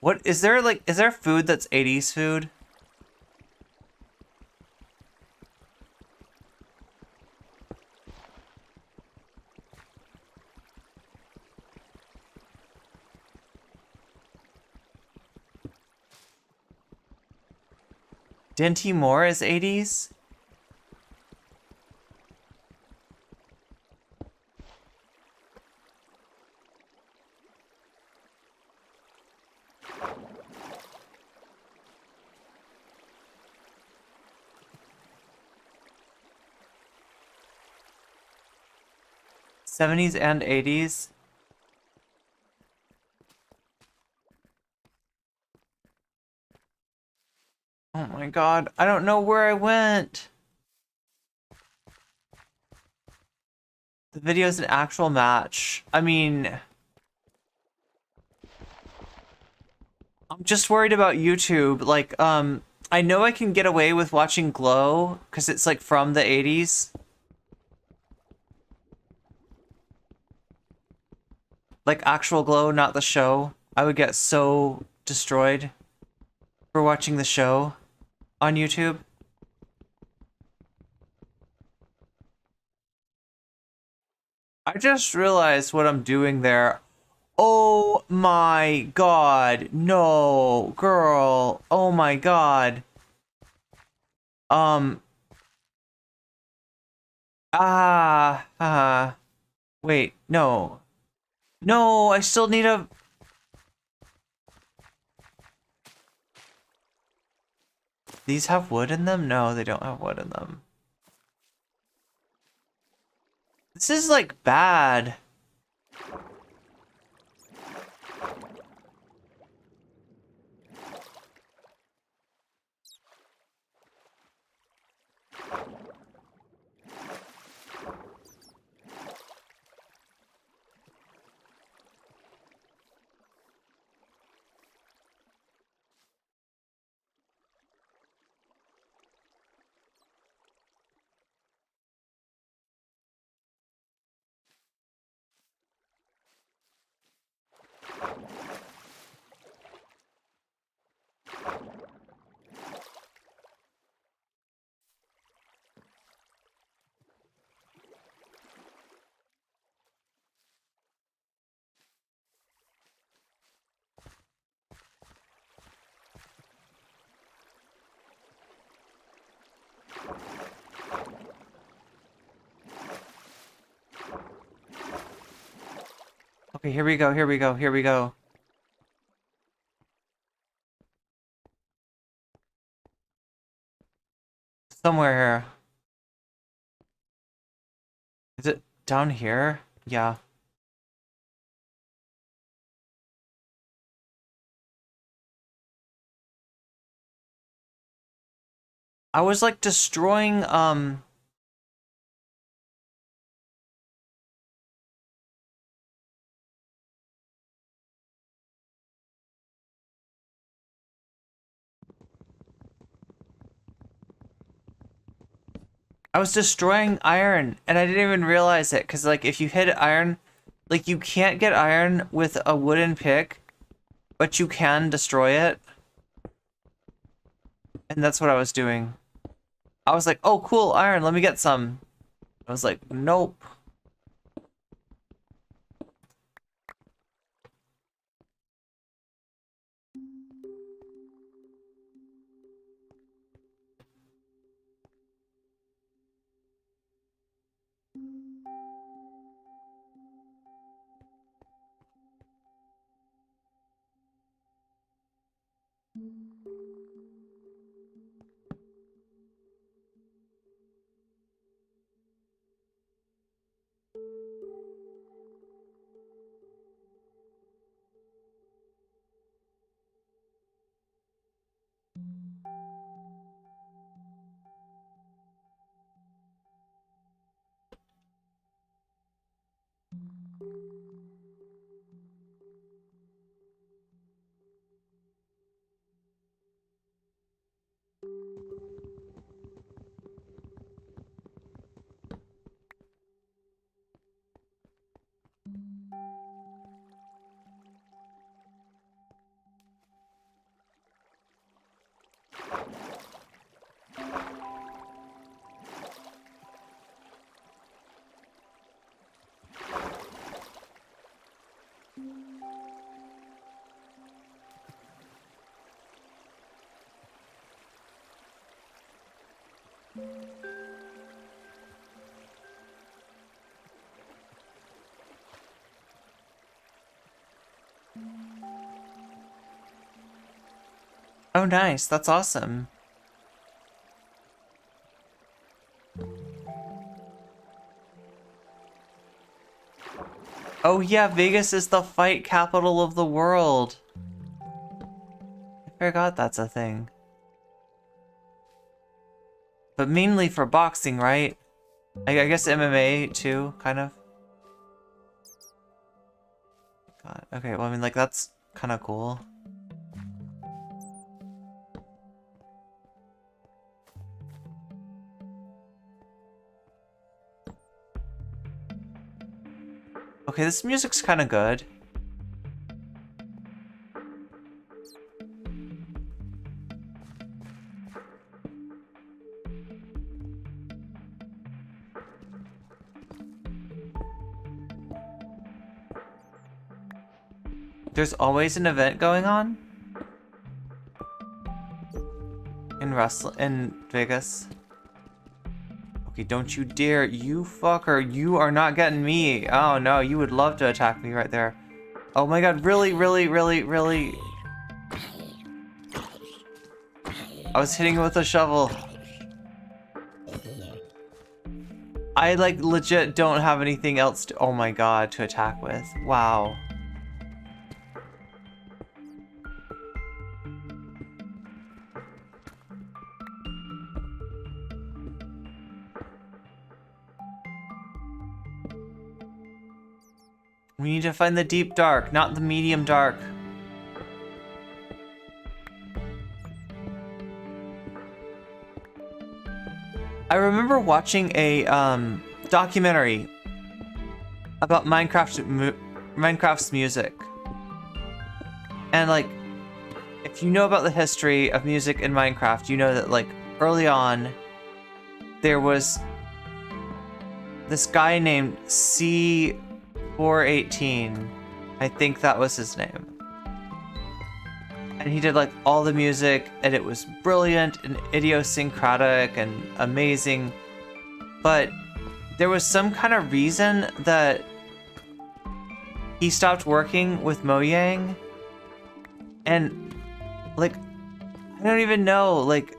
What is there food that's 80s food? Dinty Moore is 80s? '70s and '80s. Oh my god, I don't know where I went. The video's an actual match. I mean, I'm just worried about YouTube. Like, I know I can get away with watching Glow because it's like from the 80s. Like actual Glow, not the show. I would get so destroyed for watching the show on YouTube. I just realized what I'm doing there. Oh my god. No, girl. Oh my god. Wait, no. No, I still need a... These have wood in them? No, they don't have wood in them. This is like bad. Okay, here we go, here we go, here we go. Somewhere here. Is it down here? Yeah. I was like destroying, I was destroying iron and I didn't even realize it because like if you hit iron, like you can't get iron with a wooden pick, but you can destroy it. And that's what I was doing. I was like, oh cool, iron, let me get some. I was like, nope. Oh nice, that's awesome. Oh yeah, Vegas is the fight capital of the world. I forgot that's a thing. But mainly for boxing, right? I guess MMA too, kind of. God. Okay, well, I mean, like, that's kind of cool. Okay, this music's kind of good. There's always an event going on in Vegas. Okay, don't you dare, you fucker, you are not getting me. Oh no, you would love to attack me right there. Oh my god, really, really, really, really. I was hitting it with a shovel. I like legit don't have anything else to, oh my god, to attack with. Wow. We need to find the deep dark, not the medium dark. I remember watching a documentary about Minecraft's music. And like, if you know about the history of music in Minecraft, you know that like early on there was this guy named C418. I think that was his name. And he did like all the music, and it was brilliant and idiosyncratic and amazing. But there was some kind of reason that he stopped working with Mojang. And like, I don't even know, like,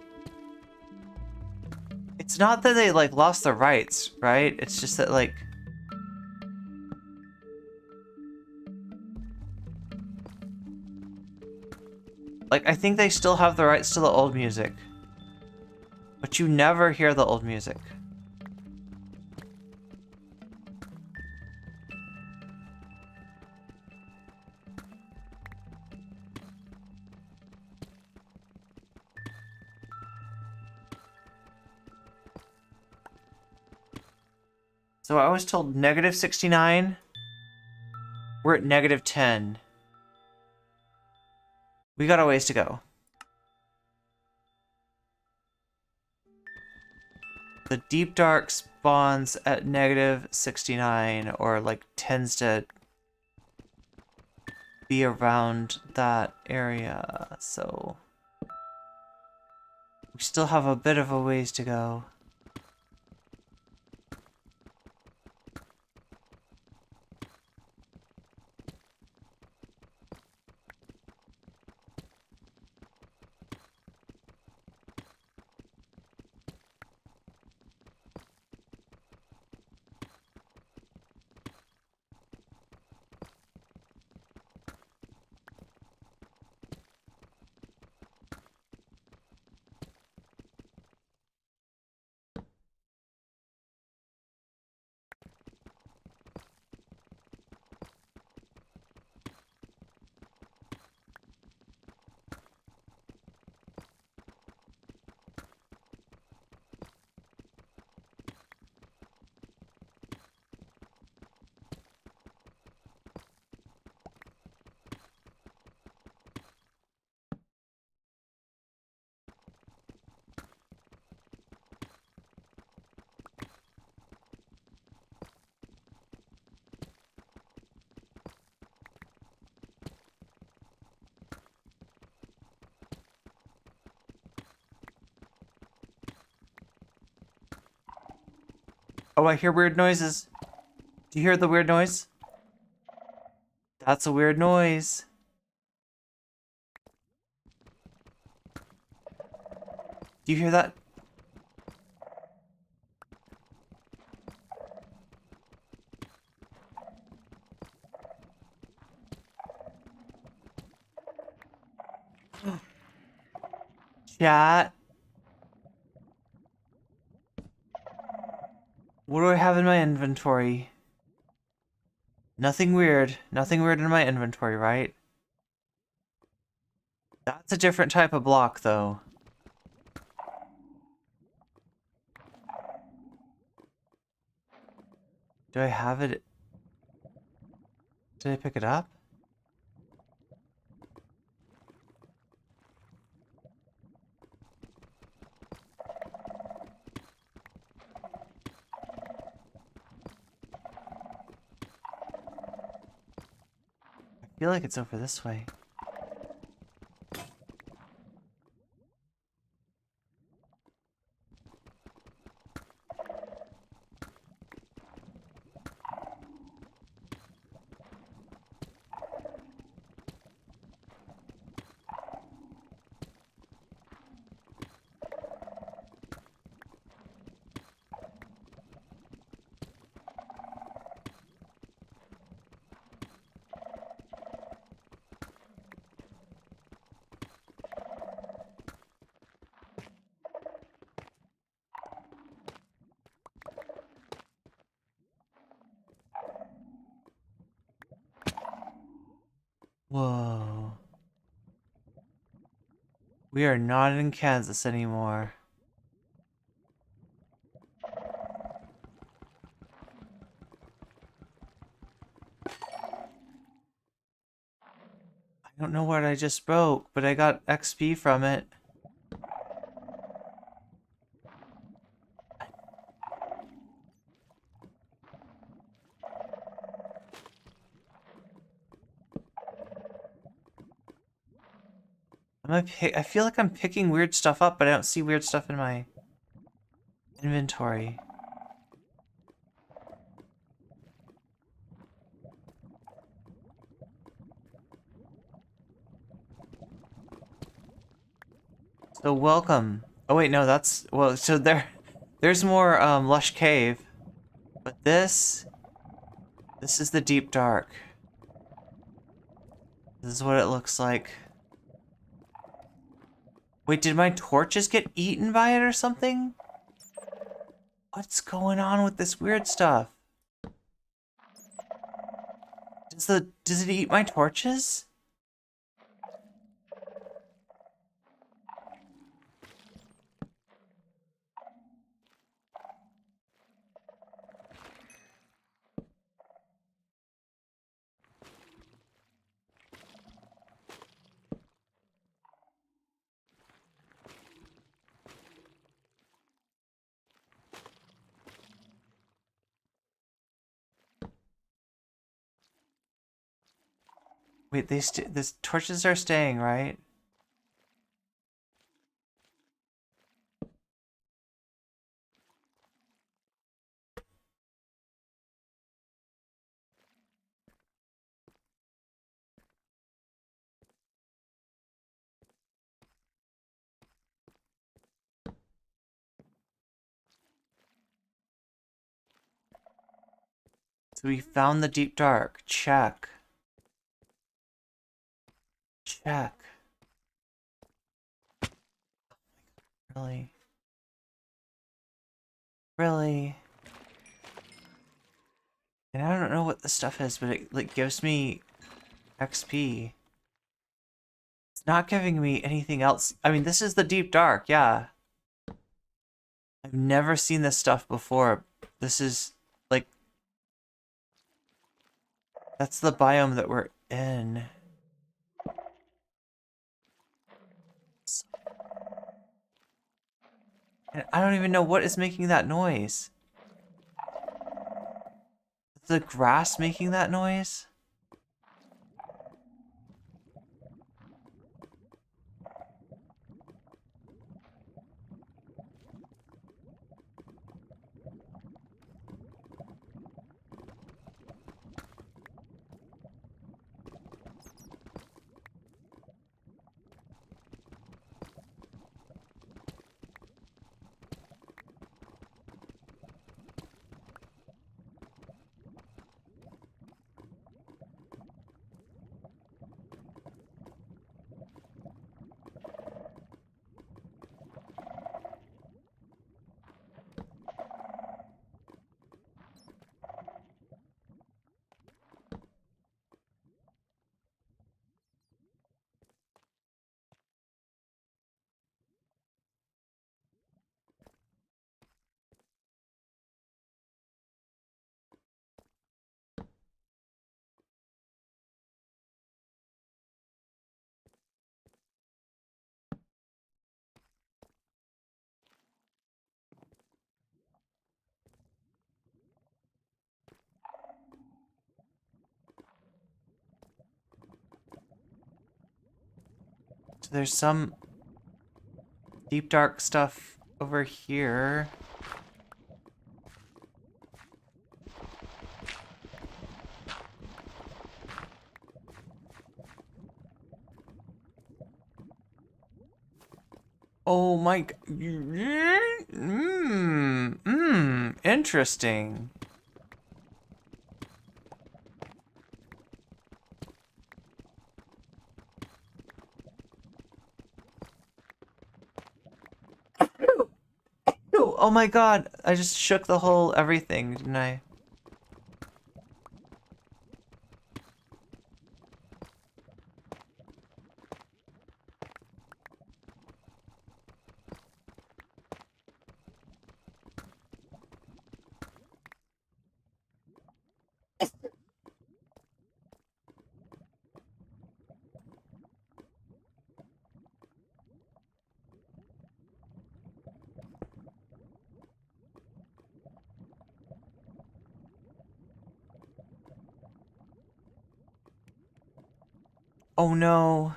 it's not that they like lost the rights, right? It's just that like, I think they still have the rights to the old music, but you never hear the old music. So I was told -69. We're at -10. We got a ways to go. The deep dark spawns at -69, or like tends to be around that area, so we still have a bit of a ways to go. Oh, I hear weird noises. Do you hear the weird noise? That's a weird noise. Do you hear that? Chat. What do I have in my inventory? Nothing weird. Nothing weird in my inventory, right? That's a different type of block, though. Do I have it? Did I pick it up? I feel like it's over this way. Whoa. We are not in Kansas anymore. I don't know what I just broke, but I got XP from it. I feel like I'm picking weird stuff up, but I don't see weird stuff in my inventory. So welcome. Oh wait, no, that's well. So there's more lush cave, but this is the deep dark. This is what it looks like. Wait, did my torches get eaten by it or something? What's going on with this weird stuff? Does it eat my torches? Wait, the torches are staying, right? So we found the deep dark. Check. Check. Really? Really? And I don't know what the stuff is, but it like gives me XP. It's not giving me anything else. I mean, this is the deep dark, yeah. I've never seen this stuff before. This is like that's the biome that we're in. And I don't even know what is making that noise. Is the grass making that noise? So there's some deep dark stuff over here. Oh my interesting. Oh my god, I just shook the whole everything, didn't I? Oh no.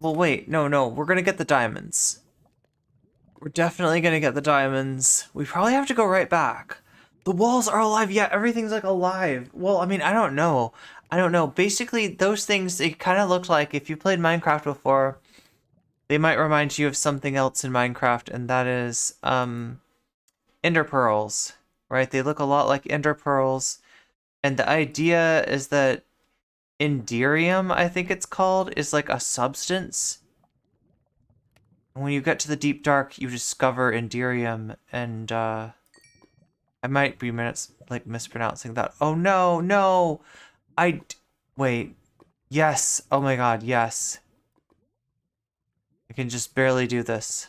Well, wait, no, we're gonna get the diamonds. We're definitely gonna get the diamonds. We probably have to go right back. The walls are alive. Yeah, everything's like alive. Well, I mean, I don't know. Basically, those things, they kind of look like, if you played Minecraft before, they might remind you of something else in Minecraft, and that is, ender pearls, right? They look a lot like ender pearls. And the idea is that Enderium, I think it's called, is like a substance. When you get to the deep dark, you discover Enderium, and I might be mispronouncing that. Oh no! Wait. Yes. Oh my god, yes. I can just barely do this.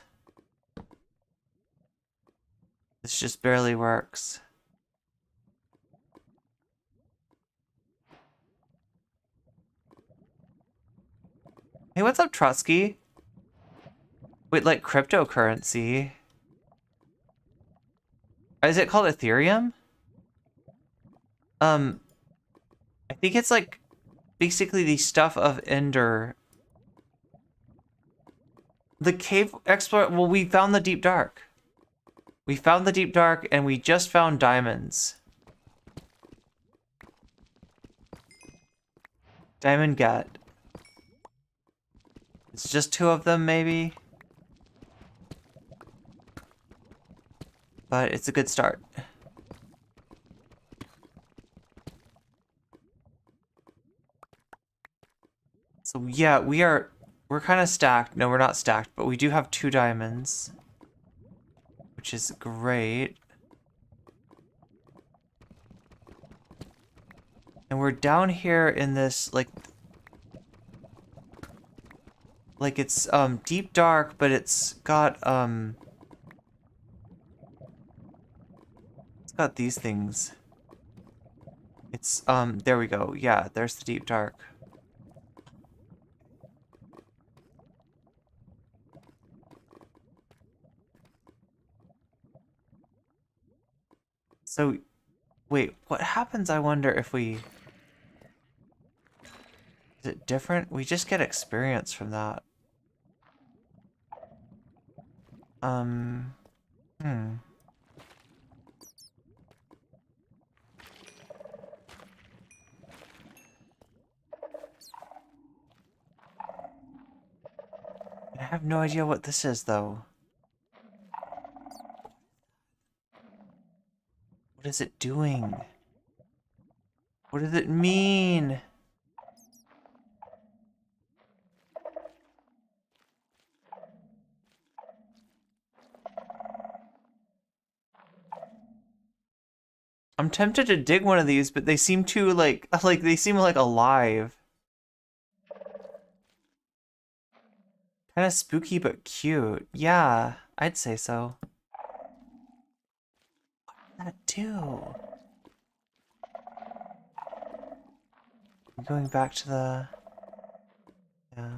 This just barely works. Hey, what's up, Trotsky? Wait, like cryptocurrency? Is it called Ethereum? I think it's like basically the stuff of Ender. The cave explorer. Well, we found the deep dark. We found the deep dark, and we just found diamonds. Diamond gut. It's just 2 of them, maybe. But it's a good start. So yeah, we're kind of stacked. No, we're not stacked, but we do have 2 diamonds, which is great. And we're down here in this like it's deep dark, but it's got these things. It's there we go. Yeah, there's the deep dark. So, wait, what happens, I wonder, if we... Is it different? We just get experience from that. I have no idea what this is, though. What is it doing? What does it mean? I'm tempted to dig one of these, but they seem too like they seem like alive. Kind of spooky but cute. Yeah, I'd say so. What did that do? I'm going back to the... Yeah.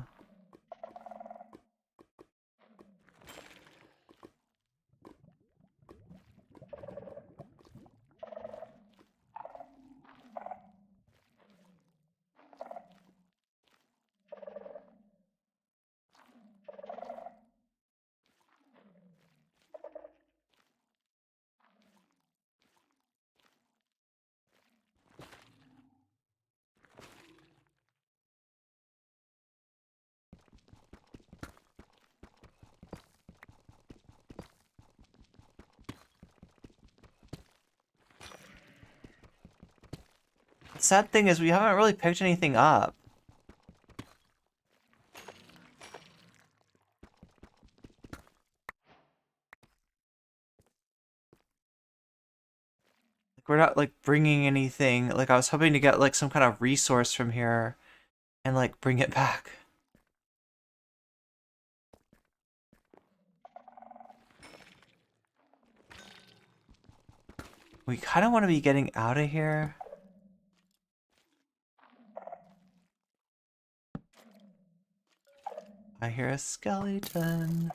sad thing is we haven't really picked anything up. Like, we're not like bringing anything. Like, I was hoping to get like some kind of resource from here and like bring it back. We kind of want to be getting out of here. I hear a skeleton.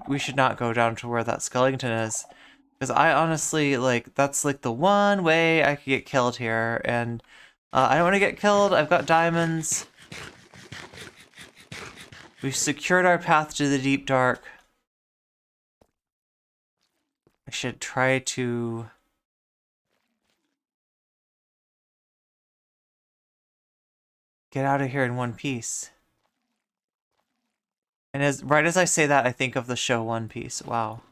We should not go down to where that skeleton is. Because I honestly, like, that's like the one way I could get killed here, and I don't want to get killed. I've got diamonds. We've secured our path to the deep dark. I should try to... get out of here in one piece. And right as I say that, I think of the show One Piece. Wow.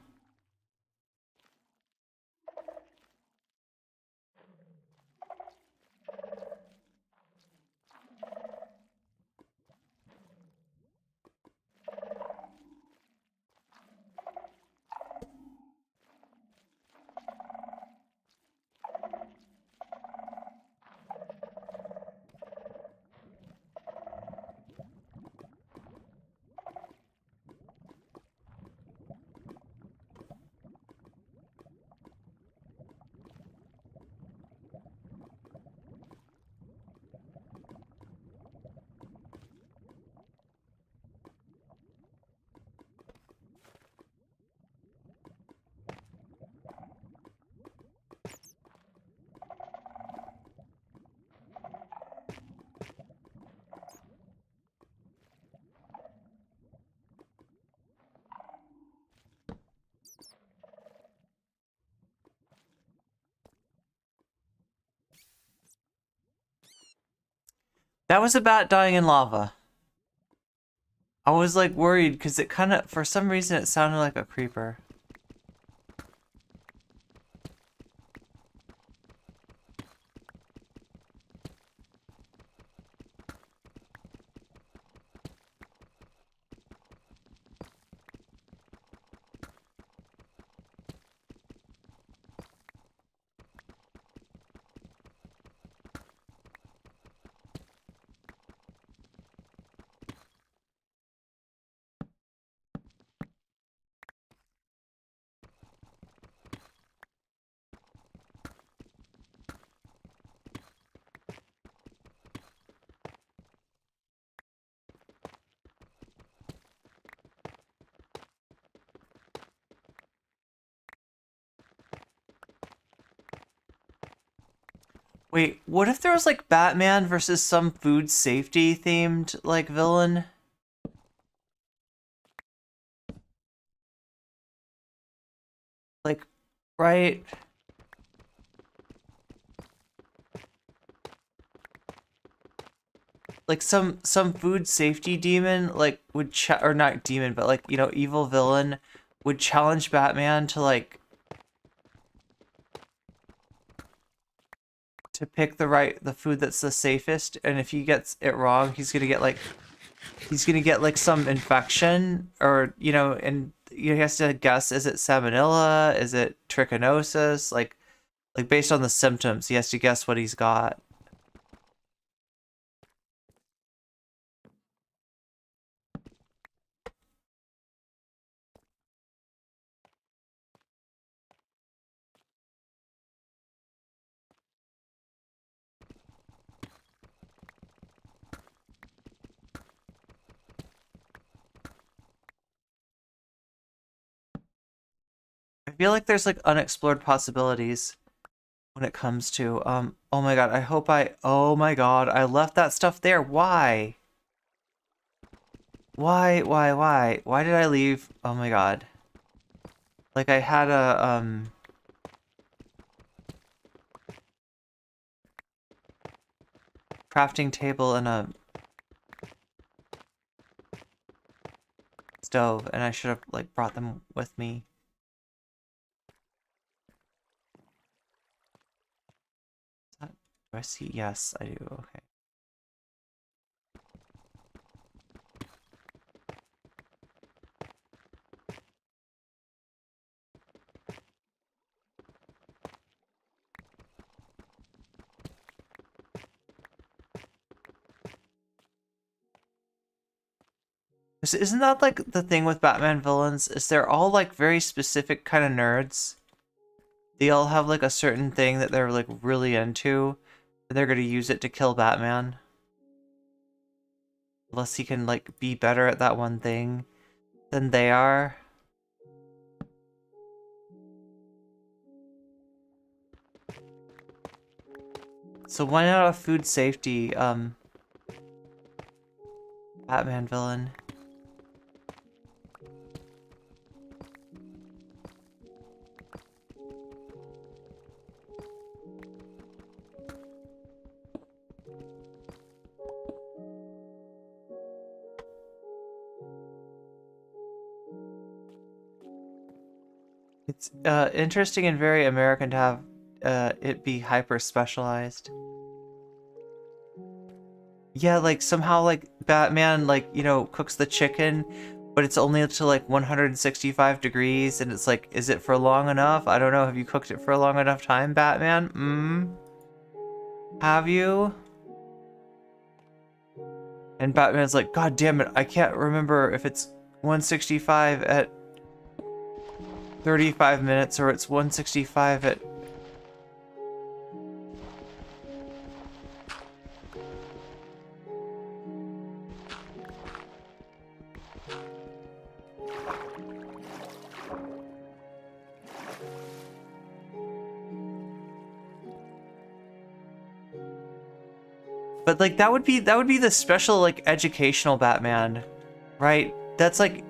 That was a bat dying in lava. I was like worried because it kind of, for some reason, it sounded like a creeper. Wait, what if there was like Batman versus some food safety themed like villain? Like, right? Like some food safety demon like would or not demon, but like, you know, evil villain would challenge Batman to like to pick the food that's the safest, and if he gets it wrong, he's gonna get like some infection, or you know, and he has to guess, is it salmonella, is it trichinosis, like based on the symptoms, he has to guess what he's got. I feel like there's like unexplored possibilities when it comes to oh my god, oh my god, I left that stuff there. Why did I leave? Oh my god, like I had a crafting table and a stove, and I should have like brought them with me. Do I see? Yes, I do. Okay. Isn't that like the thing with Batman villains? Is they're all like very specific kind of nerds? They all have like a certain thing that they're like really into, and they're gonna use it to kill Batman. Unless he can like be better at that one thing than they are. So why not a food safety Batman villain? It's interesting and very American to have it be hyper specialized. Yeah, like somehow like Batman like, you know, cooks the chicken, but it's only up to like 165 degrees, and it's like, is it for long enough? I don't know. Have you cooked it for a long enough time, Batman? Have you? And Batman's like, God damn it, I can't remember if it's 165 at 35 minutes or it's 165 at... But like that would be the special like educational Batman, right? That's like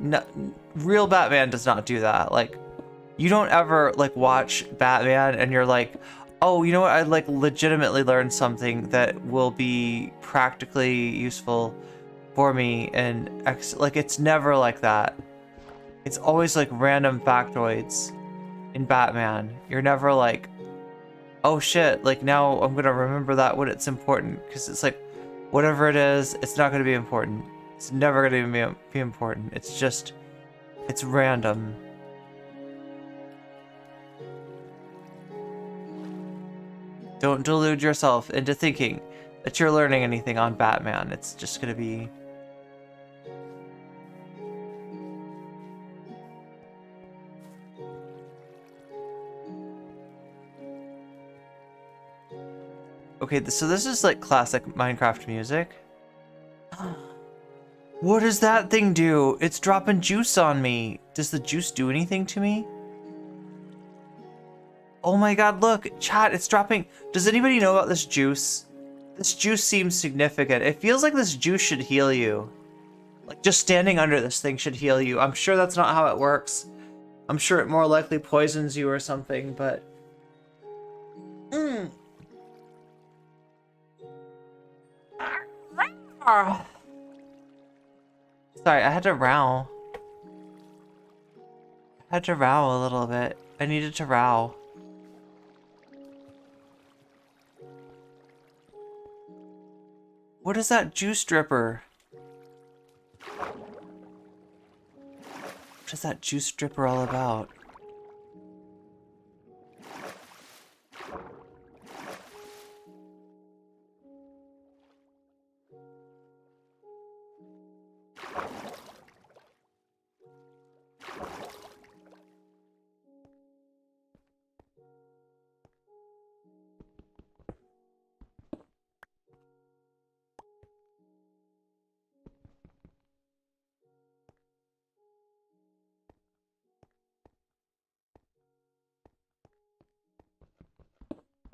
real Batman does not do that. Like you don't ever like watch Batman and you're like, oh, you know what? I'd like legitimately learn something that will be practically useful for me, and like it's never like that. It's always like random factoids in Batman. You're never like, oh shit, like now I'm gonna remember that when it's important, because it's like, whatever it is, it's not gonna be important. It's never gonna be important. It's just, it's random. Don't delude yourself into thinking that you're learning anything on Batman. It's just gonna be... Okay, so this is like classic Minecraft music. What does that thing do? It's dropping juice on me. Does the juice do anything to me? Oh my god, look, chat, it's dropping. Does anybody know about this juice? This juice seems significant. It feels like this juice should heal you. Like just standing under this thing should heal you. I'm sure that's not how it works. I'm sure it more likely poisons you or something, but... Sorry, I had to row. I had to row a little bit. I needed to row. What is that juice dripper? What is that juice dripper all about?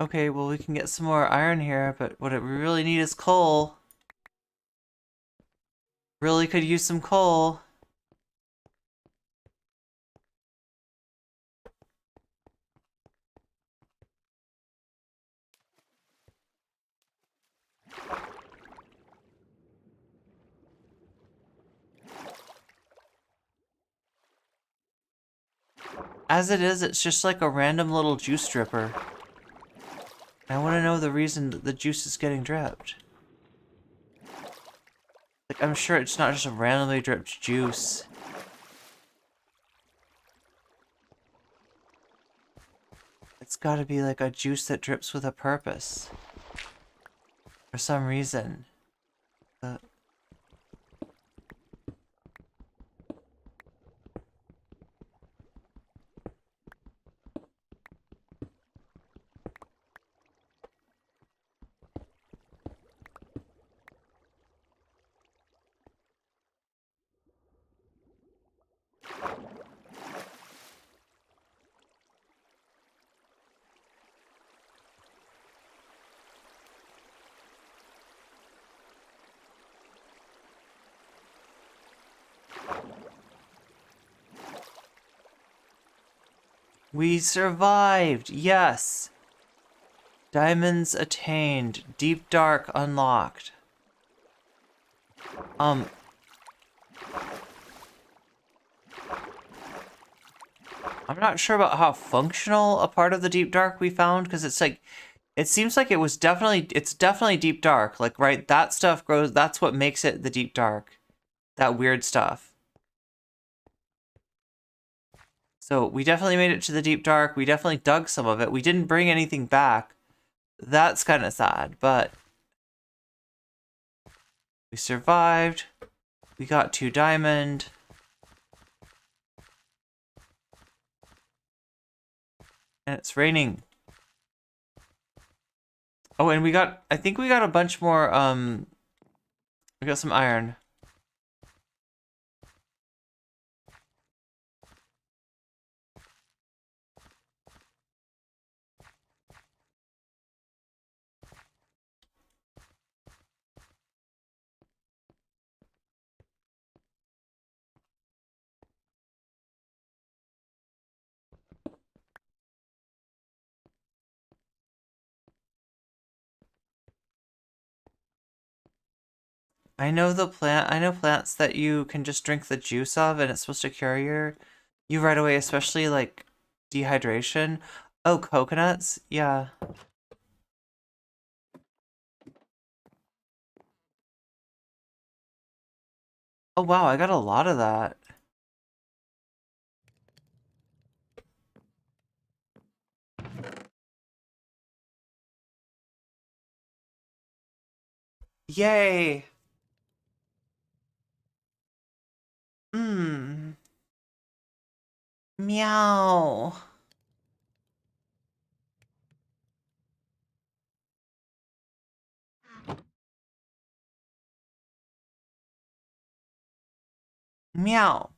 Okay, well we can get some more iron here, but what we really need is coal. Really could use some coal. As it is, it's just like a random little juice dripper. I want to know the reason that the juice is getting dripped. Like, I'm sure it's not just a randomly dripped juice. It's gotta be like a juice that drips with a purpose. For some reason. We survived! Yes! Diamonds attained. Deep Dark unlocked. I'm not sure about how functional a part of the Deep Dark we found, because it's like, it seems like it's definitely Deep Dark. Like, right, that stuff grows, that's what makes it the Deep Dark. That weird stuff. So we definitely made it to the Deep Dark. We definitely dug some of it. We didn't bring anything back. That's kind of sad, but we survived. We got 2 diamond. And it's raining. Oh, and I think we got a bunch more, we got some iron. I know plants that you can just drink the juice of and it's supposed to cure you right away, especially like dehydration. Oh, coconuts? Yeah. Oh wow, I got a lot of that. Yay! Mmm. Meow. Meow.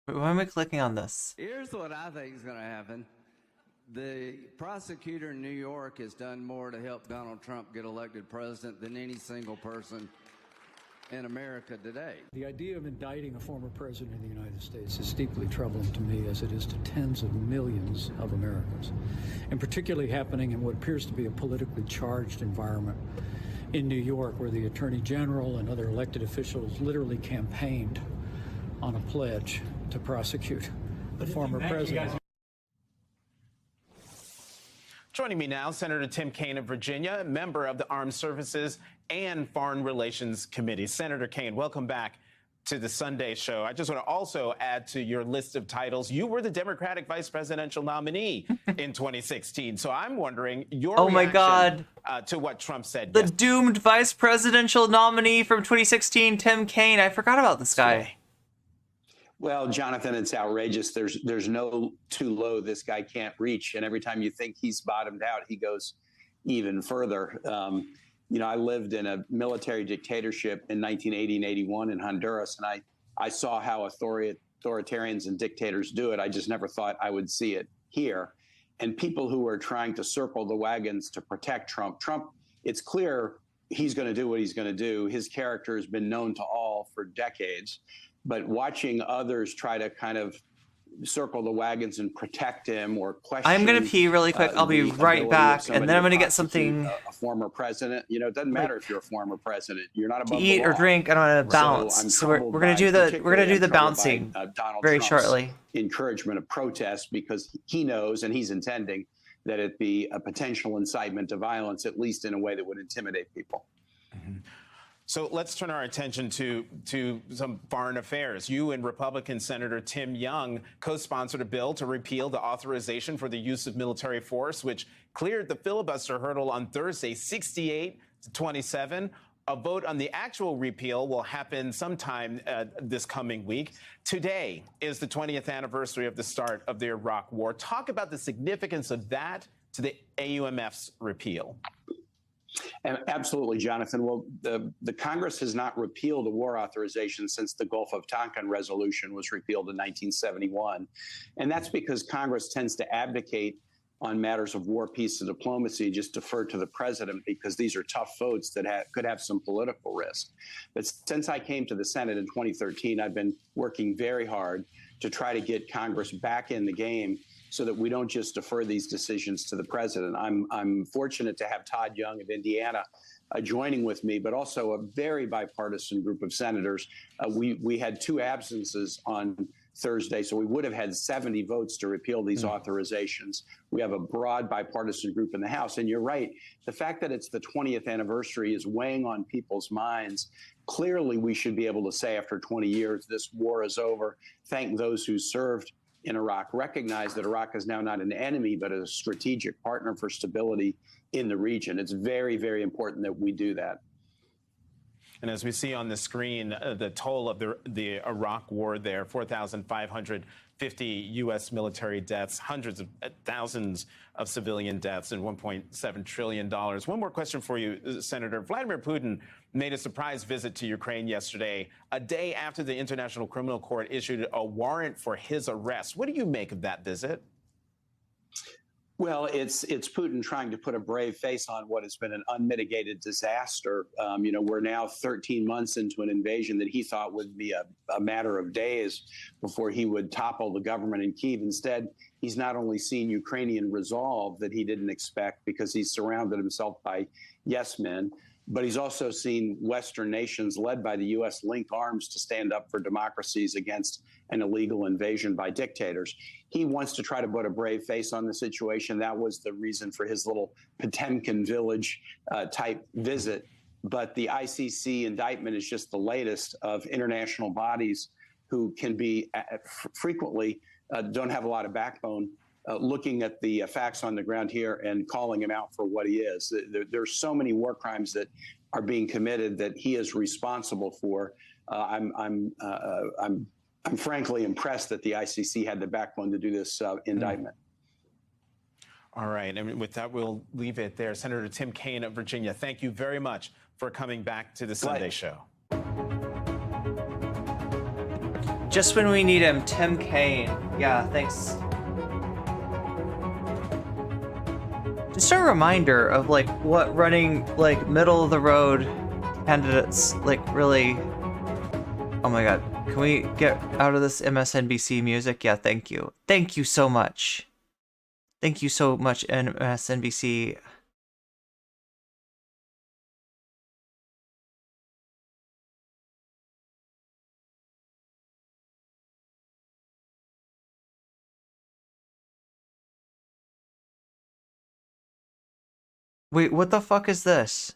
Wait, why am I clicking on this? Here's what I think is going to happen. The prosecutor in New York has done more to help Donald Trump get elected president than any single person in America today. The idea of indicting a former president of the United States is deeply troubling to me, as it is to tens of millions of Americans, and particularly happening in what appears to be a politically charged environment in New York, where the Attorney General and other elected officials literally campaigned on a pledge to prosecute the former president. Joining me now, Senator Tim Kaine of Virginia, member of the Armed Services and Foreign Relations Committee. Senator Kaine, welcome back to the Sunday Show. I just want to also add to your list of titles, you were the Democratic vice presidential nominee in 2016. So I'm wondering your reaction to what Trump said. The doomed vice presidential nominee from 2016, Tim Kaine. I forgot about this guy. Well, Jonathan, it's outrageous. There's no too low this guy can't reach. And every time you think he's bottomed out, he goes even further. I lived in a military dictatorship in 1980 and 81 in Honduras, and I saw how authoritarians and dictators do it. I just never thought I would see it here. And people who are trying to circle the wagons to protect Trump it's clear he's going to do what he's going to do. His character has been known to all for decades, but watching others try to kind of circle the wagons and protect him or question. I'm gonna pee really quick. I'll be right back, and then I'm gonna get something. A former president, you know, it doesn't matter if you're a former president. You're not above to eat the or law. drink. I don't want to bounce. So we're gonna do the bouncing Donald very Trump's shortly. Encouragement of protest because he knows and he's intending that it be a potential incitement to violence, at least in a way that would intimidate people. So let's turn our attention to some foreign affairs. You and Republican Senator Tim Young co-sponsored a bill to repeal the authorization for the use of military force, which cleared the filibuster hurdle on Thursday, 68-27. A vote on the actual repeal will happen sometime this coming week. Today is the 20th anniversary of the start of the Iraq War. Talk about the significance of that to the AUMF's repeal. Absolutely, Jonathan. Well, the Congress has not repealed a war authorization since the Gulf of Tonkin resolution was repealed in 1971. And that's because Congress tends to abdicate on matters of war, peace, and diplomacy, just defer to the president because these are tough votes that could have some political risk. But since I came to the Senate in 2013, I've been working very hard to try to get Congress back in the game so that we don't just defer these decisions to the president. I'm fortunate to have Todd Young of Indiana joining with me, but also a very bipartisan group of senators. We had 2 absences on Thursday, so we would have had 70 votes to repeal these authorizations. We have a broad bipartisan group in the House. And you're right, the fact that it's the 20th anniversary is weighing on people's minds. Clearly, we should be able to say after 20 years, this war is over. Thank those who served in Iraq, recognize that Iraq is now not an enemy, but a strategic partner for stability in the region. It's very, very important that we do that. And as we see on the screen, the toll of the Iraq war there, 4,550 U.S. military deaths, hundreds of thousands of civilian deaths, and $1.7 trillion. One more question for you, Senator. Vladimir Putin made a surprise visit to Ukraine yesterday, a day after the International Criminal Court issued a warrant for his arrest. What do you make of that visit? Well, it's Putin trying to put a brave face on what has been an unmitigated disaster. You know, we're now 13 months into an invasion that he thought would be a matter of days before he would topple the government in Kyiv. Instead, he's not only seen Ukrainian resolve that he didn't expect because he's surrounded himself by yes men, but he's also seen Western nations led by the U.S. link arms to stand up for democracies against an illegal invasion by dictators. He wants to try to put a brave face on the situation. That was the reason for his little Potemkin village type visit. But the ICC indictment is just the latest of international bodies who can be frequently don't have a lot of backbone. Looking at the facts on the ground here and calling him out for what he is. There's so many war crimes that are being committed that he is responsible for. I'm frankly impressed that the ICC had the backbone to do this indictment. All right, and with that, we'll leave it there. Senator Tim Kaine of Virginia, thank you very much for coming back to the Sunday Show. Just when we need him, Tim Kaine. Yeah, thanks. Just a reminder of like what running like middle of the road candidates like really. Oh my god, can we get out of this MSNBC music? Yeah, thank you. Thank you so much. Thank you so much, MSNBC. Wait, what the fuck is this?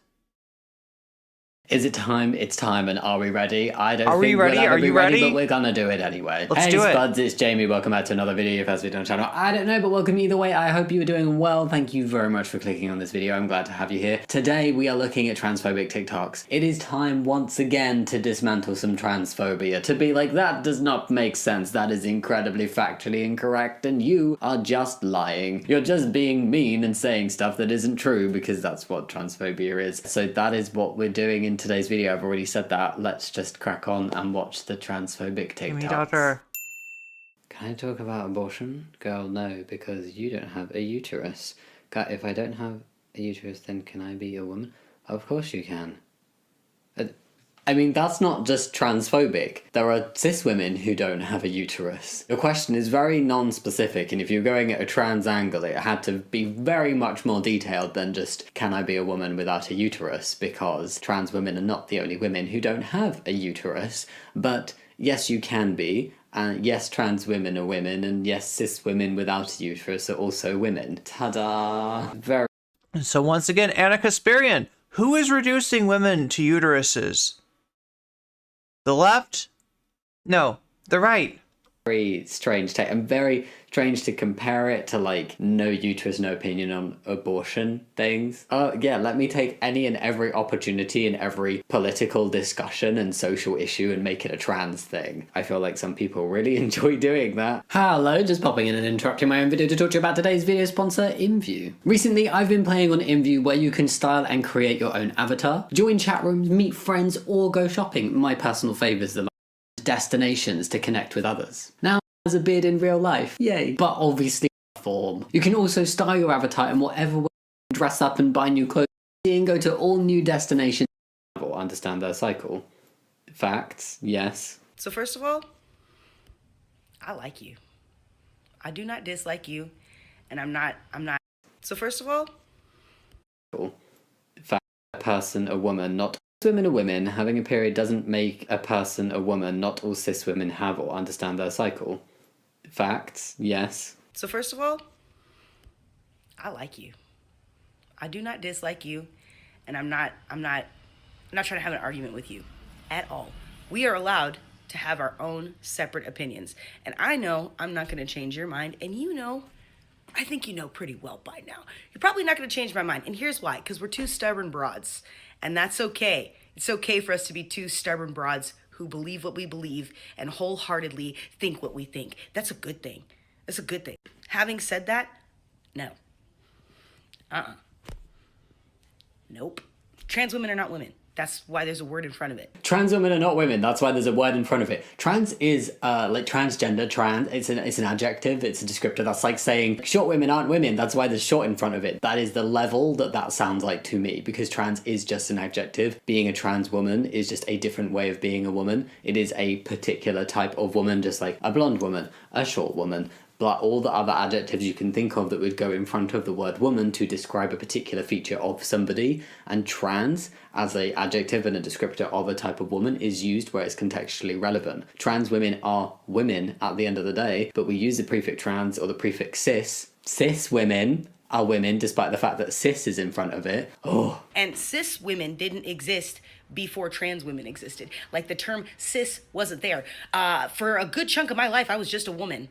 Is it time? It's time, and are we ready? I don't Are we think ready? we'll ever Are be you ready, ready? but we're gonna do it anyway. Let's hey, do it. Spuds, it's Jamie. Welcome back to another video. If that's on the channel, I don't know, but welcome either way. I hope you are doing well. Thank you very much for clicking on this video. I'm glad to have you here. Today, we are looking at transphobic TikToks. It is time once again to dismantle some transphobia. To be like, that does not make sense. That is incredibly factually incorrect, and you are just lying. You're just being mean and saying stuff that isn't true, because that's what transphobia is. So that is what we're doing in today's video. I've already said that. Let's just crack on and watch the transphobic Give me TikToks. daughter. Can I talk about abortion? Girl, no, because you don't have a uterus. If I don't have a uterus, then can I be a woman? Of course you can. I mean, that's not just transphobic. There are cis women who don't have a uterus. Your question is very non-specific, and if you're going at a trans angle, it had to be very much more detailed than just, can I be a woman without a uterus? Because trans women are not the only women who don't have a uterus. But yes, you can be. Yes, trans women are women, and yes, cis women without a uterus are also women. Ta-da! Very. So once again, Anna Kasparian, who is reducing women to uteruses? The left? No, the right. Very strange take, and very strange to compare it to like no uterus, no opinion on abortion things. Yeah, let me take any and every opportunity in every political discussion and social issue and make it a trans thing. I feel like some people really enjoy doing that. Hello, just popping in and interrupting my own video to talk to you about today's video sponsor, InView. Recently, I've been playing on InView where you can style and create your own avatar, join chat rooms, meet friends, or go shopping. My personal favours are the destinations to connect with others. Now, has a beard in real life, yay, but obviously form. You can also style your avatar in whatever way, dress up and buy new clothes, and go to all new destinations or understand their cycle. Facts, yes. So first of all, I like you. I do not dislike you, and I'm not. So first of all, Fact, a person, a woman, not women are women. Having a period doesn't make a person a woman. Not all cis women have or understand their cycle. Facts, yes. So first of all, I like you. I do not dislike you, and I'm not trying to have an argument with you at all. We are allowed to have our own separate opinions. And I know I'm not going to change your mind, and you know, I think you know pretty well by now. You're probably not going to change my mind, and here's why. Because we're two stubborn broads. And that's okay. It's okay for us to be two stubborn broads who believe what we believe and wholeheartedly think what we think. That's a good thing. That's a good thing. Having said that, no. Nope. Trans women are not women. That's why there's a word in front of it. Trans women are not women. That's why there's a word in front of it. Trans is like transgender. Trans. It's an adjective. It's a descriptor. That's like saying short women aren't women. That's why there's short in front of it. That is the level that sounds like to me, because trans is just an adjective. Being a trans woman is just a different way of being a woman. It is a particular type of woman, just like a blonde woman, a short woman. But all the other adjectives you can think of that would go in front of the word woman to describe a particular feature of somebody, and trans as a adjective and a descriptor of a type of woman is used where it's contextually relevant. Trans women are women at the end of the day, but we use the prefix trans or the prefix cis. Cis women are women despite the fact that cis is in front of it. Oh. And cis women didn't exist before trans women existed. Like the term cis wasn't there. For a good chunk of my life, I was just a woman.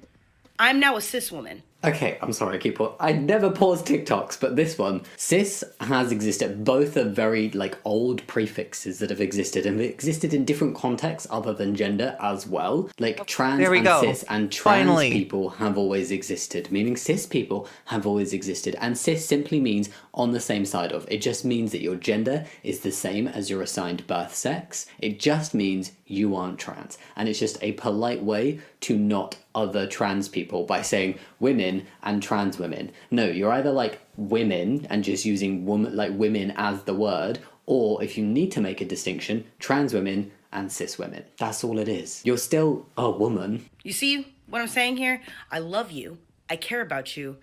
I'm now a cis woman. Okay, I'm sorry, I never pause TikToks, but this one, cis has existed. Both are very like old prefixes that have existed, and existed in different contexts other than gender as well. Like trans and cis and trans people have always existed, meaning cis people have always existed, and cis simply means on the same side of. It just means that your gender is the same as your assigned birth sex. It just means you aren't trans, and it's just a polite way to not other trans people by saying women and trans women. No, you're either like women and just using woman like women as the word, or if you need to make a distinction, trans women and cis women. That's all it is. You're still a woman. You see what I'm saying here? I love you. I care about you.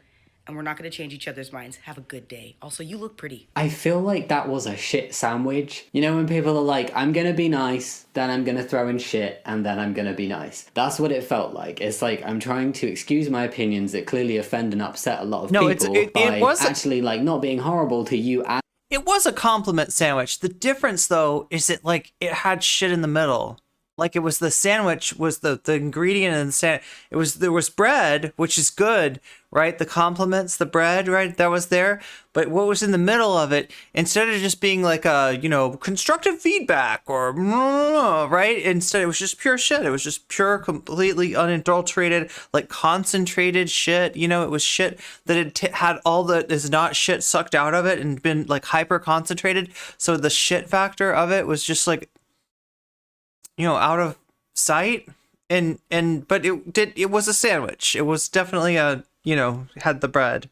And we're not going to change each other's minds. Have a good day. Also, you look pretty. I feel like that was a shit sandwich. You know when people are like, I'm going to be nice, then I'm going to throw in shit, and then I'm going to be nice. That's what it felt like. It's like I'm trying to excuse my opinions that clearly offend and upset a lot of people by actually like not being horrible to you. It was a compliment sandwich. The difference though is that like it had shit in the middle. Like it was the sandwich was the ingredient in the sandwich. There was bread, which is good, right? The compliments, the bread, right? That was there. But what was in the middle of it, instead of just being like a, constructive feedback or, right? Instead, it was just pure shit. It was just pure, completely unadulterated, like concentrated shit. It was shit that had all that is not shit sucked out of it and been like hyper concentrated. So the shit factor of it was just like, out of sight, but it was a sandwich. It was definitely had the bread.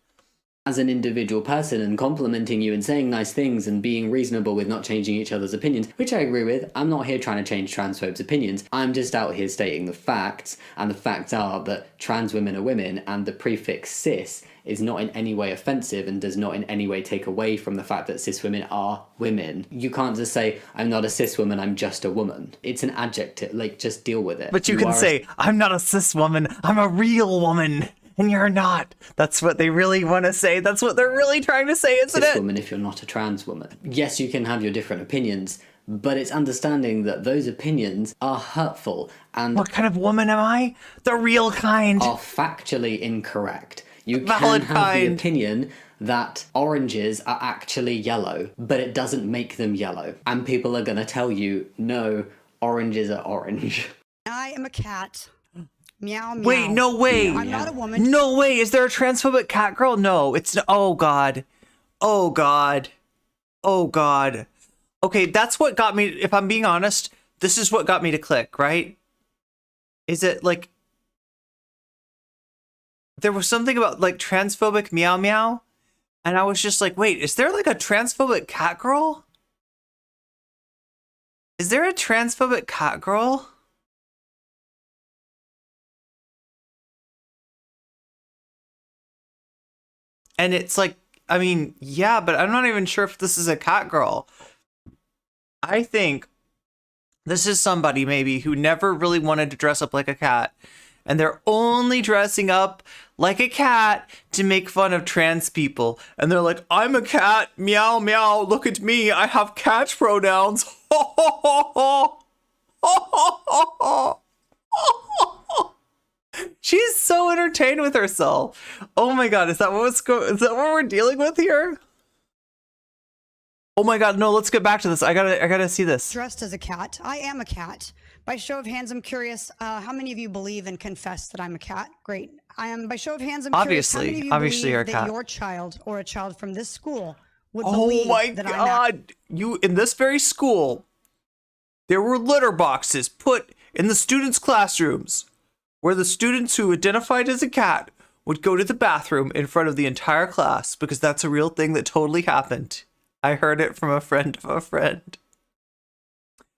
as an individual person and complimenting you and saying nice things and being reasonable with not changing each other's opinions, which I agree with. I'm not here trying to change transphobes' opinions. I'm just out here stating the facts, and the facts are that trans women are women, and the prefix cis is not in any way offensive and does not in any way take away from the fact that cis women are women. You can't just say, I'm not a cis woman, I'm just a woman. It's an adjective, like, just deal with it. But you can say, I'm not a cis woman, I'm a real woman, and you're not. That's what they really want to say. That's what they're really trying to say, isn't cis it? woman if you're not a trans woman. Yes, you can have your different opinions, but it's understanding that those opinions are hurtful and... What kind of woman am I? The real kind. ...are factually incorrect. You Valid can have kind. the opinion that oranges are actually yellow, but it doesn't make them yellow. And people are going to tell you, no, oranges are orange. I am a cat. Meow, meow. Wait, no way. I'm not a woman. No way. Is there a transphobic cat girl? No, it's... Oh, God. Oh, God. Oh, God. Okay, that's what got me... If I'm being honest, this is what got me to click, right? Is it, like... There was something about, like, transphobic meow meow, and I was just like, wait, is there, like, a transphobic cat girl? Is there a transphobic cat girl? And it's like, I mean, yeah, but I'm not even sure if this is a cat girl. I think this is somebody maybe who never really wanted to dress up like a cat, and they're only dressing up like a cat to make fun of trans people. And they're like, I'm a cat, meow, meow, look at me, I have cat pronouns. Ho, ho, ho, ho. Ho, ho, ho, ho. Ho, ho, ho. She's so entertained with herself. Oh my God, is that what we're dealing with here? Oh my God, no, let's get back to this. I gotta see this. Dressed as a cat. I am a cat. By show of hands, I'm curious, how many of you believe and confess that I'm a cat? Great. I am. By show of hands, I'm curious, how many of you obviously you're a believe cat. that your child or a child from this school would Oh believe my that I'm God, you, in this very school, there were litter boxes put in the students' classrooms where the students who identified as a cat would go to the bathroom in front of the entire class, because that's a real thing that totally happened. I heard it from a friend of a friend.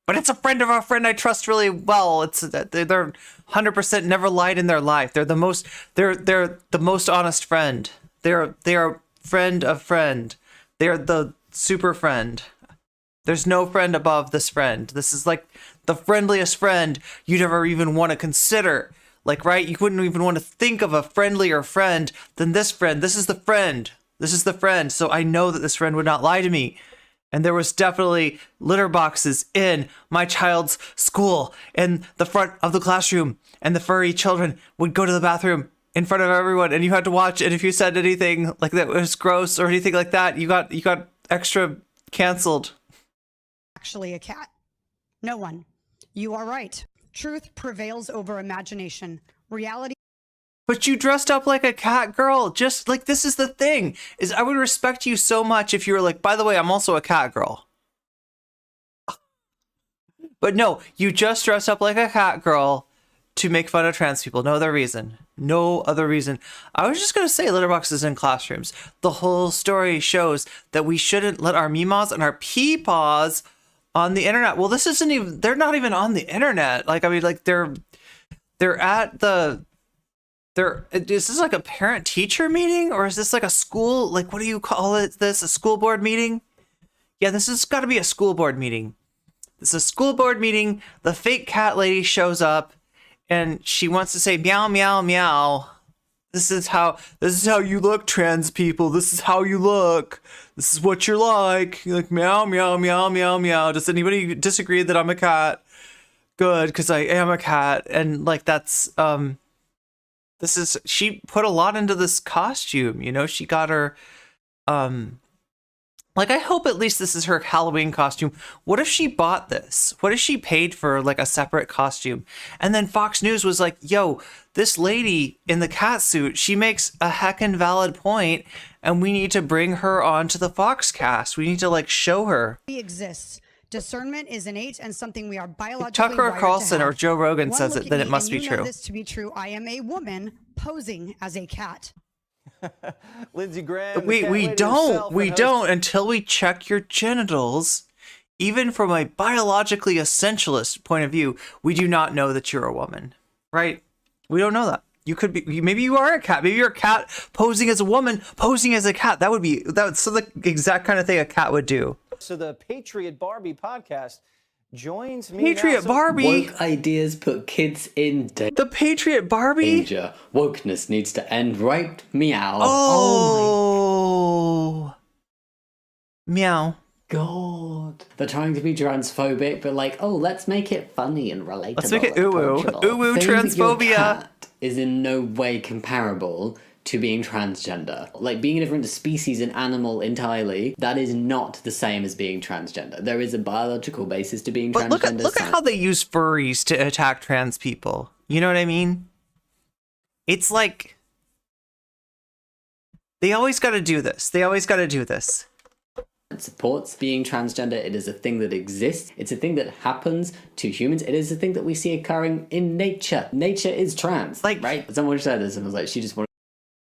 But it's a friend of a friend I trust really well. It's they're 100% never lied in their life. They're the most honest friend. They're friend of friend. They're the super friend. There's no friend above this friend. This is like the friendliest friend you'd ever even want to consider. Like, right? You wouldn't even want to think of a friendlier friend than this friend. This is the friend. This is the friend. So I know that this friend would not lie to me. And there was definitely litter boxes in my child's school in the front of the classroom. And the furry children would go to the bathroom in front of everyone. And you had to watch. And if you said anything like that was gross or anything like that, you got extra canceled. actually a cat. No one. You are right. Truth prevails over imagination. Reality. But you dressed up like a cat girl. Just like, this is the thing, is I would respect you so much if you were like, by the way, I'm also a cat girl. But no, you just dress up like a cat girl to make fun of trans people. No other reason. No other reason. I was just going to say litterboxes in classrooms. The whole story shows that we shouldn't let our meemaws and our peepaws on the internet. Well, this isn't even, they're not even on the internet. Like, I mean, like they're at the, is this like a parent teacher meeting, or is this like a school? Like, what do you call it? This a school board meeting? Yeah, this has got to be a school board meeting. This is a school board meeting. The fake cat lady shows up and she wants to say meow, meow, meow. This is how you look, trans people. This is how you look. This is what you're like. You're like meow, meow, meow, meow, meow. Does anybody disagree that I'm a cat? Good, because I am a cat. And like, that's, she put a lot into this costume, you know, she got her, like, I hope at least this is her Halloween costume. What if she bought this? What if she paid for like a separate costume? And then Fox News was like, yo, this lady in the cat suit, she makes a heckin' valid point, and we need to bring her onto the Foxcast. We need to like show her. Exists. Discernment is innate and something we are biologically Tucker wired to Carlson have. or Joe Rogan One says look it, at then me it must and be you know true. this to be true. I am a woman posing as a cat. Lindsey Graham. We don't until we check your genitals. Even from a biologically essentialist point of view, we do not know that you're a woman, right? We don't know that. You could be, maybe you are a cat. Maybe you're a cat posing as a woman, posing as a cat. That's the exact kind of thing a cat would do. So the Patriot Barbie podcast joins me. Patriot Barbie. Woke ideas put kids in danger. The Patriot Barbie. Danger. Wokeness needs to end right meow. Oh. Meow. God. They're trying to be transphobic, but like, oh, let's make it funny and relatable. Let's make it ooh-woo. Ooh-woo transphobia. Cat is in no way comparable to being transgender. Like, being a different species and animal entirely, that is not the same as being transgender. There is a biological basis to being transgender. But look at how they use furries to attack trans people. You know what I mean? It's like, they always got to do this. It supports being transgender. It is a thing that exists. It's a thing that happens to humans. It is a thing that we see occurring in nature. Nature is trans. Like, right? Someone said this and was like, she just wanted.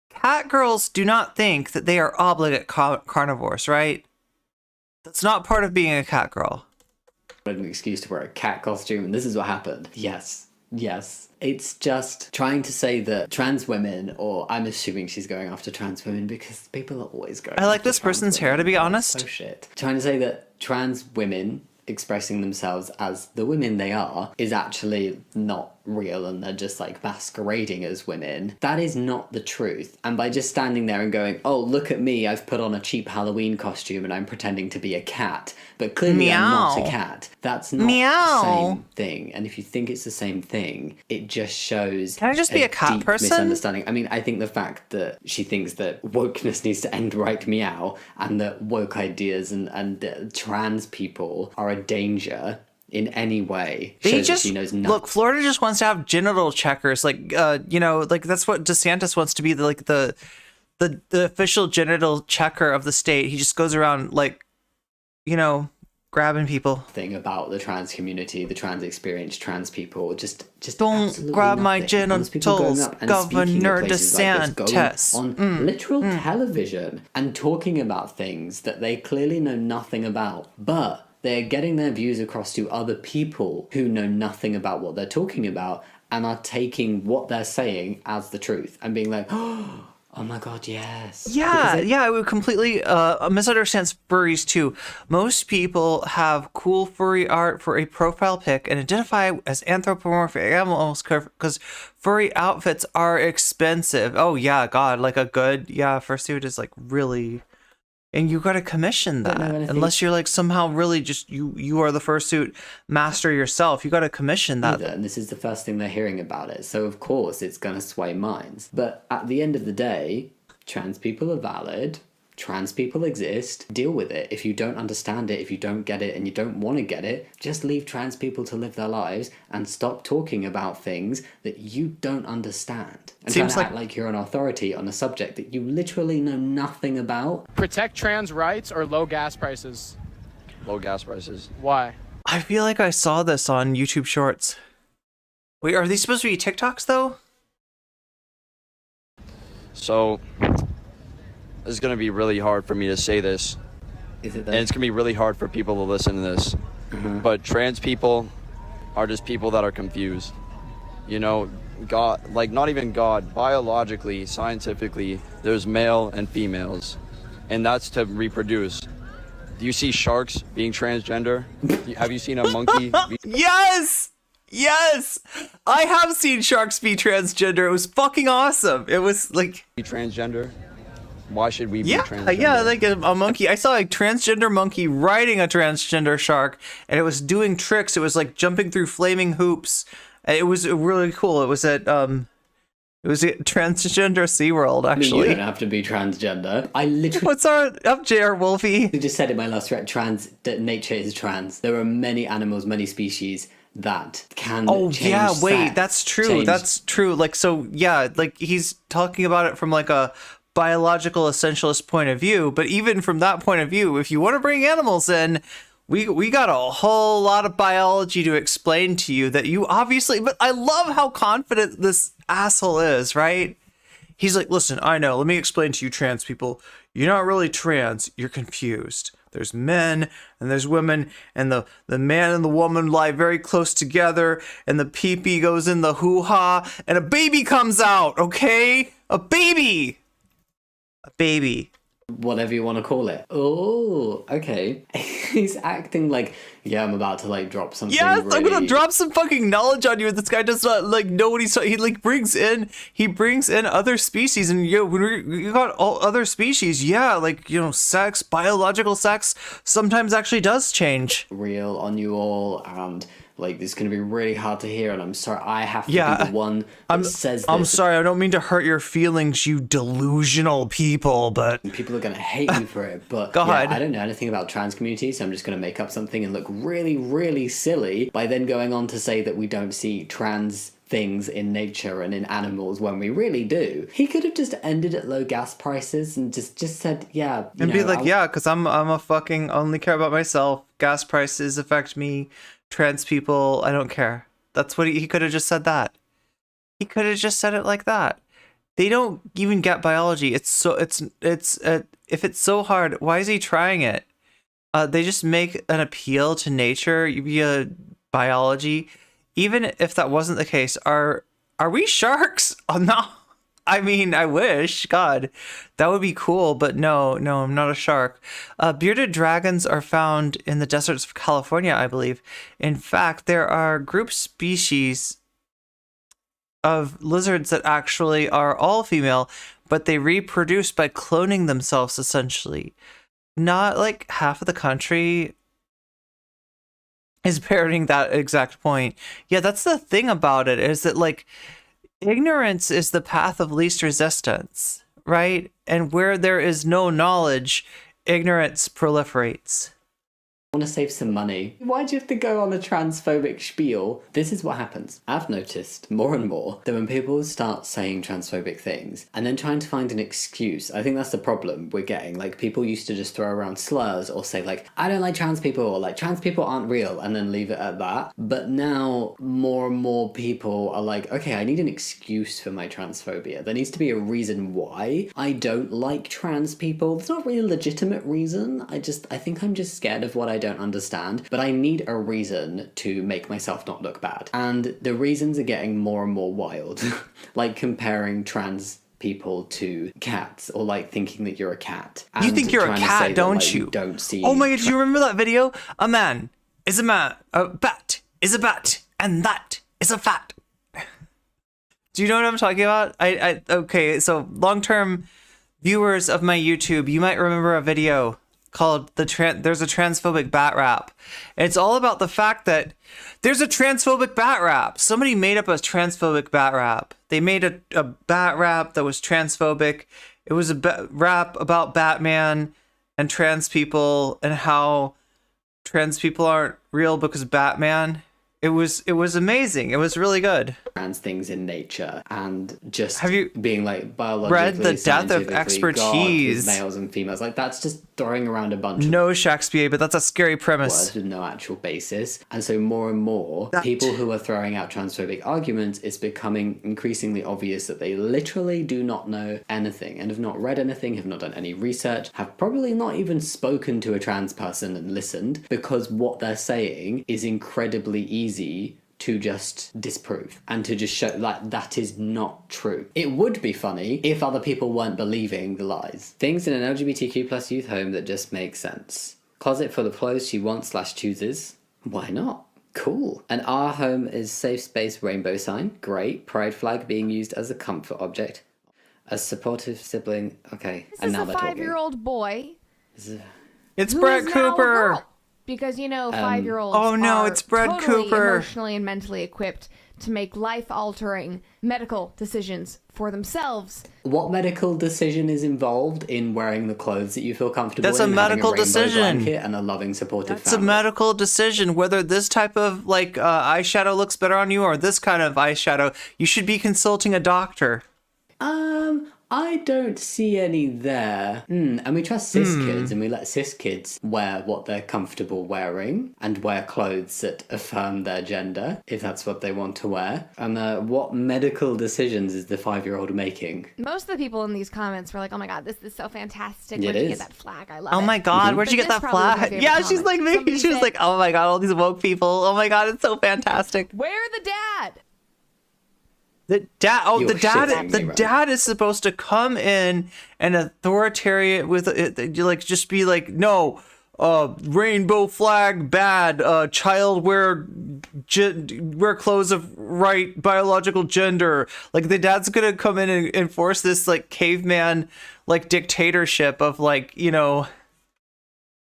Cat girls do not think that they are obligate carnivores, right? That's not part of being a cat girl. An excuse to wear a cat costume, and this is what happened. Yes. It's just trying to say that trans women, or I'm assuming she's going after trans women because people are always going. I like this person's hair, to be honest. Oh shit. Trying to say that trans women expressing themselves as the women they are is actually not real and they're just like masquerading as women. That is not the truth. And by just standing there and going, oh, look at me, I've put on a cheap Halloween costume and I'm pretending to be a cat, but clearly I'm not a cat. That's not the same thing. And if you think it's the same thing, it just shows. Can I just be a cat deep person? Misunderstanding. I mean, I think the fact that she thinks that wokeness needs to end right meow and that woke ideas and trans people are a danger in any way shows that she knows nothing. Look, Florida just wants to have genital checkers, like like that's what DeSantis wants to be, the official genital checker of the state. He just goes around like, grabbing people. Thing about the trans community, the trans experience, trans people, just don't grab my genitals, Governor DeSantis. On literal television and talking about things that they clearly know nothing about, but they're getting their views across to other people who know nothing about what they're talking about and are taking what they're saying as the truth and being like, oh my god, yes. I would completely misunderstand furries too. Most people have cool furry art for a profile pic and identify as anthropomorphic animals because furry outfits are expensive. Oh yeah, god, like a good fursuit is like really. And you got to commission that, unless you're like somehow really just you are the fursuit master yourself. You got to commission that. And this is the first thing they're hearing about it. So of course it's going to sway minds. But at the end of the day, trans people are valid. Trans people exist. Deal with it. If you don't understand it, if you don't get it and you don't want to get it, just leave trans people to live their lives and stop talking about things that you don't understand. And trying to act like you're an authority on a subject that you literally know nothing about. Protect trans rights or low gas prices? Low gas prices. Why? I feel like I saw this on YouTube Shorts. Wait, are these supposed to be TikToks though? So, this is going to be really hard for me to say this. Is it? And it's going to be really hard for people to listen to this. But trans people are just people that are confused. God, like not even God, biologically, scientifically, there's male and females. And that's to reproduce. Do you see sharks being transgender? Have you seen a monkey? Yes! I have seen sharks be transgender. It was fucking awesome. It was like... Be transgender? Why should we be transgender? Yeah, like a monkey. I saw a transgender monkey riding a transgender shark, and it was doing tricks. It was like jumping through flaming hoops. It was really cool. It was at Transgender SeaWorld, actually. You don't have to be transgender. I literally... What's up, J.R. Wolfie? You just said in my last threat, that nature is trans. There are many animals, many species that can change sex, that's true. That's true. Like, so, yeah, like he's talking about it from like a biological essentialist point of view, but even from that point of view, if you want to bring animals in, we got a whole lot of biology to explain to you that you obviously... But I love how confident this asshole is, right? He's like, listen, I know. Let me explain to you trans people. You're not really trans. You're confused. There's men and there's women, and the man and the woman lie very close together, and the pee-pee goes in the hoo-ha, and a baby comes out, okay? A baby! A baby. Whatever you want to call it. Oh, okay. He's acting like, yeah, I'm about to like drop something. Yes, really... I'm gonna drop some fucking knowledge on you. This guy does not like know what he's talking. He like brings in other species, and when you got all other species, yeah, like sex, biological sex, sometimes actually does change. Real on you all, and like this is gonna be really hard to hear, and I'm sorry, I have to be the one that says this. I'm sorry, I don't mean to hurt your feelings, you delusional people, but people are gonna hate you for it. But go ahead. I don't know anything about trans communities, so I'm just gonna make up something and look really, really silly by then going on to say that we don't see trans things in nature and in animals when we really do. He could have just ended at low gas prices and just said, yeah, and be like, yeah, because I'm a fucking only care about myself. Gas prices affect me. Trans people, I don't care. That's what he could have just said that. He could have just said it like that. They don't even get biology. If it's so hard, why is he trying it? They just make an appeal to nature via biology. Even if that wasn't the case, are we sharks? Oh, no. I mean, I wish. God, that would be cool. But no, I'm not a shark. Bearded dragons are found in the deserts of California, I believe. In fact, there are group species of lizards that actually are all female, but they reproduce by cloning themselves, essentially. Not like half of the country is parroting that exact point. Yeah, that's the thing about it, is that like ignorance is the path of least resistance, right? And where there is no knowledge, ignorance proliferates. I want to save some money. Why'd you have to go on a transphobic spiel? This is what happens. I've noticed more and more that when people start saying transphobic things and then trying to find an excuse, I think that's the problem we're getting. Like, people used to just throw around slurs or say like, I don't like trans people, or like, trans people aren't real, and then leave it at that. But now more and more people are like, okay, I need an excuse for my transphobia. There needs to be a reason why I don't like trans people. It's not really a legitimate reason. I think I'm just scared of what I don't understand, but I need a reason to make myself not look bad. And the reasons are getting more and more wild. Like comparing trans people to cats, or like thinking that you're a cat. You think you're a cat, don't that, like, you? Don't see. Oh my god, do you remember that video? A man is a man, a bat is a bat, and that is a fat. Do you know what I'm talking about? Okay, so long-term viewers of my YouTube, you might remember a video called there's a transphobic bat rap. And it's all about the fact that there's a transphobic bat rap. Somebody made up a transphobic bat rap. They made a bat rap that was transphobic. It was a rap about Batman and trans people and how trans people aren't real because Batman. It was amazing. It was really good. Trans things in nature, and just have you being like biologically, read The Death of Expertise? Males and females, like that's just throwing around a bunch. No Shakespeare, but that's a scary premise. Words with no actual basis, and so more and more people who are throwing out transphobic arguments, it's becoming increasingly obvious that they literally do not know anything, and have not read anything, have not done any research, have probably not even spoken to a trans person and listened, because what they're saying is incredibly easy to just disprove and to just show like that is not true. It would be funny if other people weren't believing the lies. Things in an LGBTQ plus youth home that just make sense. Closet full of clothes she wants/chooses. Why not? Cool. And our home is safe space rainbow sign. Great. Pride flag being used as a comfort object. A supportive sibling. Okay. This is a 5-year-old boy. It's Brett Cooper. Because, 5-year-olds are it's Brett totally Cooper. Emotionally and mentally equipped to make life-altering medical decisions for themselves. What medical decision is involved in wearing the clothes that you feel comfortable That's in? a medical having a rainbow decision. blanket and a loving, supportive It's family. a medical decision whether this type of eyeshadow looks better on you or this kind of eyeshadow. You should be consulting a doctor. I don't see any there. And we trust cis kids, and we let cis kids wear what they're comfortable wearing and wear clothes that affirm their gender, if that's what they want to wear. And what medical decisions is the 5-year-old making? Most of the people in these comments were like, oh my god, this is so fantastic. It Where'd you is. get that flag? I love it. Oh my god, where'd you But get that this probably was my flag? favorite Yeah, she's comment. like me. Somebody She was said, like, oh my god, all these woke people. Oh my god, it's so fantastic. where the dad? The dad. Oh, You're the dad. shitting The me, right? dad is supposed to come in and authoritarian with like just be like, no, rainbow flag bad. Child wear clothes of right biological gender. Like the dad's gonna come in and enforce this like caveman like dictatorship of like, you know,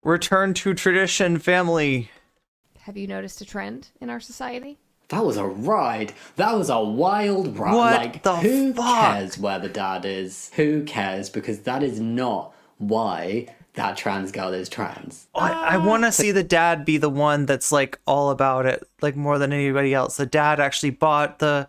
return to tradition family. Have you noticed a trend in our society? That was a ride. That was a wild ride. What like, the who fuck? cares where the dad is? Who cares? Because that is not why that trans girl is trans. I want to see the dad be the one that's like all about it, like more than anybody else. The dad actually bought the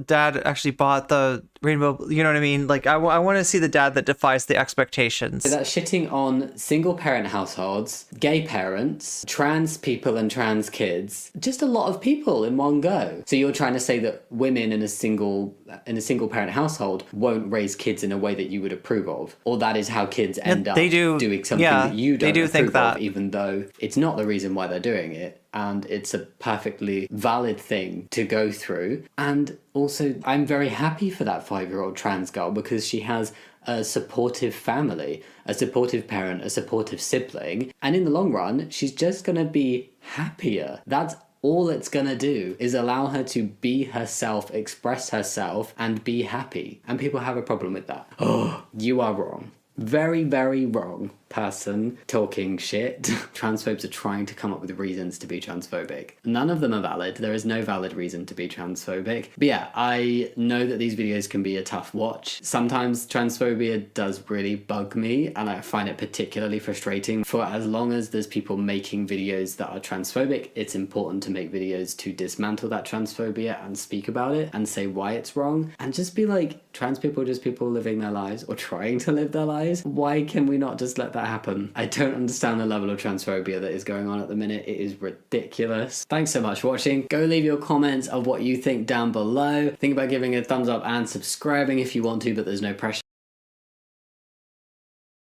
dad actually bought the rainbow. You know what I mean? Like I want to see the dad that defies the expectations. So that's shitting on single parent households, gay parents, trans people and trans kids, just a lot of people in one go. So you're trying to say that women in a single parent household won't raise kids in a way that you would approve of, or that is how kids end up doing something that you don't approve of, even though it's not the reason why they're doing it. And it's a perfectly valid thing to go through. And also, I'm very happy for that 5-year-old trans girl because she has a supportive family, a supportive parent, a supportive sibling. And in the long run, she's just going to be happier. That's all it's going to do is allow her to be herself, express herself, and be happy. And people have a problem with that. Oh, you are wrong. Very, very wrong person talking shit. Transphobes are trying to come up with reasons to be transphobic. None of them are valid. There is no valid reason to be transphobic. But yeah, I know that these videos can be a tough watch. Sometimes transphobia does really bug me, and I find it particularly frustrating. For as long as there's people making videos that are transphobic, it's important to make videos to dismantle that transphobia and speak about it and say why it's wrong, and just be like, trans people are just people living their lives or trying to live their lives. Why can we not just let that happen? I don't understand the level of transphobia that is going on at the minute. It is ridiculous. Thanks so much for watching. Go leave your comments of what you think down below. Think about giving a thumbs up and subscribing if you want to, but there's no pressure.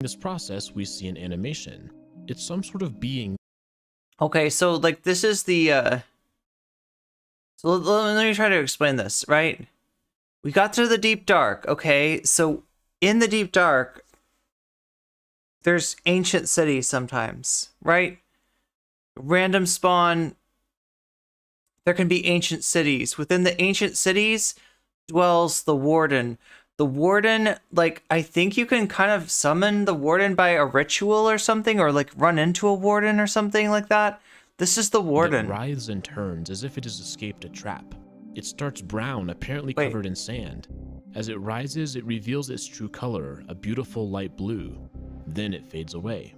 In this process, we see an animation. It's some sort of being. Okay, so like this is the so let me try to explain this, right? We got to the deep dark, okay? So in the deep dark, there's ancient cities sometimes, right? Random spawn, there can be ancient cities. Within the ancient cities dwells the warden. The warden, like, I think you can kind of summon the warden by a ritual or something, or like run into a warden or something like that. This is the warden. It writhes and turns as if it has escaped a trap. It starts brown, apparently covered in sand. As it rises, it reveals its true color, a beautiful light blue. Then it fades away.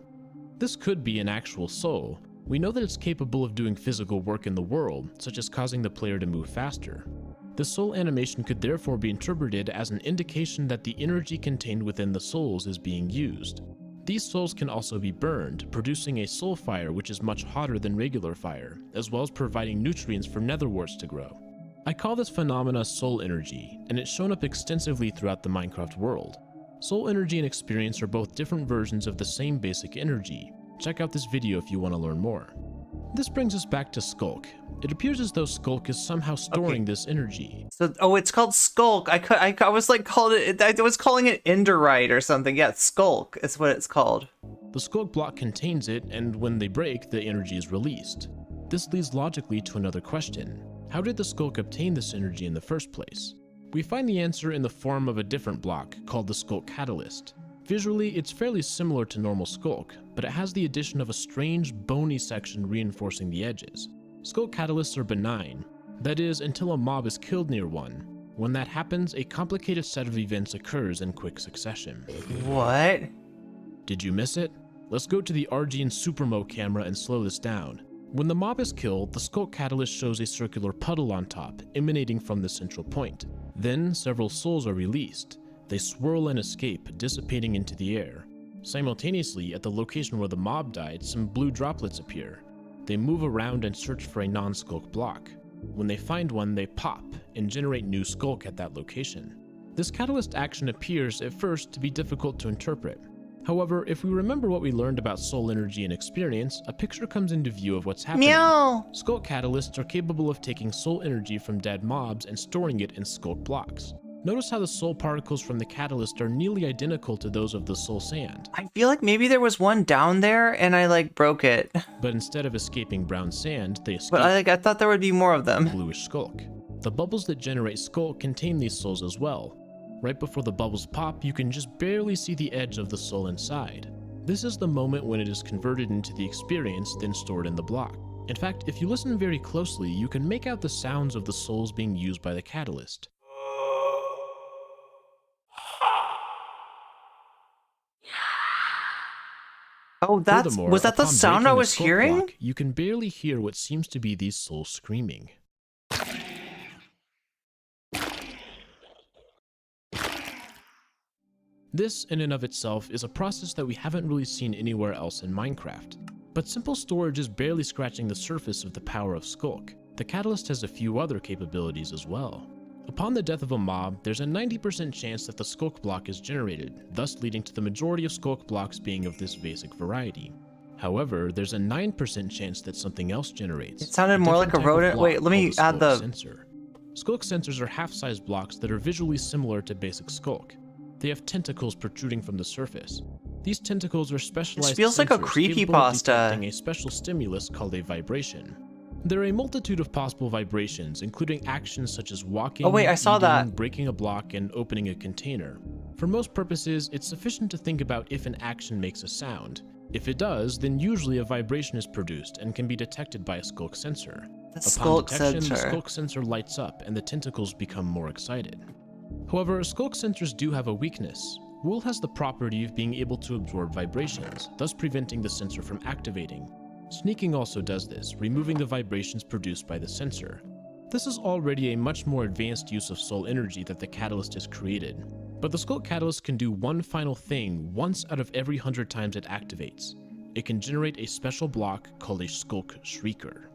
This could be an actual soul. We know that it's capable of doing physical work in the world, such as causing the player to move faster. The soul animation could therefore be interpreted as an indication that the energy contained within the souls is being used. These souls can also be burned, producing a soul fire which is much hotter than regular fire, as well as providing nutrients for netherworts to grow. I call this phenomena soul energy, and it's shown up extensively throughout the Minecraft world. Soul energy and experience are both different versions of the same basic energy. Check out this video if you want to learn more. This brings us back to Skulk. It appears as though Skulk is somehow storing this energy. So, oh, it's called Skulk. I was like I was calling it Enderite or something. Yeah, Skulk is what it's called. The Skulk block contains it, and when they break, the energy is released. This leads logically to another question. How did the Skulk obtain this energy in the first place? We find the answer in the form of a different block called the Skulk Catalyst. Visually, it's fairly similar to normal Skulk, but it has the addition of a strange, bony section reinforcing the edges. Skulk Catalysts are benign, that is, until a mob is killed near one. When that happens, a complicated set of events occurs in quick succession. What? Did you miss it? Let's go to the Argene Supremo camera and slow this down. When the mob is killed, the Skulk Catalyst shows a circular puddle on top, emanating from the central point. Then several souls are released. They swirl and escape, dissipating into the air. Simultaneously, at the location where the mob died, some blue droplets appear. They move around and search for a non-skulk block. When they find one, they pop and generate new skulk at that location. This catalyst action appears at first to be difficult to interpret. However, if we remember what we learned about soul energy and experience, a picture comes into view of what's happening. Meow! Skulk catalysts are capable of taking soul energy from dead mobs and storing it in skulk blocks. Notice how the soul particles from the catalyst are nearly identical to those of the soul sand. I feel like maybe there was one down there and I like broke it. But instead of escaping brown sand, they escape. But I thought there would be more of them. Bluish skulk. The bubbles that generate skulk contain these souls as well. Right before the bubbles pop, you can just barely see the edge of the soul inside. This is the moment when it is converted into the experience, then stored in the block. In fact, if you listen very closely, you can make out the sounds of the souls being used by the catalyst. Oh, was that the sound I was hearing? Block, you can barely hear what seems to be these souls screaming. This, in and of itself, is a process that we haven't really seen anywhere else in Minecraft. But simple storage is barely scratching the surface of the power of Skulk. The Catalyst has a few other capabilities as well. Upon the death of a mob, there's a 90% chance that the Skulk block is generated, thus leading to the majority of Skulk blocks being of this basic variety. However, there's a 9% chance that something else generates. It sounded more like a rodent. Wait, let me add the sensor. Skulk sensors are half-size blocks that are visually similar to basic Skulk. They have tentacles protruding from the surface. These tentacles are specialized This feels like a creepypasta. Detecting a special stimulus called a vibration. There are a multitude of possible vibrations, including actions such as walking, oh wait, I saw eating, that. breaking a block, and opening a container. For most purposes, it's sufficient to think about if an action makes a sound. If it does, then usually a vibration is produced and can be detected by a Skulk sensor. The Upon Skulk detection, sensor. the Skulk sensor lights up and the tentacles become more excited. However, Skulk sensors do have a weakness. Wool has the property of being able to absorb vibrations, thus preventing the sensor from activating. Sneaking also does this, removing the vibrations produced by the sensor. This is already a much more advanced use of soul energy that the Catalyst has created. But the Skulk Catalyst can do one final thing once out of every 100 times it activates. It can generate a special block called a Skulk Shrieker.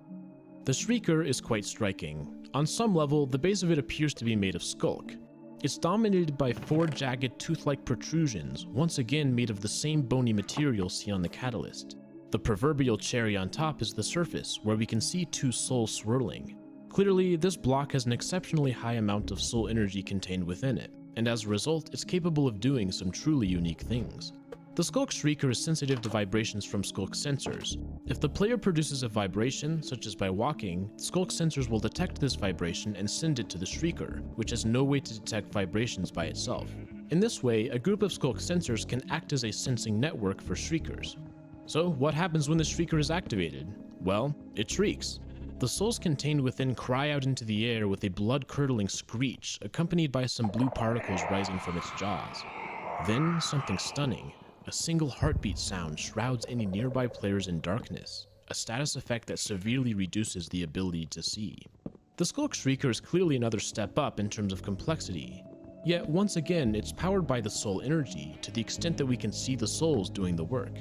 The Shrieker is quite striking. On some level, the base of it appears to be made of Skulk. It's dominated by 4 jagged tooth-like protrusions, once again made of the same bony material seen on the Catalyst. The proverbial cherry on top is the surface, where we can see 2 souls swirling. Clearly, this block has an exceptionally high amount of soul energy contained within it, and as a result, it's capable of doing some truly unique things. The Skulk Shrieker is sensitive to vibrations from Skulk sensors. If the player produces a vibration, such as by walking, Skulk sensors will detect this vibration and send it to the Shrieker, which has no way to detect vibrations by itself. In this way, a group of Skulk sensors can act as a sensing network for Shriekers. So, what happens when the Shrieker is activated? Well, it shrieks. The souls contained within cry out into the air with a blood-curdling screech, accompanied by some blue particles rising from its jaws. Then, something stunning. A single heartbeat sound shrouds any nearby players in darkness, a status effect that severely reduces the ability to see. The Skulk Shrieker is clearly another step up in terms of complexity, yet once again it's powered by the soul energy to the extent that we can see the souls doing the work.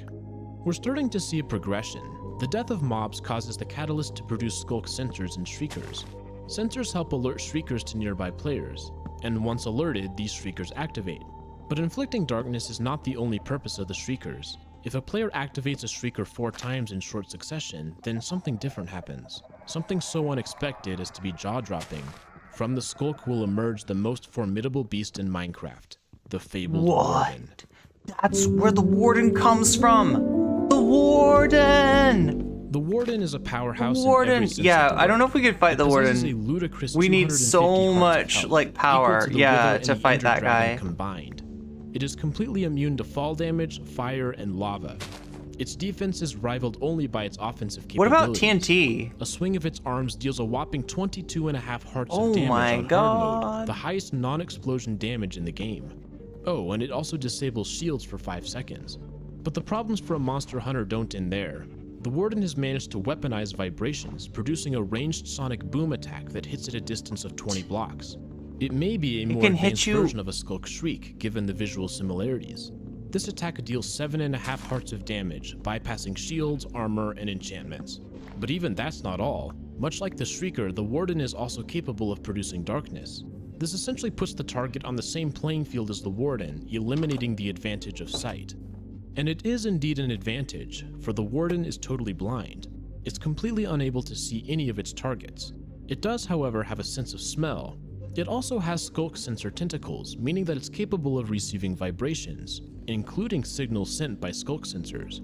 We're starting to see a progression. The death of mobs causes the Catalyst to produce Skulk sensors and Shriekers. Sensors help alert Shriekers to nearby players, and once alerted, these Shriekers activate. But inflicting darkness is not the only purpose of the Shriekers. If a player activates a Shrieker 4 times in short succession, then something different happens. Something so unexpected as to be jaw-dropping. From the Skulk will emerge the most formidable beast in Minecraft, the fabled Warden. That's where the Warden comes from! The Warden! The Warden is a powerhouse in Warden, every sense yeah, of the I don't know word. if we could fight the Possesses Warden. a ludicrous We need 250 so hearts of much, health, like, power, equal to the yeah, Wither and to the fight Ender that Dragon guy. combined. It is completely immune to fall damage, fire, and lava. Its defense is rivaled only by its offensive What capabilities. about TNT? A swing of its arms deals a whopping 22.5 hearts Oh of damage my on hard God. mode, the highest non-explosion damage in the game. Oh, and it also disables shields for 5 seconds. But the problems for a monster hunter don't end there. The Warden has managed to weaponize vibrations, producing a ranged sonic boom attack that hits at a distance of 20 blocks. It may be a more can hit advanced you- version of a Skulk Shriek, given the visual similarities. This attack deals 7.5 hearts of damage, bypassing shields, armor, and enchantments. But even that's not all. Much like the Shrieker, the Warden is also capable of producing darkness. This essentially puts the target on the same playing field as the Warden, eliminating the advantage of sight. And it is indeed an advantage, for the Warden is totally blind. It's completely unable to see any of its targets. It does, however, have a sense of smell. It also has Skulk sensor tentacles, meaning that it's capable of receiving vibrations, including signals sent by Skulk sensors.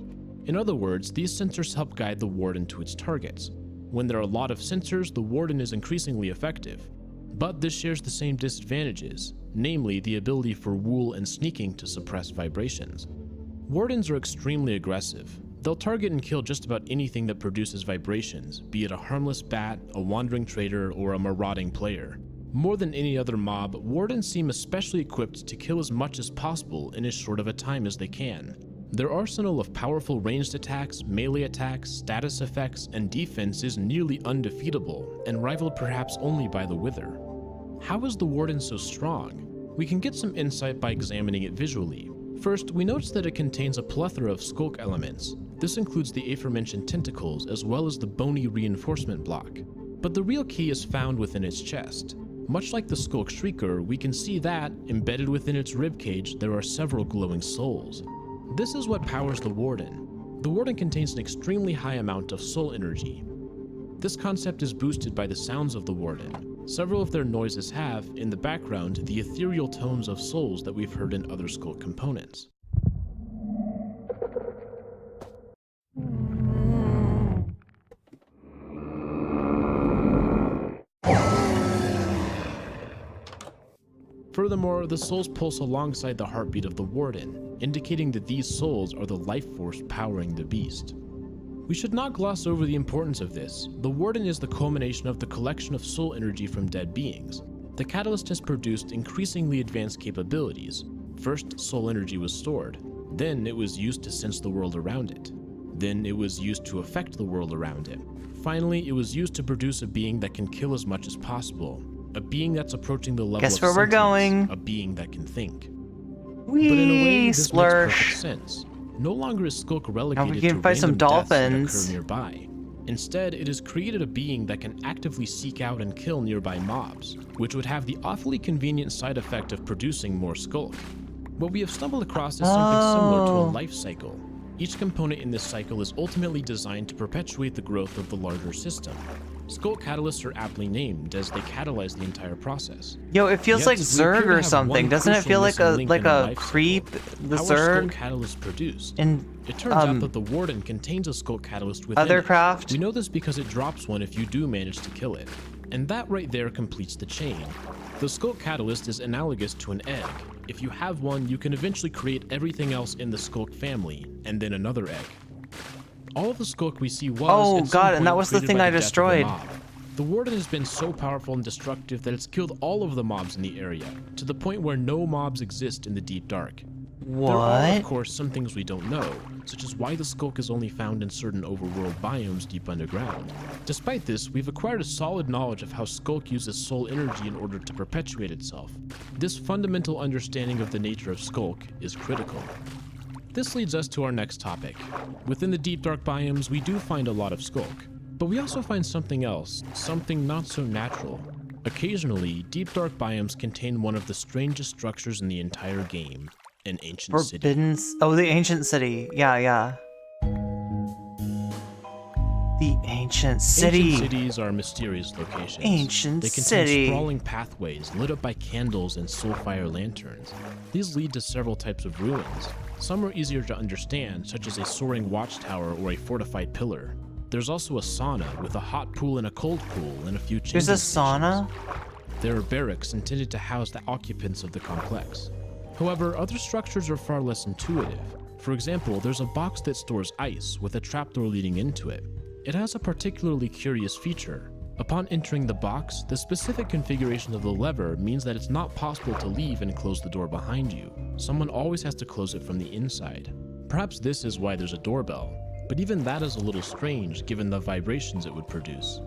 In other words, these sensors help guide the Warden to its targets. When there are a lot of sensors, the Warden is increasingly effective. But this shares the same disadvantages, namely the ability for Wool and Sneaking to suppress vibrations. Wardens are extremely aggressive. They'll target and kill just about anything that produces vibrations, be it a harmless bat, a wandering trader, or a marauding player. More than any other mob, Wardens seem especially equipped to kill as much as possible in as short of a time as they can. Their arsenal of powerful ranged attacks, melee attacks, status effects, and defense is nearly undefeatable, and rivaled perhaps only by the Wither. How is the Warden so strong? We can get some insight by examining it visually. First, we notice that it contains a plethora of Skulk elements. This includes the aforementioned tentacles as well as the bony reinforcement block. But the real key is found within its chest. Much like the Skulk Shrieker, we can see that, embedded within its ribcage, there are several glowing souls. This is what powers the Warden. The Warden contains an extremely high amount of soul energy. This concept is boosted by the sounds of the Warden. Several of their noises have, in the background, the ethereal tones of souls that we've heard in other Skulk components. Furthermore, the souls pulse alongside the heartbeat of the Warden, indicating that these souls are the life force powering the beast. We should not gloss over the importance of this. The Warden is the culmination of the collection of soul energy from dead beings. The Catalyst has produced increasingly advanced capabilities. First, soul energy was stored. Then it was used to sense the world around it. Then it was used to affect the world around it. Finally, it was used to produce a being that can kill as much as possible. A being that's approaching the level Guess of where we're sentience, going. A being that can think. Wee, But in a way, this makes Slursh. perfect sense. No longer is Skulk relegated we can to fight some random deaths that dolphins. occur nearby. Instead, it has created a being that can actively seek out and kill nearby mobs, which would have the awfully convenient side effect of producing more Skulk. What we have stumbled across is something similar to a life cycle. Each component in this cycle is ultimately designed to perpetuate the growth of the larger system. Skulk catalysts are aptly named, as they catalyze the entire process. Yo, it feels Yet, like we appear Zerg to or have something. one Doesn't it crucial feel like missing link in our a life cycle. creep? The How are Skulk Zerg? catalysts produced? And It turns out that the Warden contains a Skulk catalyst within Other it. craft? We know this because it drops one if you do manage to kill it. And that right there completes the chain. The Skulk catalyst is analogous to an egg. If you have one, you can eventually create everything else in the Skulk family, and then another egg. All of the Skulk we see was, Oh, at some God, and that point, was the created thing by I the death of a destroyed. mob. The Warden has been so powerful and destructive that it's killed all of the mobs in the area, to the point where no mobs exist in the Deep Dark. There are, What? of course, some things we don't know, such as why the Skulk is only found in certain overworld biomes deep underground. Despite this, we've acquired a solid knowledge of how Skulk uses soul energy in order to perpetuate itself. This fundamental understanding of the nature of Skulk is critical. This leads us to our next topic. Within the Deep Dark biomes, we do find a lot of Skulk, but we also find something else, something not so natural. Occasionally, Deep Dark biomes contain one of the strangest structures in the entire game, an ancient city. Forbidden. Oh, the ancient city. Yeah. The ancient city. Ancient cities are mysterious locations. Ancient They contain city. sprawling pathways lit up by candles and soulfire lanterns. These lead to several types of ruins. Some are easier to understand, such as a soaring watchtower or a fortified pillar. There's also a sauna with a hot pool and a cold pool and a few There's changing a sauna? There are barracks intended to house the occupants of the complex. However, other structures are far less intuitive. For example, there's a box that stores ice with a trapdoor leading into it. It has a particularly curious feature. Upon entering the box, the specific configuration of the lever means that it's not possible to leave and close the door behind you. Someone always has to close it from the inside. Perhaps this is why there's a doorbell, but even that is a little strange given the vibrations it would produce.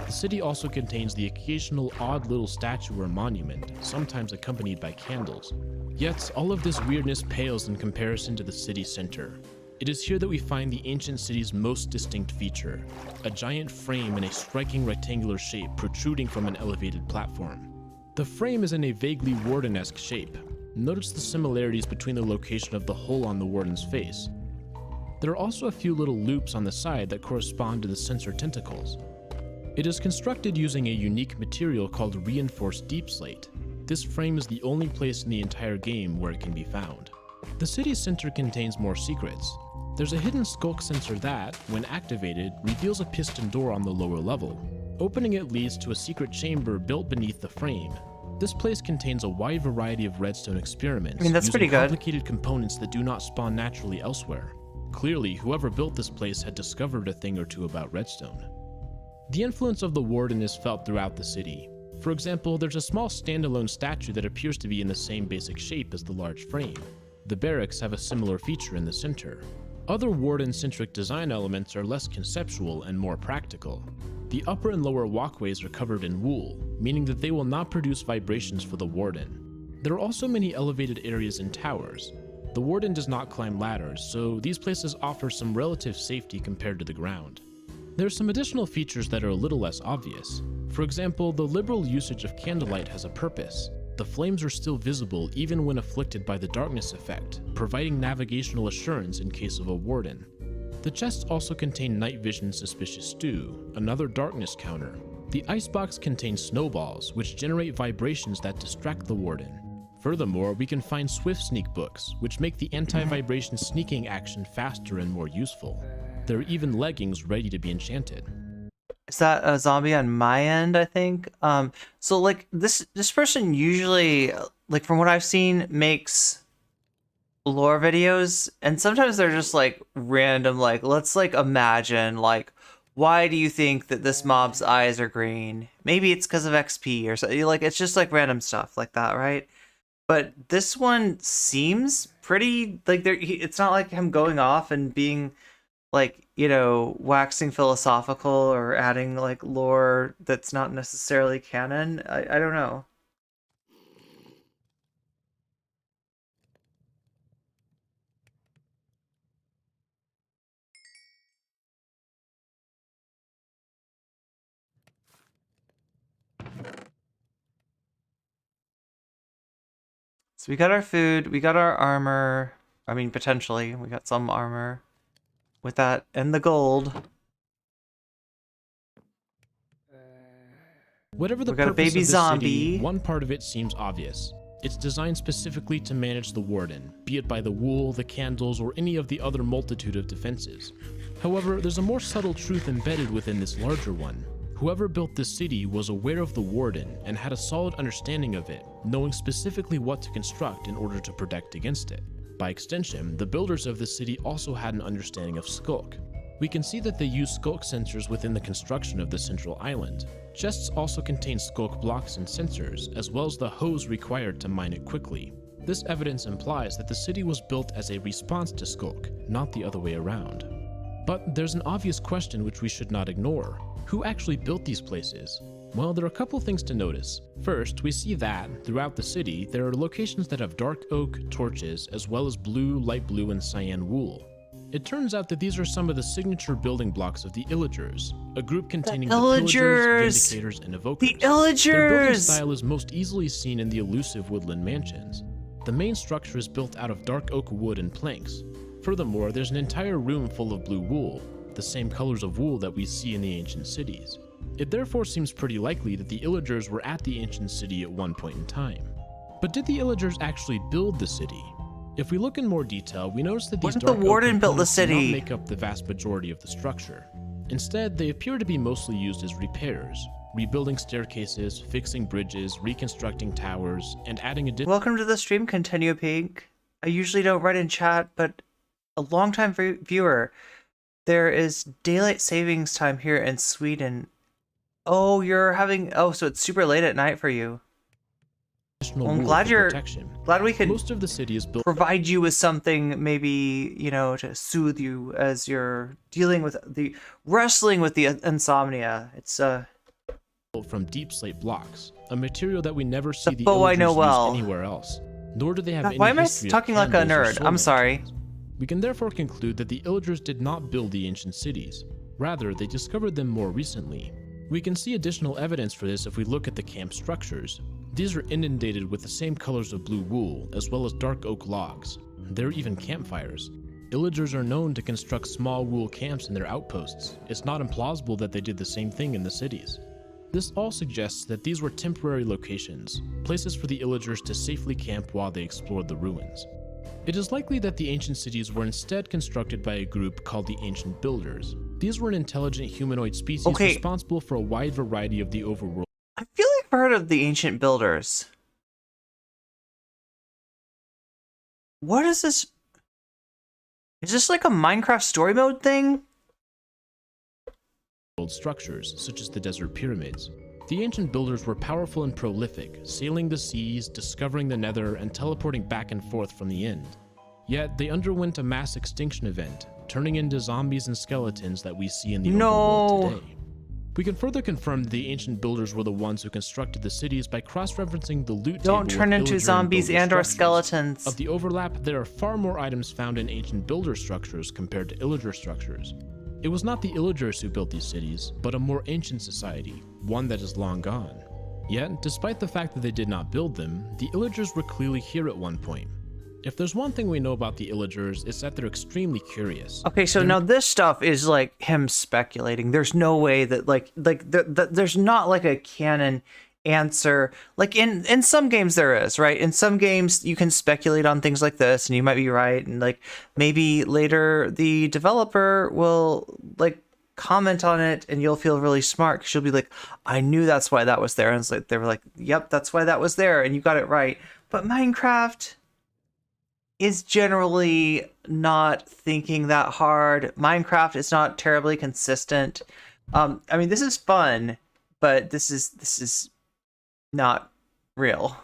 The city also contains the occasional odd little statue or monument, sometimes accompanied by candles. Yet, all of this weirdness pales in comparison to the city center. It is here that we find the ancient city's most distinct feature, a giant frame in a striking rectangular shape protruding from an elevated platform. The frame is in a vaguely warden-esque shape. Notice the similarities between the location of the hole on the warden's face. There are also a few little loops on the side that correspond to the sensor tentacles. It is constructed using a unique material called reinforced deep slate. This frame is the only place in the entire game where it can be found. The city's center contains more secrets. There's a hidden skulk sensor that, when activated, reveals a piston door on the lower level. Opening it leads to a secret chamber built beneath the frame. This place contains a wide variety of redstone experiments, that's using pretty good. complicated components that do not spawn naturally elsewhere. Clearly, whoever built this place had discovered a thing or two about redstone. The influence of the warden is felt throughout the city. For example, there's a small standalone statue that appears to be in the same basic shape as the large frame. The barracks have a similar feature in the center. Other warden-centric design elements are less conceptual and more practical. The upper and lower walkways are covered in wool, meaning that they will not produce vibrations for the warden. There are also many elevated areas and towers. The warden does not climb ladders, so these places offer some relative safety compared to the ground. There are some additional features that are a little less obvious. For example, the liberal usage of candlelight has a purpose. The flames are still visible even when afflicted by the darkness effect, providing navigational assurance in case of a warden. The chests also contain night vision suspicious stew, another darkness counter. The icebox contains snowballs, which generate vibrations that distract the warden. Furthermore, we can find swift sneak books, which make the anti-vibration sneaking action faster and more useful. There are even leggings ready to be enchanted. Is that a zombie on my end, I think? So like this person usually, like from what I've seen, makes lore videos, and sometimes they're just like random, like let's like imagine like, why do you think that this mob's eyes are green? Maybe it's because of XP or something. Like it's just like random stuff like that, right? But this one seems pretty like it's not like him going off and being like, you know, waxing philosophical or adding like lore that's not necessarily canon. I don't know. So we got our food, we got our armor. I mean, potentially, we got some armor with that and the gold. Whatever the we got a purpose baby of the zombie. City, one part of it seems obvious. It's designed specifically to manage the warden, be it by the wool, the candles, or any of the other multitude of defenses. However, there's a more subtle truth embedded within this larger one. Whoever built this city was aware of the warden and had a solid understanding of it, knowing specifically what to construct in order to protect against it. By extension, the builders of the city also had an understanding of Skulk. We can see that they use Skulk sensors within the construction of the central island. Chests also contain Skulk blocks and sensors, as well as the hose required to mine it quickly. This evidence implies that the city was built as a response to Skulk, not the other way around. But there's an obvious question which we should not ignore. Who actually built these places? Well, there are a couple things to notice. First, we see that, throughout the city, there are locations that have dark oak, torches, as well as blue, light blue, and cyan wool. It turns out that these are some of the signature building blocks of the Illagers, a group containing the Pillagers, Vindicators, and Evokers. The Illagers! Their building style is most easily seen in the elusive woodland mansions. The main structure is built out of dark oak wood and planks. Furthermore, there's an entire room full of blue wool, the same colors of wool that we see in the ancient cities. It therefore seems pretty likely that the Illagers were at the ancient city at one point in time. But did the Illagers actually build the city? If we look in more detail, we notice that these dark oak warden built the components do not city? make up the vast majority of the structure. Instead, they appear to be mostly used as repairs, rebuilding staircases, fixing bridges, reconstructing towers, and adding additional— Welcome to the stream, Continue Pink. I usually don't write in chat, but a longtime viewer. There is daylight savings time here in Sweden. Oh, you're having... Oh, so it's super late at night for you. additional I'm rule glad for protection. glad we could Most of the city is built provide you with something, maybe, you know, to soothe you as you're dealing with wrestling with the insomnia. It's from deep slate blocks, a material that we never see the foe I know Illagers well. use anywhere else. Nor do they have God, any why am I history of talking like a candles or nerd? I'm solar sorry. panels. We can therefore conclude that the Illagers did not build the ancient cities. Rather, they discovered them more recently. We can see additional evidence for this if we look at the camp structures. These are inundated with the same colors of blue wool, as well as dark oak logs. There are even campfires. Illagers are known to construct small wool camps in their outposts. It's not implausible that they did the same thing in the cities. This all suggests that these were temporary locations, places for the Illagers to safely camp while they explored the ruins. It is likely that the ancient cities were instead constructed by a group called the Ancient Builders. These were an intelligent humanoid species responsible for a wide variety of the overworld. I feel like I've heard of the Ancient Builders. What is this? Is this like a Minecraft story mode thing? Structures, such as the desert pyramids. The ancient builders were powerful and prolific, sailing the seas, discovering the nether, and teleporting back and forth from the end. Yet, they underwent a mass extinction event, turning into zombies and skeletons that we see in the overworld today. We can further confirm that the ancient builders were the ones who constructed the cities by cross-referencing the loot table Don't turn with into Illager zombies builder and or structures. skeletons. Of the overlap, there are far more items found in ancient builder structures compared to Illager structures. It was not the Illagers who built these cities, but a more ancient society, one that is long gone. Yet, despite the fact that they did not build them, the Illagers were clearly here at one point. If there's one thing we know about the Illagers, it's that they're extremely curious. Okay, so now this stuff is like him speculating. There's no way that there's not like a canon answer. Like in some games there is, right? In some games you can speculate on things like this and you might be right, and like maybe later the developer will like comment on it and you'll feel really smart because you'll be like, I knew that's why that was there. And it's like they were like, yep, that's why that was there, and you got it right. But Minecraft is generally not thinking that hard. Minecraft is not terribly consistent. I mean, this is fun, but this is not real.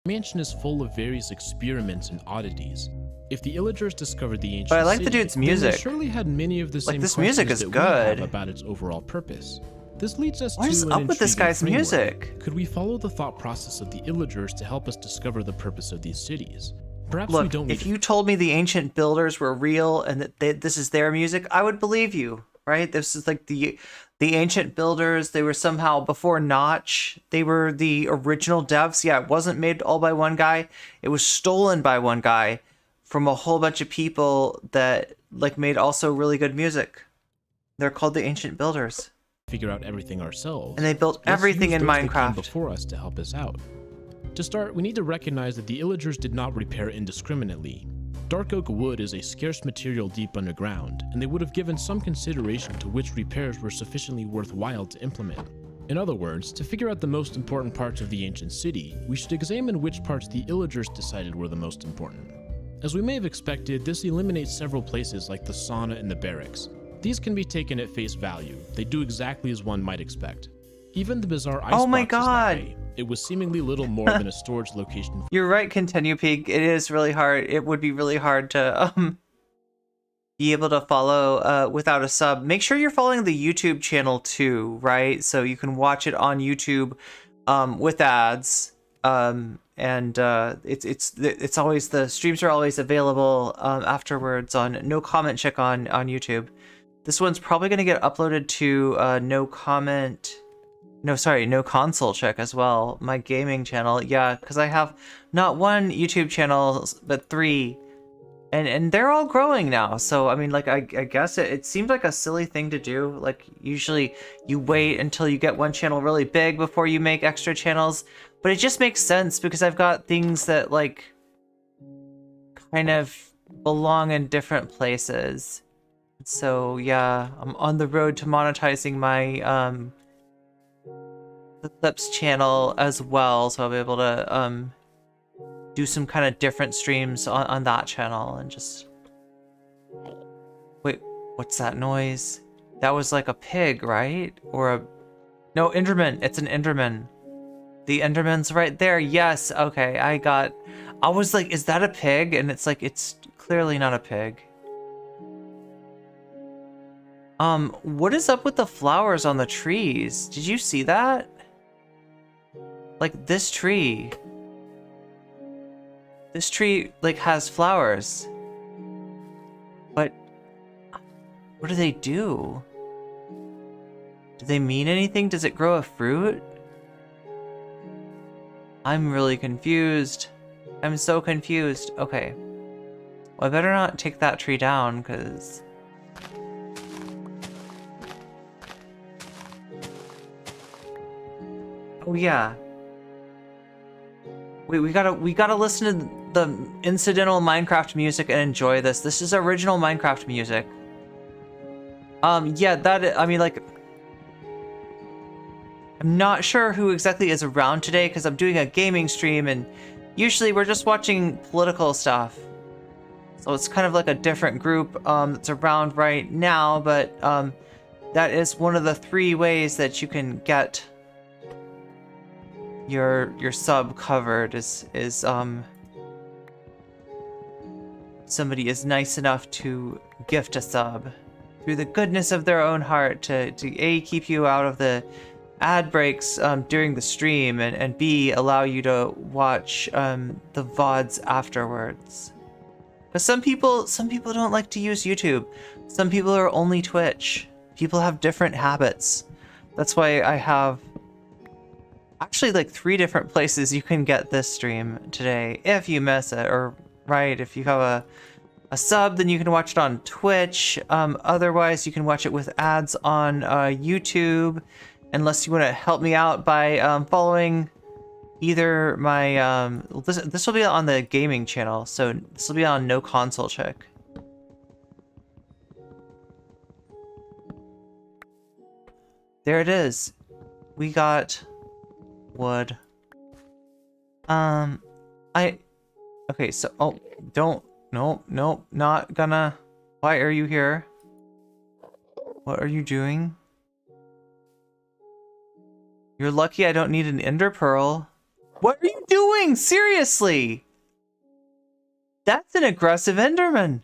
The mansion is full of various experiments and oddities. If the Illagers discovered the ancient But I like the city, dude's then they music. surely had many of the Like, same this music questions is that we have good. about its overall purpose. This leads us What to is an up with this intriguing guy's framework. music? Could we follow the thought process of the Illagers to help us discover the purpose of these cities? Perhaps we Look, don't need if you told me the ancient builders were real and that this is their music, I would believe you, right? This is like the ancient builders. They were somehow before Notch. They were the original devs. Yeah, it wasn't made all by one guy. It was stolen by one guy from a whole bunch of people that like made also really good music. They're called the ancient builders. figure out everything ourselves. And they built Let's everything use in those that came Minecraft. before us to help us out. To start, we need to recognize that the Illagers did not repair indiscriminately. Dark oak wood is a scarce material deep underground, and they would have given some consideration to which repairs were sufficiently worthwhile to implement. In other words, to figure out the most important parts of the ancient city, we should examine which parts the Illagers decided were the most important. As we may have expected, this eliminates several places like the sauna and the barracks. These can be taken at face value. They do exactly as one might expect. Even the bizarre icebox Oh my is that God. way. It was seemingly little more than a storage location. You're right, Continue Peak. It is really hard. It would be really hard to be able to follow without a sub. Make sure you're following the YouTube channel too, right? So you can watch it on YouTube with ads. It's always, the streams are always available afterwards on No Comment Check on YouTube. This one's probably going to get uploaded to No Console Check as well, my gaming channel. Yeah, because I have not one YouTube channel, but 3. And they're all growing now. So, I mean, like, I guess it seems like a silly thing to do. Like, usually you wait until you get one channel really big before you make extra channels. But it just makes sense because I've got things that, like, kind of belong in different places. So, yeah, I'm on the road to monetizing my, the Clips channel as well. So I'll be able to, do some kind of different streams on that channel and just... Wait, what's that noise? That was like a pig, right? Or a... No, Enderman. It's an Enderman. The Enderman's right there. Yes. Okay. I was like, is that a pig? And it's like, it's clearly not a pig. What is up with the flowers on the trees? Did you see that? Like this tree. This tree like has flowers. But what do they do? Do they mean anything? Does it grow a fruit? I'm really confused. I'm so confused. Okay. Well, I better not take that tree down, because... Oh, yeah. Wait, we gotta listen to the incidental Minecraft music and enjoy this. This is original Minecraft music. Yeah, I mean, like... I'm not sure who exactly is around today because I'm doing a gaming stream and usually we're just watching political stuff. So it's kind of like a different group that's around right now, but that is one of the 3 ways that you can get your sub covered is somebody is nice enough to gift a sub through the goodness of their own heart to A, keep you out of the ad breaks during the stream, and B, allow you to watch the VODs afterwards. Because some people don't like to use YouTube. Some people are only Twitch. People have different habits. That's why I have actually like 3 different places you can get this stream today if you miss it, or right, if you have a sub, then you can watch it on Twitch. Otherwise, you can watch it with ads on YouTube. Unless you want to help me out by following either my this will be on the gaming channel, so this will be on No Console Chick. There it is. We got wood. Okay, so nope, not gonna. Why are you here? What are you doing? You're lucky I don't need an ender pearl. What are you doing? Seriously? That's an aggressive enderman.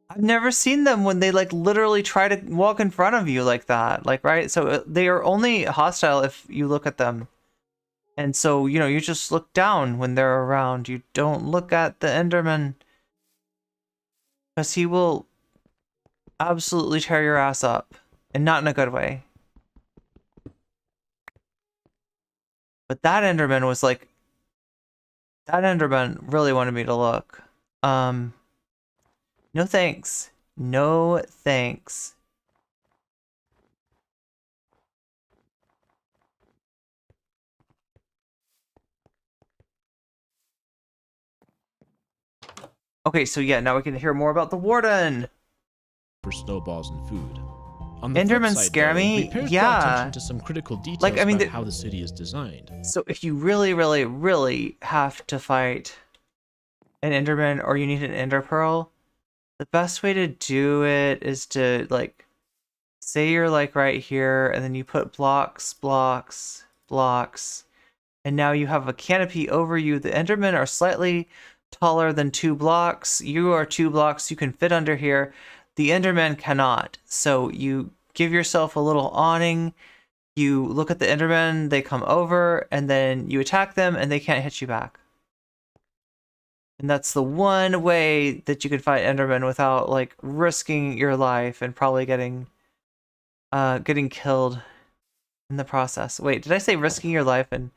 I've never seen them when they like literally try to walk in front of you like that. Like, right? So they are only hostile if you look at them. And so, you know, you just look down when they're around. You don't look at the enderman. Because he will absolutely tear your ass up. And not in a good way. But that enderman was like... That enderman really wanted me to look. No thanks. No thanks. Okay, so yeah, now we can hear more about the warden. For snowballs and food. On the Endermen flip side, scare though, me. repairs Yeah. draw attention to some critical details Like, I mean, about how the city is designed. So if you really, really, really have to fight an enderman or you need an ender pearl, the best way to do it is to like say you're like right here and then you put blocks, blocks, blocks, and now you have a canopy over you. The endermen are slightly taller than 2 blocks. You are 2 blocks. You can fit under here. The enderman cannot. So you give yourself a little awning. You look at the endermen, they come over, and then you attack them and they can't hit you back. And that's the one way that you can fight endermen without like risking your life and probably getting killed in the process. Wait, did I say risking your life and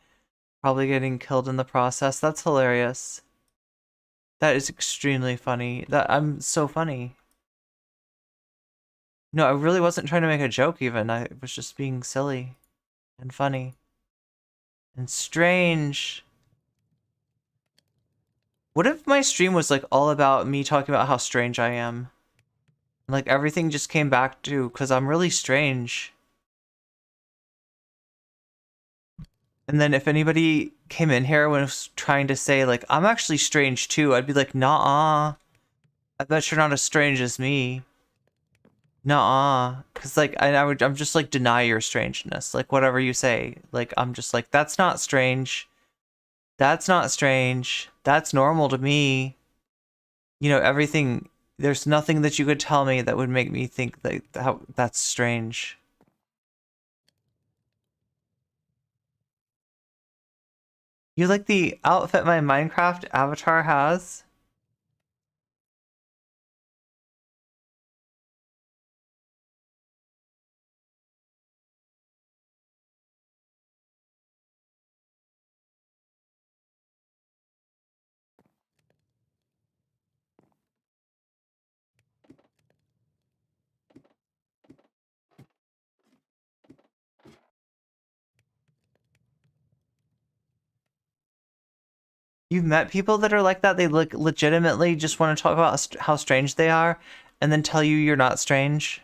probably getting killed in the process? That's hilarious. That is extremely funny. I'm so funny. No, I really wasn't trying to make a joke even. I was just being silly and funny and strange. What if my stream was like all about me talking about how strange I am? Like everything just came back to because I'm really strange. And then if anybody came in here when I was trying to say like, I'm actually strange too, I'd be like, nah, I bet you're not as strange as me. Nuh-uh. Because, like, I'm just, like, deny your strangeness. Like, whatever you say. Like, I'm just like, that's not strange. That's not strange. That's normal to me. You know, everything... There's nothing that you could tell me that would make me think that that's strange. You like the outfit my Minecraft avatar has? You've met people that are like that? They legitimately just want to talk about how strange they are and then tell you you're not strange?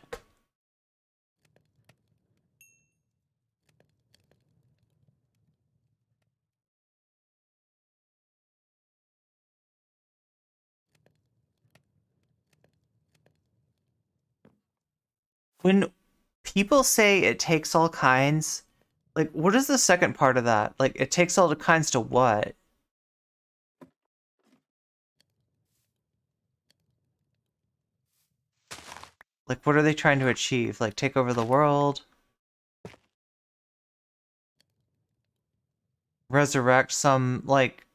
When people say it takes all kinds, like, what is the second part of that? Like, it takes all kinds to what? Like, what are they trying to achieve? Like, take over the world? Resurrect some, like,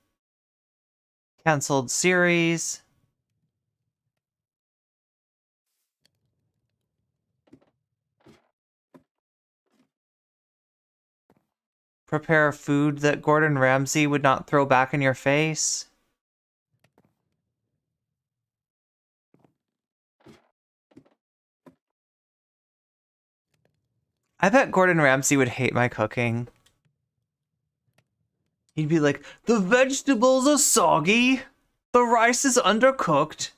canceled series? Prepare food that Gordon Ramsay would not throw back in your face? I bet Gordon Ramsay would hate my cooking. He'd be like, the vegetables are soggy, the rice is undercooked.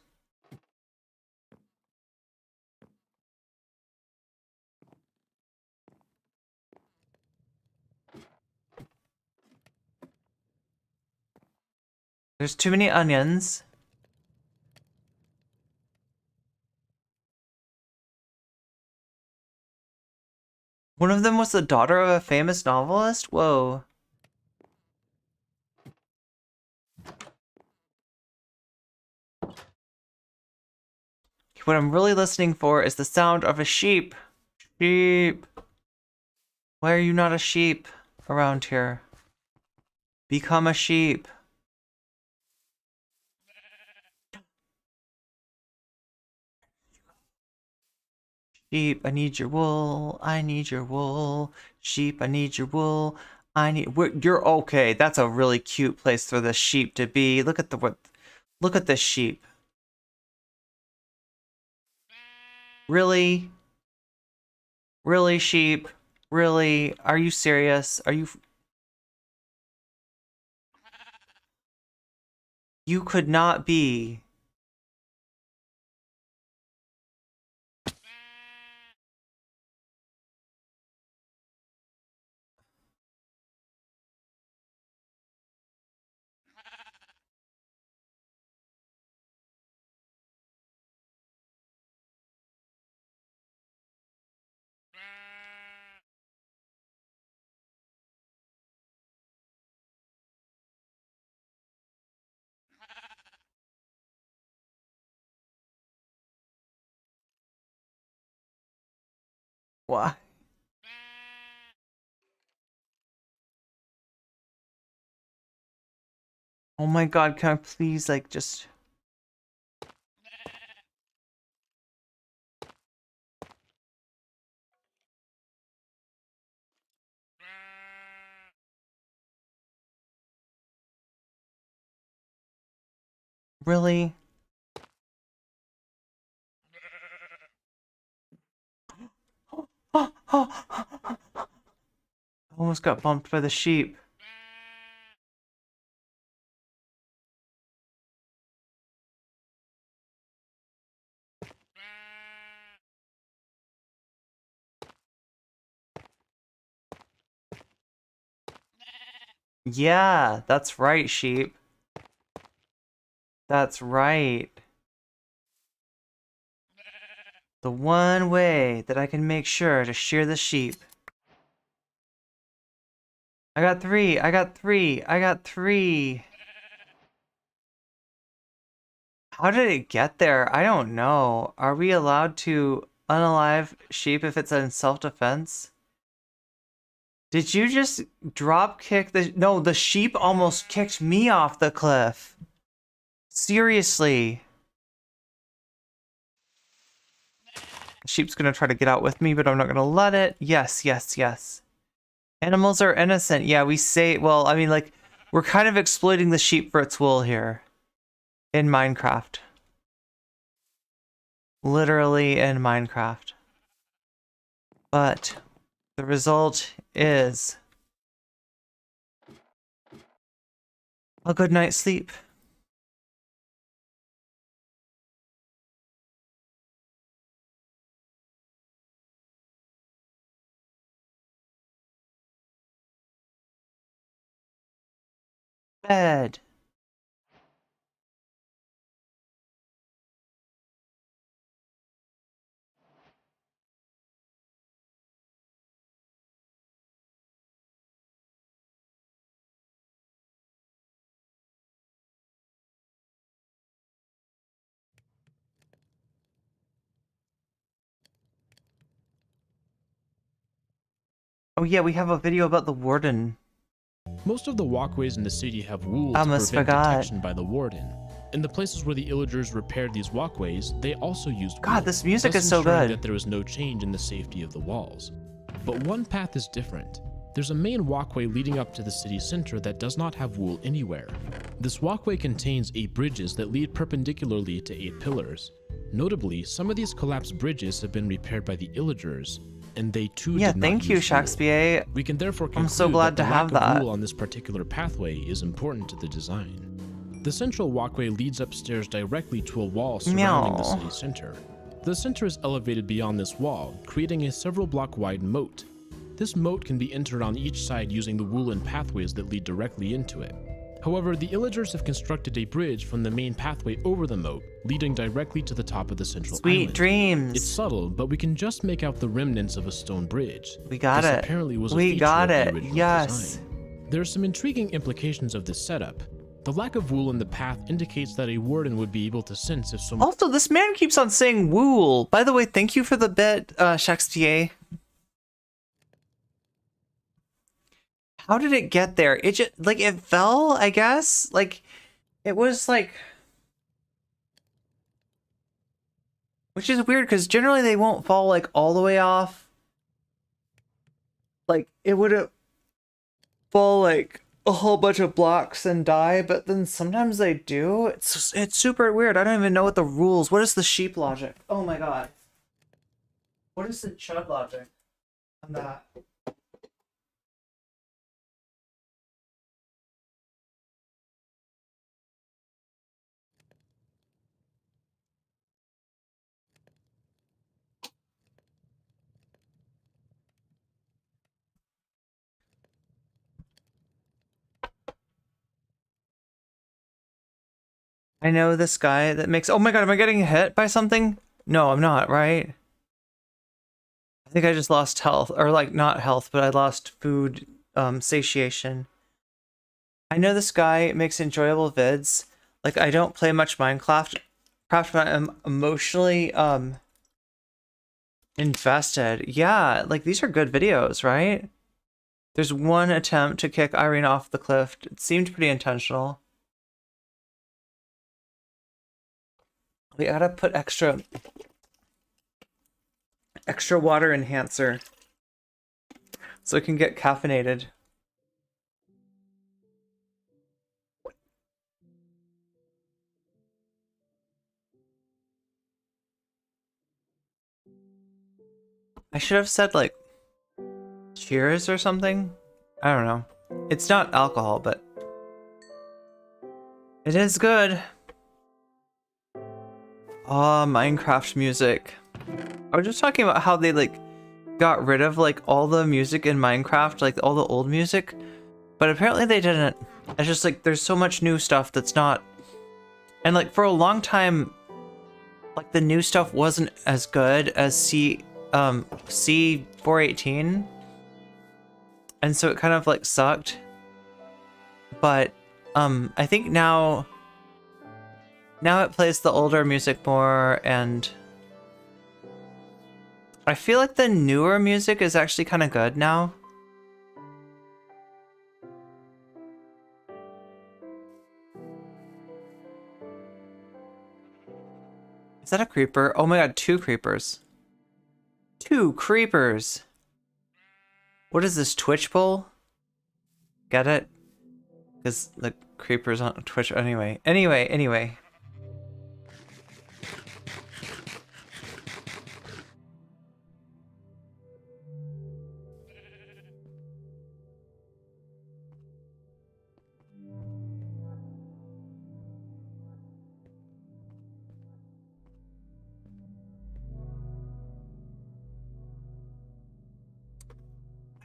There's too many onions. One of them was the daughter of a famous novelist? Whoa. What I'm really listening for is the sound of a sheep. Sheep. Why are you not a sheep around here? Become a sheep. Sheep, I need your wool. I need your wool. Sheep, I need your wool. You're okay. That's a really cute place for the sheep to be. Look at the sheep. Really? Really, sheep? Really? Are you serious? You could not be. Why? Oh my god, can I please, like, just... Really? Almost got bumped by the sheep. Yeah, that's right, sheep. That's right. The one way that I can make sure to shear the sheep. I got 3. I got 3. I got 3. How did it get there? I don't know. Are we allowed to unalive sheep if it's in self-defense? Did you just drop kick the... No, the sheep almost kicked me off the cliff. Seriously. The sheep's gonna try to get out with me, but I'm not gonna let it. Yes, yes, yes. Animals are innocent. Yeah, we say... Well, I mean, like, we're kind of exploiting the sheep for its wool here. In Minecraft. Literally in Minecraft. But the result is a good night's sleep. Bed. Oh yeah, we have a video about the warden. Most of the walkways in the city have wool to Almost prevent forgot. detection by the warden. In the places where the illagers repaired these walkways, they also used wool, God, this music thus is so ensuring good. that there was no change in the safety of the walls. But one path is different. There's a main walkway leading up to the city center that does not have wool anywhere. This walkway contains 8 bridges that lead perpendicularly to 8 pillars. Notably, some of these collapsed bridges have been repaired by the illagers, and they too Yeah, did not thank you, use wool. Shakespeare. We can therefore conclude I'm so glad that to the have lack of that. wool on this particular pathway is important to the design. The central walkway leads upstairs directly to a wall surrounding the Meow. city center. The center is elevated beyond this wall, creating a several block wide moat. This moat can be entered on each side using the woolen pathways that lead directly into it. However, the illagers have constructed a bridge from the main pathway over the moat, leading directly to the top of the central Sweet island. dreams. It's subtle, but we can just make out the remnants of a stone bridge. We got This it. apparently was a We feature got of the it. original Yes. design. There are some intriguing implications of this setup. The lack of wool in the path indicates that a warden would be able to sense if someone... Also, this man keeps on saying wool. By the way, thank you for the bit, Shakespeare. How did it get there? It just, like, it fell, I guess? Like, it was, like... Which is weird, because generally they won't fall, like, all the way off. Like, it would fall, like, a whole bunch of blocks and die, but then sometimes they do. It's super weird. I don't even know what the rules... What is the sheep logic? Oh my god. What is the chud logic on that? I know this guy that makes... Oh my god, am I getting hit by something? No, I'm not, right? I think I just lost health. Or, like, not health, but I lost food satiation. I know this guy makes enjoyable vids. Like, I don't play much Minecraft, but I'm emotionally invested. Yeah, like, these are good videos, right? There's one attempt to kick Irene off the cliff. It seemed pretty intentional. We gotta put extra water enhancer so it can get caffeinated. I should have said, like, cheers or something. I don't know. It's not alcohol, but it is good. Oh, Minecraft music. I was just talking about how they, like, got rid of, like, all the music in Minecraft, like, all the old music. But apparently they didn't. It's just, like, there's so much new stuff that's not... And, like, for a long time, like the new stuff wasn't as good as C418, and so it kind of like sucked. But I think now it plays the older music more, and I feel like the newer music is actually kind of good now. Is that a creeper? Oh my god, 2 creepers. 2 creepers! What is this, Twitch bowl? Get it? Because the creepers on Twitch. Anyway.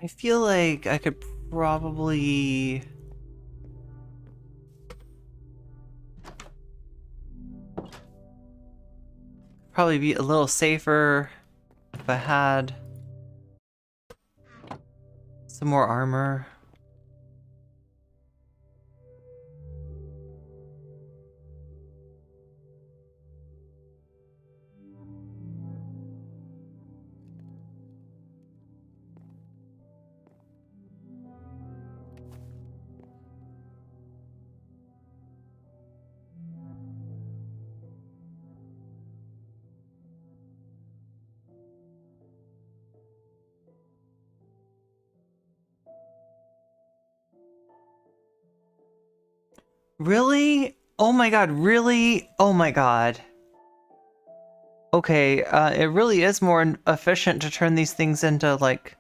I feel like I could probably... be a little safer if I had some more armor. Really? Oh my god, really? Oh my god. Okay, it really is more efficient to turn these things into, like...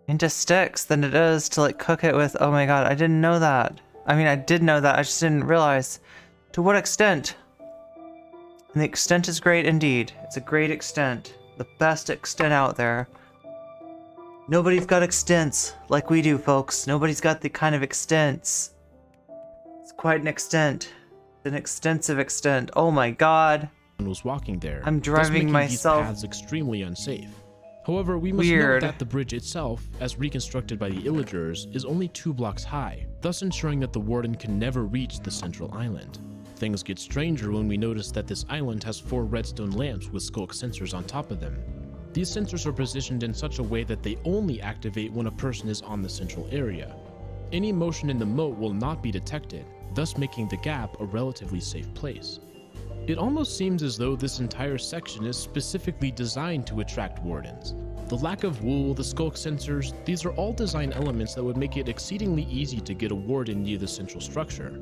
into sticks than it is to, like, cook it with... Oh my god, I didn't know that. I mean, I did know that, I just didn't realize. To what extent? And the extent is great indeed. It's a great extent. The best extent out there. Nobody's got extents like we do, folks. Nobody's got the kind of extents. It's quite an extent. An extensive extent. Oh my god. Was walking there. I'm driving myself. These paths extremely unsafe. However, we must note that the bridge itself, as reconstructed by the Illagers, is only 2 blocks high, thus ensuring that the Warden can never reach the central island. Things get stranger when we notice that this island has 4 redstone lamps with skulk sensors on top of them. These sensors are positioned in such a way that they only activate when a person is on the central area. Any motion in the moat will not be detected, thus making the gap a relatively safe place. It almost seems as though this entire section is specifically designed to attract wardens. The lack of wool, the skulk sensors, these are all design elements that would make it exceedingly easy to get a warden near the central structure.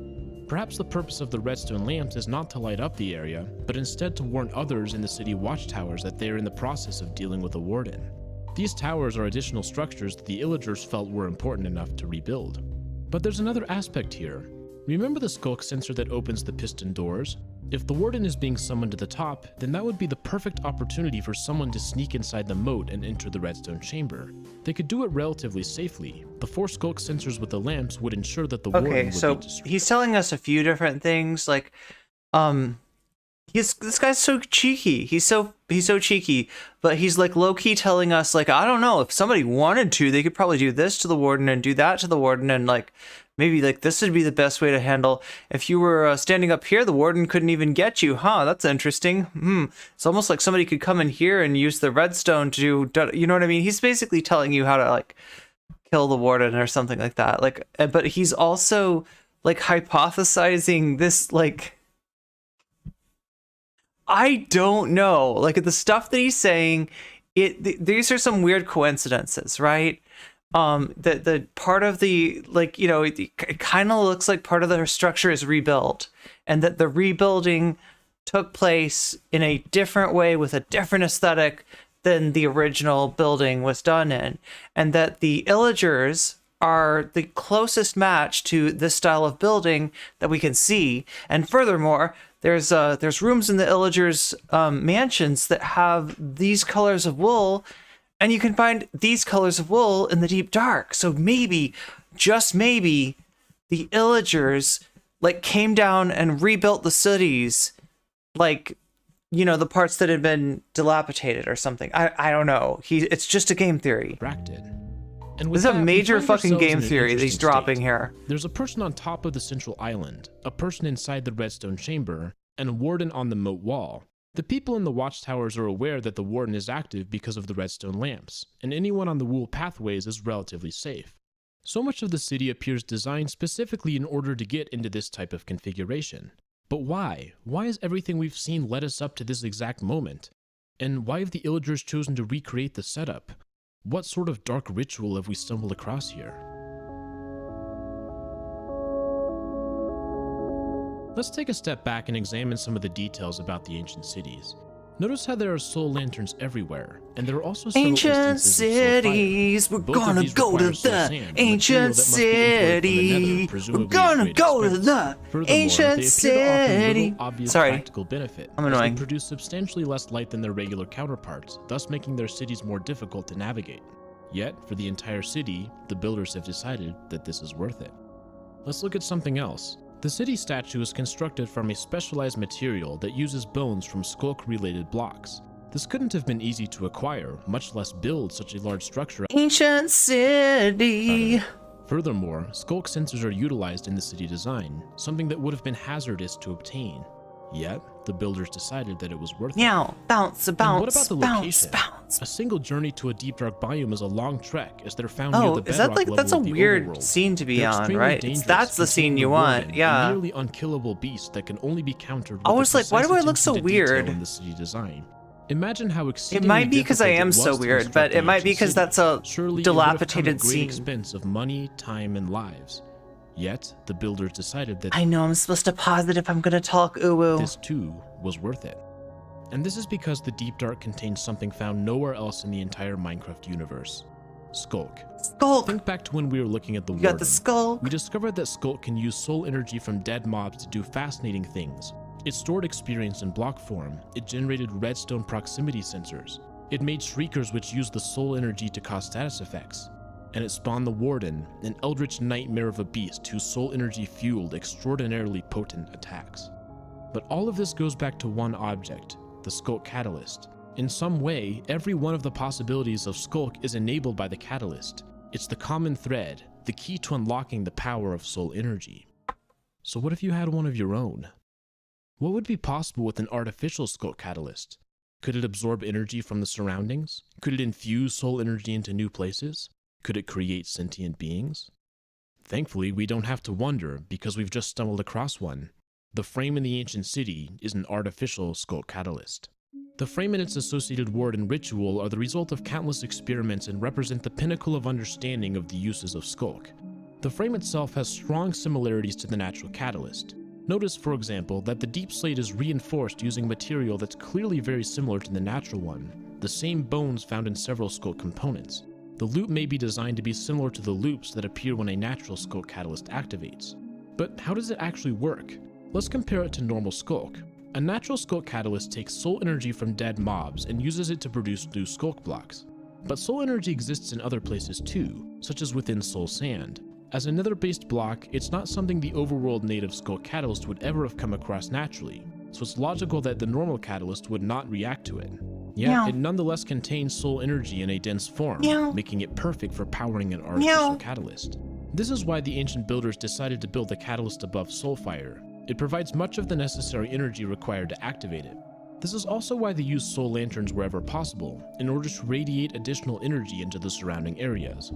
Perhaps the purpose of the redstone lamps is not to light up the area, but instead to warn others in the city watchtowers that they are in the process of dealing with a warden. These towers are additional structures that the Illagers felt were important enough to rebuild. But there's another aspect here. Remember the skulk sensor that opens the piston doors? If the warden is being summoned to the top, then that would be the perfect opportunity for someone to sneak inside the moat and enter the redstone chamber. They could do it relatively safely. The 4 skulk sensors with the lamps would ensure that the warden would be so he's telling us a few different things, like, this guy's so cheeky. He's so cheeky, but he's like low-key telling us, like, I don't know, if somebody wanted to, they could probably do this to the warden and do that to the warden, and like, maybe like this would be the best way to handle. If you were standing up here, the warden couldn't even get you. Huh, that's interesting. It's almost like somebody could come in here and use the redstone to do, you know what I mean? He's basically telling you how to, like, kill the warden or something like that. Like, but he's also like hypothesizing this, like, I don't know, like the stuff that he's saying, these are some weird coincidences, right? The part of the, like, you know, it kind of looks like part of the structure is rebuilt, and that the rebuilding took place in a different way with a different aesthetic than the original building was done in, and that the Illagers are the closest match to this style of building that we can see. And furthermore, there's rooms in the Illagers' mansions that have these colors of wool, and you can find these colors of wool in the Deep Dark. So maybe, just maybe, the Illagers like came down and rebuilt the cities, like, you know, the parts that had been dilapidated or something. I don't know. It's just a game theory. And This is a major fucking game in an theory that he's interesting dropping state. here. There's a person on top of the central island, a person inside the redstone chamber, and a warden on the moat wall. The people in the watchtowers are aware that the warden is active because of the redstone lamps, and anyone on the wool pathways is relatively safe. So much of the city appears designed specifically in order to get into this type of configuration. But why? Why has everything we've seen led us up to this exact moment? And why have the Illagers chosen to recreate the setup? What sort of dark ritual have we stumbled across here? Let's take a step back and examine some of the details about the ancient cities. Notice how there are soul lanterns everywhere, and there are also several Ancient instances of soul cities, fire. we're Both of gonna these go to require soul the sand, a material ancient that must be imported from the city. Nether, We're presumably at gonna great go to expense. the Furthermore, ancient they appear to offer city. little obvious Sorry. practical benefit, I'm as they annoying. produce substantially less light than their regular counterparts, thus making their cities more difficult to navigate. Yet, for the entire city, the builders have decided that this is worth it. Let's look at something else. The city statue is constructed from a specialized material that uses bones from skulk-related blocks. This couldn't have been easy to acquire, much less build such a large structure. Ancient city. Furthermore, skulk sensors are utilized in the city design, something that would have been hazardous to obtain. Yet, the builders decided that it was worth it. Meow, bounce, And bounce, what about the bounce, location? bounce. A single journey to a deep dark biome is a long trek, as they're found near Oh, the is that bedrock like, that's a level of the weird overworld. scene to be They're on, extremely right? dangerous, That's the scene containing you the want, warden, yeah. A nearly unkillable beast that can only be countered with I the was like, why do I precise look so attention to detail weird? in the city design. Imagine how It exceedingly might be because I difficult am it so was to weird, construct but the it might be ancient because city. that's a Surely it would have come at dilapidated great scene. expense of money, time, and lives. Yet, the builders decided that I know I'm supposed to pause it if I'm gonna talk ooh. this too was worth it. And this is because the Deep Dark contains something found nowhere else in the entire Minecraft universe. Skulk. Skulk! Think back to when we were looking at the You got Warden. the Skulk. We discovered that Skulk can use soul energy from dead mobs to do fascinating things. It stored experience in block form. It generated redstone proximity sensors. It made shriekers which used the soul energy to cause status effects. And it spawned the Warden, an eldritch nightmare of a beast whose soul energy fueled extraordinarily potent attacks. But all of this goes back to one object, the Skulk Catalyst. In some way, every one of the possibilities of Skulk is enabled by the Catalyst. It's the common thread, the key to unlocking the power of soul energy. So what if you had one of your own? What would be possible with an artificial Skulk Catalyst? Could it absorb energy from the surroundings? Could it infuse soul energy into new places? Could it create sentient beings? Thankfully, we don't have to wonder because we've just stumbled across one. The frame in the ancient city is an artificial Skulk Catalyst. The frame and its associated ward and ritual are the result of countless experiments and represent the pinnacle of understanding of the uses of Skulk. The frame itself has strong similarities to the natural catalyst. Notice, for example, that the deep slate is reinforced using material that's clearly very similar to the natural one, the same bones found in several Skulk components. The loop may be designed to be similar to the loops that appear when a natural Skulk catalyst activates. But how does it actually work? Let's compare it to normal Skulk. A natural Skulk catalyst takes soul energy from dead mobs and uses it to produce new Skulk blocks. But soul energy exists in other places too, such as within soul sand. As a nether-based block, it's not something the overworld native Skulk catalyst would ever have come across naturally, so it's logical that the normal catalyst would not react to it. Yet, Meow. it nonetheless contains soul energy in a dense form, Meow. making it perfect for powering an artificial Meow. catalyst. This is why the ancient builders decided to build the catalyst above Soulfire. It provides much of the necessary energy required to activate it. This is also why they use soul lanterns wherever possible, in order to radiate additional energy into the surrounding areas.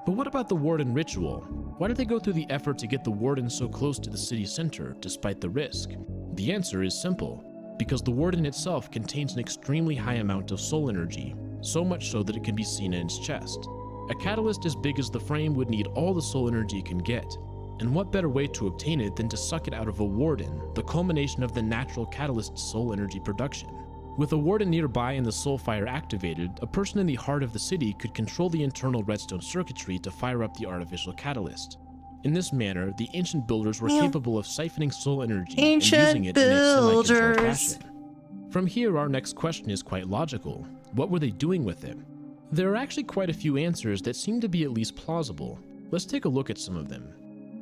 But what about the Warden ritual? Why did they go through the effort to get the Warden so close to the city center, despite the risk? The answer is simple. Because the Warden itself contains an extremely high amount of soul energy, so much so that it can be seen in its chest. A catalyst as big as the frame would need all the soul energy it can get, and what better way to obtain it than to suck it out of a Warden, the culmination of the natural catalyst's soul energy production. With a Warden nearby and the Soulfire activated, a person in the heart of the city could control the internal redstone circuitry to fire up the artificial catalyst. In this manner, the ancient builders were capable of siphoning soul energy and using it in a semi-controlled fashion. From here, our next question is quite logical. What were they doing with it? There are actually quite a few answers that seem to be at least plausible. Let's take a look at some of them.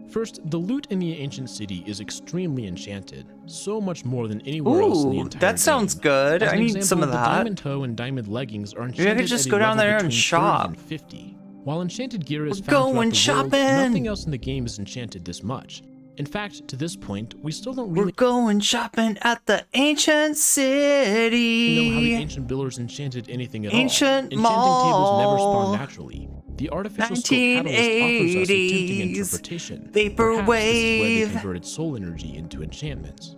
First, the loot in the ancient city is extremely enchanted, so much more than anywhere else in the Ooh, entire that sounds game. good. As I an need example, some of the that. diamond toe and diamond leggings are Maybe I enchanted could just at a go down level there and between 30 shop. and 50. While enchanted gear is We're found throughout going the shopping. world, nothing else in the game is enchanted this much. In fact, to this point, we still don't really We're going shopping at the ancient city. know how the ancient builders enchanted anything at Ancient all. Enchanting tables never mall. spawn naturally. The artificial scope catalyst offers us a tempting 1980s interpretation. Perhaps this is where vaporwave. they converted soul energy into enchantments.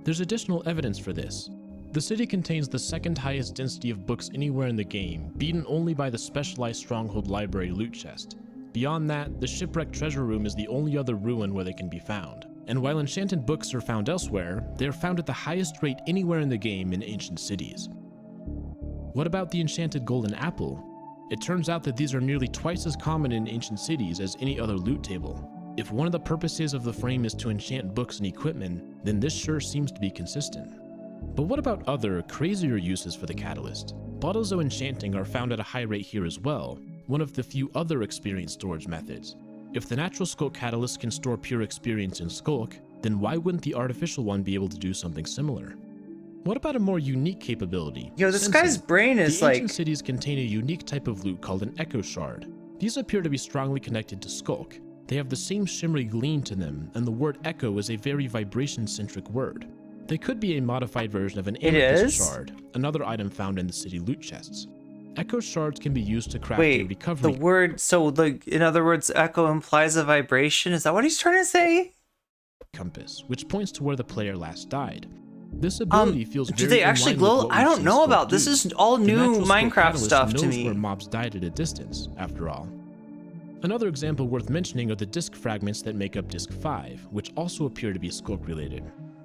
There's additional evidence for this. The city contains the second highest density of books anywhere in the game, beaten only by the specialized Stronghold Library loot chest. Beyond that, the Shipwreck Treasure Room is the only other ruin where they can be found. And while enchanted books are found elsewhere, they are found at the highest rate anywhere in the game in ancient cities. What about the enchanted golden apple? It turns out that these are nearly twice as common in ancient cities as any other loot table. If one of the purposes of the frame is to enchant books and equipment, then this sure seems to be consistent. But what about other, crazier uses for the catalyst? Bottles of enchanting are found at a high rate here as well, one of the few other experience storage methods. If the natural Skulk catalyst can store pure experience in Skulk, then why wouldn't the artificial one be able to do something similar? What about a more unique capability? Yo, this Sensing. guy's brain is The like... ancient cities contain a unique type of loot called an Echo Shard. These appear to be strongly connected to Skulk. They have the same shimmery gleam to them, and the word echo is a very vibration-centric word. They could be a modified version of an Amethyst Shard, another item found in the city loot chests. Echo Shards can be used to craft a Wait, recovery the word, so in other words, echo implies a vibration? Is that what he's trying to say? compass, which points to where the player last died. This ability feels do very they in actually line with glow? what I we've don't seen know Skulk about this. do. Is all The new natural Skulk Minecraft catalyst stuff to knows me. where mobs died at a distance, after all. Another example worth mentioning are the disc fragments that make up Disc 5, which also appear to be Skulk related.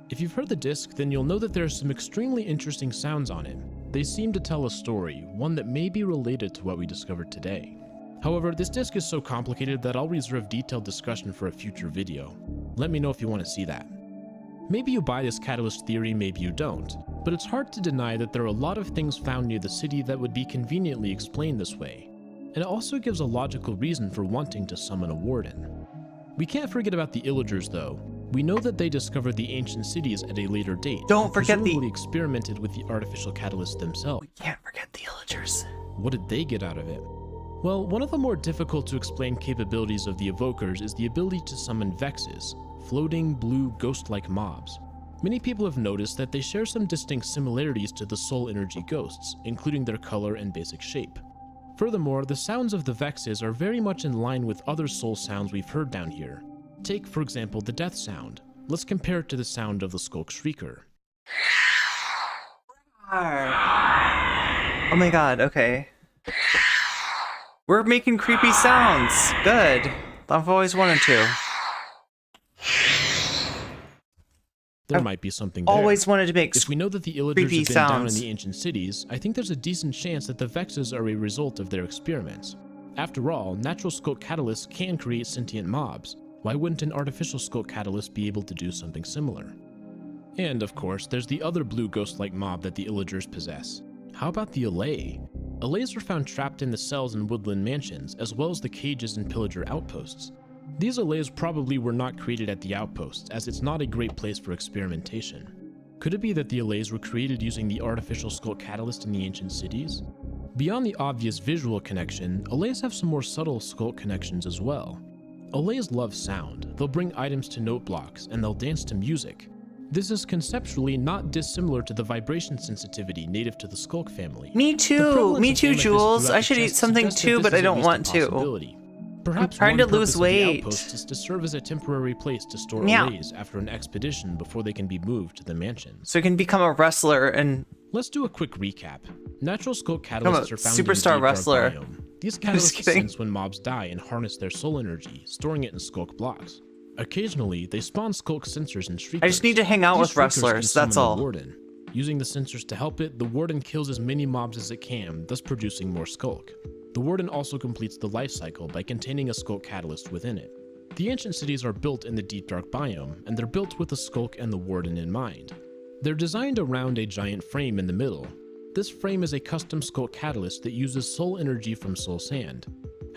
If you've heard the disc, then you'll know that there are some extremely interesting sounds on it. They seem to tell a story, one that may be related to what we discovered today. However, this disc is so complicated that I'll reserve detailed discussion for a future video. Let me know if you want to see that. Maybe you buy this catalyst theory, maybe you don't, but it's hard to deny that there are a lot of things found near the city that would be conveniently explained this way. And it also gives a logical reason for wanting to summon a warden. We can't forget about the Illagers though. We know that they discovered the ancient cities at a later date. Don't forget the- presumably experimented with the artificial catalyst themselves. We can't forget the Illagers. What did they get out of it? Well, one of the more difficult to explain capabilities of the Evokers is the ability to summon Vexes, floating blue ghost-like mobs. Many people have noticed that they share some distinct similarities to the soul energy ghosts, including their color and basic shape. Furthermore, the sounds of the Vexes are very much in line with other soul sounds we've heard down here. Take, for example, the death sound. Let's compare it to the sound of the Skulk Shrieker. Oh my god, okay. We're making creepy sounds. Good. I've always wanted to. There might be something there. Always wanted to make If we know that the Illagers creepy have been down in sounds. the ancient cities, I think there's a decent chance that the Vexes are a result of their experiments. After all, natural Skulk catalysts can create sentient mobs. Why wouldn't an artificial Skulk catalyst be able to do something similar? And of course, there's the other blue ghost-like mob that the Illagers possess. How about the Allay? Allays are found trapped in the cells in woodland mansions, as well as the cages and pillager outposts. These Allays probably were not created at the outposts, as it's not a great place for experimentation. Could it be that the Allays were created using the artificial Skulk catalyst in the ancient cities? Beyond the obvious visual connection, Allays have some more subtle Skulk connections as well. Allays love sound. They'll bring items to note blocks, and they'll dance to music. This is conceptually not dissimilar to the vibration sensitivity native to the Skulk family. Me too, Jules. I should eat something too, but I don't want to. Perhaps I'm trying one to lose purpose of the weight. outpost is to serve as a temporary place to store Meow. Allays after an expedition before they can be moved to the mansions. So I can become a wrestler and... Let's do a quick recap. Natural Skulk I'm a catalysts are found superstar in the deep, dark wrestler. biome. These I'm just catalysts kidding. sense when mobs die and harness their soul energy, storing it in Skulk blocks. Occasionally, they spawn Skulk sensors and Shriekers. I just need to hang out These with Shriekers can wrestlers, that's summon all. the Warden. Using the sensors to help it, the Warden kills as many mobs as it can, thus producing more Skulk. The Warden also completes the life cycle by containing a Skulk catalyst within it. The ancient cities are built in the deep dark biome, and they're built with the Skulk and the Warden in mind. They're designed around a giant frame in the middle. This frame is a custom Skulk catalyst that uses soul energy from soul sand.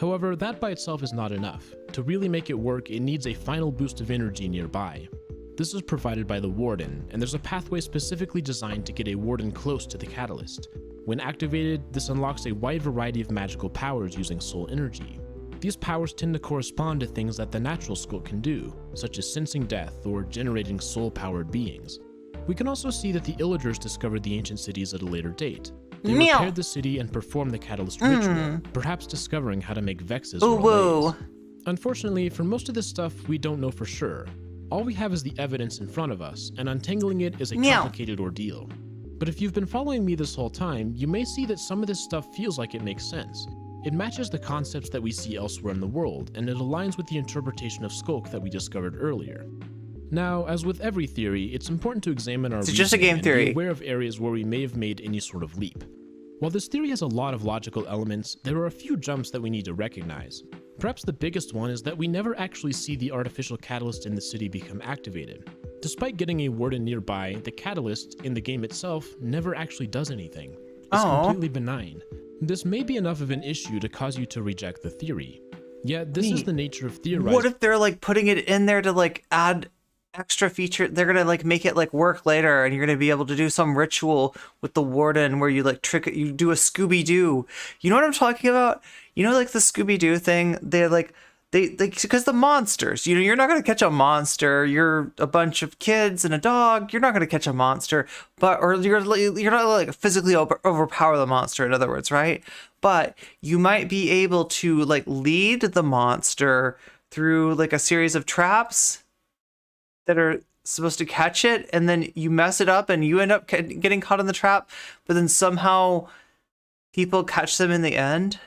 However, that by itself is not enough. to really make it work, it needs a final boost of energy nearby. This is provided by the Warden, and there's a pathway specifically designed to get a Warden close to the catalyst. When activated, this unlocks a wide variety of magical powers using soul energy. These powers tend to correspond to things that the natural Skulk can do, such as sensing death or generating soul-powered beings. We can also see that the Illagers discovered the ancient cities at a later date. They repaired the city and performed the catalyst ritual, perhaps discovering how to make Vexes relays. Unfortunately, for most of this stuff, we don't know for sure. All we have is the evidence in front of us, and untangling it is a complicated ordeal. But if you've been following me this whole time, you may see that some of this stuff feels like it makes sense. It matches the concepts that we see elsewhere in the world, and it aligns with the interpretation of Skulk that we discovered earlier. Now, as with every theory, it's important to examine our It's just a game and theory. be aware of areas where we may have made any sort of leap. While this theory has a lot of logical elements, there are a few jumps that we need to recognize. Perhaps the biggest one is that we never actually see the artificial catalyst in the city become activated. Despite getting a Warden nearby, the catalyst, in the game itself, never actually does anything. It's completely benign. This may be enough of an issue to cause you to reject the theory. Yet, this is the nature of theorizing. What if they're like putting it in there to like add extra feature? They're gonna like make it like work later, and you're gonna be able to do some ritual with the Warden where you like trick it, you do a Scooby-Doo. You know what I'm talking about? You know, like the Scooby-Doo thing? They because the monsters, you know, you're not going to catch a monster. You're a bunch of kids and a dog. You're not going to catch a monster, or you're not like physically overpower the monster, in other words, right? But you might be able to like lead the monster through like a series of traps that are supposed to catch it, and then you mess it up and you end up getting caught in the trap, but then somehow people catch them in the end.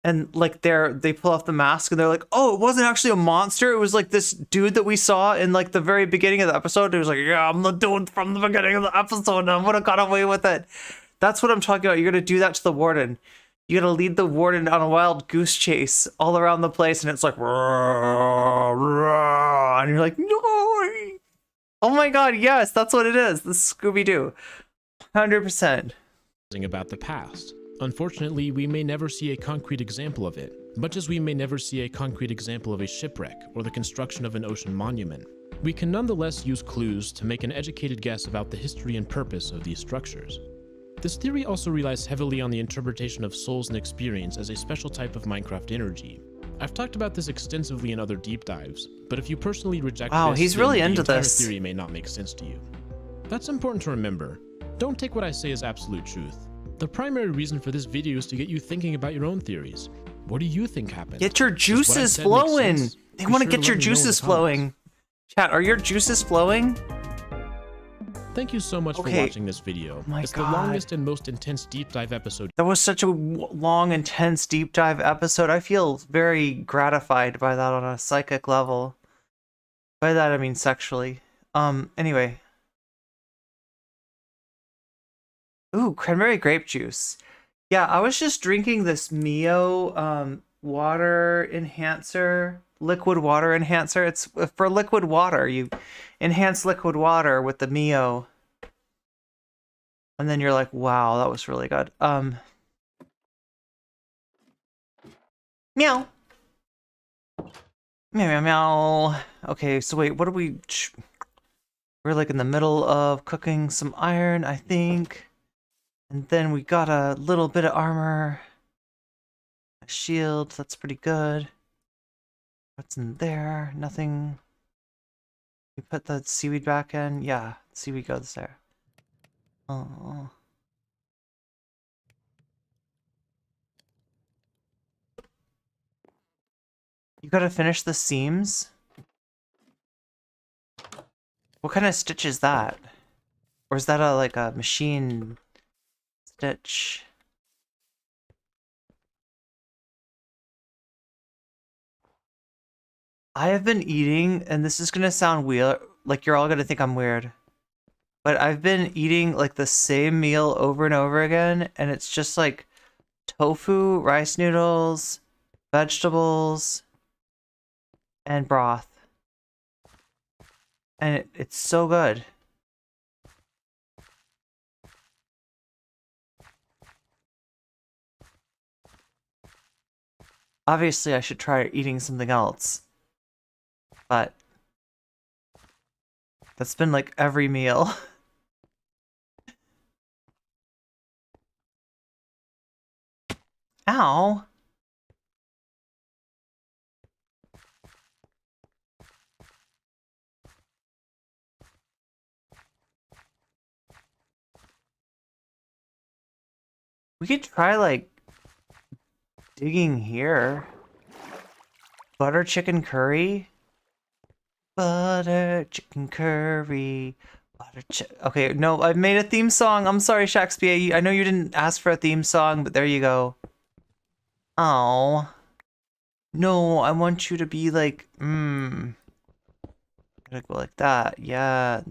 And like they pull off the mask and they're like, oh, it wasn't actually a monster. It was like this dude that we saw in like the very beginning of the episode. It was like, yeah, I'm the dude from the beginning of the episode and I would have got away with it. That's what I'm talking about. You're going to do that to the Warden. You're going to lead the Warden on a wild goose chase all around the place. And it's like, rah, rah, and you're like, no. Oh my God. Yes, that's what it is. The Scooby-Doo. 100%. About the past. Unfortunately, we may never see a concrete example of it, much as we may never see a concrete example of a shipwreck or the construction of an ocean monument. We can nonetheless use clues to make an educated guess about the history and purpose of these structures. This theory also relies heavily on the interpretation of souls and experience as a special type of Minecraft energy. I've talked about this extensively in other deep dives, but if you personally reject this, he's really then into the entire this. theory may not make sense to you. That's important to remember. Don't take what I say as absolute truth. The primary reason for this video is to get you thinking about your own theories. What do you think happened? Get your juices flowing. They want to get your juices flowing. Chat, are your juices flowing? Thank you so much for watching this video. It's the longest and most intense deep dive episode. That was such a long, intense deep dive episode. I feel very gratified by that on a psychic level. By that I mean sexually. Anyway. Ooh, cranberry grape juice. Yeah, I was just drinking this Mio water enhancer, liquid water enhancer. It's for liquid water. You enhance liquid water with the Mio. And then you're like, wow, that was really good. Meow. Meow, meow, meow. Okay, so wait, what are we... We're like in the middle of cooking some iron, I think. And then we got a little bit of armor. A shield, that's pretty good. What's in there? Nothing. We put the seaweed back in. Yeah, seaweed goes there. Oh. You gotta finish the seams? What kind of stitch is that? Or is that like a machine stitch? I have been eating, and this is gonna sound weird, like you're all gonna think I'm weird, but I've been eating like the same meal over and over again, and it's just like tofu, rice noodles, vegetables, and broth. And it's so good. Obviously, I should try eating something else. But that's been like every meal. Ow. We could try like digging here. Butter chicken curry. Butter chicken curry. Okay, no, I've made a theme song. I'm sorry, Shakespeare. I know you didn't ask for a theme song, but there you go. Oh. No, I want you to be like, Gotta go like that. Yeah.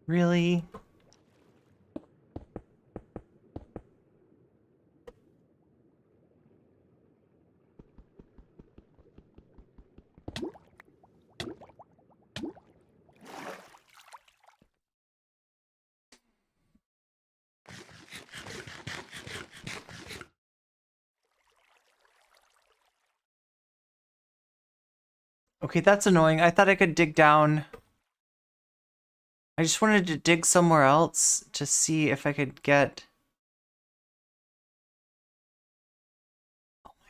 Really? Okay, that's annoying. I thought I could dig down. I just wanted to dig somewhere else to see if I could get... Oh my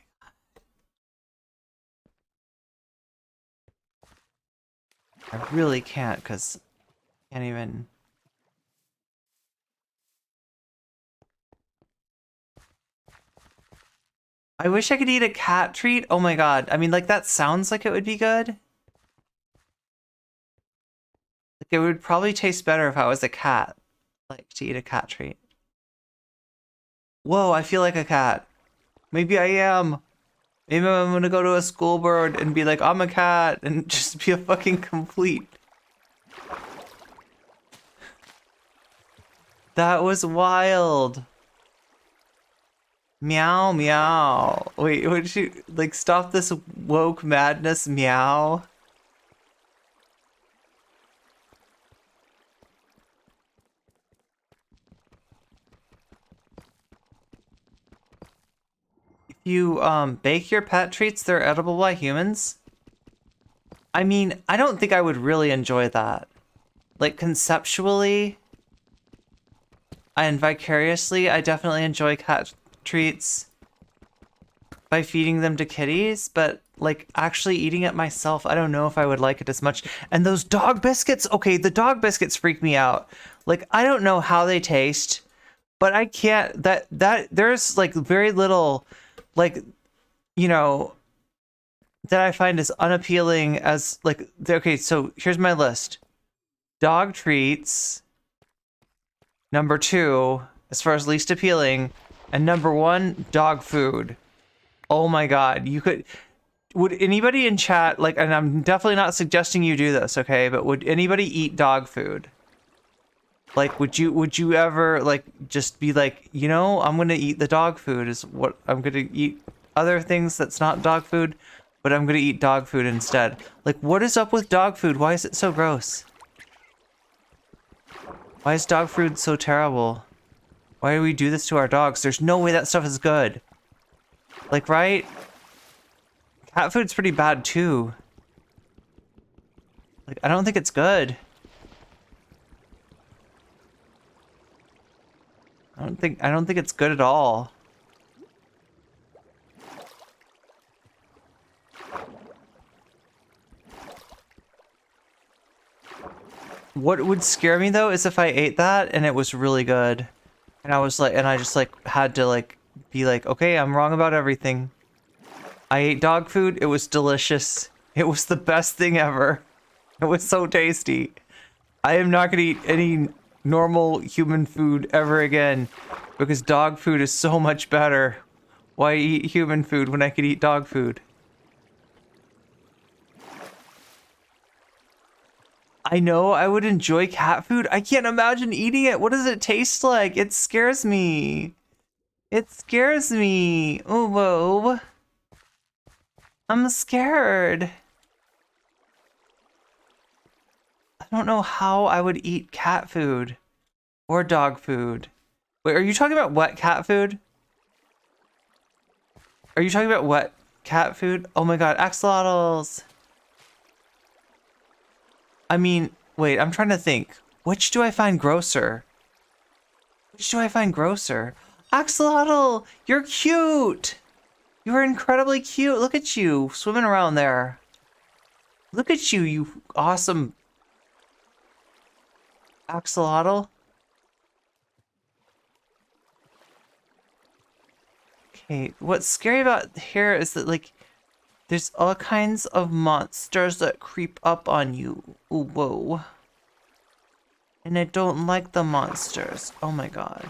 god. I really can't, because I can't even... I wish I could eat a cat treat. Oh my god. I mean, like, that sounds like it would be good. Like, it would probably taste better if I was a cat. Like, to eat a cat treat. Whoa, I feel like a cat. Maybe I am. Maybe I'm gonna go to a school board and be like, I'm a cat, and just be a fucking complete. That was wild. Meow, meow. Wait, would you, like, stop this woke madness, meow? If you, bake your pet treats, they're edible by humans? I mean, I don't think I would really enjoy that. Like, conceptually, and vicariously, I definitely enjoy cat treats by feeding them to kitties, but like actually eating it myself, I don't know if I would like it as much. And those dog biscuits, okay, the dog biscuits freak me out. Like, I don't know how they taste, but I can't, that there's like very little, like, you know, that I find as unappealing as like, okay, so here's my list. Dog treats, number 2, as far as least appealing. And number 1, dog food. Oh my god, you could... Would anybody in chat, like, and I'm definitely not suggesting you do this, okay? But would anybody eat dog food? Like, would you ever, like, just be like, you know, I'm gonna eat the dog food is what... I'm gonna eat other things that's not dog food, but I'm gonna eat dog food instead. Like, what is up with dog food? Why is it so gross? Why is dog food so terrible? Why do we do this to our dogs? There's no way that stuff is good. Like, right? Cat food's pretty bad too. Like, I don't think it's good. I don't think it's good at all. What would scare me though is if I ate that and it was really good. And I was like, and I just like had to like be like, okay, I'm wrong about everything. I ate dog food, it was delicious. It was the best thing ever. It was so tasty. I am not gonna eat any normal human food ever again because dog food is so much better. Why eat human food when I could eat dog food? I know I would enjoy cat food. I can't imagine eating it. What does it taste like? It scares me. It scares me. Oh, whoa. I'm scared. I don't know how I would eat cat food or dog food. Wait, are you talking about wet cat food? Are you talking about wet cat food? Oh my god, axolotls. I mean, wait, I'm trying to think. Which do I find grosser? Which do I find grosser? Axolotl, you're cute. You're incredibly cute. Look at you swimming around there. Look at you, you awesome axolotl. Okay, what's scary about here is that, like, there's all kinds of monsters that creep up on you. Ooh, whoa. And I don't like the monsters. Oh my god.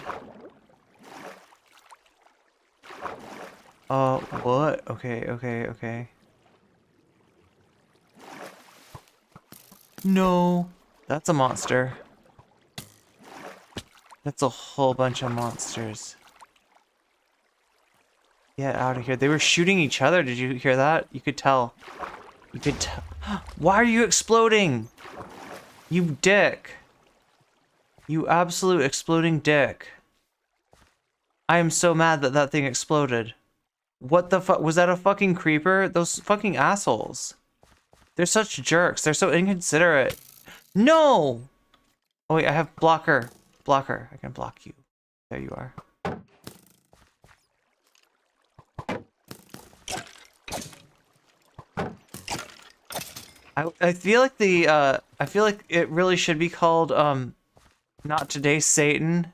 What? Okay. No. That's a monster. That's a whole bunch of monsters. Get out of here. They were shooting each other. Did you hear that? You could tell. You could tell. Why are you exploding? You dick. You absolute exploding dick. I am so mad that that thing exploded. What the fuck? Was that a fucking creeper? Those fucking assholes. They're such jerks. They're so inconsiderate. No! Oh wait, I have blocker. Blocker. I can block you. There you are. I feel like I feel like it really should be called Not Today Satan.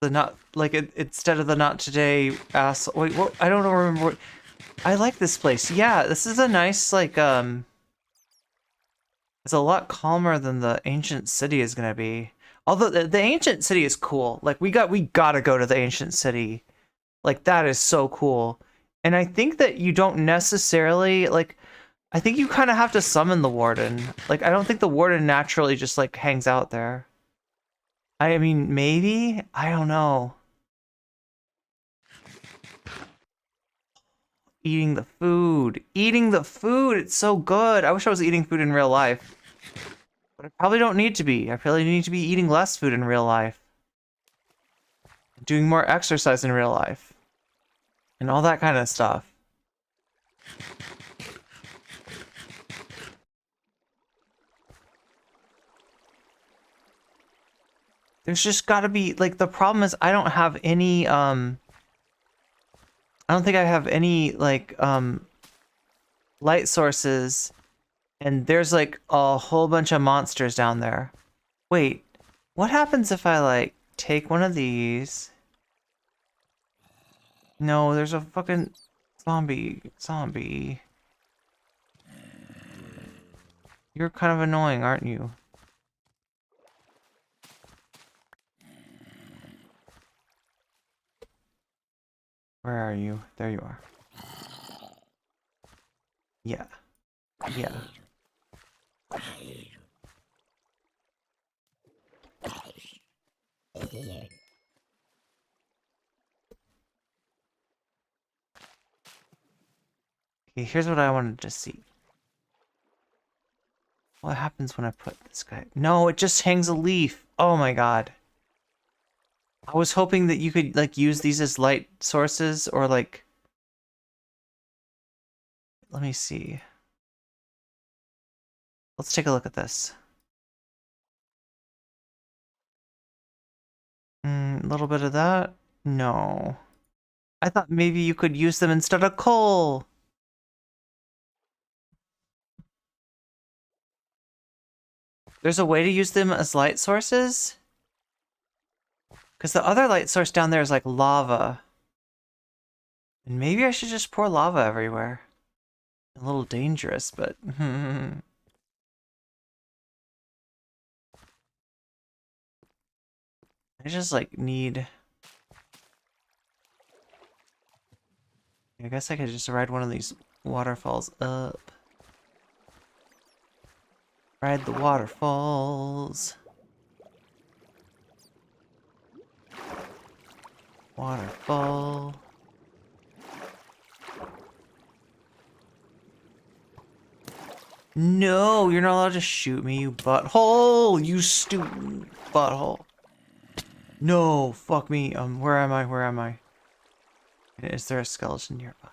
The not like instead of the Not Today ass. Wait, what? I don't remember. What, I like this place. Yeah, this is a nice like it's a lot calmer than the ancient city is gonna be. Although the ancient city is cool. Like we gotta go to the ancient city. Like that is so cool. And I think that you don't necessarily like. I think you kind of have to summon the warden. Like I don't think the warden naturally just like hangs out there. I mean, maybe? I don't know. Eating the food. Eating the food! It's so good! I wish I was eating food in real life. But I probably don't need to be. I probably need to be eating less food in real life. Doing more exercise in real life. And all that kind of stuff. There's just gotta be, like, the problem is I don't have any, I don't think I have any, like, light sources, and there's, like, a whole bunch of monsters down there. Wait, what happens if I, like, take one of these? No, there's a fucking zombie. You're kind of annoying, aren't you? Where are you? There you are. Yeah. Yeah. Okay, here's what I wanted to see. What happens when I put this guy? No, it just hangs a leaf. Oh my god. I was hoping that you could like use these as light sources or like... Let me see. Let's take a look at this. A little bit of that? No. I thought maybe you could use them instead of coal. There's a way to use them as light sources? Because the other light source down there is like lava. And maybe I should just pour lava everywhere. A little dangerous, but... I just like need... I guess I could just ride one of these waterfalls up. Ride the waterfalls. Waterfall. No, you're not allowed to shoot me, you butthole! You stupid butthole. No, fuck me. Where am I? Where am I? Is there a skeleton nearby?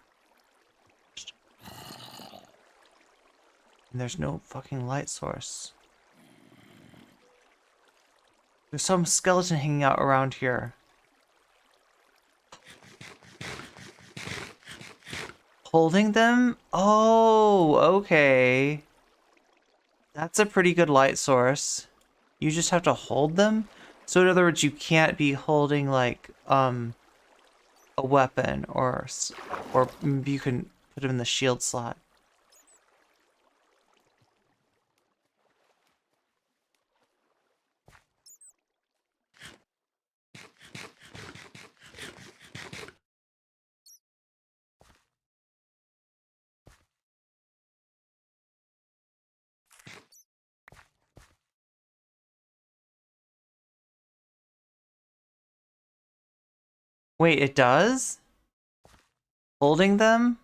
And there's no fucking light source. There's some skeleton hanging out around here. Holding them? Oh, okay. That's a pretty good light source. You just have to hold them? So in other words, you can't be holding like a weapon or you can put them in the shield slot. Wait, it does? Holding them?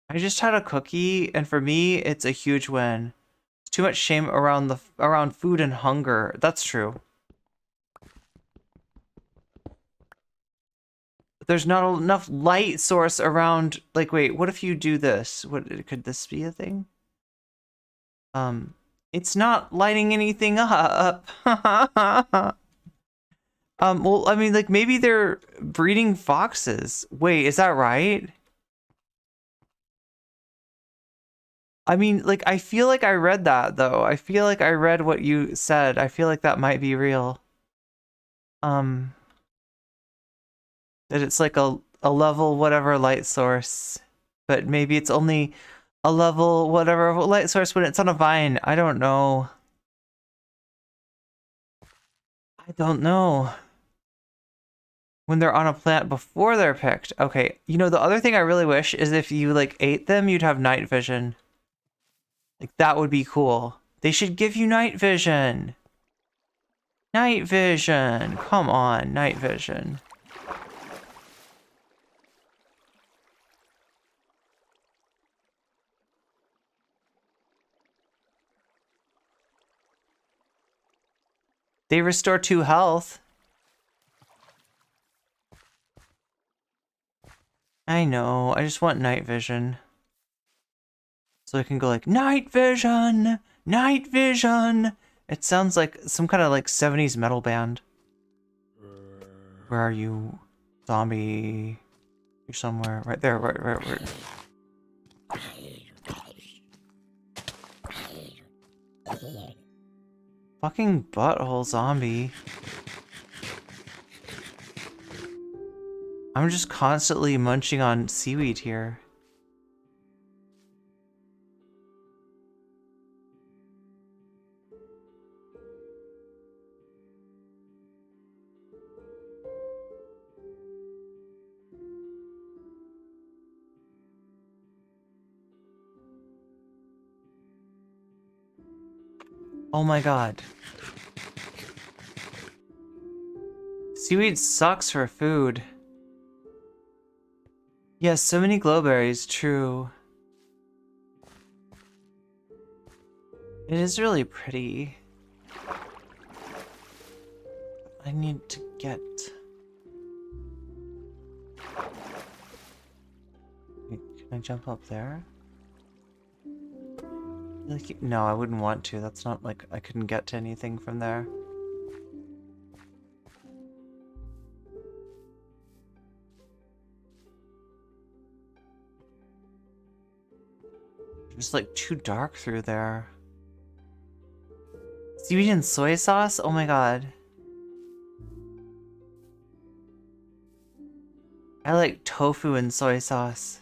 I just had a cookie, and for me, it's a huge win. It's too much shame around food and hunger. That's true. There's not enough light source around. Like, wait, what if you do this? What could this be a thing? It's not lighting anything up. Well, I mean, like, maybe they're breeding foxes. Wait, is that right? I mean, like, I feel like I read that, though. I feel like I read what you said. I feel like that might be real. That it's like a level whatever light source. But maybe it's only a level whatever light source when it's on a vine. I don't know. I don't know. When they're on a plant before they're picked. Okay, you know, the other thing I really wish is if you, like, ate them, you'd have night vision. Like, that would be cool. They should give you night vision. Night vision. Come on, night vision. They restore 2 health. I know, I just want night vision. So I can go like, night vision! Night vision! It sounds like some kind of like 70s metal band. Where are you? Zombie. You're somewhere. Right there, right. Fucking butthole zombie. I'm just constantly munching on seaweed here. Oh my god. Seaweed sucks for food. Yes, so many glowberries, true. It is really pretty. I need to get... Wait, can I jump up there? Like, no, I wouldn't want to. That's not like I couldn't get to anything from there. It's like too dark through there. Seaweed and soy sauce? Oh my god. I like tofu and soy sauce.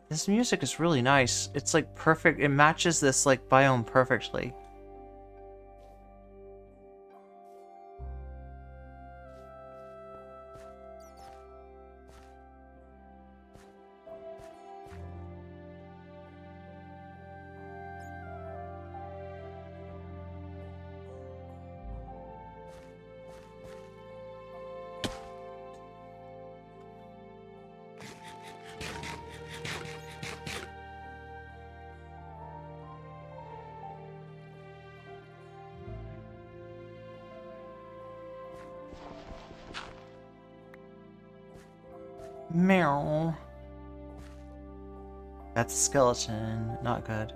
This music is really nice. It's like perfect. It matches this like biome perfectly. Meow. That's a skeleton. Not good.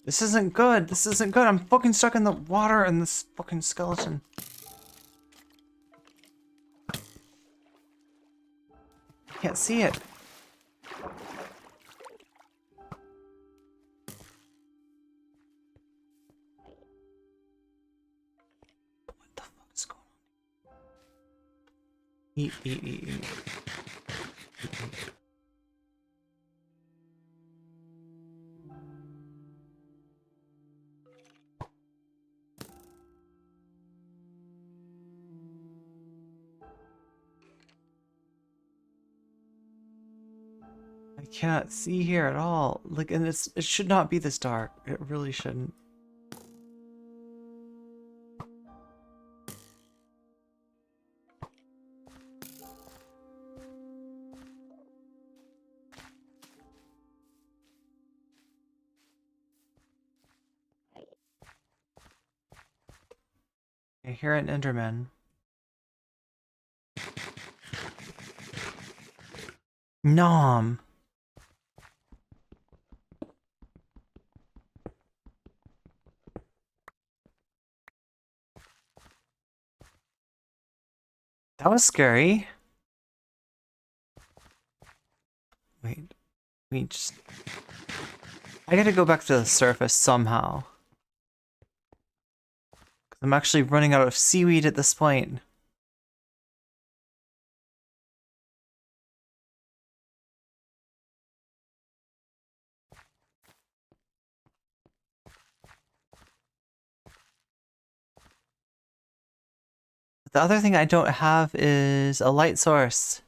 This isn't good. This isn't good. I'm fucking stuck in the water and this fucking skeleton. I can't see it. What the fuck is going on? Eat, eat, eat, eat. I can't see here at all. Like, and it should not be this dark. It really shouldn't. I hear an Enderman. Nom. That was scary. Wait, I gotta go back to the surface somehow. 'Cause I'm actually running out of seaweed at this point. The other thing I don't have is a light source.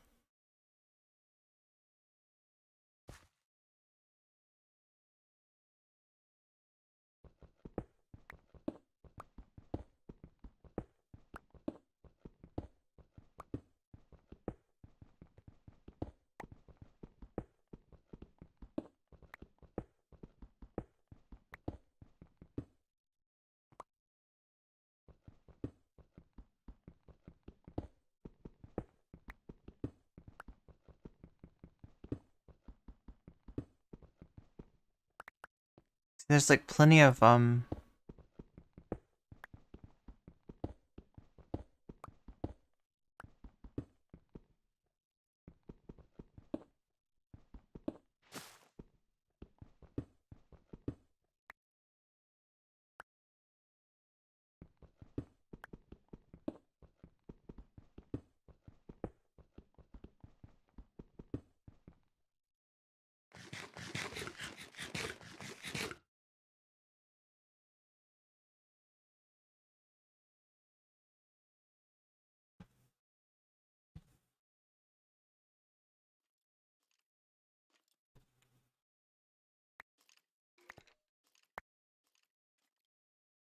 There's like plenty of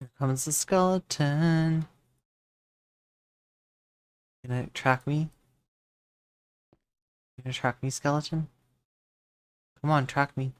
Here comes the skeleton. Gonna track me? You gonna track me, skeleton? Come on, track me.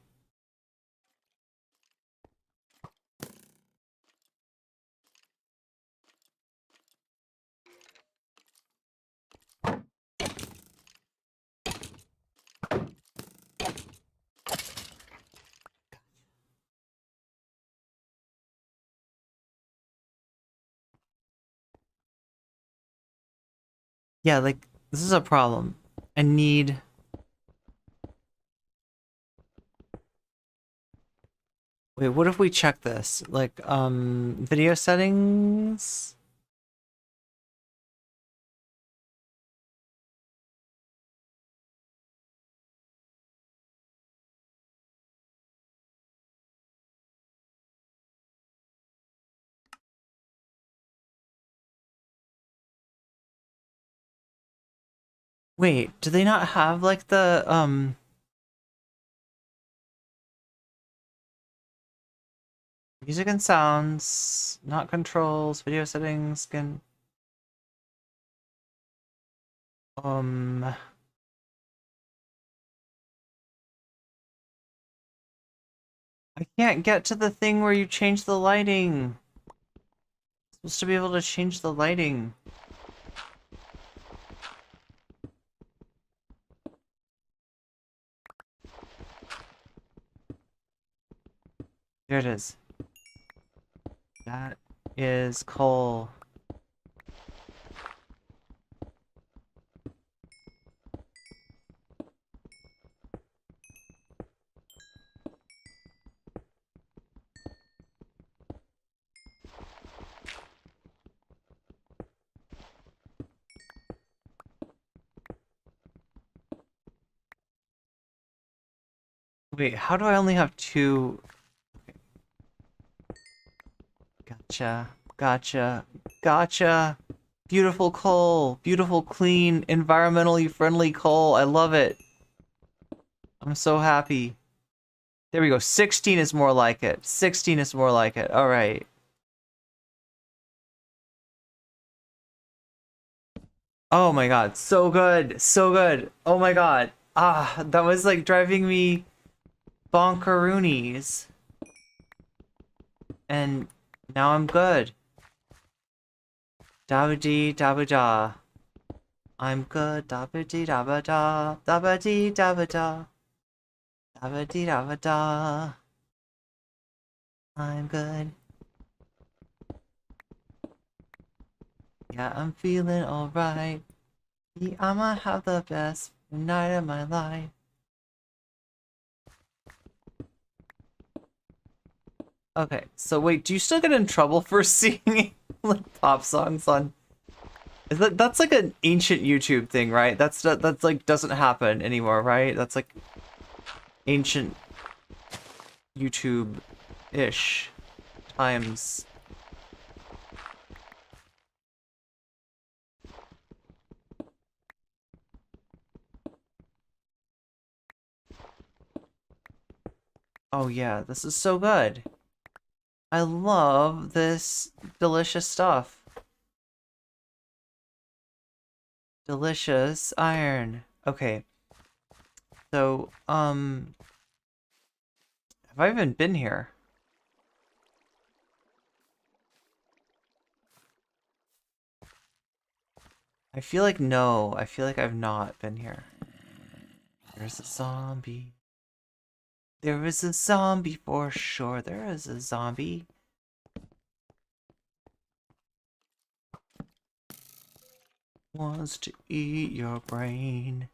Yeah, like, this is a problem. I need... Wait, what if we check this? Like, video settings? Wait, do they not have, like, the, music and sounds, not controls, video settings, can... I can't get to the thing where you change the lighting. I'm supposed to be able to change the lighting. There it is. That is coal. Wait, how do I only have two? Gotcha, gotcha, gotcha. Beautiful coal, beautiful, clean, environmentally friendly coal. I love it. I'm so happy. There we go. 16 is more like it. 16 is more like it. All right. Oh my god, so good, so good. Oh my god. Ah, that was like driving me bonkeroonies. And now I'm good. Dabba-dee, dabba-da. I'm good. Dabba-dee, dabba-da. Dabba-dee, dabba-da. Dabba-dee, dabba-da. I'm good. Yeah, I'm feeling alright. Yeah, I'ma have the best night of my life. Okay, so wait, do you still get in trouble for singing like pop songs on? That's like an ancient YouTube thing, right? That's like doesn't happen anymore, right? That's like ancient YouTube-ish times. Oh yeah, this is so good. I love this delicious stuff. Delicious iron. Okay. So, have I even been here? I feel like no. I feel like I've not been here. There's a zombie. There is a zombie for sure. There is a zombie. Wants to eat your brain.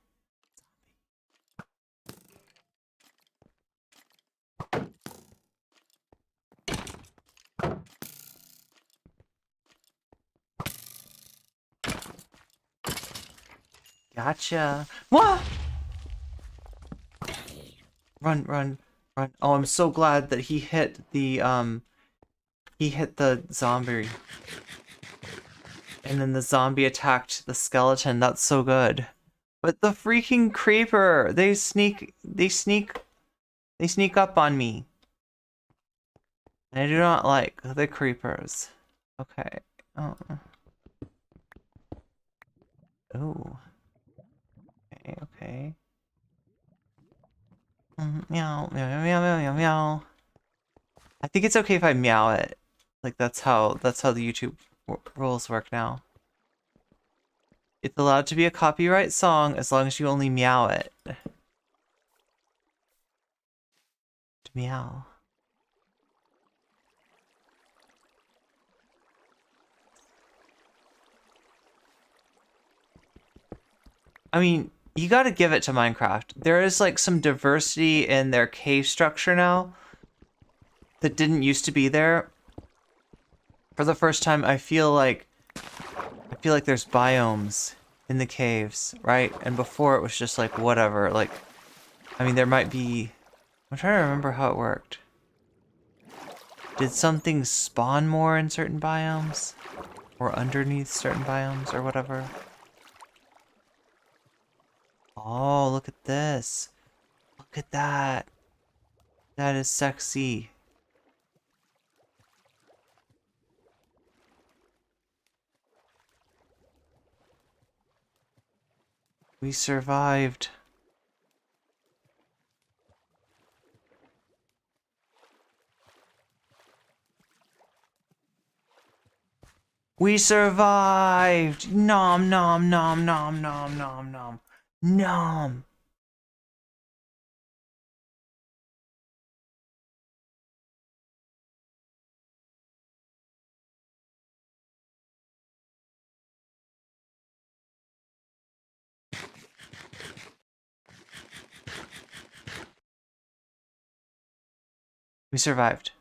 Gotcha. What? Run, run, run. Oh, I'm so glad that he hit the zombie. And then the zombie attacked the skeleton. That's so good. But the freaking creeper, they sneak up on me. I do not like the creepers. Okay. Oh. Oh. Okay, okay. Meow, meow, meow, meow, meow, meow. I think it's okay if I meow it. Like that's how the YouTube rules work now. It's allowed to be a copyright song as long as you only meow it. Meow. I mean, you gotta give it to Minecraft. There is like some diversity in their cave structure now that didn't used to be there. For the first time, I feel like there's biomes in the caves, right? And before it was just like whatever. Like, I mean, there might be. I'm trying to remember how it worked. Did something spawn more in certain biomes, or underneath certain biomes, or whatever? Oh, look at this. Look at that. That is sexy. We survived. We survived! Nom nom nom nom nom nom nom. Nom. We survived.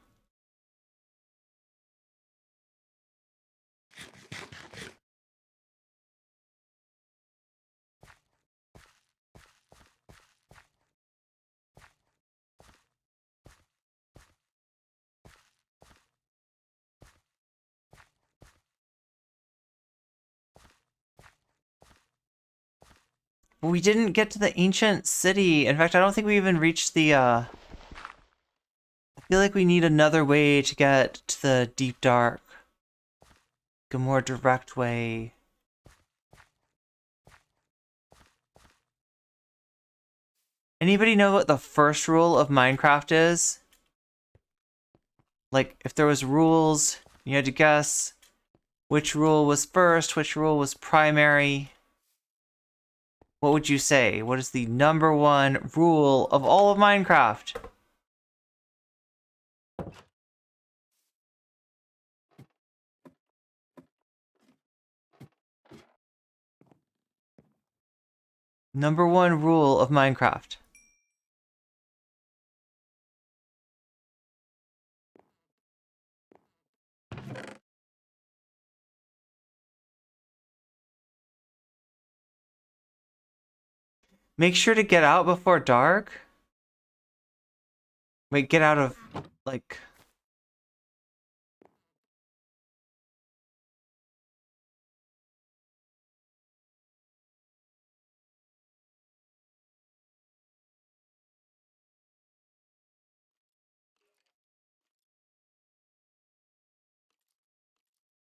We didn't get to the ancient city. In fact, I don't think we even reached the, I feel like we need another way to get to the deep dark. Like a more direct way. Anybody know what the first rule of Minecraft is? Like, if there was rules, you had to guess which rule was first, which rule was primary. What would you say? What is the #1 rule of all of Minecraft? #1 rule of Minecraft. Make sure to get out before dark? Wait, get out of, like...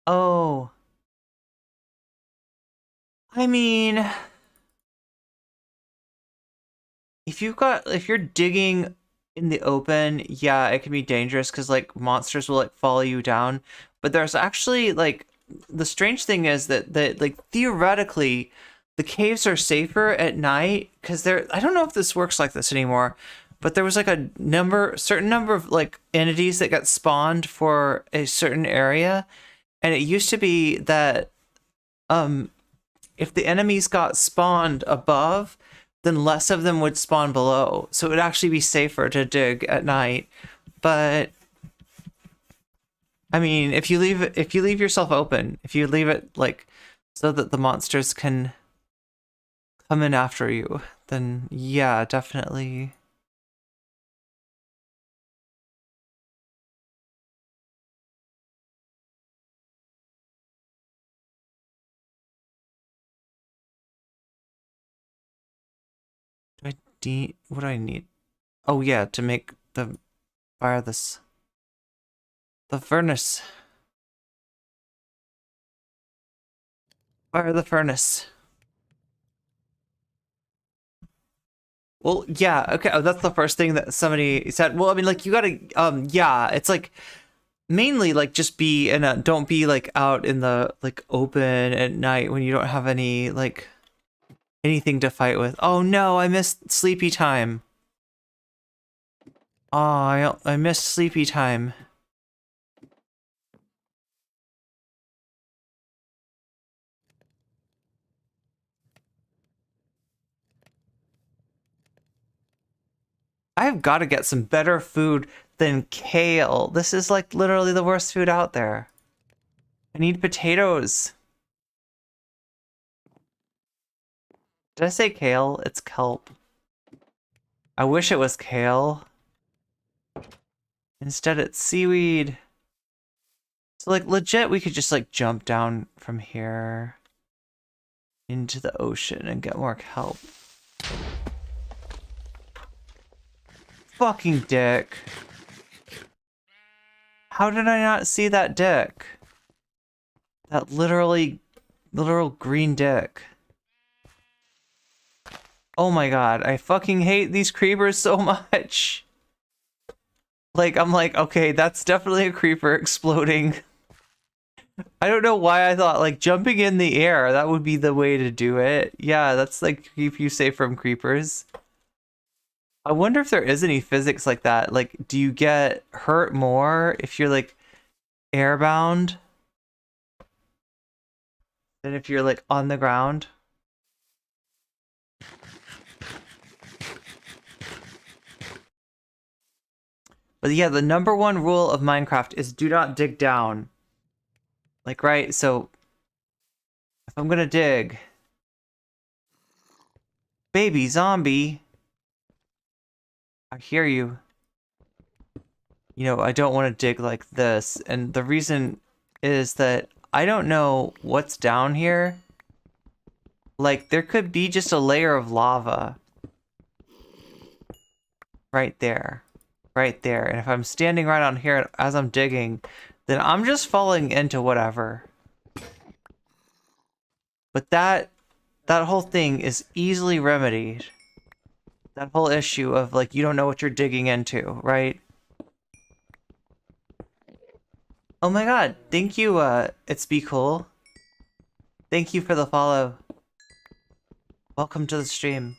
Oh. I mean... If you're digging in the open, yeah, it can be dangerous because like monsters will like follow you down. But there's actually like the strange thing is that like theoretically the caves are safer at night because I don't know if this works like this anymore, but there was like a certain number of like entities that got spawned for a certain area. And it used to be that if the enemies got spawned above, then less of them would spawn below. So it would actually be safer to dig at night. But I mean, if you leave yourself open, if you leave it like so that the monsters can come in after you, then yeah, definitely. What do I need? Oh yeah, to make the furnace. Fire the furnace. Well, yeah, okay, oh, that's the first thing that somebody said. Well, I mean, like, you gotta, yeah, it's like, mainly, like, just be don't be, like, out in the, like, open at night when you don't have any, like, anything to fight with. Oh no, I missed sleepy time. Oh, I missed sleepy time. I've got to get some better food than kale. This is like literally the worst food out there. I need potatoes. Did I say kale? It's kelp. I wish it was kale. Instead it's seaweed. So like legit we could just like jump down from here into the ocean and get more kelp. Fucking dick. How did I not see that dick? That literal green dick. Oh my god, I fucking hate these creepers so much. Like, I'm like, okay, that's definitely a creeper exploding. I don't know why I thought, like, jumping in the air, that would be the way to do it. Yeah, that's like, keep you safe from creepers. I wonder if there is any physics like that. Like, do you get hurt more if you're, like, airbound than if you're, like, on the ground? But yeah, the #1 rule of Minecraft is do not dig down. Like, right? So, if I'm gonna dig... Baby zombie! I hear you. You know, I don't want to dig like this. And the reason is that I don't know what's down here. Like, there could be just a layer of lava. Right there. Right there. And if I'm standing right on here as I'm digging, then I'm just falling into whatever. But that whole thing is easily remedied. That whole issue of, like, you don't know what you're digging into, right? Oh my god, thank you, It's Be Cool. Thank you for the follow. Welcome to the stream.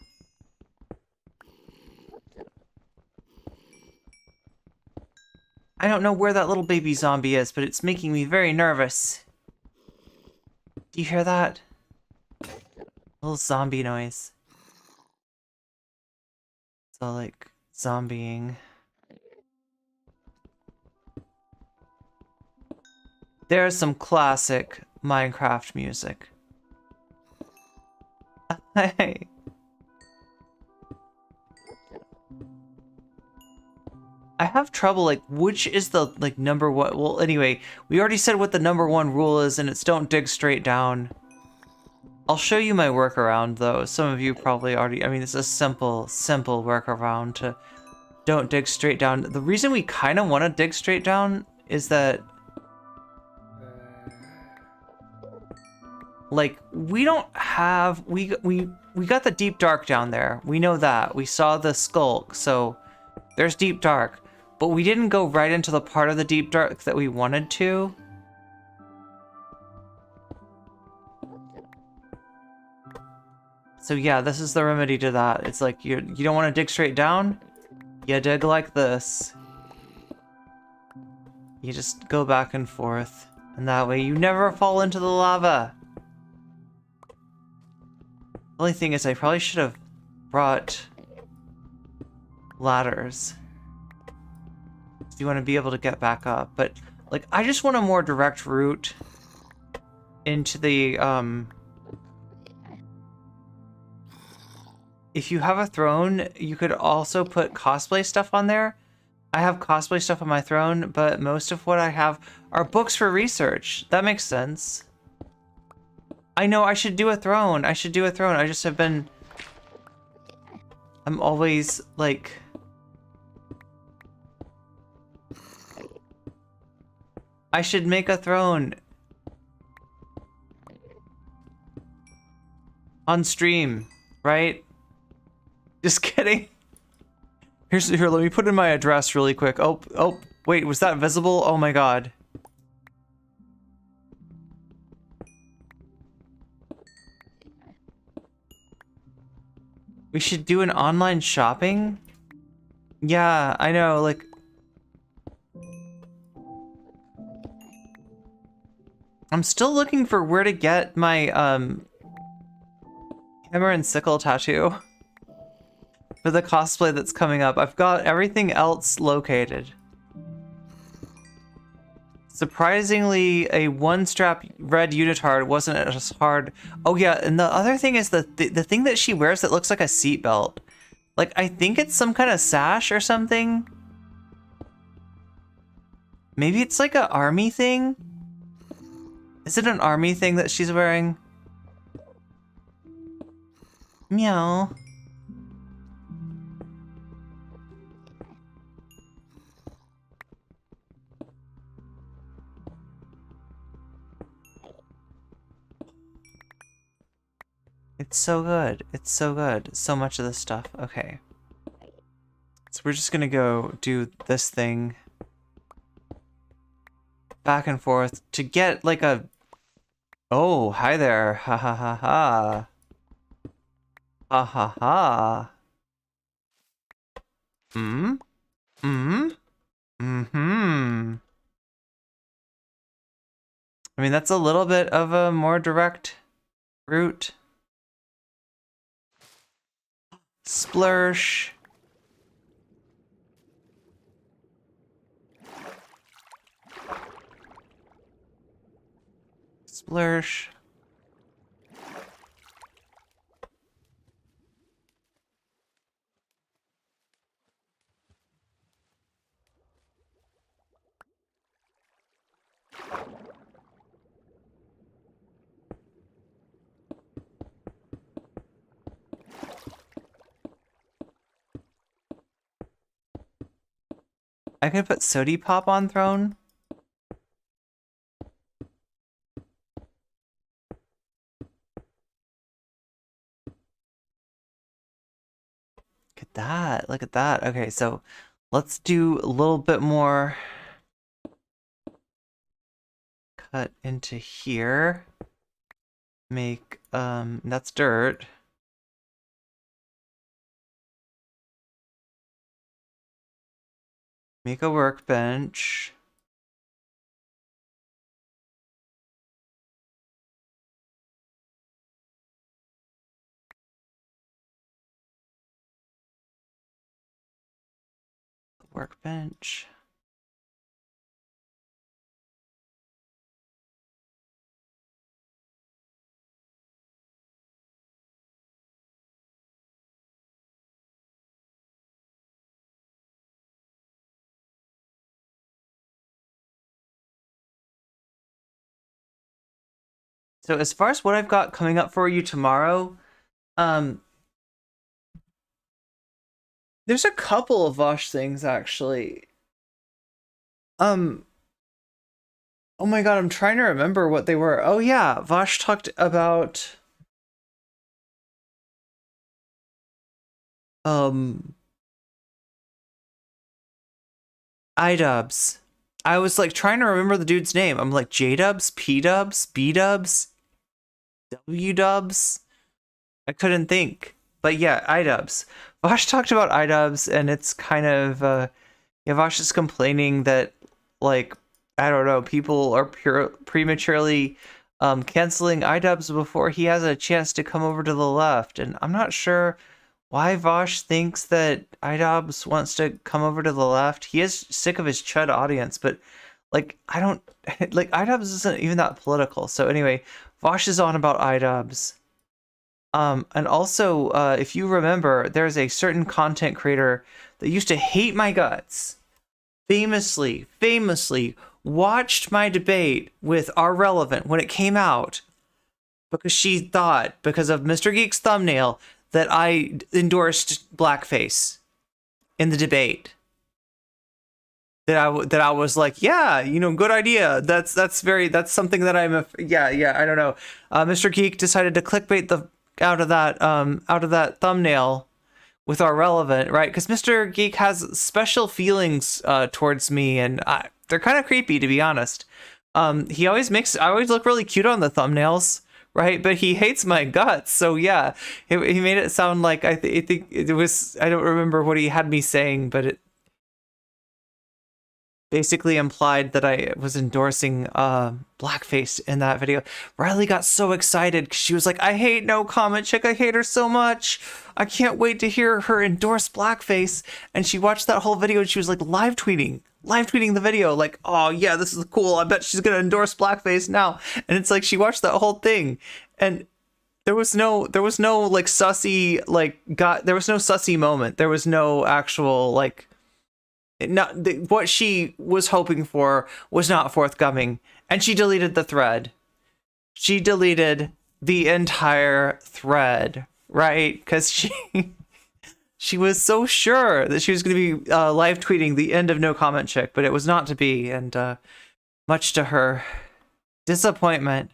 I don't know where that little baby zombie is, but it's making me very nervous. Do you hear that? Little zombie noise. So, like, zombieing. There's some classic Minecraft music. Hey. I have trouble, like, which is the, like, #1? Well, anyway, we already said what the #1 rule is, and it's don't dig straight down. I'll show you my workaround, though. Some of you probably already... I mean, it's a simple workaround to don't dig straight down. The reason we kind of want to dig straight down is that... Like, we don't have... We got the Deep Dark down there. We know that. We saw the Skulk, so there's Deep Dark. But we didn't go right into the part of the Deep Dark that we wanted to. So yeah, this is the remedy to that. It's like, you don't want to dig straight down? You dig like this. You just go back and forth, and that way you never fall into the lava. The only thing is I probably should have brought ladders. So you want to be able to get back up, but like I just want a more direct route into the if you have a throne, you could also put cosplay stuff on there. I have cosplay stuff on my throne, but most of what I have are books for research. That makes sense. I know I should do a throne. I should do a throne. I just have been... I'm always, like... I should make a throne. On stream, right? Just kidding. Here, let me put in my address really quick. Oh, wait, was that visible? Oh my god. We should do an online shopping? Yeah, I know, like... I'm still looking for where to get my, hammer and sickle tattoo. For the cosplay that's coming up. I've got everything else located. Surprisingly, a one-strap red unitard wasn't as hard. Oh yeah, and the other thing is the thing that she wears that looks like a seatbelt. Like, I think it's some kind of sash or something. Maybe it's like an army thing? Is it an army thing that she's wearing? Meow. It's so good. It's so good. So much of this stuff. Okay. So we're just gonna go do this thing. Back and forth to get like a... Oh, hi there. Ha ha ha ha. Ha ha ha. Hmm? Hmm? Mm-hmm. I mean, that's a little bit of a more direct route. Splursh. Splursh. I could put Sody Pop on throne. Look at that. Look at that. Okay, so let's do a little bit more cut into here. Make that's dirt. Make a workbench. Workbench. So as far as what I've got coming up for you tomorrow, there's a couple of Vosh things actually. Oh my god, I'm trying to remember what they were. Oh yeah, Vosh talked about iDubbbz. I was like trying to remember the dude's name. I'm like J-Dubs, P-Dubs, B-Dubs, W-Dubs. I couldn't think. But yeah, iDubbbz. Vosh talked about iDubbbz, and it's kind of yeah, Vosh is complaining that, like, I don't know, people are prematurely canceling iDubbbz before he has a chance to come over to the left, and I'm not sure why Vosh thinks that iDubbbz wants to come over to the left. He is sick of his chud audience, but like, I don't like, iDubbbz isn't even that political. So anyway, Vosh is on about iDubbbz. And also, if you remember, there's a certain content creator that used to hate my guts, famously watched my debate with Our Relevant when it came out because she thought, because of Mr. Geek's thumbnail, that I endorsed blackface in the debate. That I was like, yeah, you know, good idea. That's something that yeah, I don't know. Mr. Geek decided to clickbait out of that thumbnail with Our Relevant, right? Because Mr. Geek has special feelings towards me, and they're kind of creepy, to be honest. I always look really cute on the thumbnails, right? But he hates my guts, so yeah, he made it sound like I think it was, I don't remember what he had me saying, but it basically implied that I was endorsing blackface in that video. Riley got so excited because she was like, I hate No Comment Chick. I hate her so much. I can't wait to hear her endorse blackface. And she watched that whole video and she was like live tweeting the video. Like, oh yeah, this is cool. I bet she's going to endorse blackface now. And it's like, she watched that whole thing and there was no like sussy, there was no sussy moment. There was no actual like, what she was hoping for was not forthcoming, and she deleted the thread. She deleted the entire thread, right? Because she was so sure that she was going to be live tweeting the end of No Comment Chick, but it was not to be, and much to her disappointment.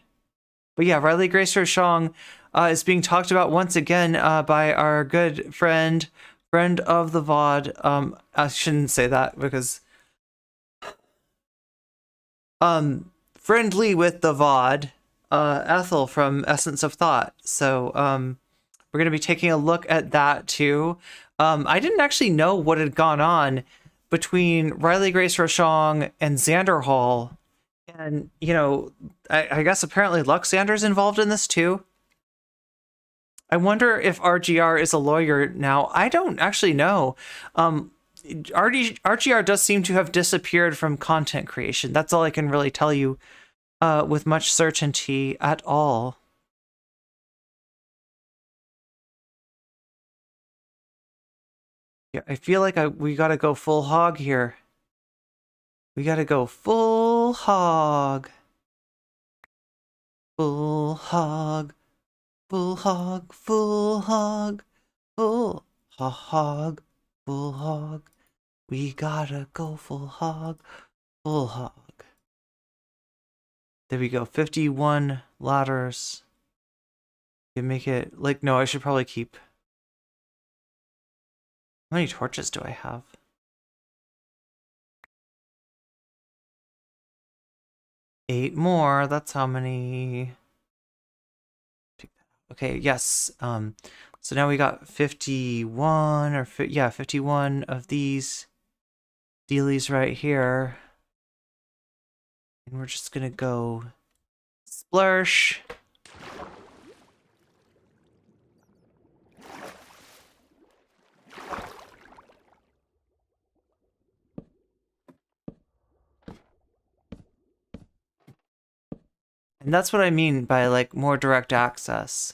But yeah, Riley Grace Rochong is being talked about once again by our good friend of the VOD. I shouldn't say that because friendly with the VOD, Ethel from Essence of Thought. So we're gonna be taking a look at that too. I didn't actually know what had gone on between Riley Grace Rochong and Xander Hall, and you know, I guess apparently Luxander's involved in this too. I wonder if RGR is a lawyer now. I don't actually know. RGR does seem to have disappeared from content creation. That's all I can really tell you with much certainty at all. Yeah, I feel like we gotta go full hog here. We gotta go full hog. Full hog. Full hog, full hog, full hog, full hog. We gotta go full hog, full hog. There we go, 51 ladders. You make it, like, no, I should probably keep. How many torches do I have? Eight more, that's how many. Okay, yes. So now we got 51 51 of these dealies right here. And we're just gonna go splursh. And that's what I mean by like more direct access.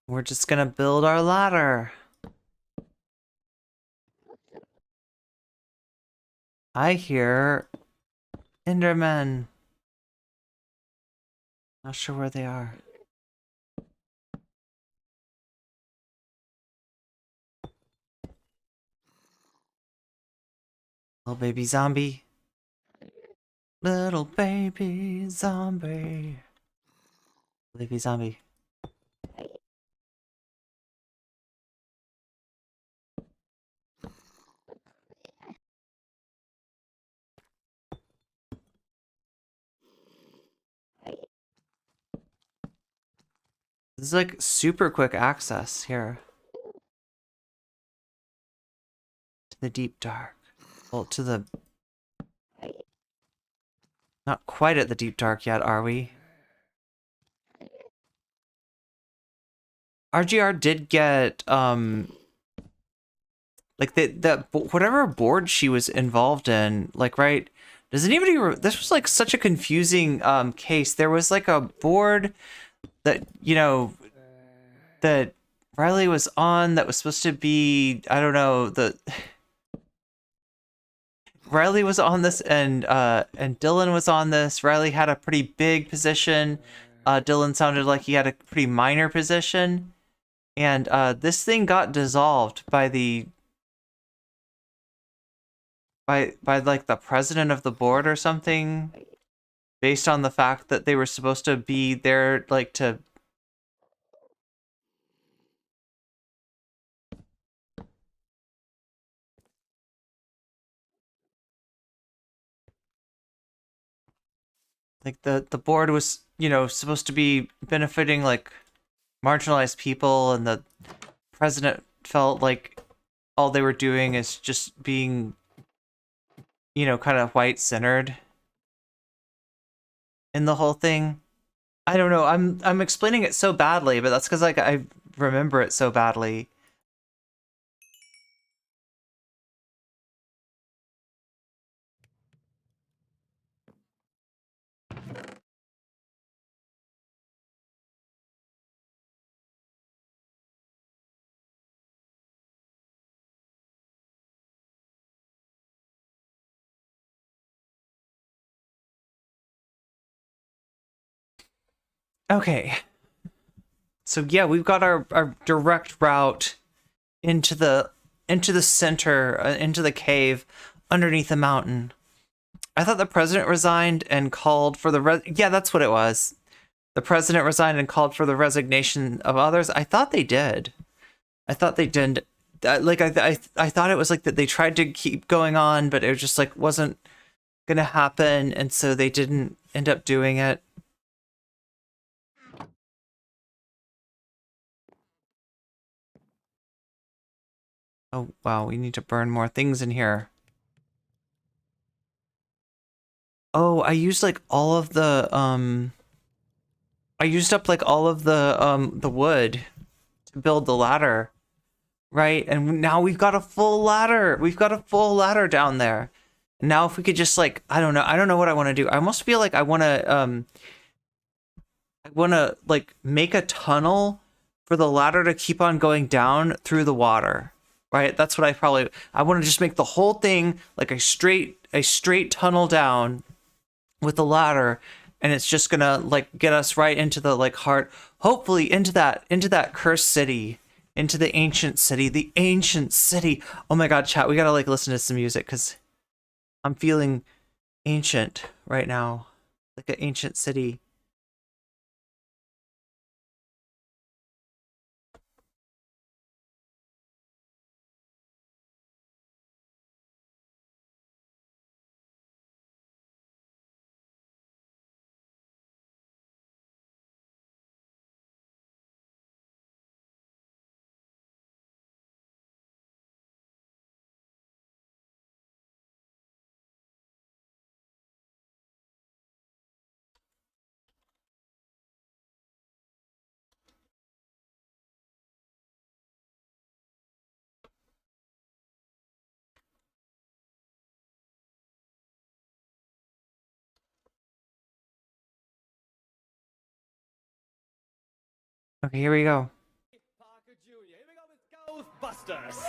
We're just gonna build our ladder. I hear Endermen. Not sure where they are. Little baby zombie. Little baby zombie. Baby zombie. This is like super quick access here. To the deep dark. Well, to the... Not quite at the deep dark yet, are we? RGR did get, like the whatever board she was involved in, like, right? Does anybody, this was like such a confusing, case. There was like a board that, you know, that Riley was on that was supposed to be, I don't know, Riley was on this and Dylan was on this. Riley had a pretty big position. Dylan sounded like he had a pretty minor position. And this thing got dissolved by like the president of the board or something, based on the fact that they were supposed to be there like to like the board was, you know, supposed to be benefiting like marginalized people, and the president felt like all they were doing is just being, you know, kind of white-centered in the whole thing. I don't know. I'm explaining it so badly, but that's because like I remember it so badly. Okay. So yeah, we've got our direct route into the center, into the cave underneath the mountain. I thought the president resigned and called for the yeah, that's what it was. The president resigned and called for the resignation of others. I thought they did. I thought they did. Like I thought it was like that they tried to keep going on, but it just like wasn't gonna happen, and so they didn't end up doing it. Oh, wow, we need to burn more things in here. Oh, I used like all of the, I used up like all of the wood to build the ladder, right? And now we've got a full ladder. We've got a full ladder down there. And now if we could just like, I don't know what I want to do. I almost feel like I want to like make a tunnel for the ladder to keep on going down through the water. Right, that's what I want to just make the whole thing like a straight tunnel down with the ladder, and it's just gonna like get us right into the like heart, hopefully into that cursed city, into the ancient city. Oh my god, chat, we gotta like listen to some music because I'm feeling ancient right now, like an ancient city. Okay, here we go. us.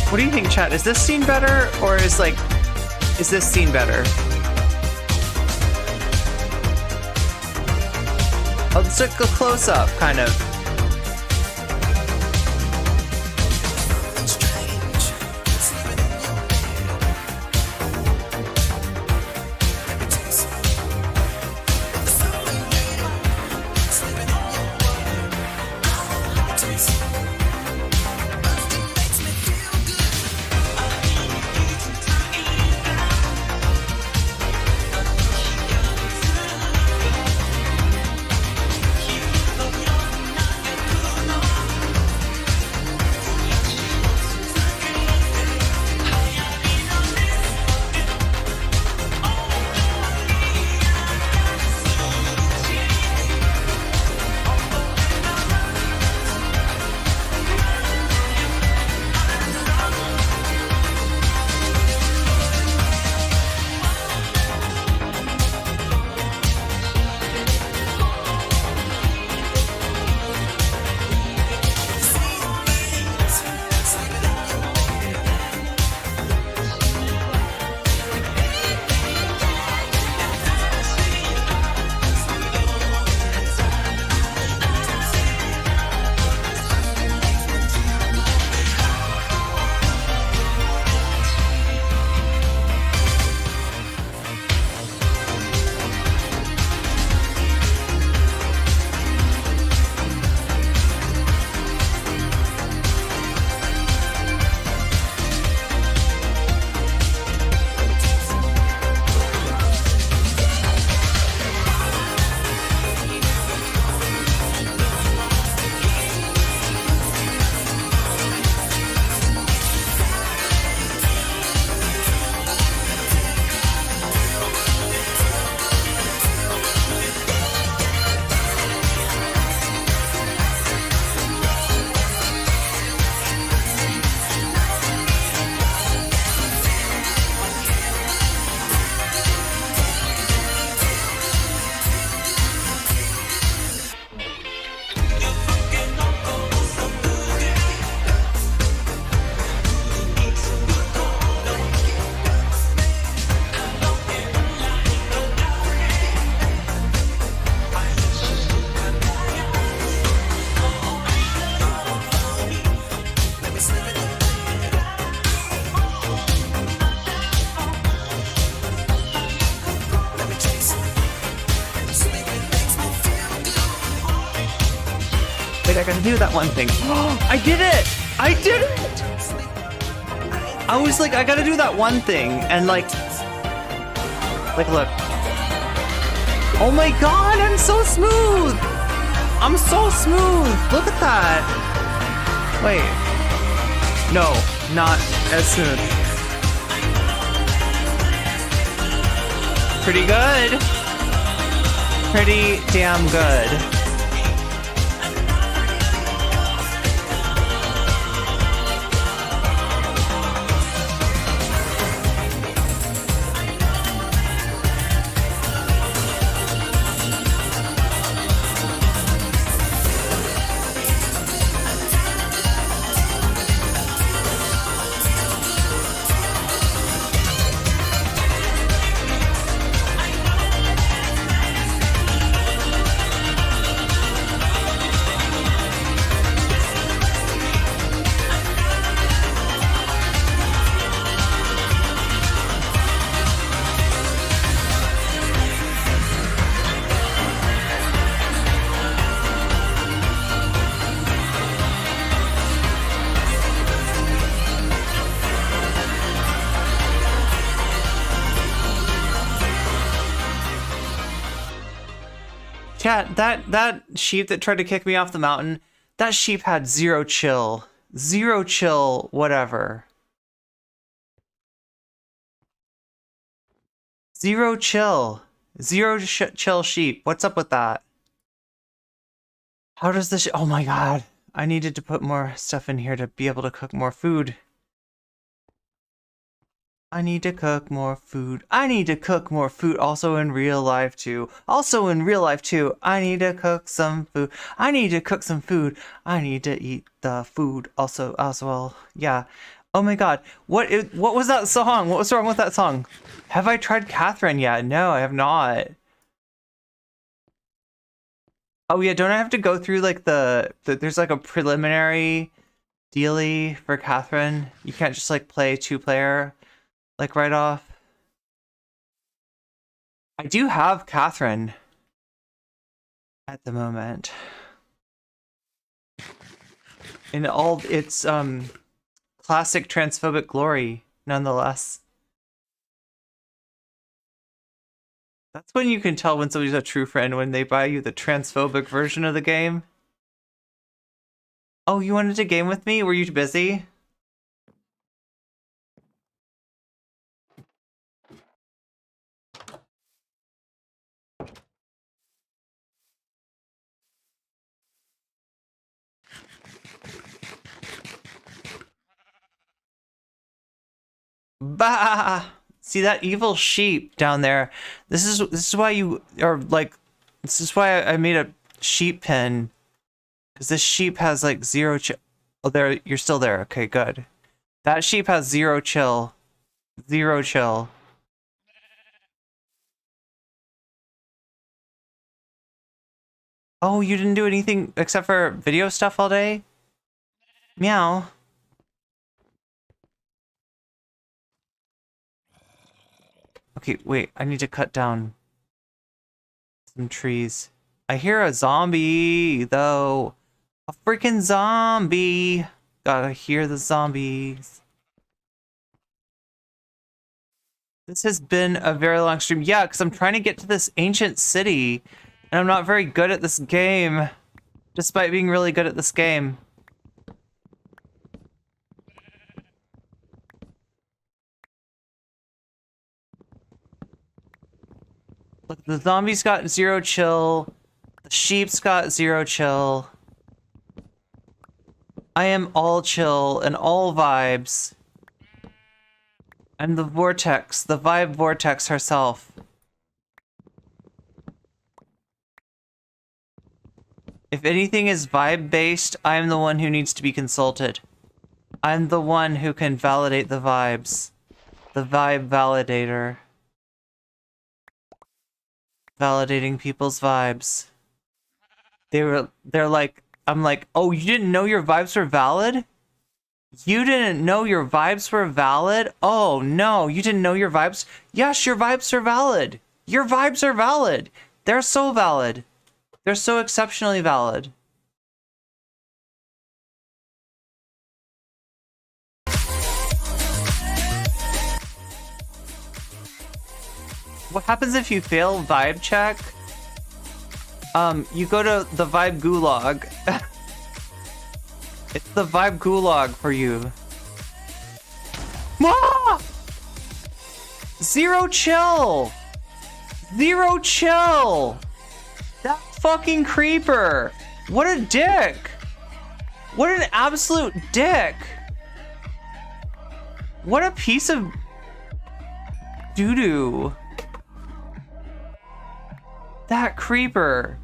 What do you think, chat? Is this scene better, or is this scene better? Oh, it's like a close-up, kind of. I gotta do that one thing. I did it! I did it! I was like, I gotta do that one thing, and like, look. Oh my god, I'm so smooth! I'm so smooth! Look at that! Wait. No, not as smooth. Pretty good. Pretty damn good. Chat, that sheep that tried to kick me off the mountain, that sheep had zero chill, whatever. Zero chill. Chill sheep. What's up with that? How does this... Oh my god. I needed to put more stuff in here to be able to cook more food. I need to cook more food. I need to cook more food. Also in real life too. I need to cook some food. I need to cook some food. I need to eat the food also as well. Yeah. Oh my god. What was that song? What was wrong with that song? Have I tried Catherine yet? No, I have not. Oh yeah, don't I have to go through like there's like a preliminary dealie for Catherine? You can't just like play 2-player like right off. I do have Catherine at the moment. In all its classic transphobic glory, nonetheless. That's when you can tell when somebody's a true friend, when they buy you the transphobic version of the game. Oh, you wanted to game with me? Were you busy? Bah! See that evil sheep down there? This is why you are like. This is why I made a sheep pen, because this sheep has like 0 chill. Oh, there, you're still there. Okay, good. That sheep has 0 chill. 0 chill. Oh, you didn't do anything except for video stuff all day? Meow. Okay, wait, I need to cut down some trees. I hear a zombie, though. A freaking zombie. Gotta hear the zombies. This has been a very long stream. Yeah, because I'm trying to get to this ancient city, and I'm not very good at this game, despite being really good at this game. Look, the zombies got 0 chill. The sheep's got 0 chill. I am all chill and all vibes. I'm the vortex, the vibe vortex herself. If anything is vibe-based, I'm the one who needs to be consulted. I'm the one who can validate the vibes. The vibe validator. Validating people's vibes. They're like, I'm like, oh, you didn't know your vibes were valid? You didn't know your vibes were valid? Oh no, you didn't know your vibes? Yes, your vibes are valid. Your vibes are valid. They're so valid. They're so exceptionally valid. What happens if you fail vibe check? You go to the vibe gulag. It's the vibe gulag for you. Ah! 0 chill! 0 chill! That fucking creeper! What a dick! What an absolute dick! What a piece of doo-doo. That creeper.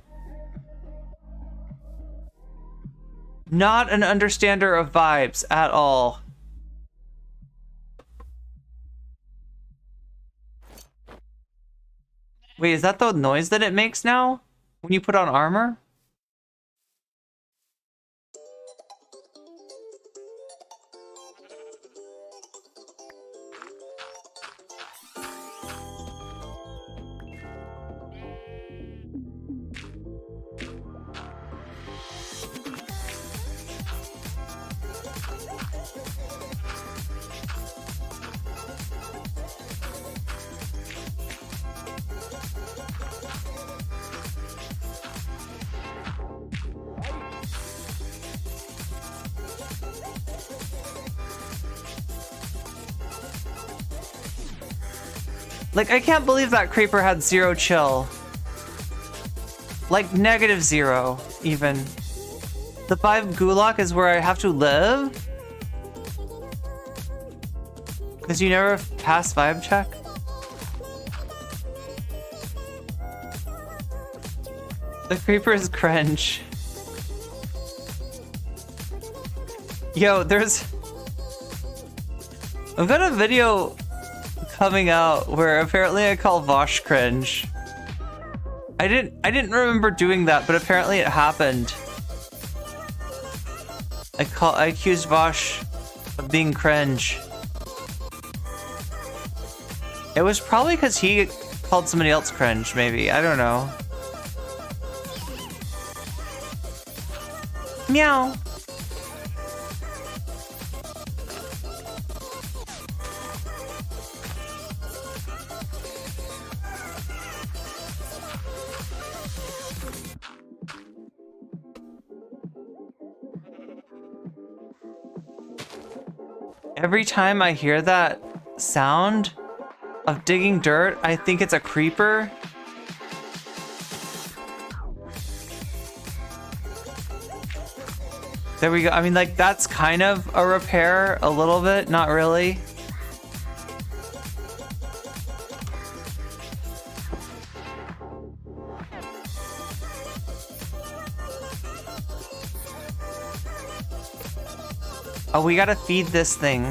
Not an understander of vibes at all. Wait, is that the noise that it makes now? When you put on armor? Like, I can't believe that creeper had 0 chill. Like, -0, even. The 5 gulag is where I have to live? Because you never pass vibe check? The creeper is cringe. Yo, I've got a video coming out where apparently I call Vosh cringe. I didn't remember doing that, but apparently it happened. I accused Vosh of being cringe. It was probably because he called somebody else cringe, maybe. I don't know. Meow. Every time I hear that sound of digging dirt, I think it's a creeper. There we go. I mean, like, that's kind of a repair, a little bit, not really. Oh, we gotta feed this thing.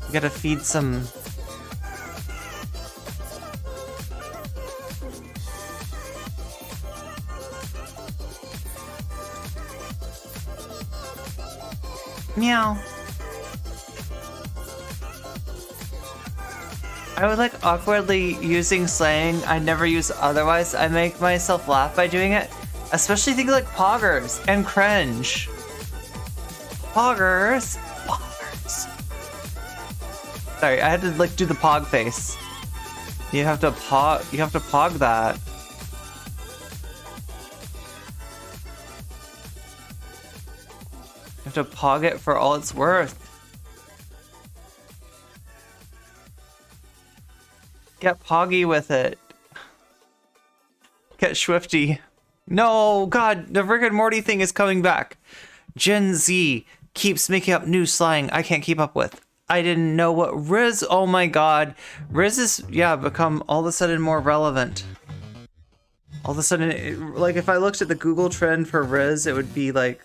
We gotta feed some... Meow. I would like awkwardly using slang I never use otherwise. I make myself laugh by doing it. Especially things like poggers and cringe. Poggers. Poggers. Sorry, I had to like do the pog face. You have to pog that. You have to pog it for all it's worth. Get poggy with it. Get swifty. No, God, the Rick and Morty thing is coming back. Gen Z keeps making up new slang I can't keep up with. I didn't know what Riz. Oh my God, Riz is become all of a sudden more relevant. All of a sudden, like if I looked at the Google trend for Riz, it would be like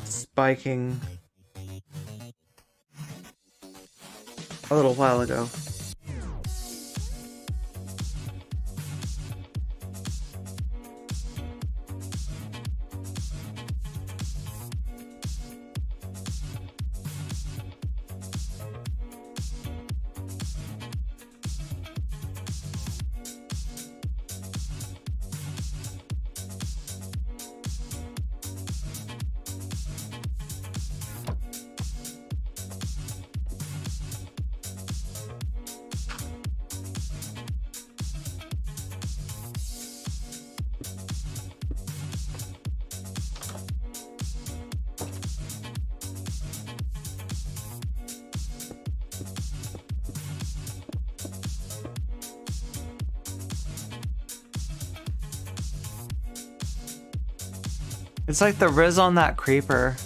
spiking a little while ago. It's like the Riz on that creeper.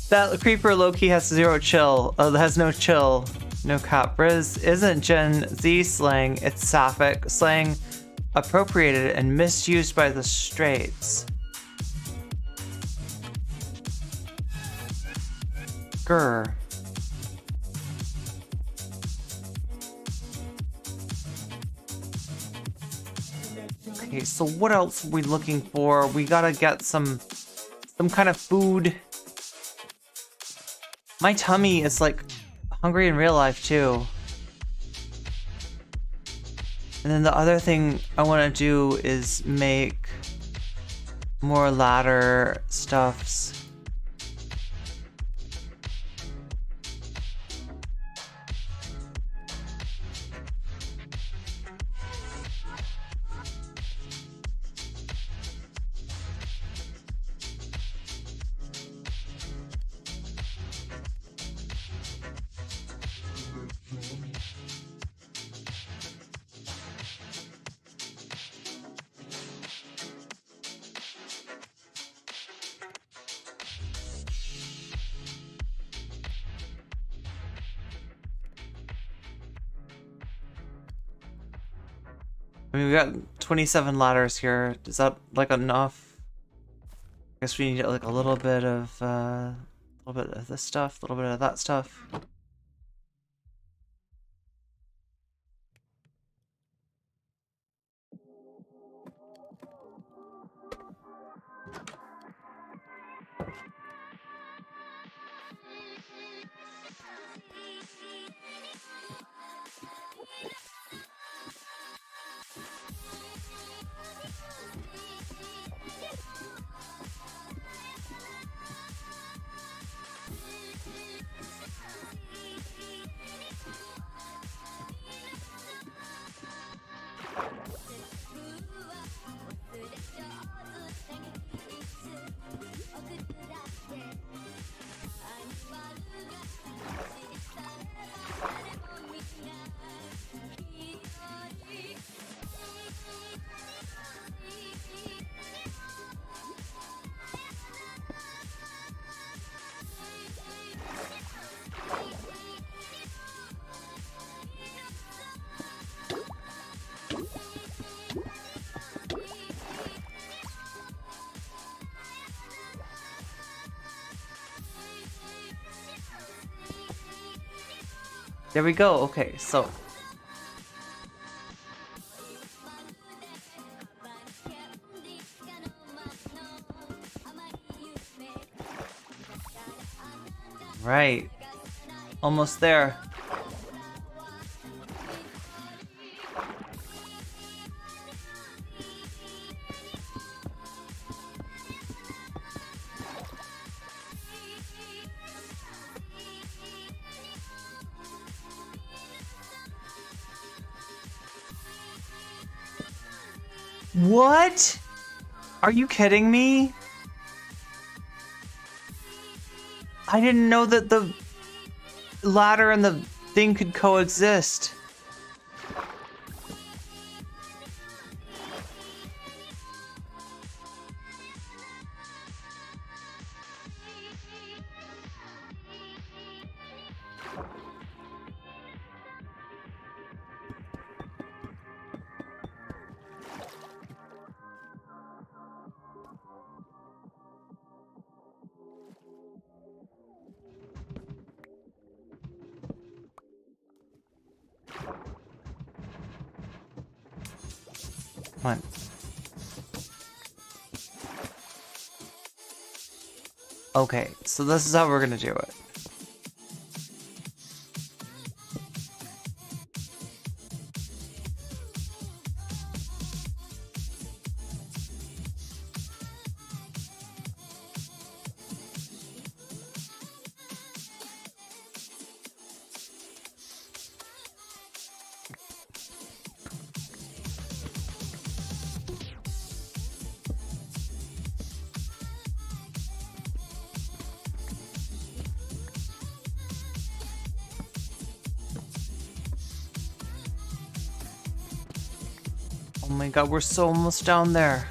That creeper low-key has 0 chill. Has no chill. No cap. Riz isn't Gen Z slang, it's Sapphic slang appropriated and misused by the straights. Grr. Okay, so what else are we looking for? We gotta get some kind of food. My tummy is like hungry in real life too. And then the other thing I want to do is make more ladder stuffs. I mean, we got 27 ladders here. Is that like enough? I guess we need like a little bit of this stuff, a little bit of that stuff. There we go. Okay, so right, almost there. What? Are you kidding me? I didn't know that the ladder and the thing could coexist. Come on. Okay, so this is how we're gonna do it. Oh my god, we're so almost down there.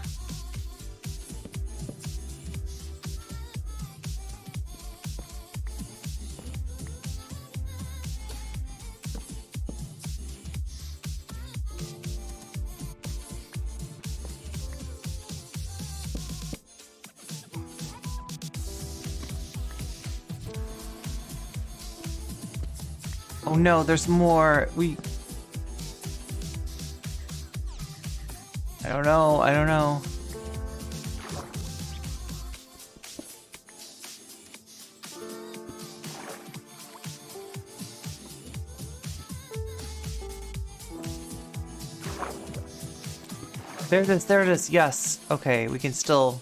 Oh no, there's more. I don't know. I don't know. There it is, there it is. Yes. Okay, we can still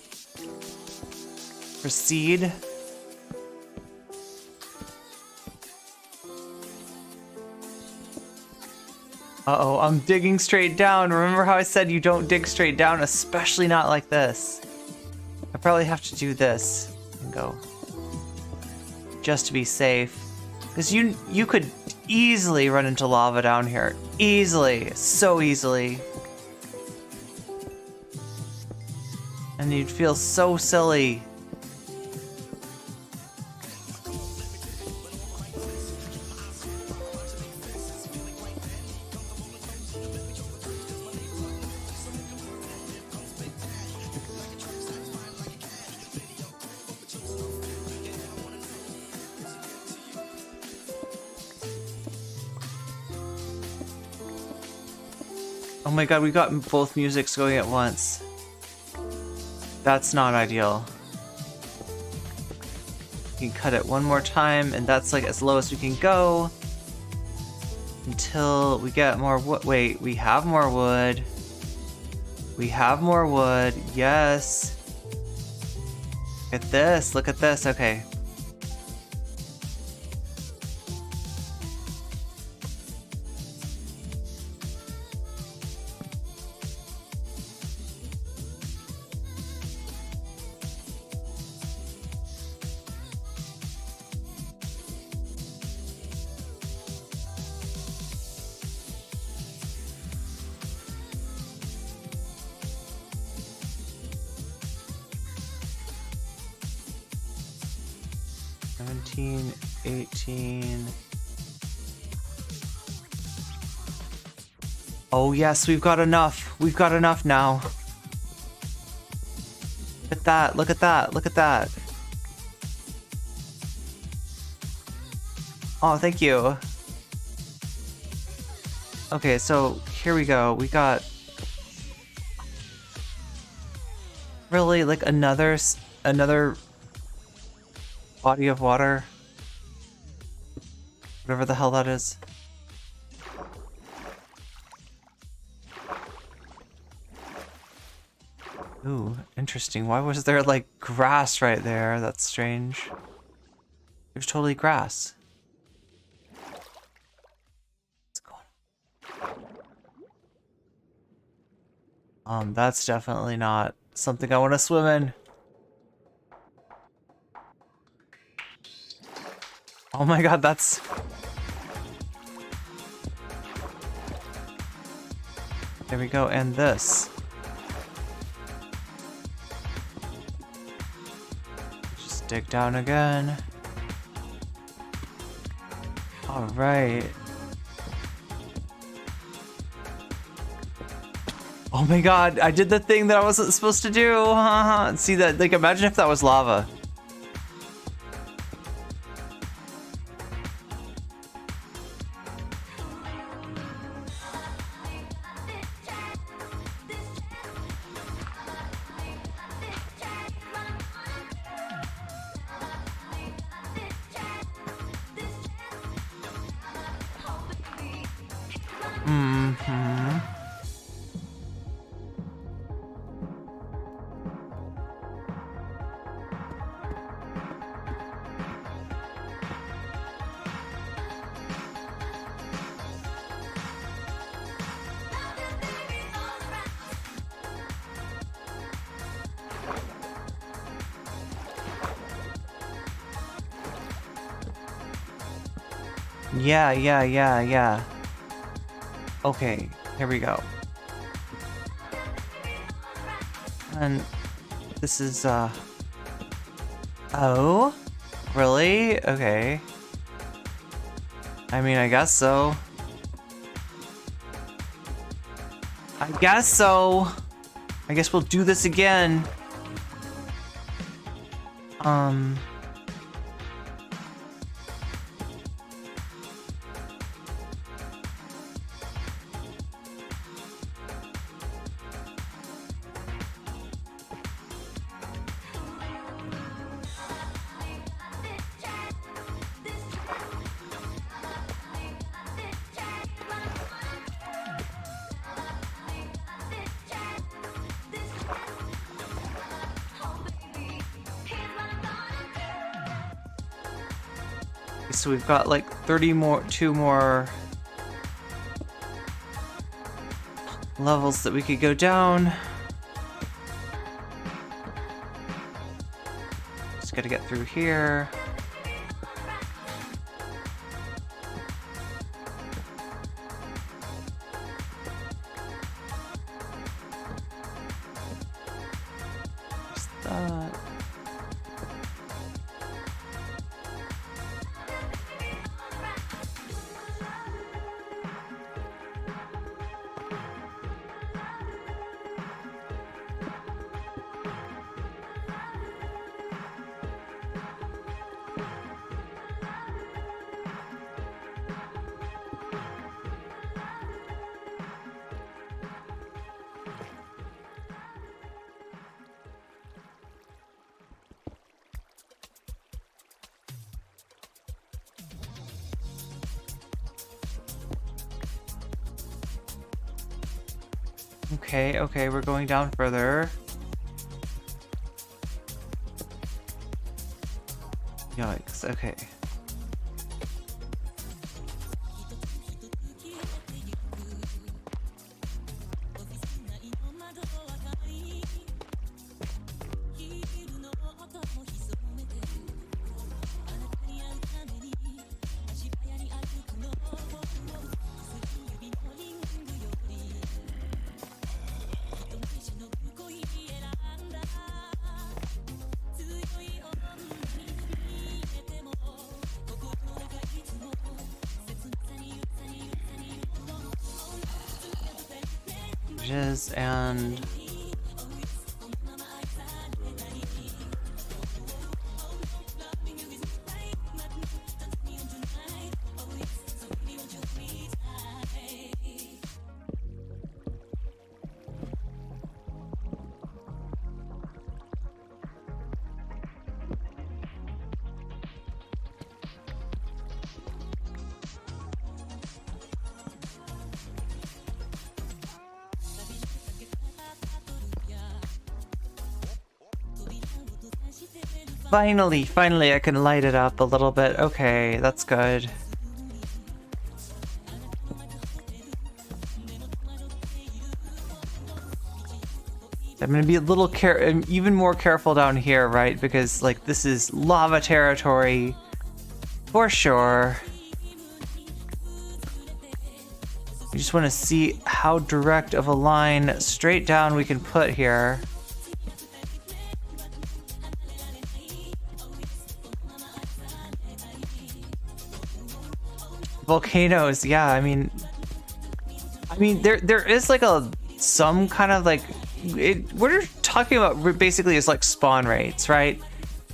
proceed. Uh-oh, I'm digging straight down. Remember how I said you don't dig straight down, especially not like this. I probably have to do this and go. Just to be safe. Because you could easily run into lava down here. Easily. So easily. And you'd feel so silly. Oh my god, we got both musics going at once. That's not ideal. We can cut it one more time, and that's like as low as we can go. Until we get more wood. Wait, we have more wood. We have more wood. Yes. Look at this. Look at this. Okay. $17, $18. Oh yes, we've got enough. We've got enough now. Look at that, look at that, look at that. Oh, thank you. Okay, so here we go. We got really like another body of water. Whatever the hell that is. Ooh, interesting. Why was there like grass right there? That's strange. There's totally grass. That's definitely not something I want to swim in. Oh my god, that's... There we go, and this. Just dig down again. Alright. Oh my god, I did the thing that I wasn't supposed to do! See that, like, imagine if that was lava. Yeah. Okay, here we go. And this is, oh? Really? Okay. I mean, I guess so. I guess we'll do this again. So we've got like 2 more levels that we could go down. Just gotta get through here. What's that? Okay, we're going down further. Yikes, okay. And Finally, I can light it up a little bit. Okay, that's good. I'm gonna be a little even more careful down here, right? Because like this is lava territory for sure. We just want to see how direct of a line straight down we can put here. Volcanoes, yeah. I mean, there is like some kind of like we're talking about basically is like spawn rates, right?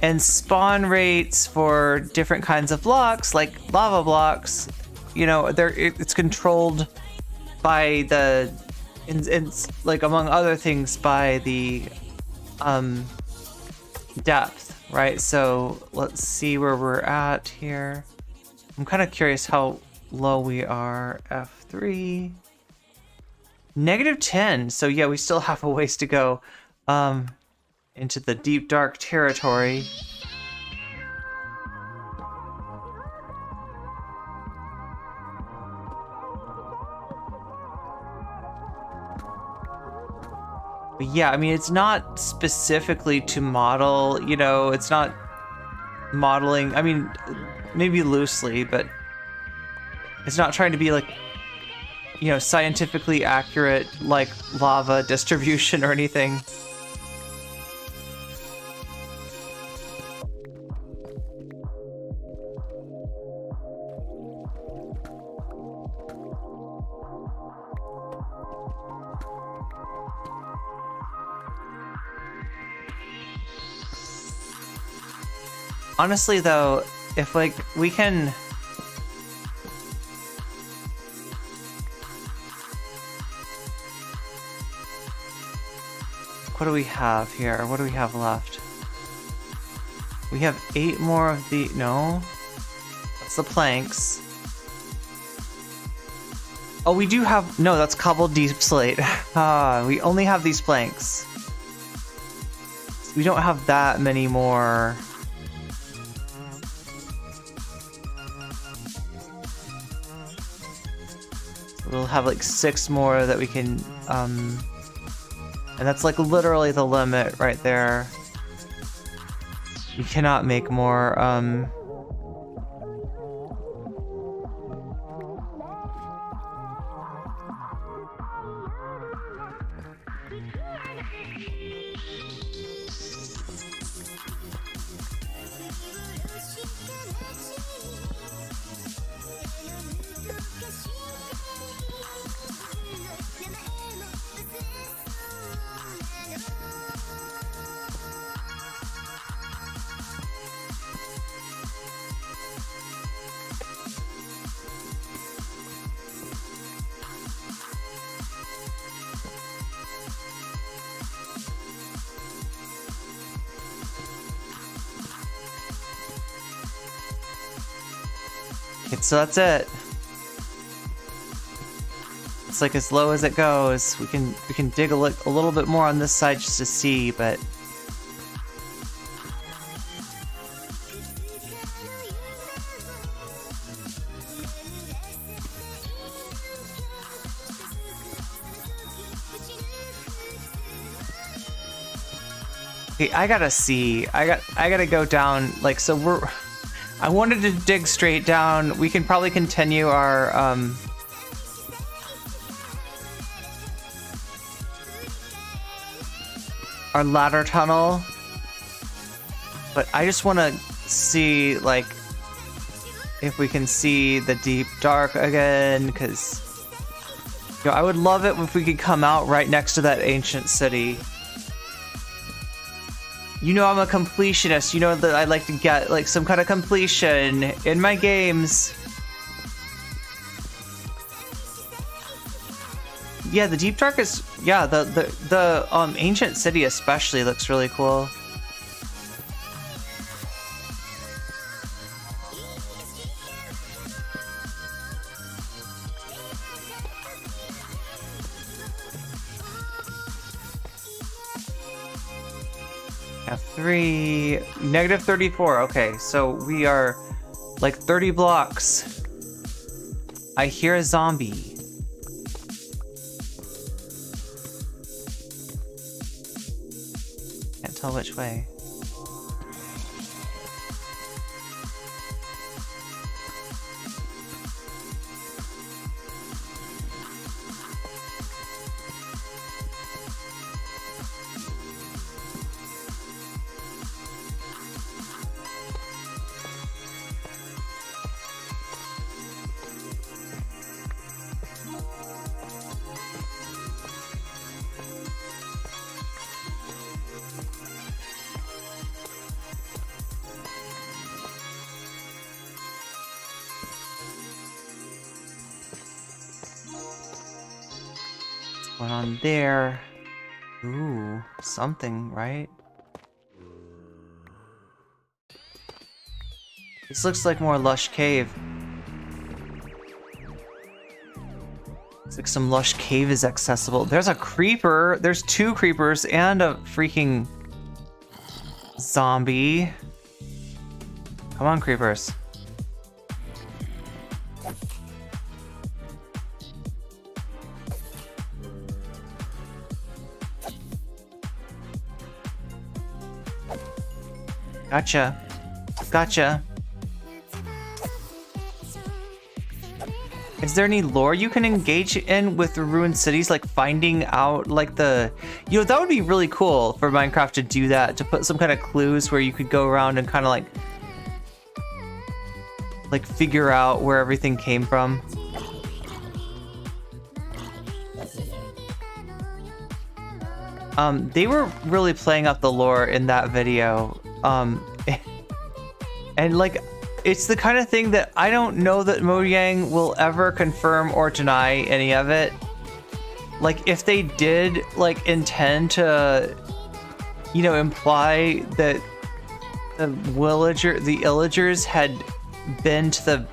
And spawn rates for different kinds of blocks, like lava blocks, you know, it's controlled by the, and like among other things by the depth, right? So let's see where we're at here. I'm kind of curious how low we are. F3. -10. So yeah, we still have a ways to go into the deep dark territory. But yeah, I mean, it's not specifically to model, you know, it's not modeling, I mean, maybe loosely, but it's not trying to be like, you know, scientifically accurate like lava distribution or anything. Honestly though, if like we can what do we have here? What do we have left? We have 8 more of the no. That's the planks. Oh, we do have no, that's cobbled deep slate. We only have these planks. We don't have that many more. We'll have like 6 more that we can, and that's like literally the limit right there. You cannot make more, so that's it. It's like as low as it goes. We can dig a little bit more on this side just to see, but okay, I gotta see. I gotta go down. Like, so I wanted to dig straight down. We can probably continue our ladder tunnel, but I just want to see like if we can see the deep dark again, because I would love it if we could come out right next to that ancient city. You know I'm a completionist. You know that I like to get like some kind of completion in my games. Yeah, the Deep Dark is, yeah, the ancient city especially looks really cool. F3, negative 34. Okay, so we are like 30 blocks. I hear a zombie. Can't tell which way. Going on there. Ooh, something, right? This looks like more lush cave. It's like some lush cave is accessible. There's a creeper. There's 2 creepers and a freaking zombie. Come on, creepers. Gotcha. Gotcha. Is there any lore you can engage in with the ruined cities, like finding out like the, that would be really cool for Minecraft to do that, to put some kind of clues where you could go around and kind of like figure out where everything came from. They were really playing up the lore in that video. And like, it's the kind of thing that I don't know that Mojang will ever confirm or deny any of it. Like, if they did like intend to, imply that the Illagers had been to the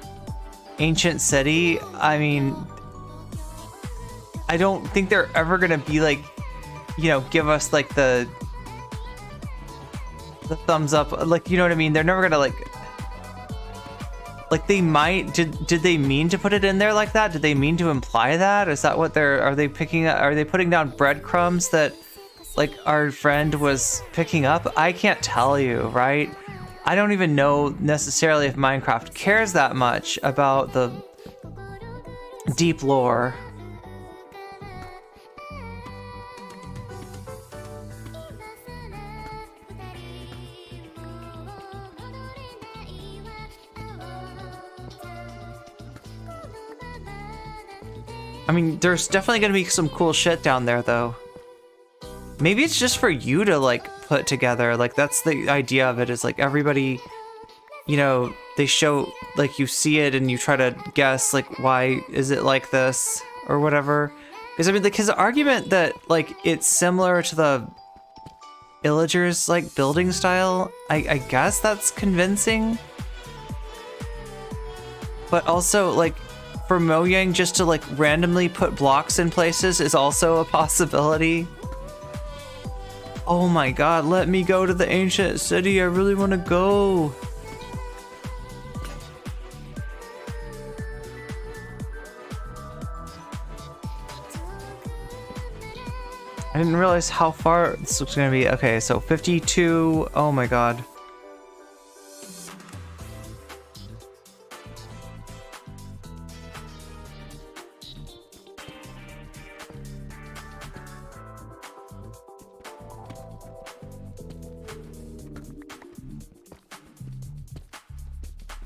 ancient city, I mean, I don't think they're ever gonna be like, give us like the thumbs up, like, you know what I mean? They're never gonna like, Like they might did they mean to put it in there like that? Did they mean to imply that? Is that what are they putting down breadcrumbs that like our friend was picking up? I can't tell you, right? I don't even know necessarily if Minecraft cares that much about the deep lore. I mean, there's definitely gonna be some cool shit down there, though. Maybe it's just for you to, like, put together. Like, that's the idea of it, is, like, everybody, you know, they show, like, you see it and you try to guess, like, why is it like this, or whatever. Because, I mean, like, his argument that, like, it's similar to the Illagers, like, building style, I guess that's convincing. But also, like, for Mojang just to like randomly put blocks in places is also a possibility. Oh my god, let me go to the ancient city. I really want to go. I didn't realize how far this was going to be. Okay, so 52. Oh my god.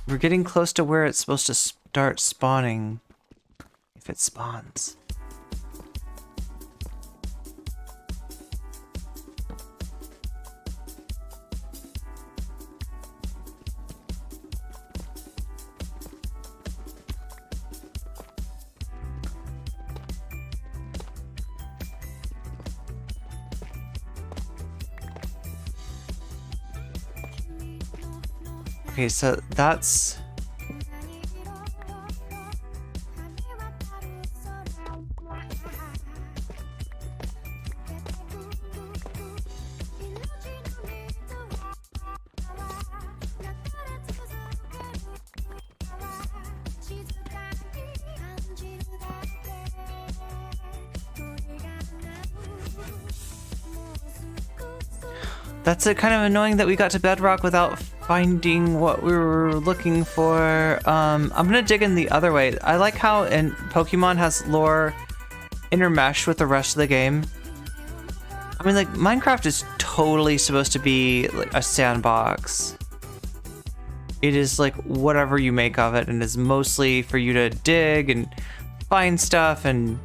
We're getting close to where it's supposed to start spawning, if it spawns. Okay, so that's... That's kind of annoying that we got to Bedrock without finding what we were looking for. I'm gonna dig in the other way. I like how Pokemon has lore intermeshed with the rest of the game. I mean, like, Minecraft is totally supposed to be like a sandbox. It is like whatever you make of it, and is mostly for you to dig and find stuff, and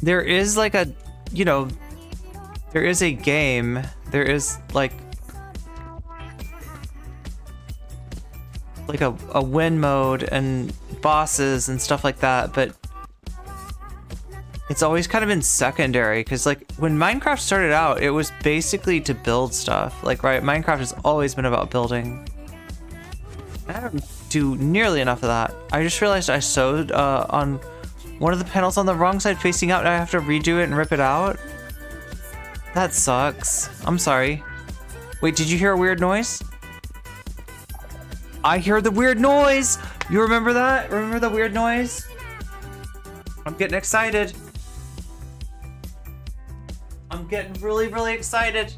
there is like a, you know, there is a game, there is like a win mode and bosses and stuff like that, but it's always kind of been secondary, because like when Minecraft started out, it was basically to build stuff, like, right? Minecraft has always been about building. I don't do nearly enough of that. I just realized I sewed on one of the panels on the wrong side facing out, and I have to redo it and rip it out. That sucks. I'm sorry. Wait, did you hear a weird noise? I hear the weird noise! You remember that? Remember the weird noise? I'm getting excited. I'm getting really, really excited.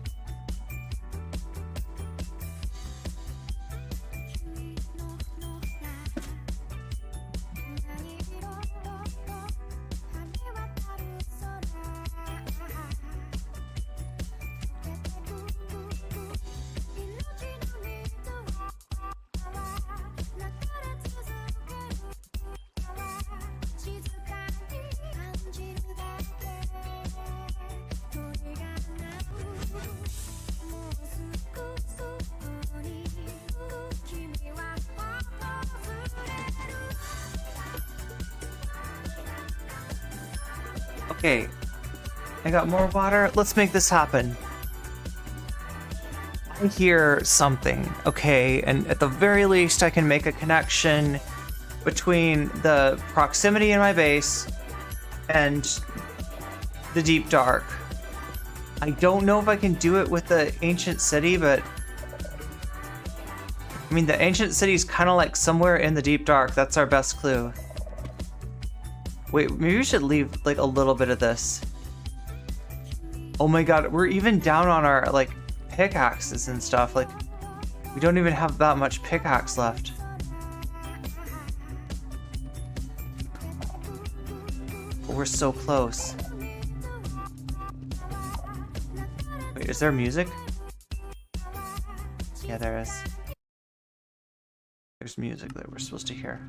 Okay, I got more water. Let's make this happen. I hear something, okay, and at the very least I can make a connection between the proximity in my base and the deep dark. I don't know if I can do it with the ancient city, but I mean, the ancient city's kind of like somewhere in the deep dark. That's our best clue. Wait, maybe we should leave like a little bit of this. Oh my god, we're even down on our like pickaxes and stuff. Like, we don't even have that much pickaxe left. But we're so close. Wait, is there music? Yeah, there is. There's music that we're supposed to hear.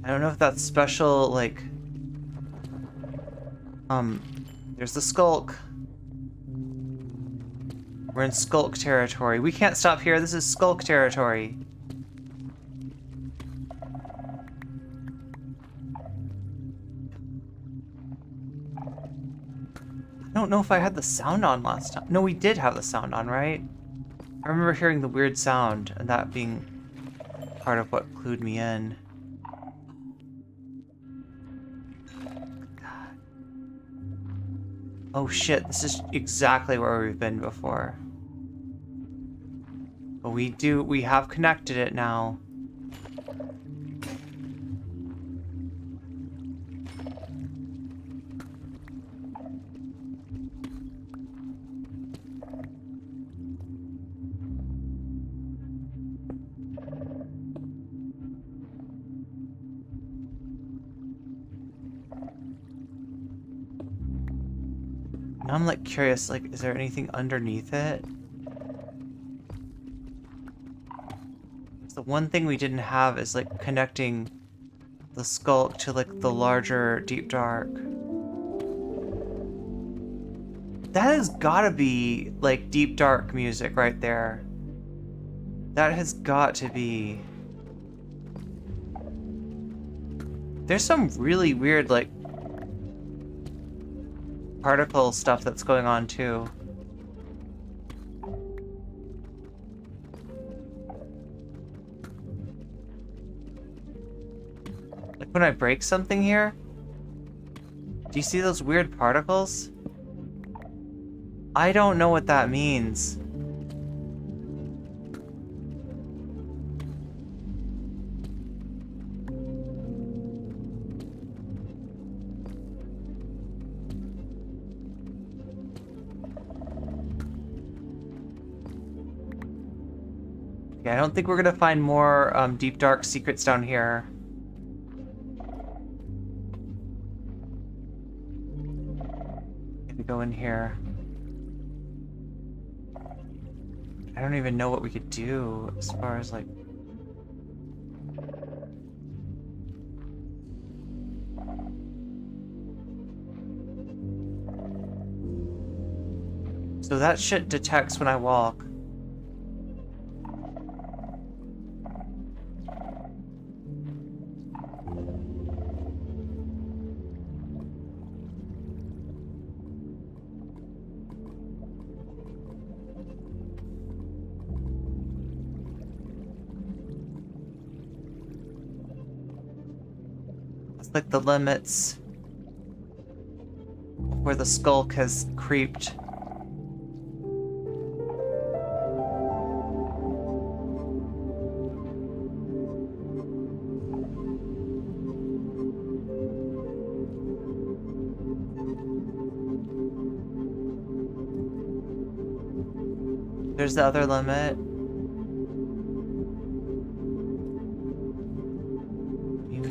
I don't know if that's special, like... There's the Skulk. We're in Skulk territory. We can't stop here, this is Skulk territory. I don't know if I had the sound on last time. No, we did have the sound on, right? I remember hearing the weird sound, and that being part of what clued me in. God. Oh shit, this is exactly where we've been before. But we have connected it now. Now I'm like curious, like, is there anything underneath it? The one thing we didn't have is like connecting the Skulk to like the larger Deep Dark. That has gotta be like Deep Dark music right there. That has got to be. There's some really weird like particle stuff that's going on too. Like when I break something here, do you see those weird particles? I don't know what that means. I don't think we're gonna find more deep dark secrets down here. Gonna go in here. I don't even know what we could do as far as like. So that shit detects when I walk. Like the limits where the Skulk has creeped. There's the other limit.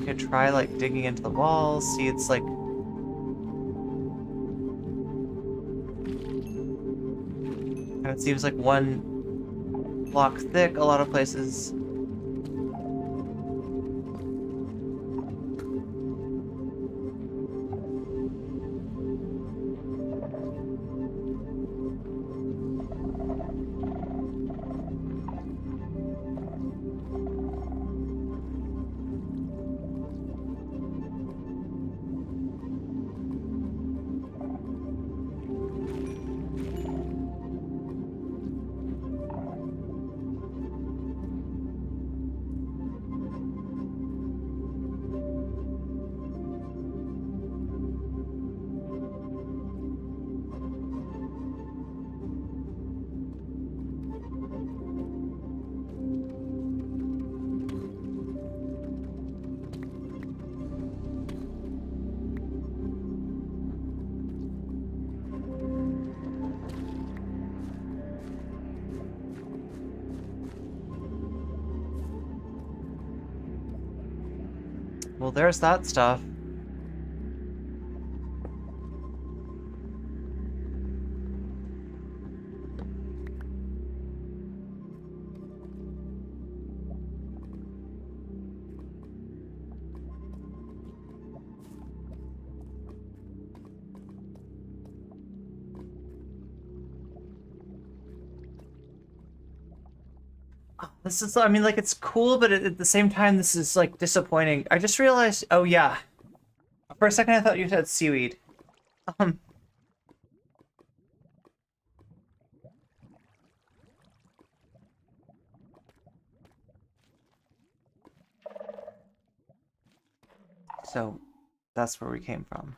Could try like digging into the walls, see it's like kind of seems like one block thick a lot of places. Well, there's that stuff. This is, I mean, like, it's cool, but at the same time, this is, like, disappointing. I just realized, oh, yeah. For a second, I thought you said seaweed. So, that's where we came from.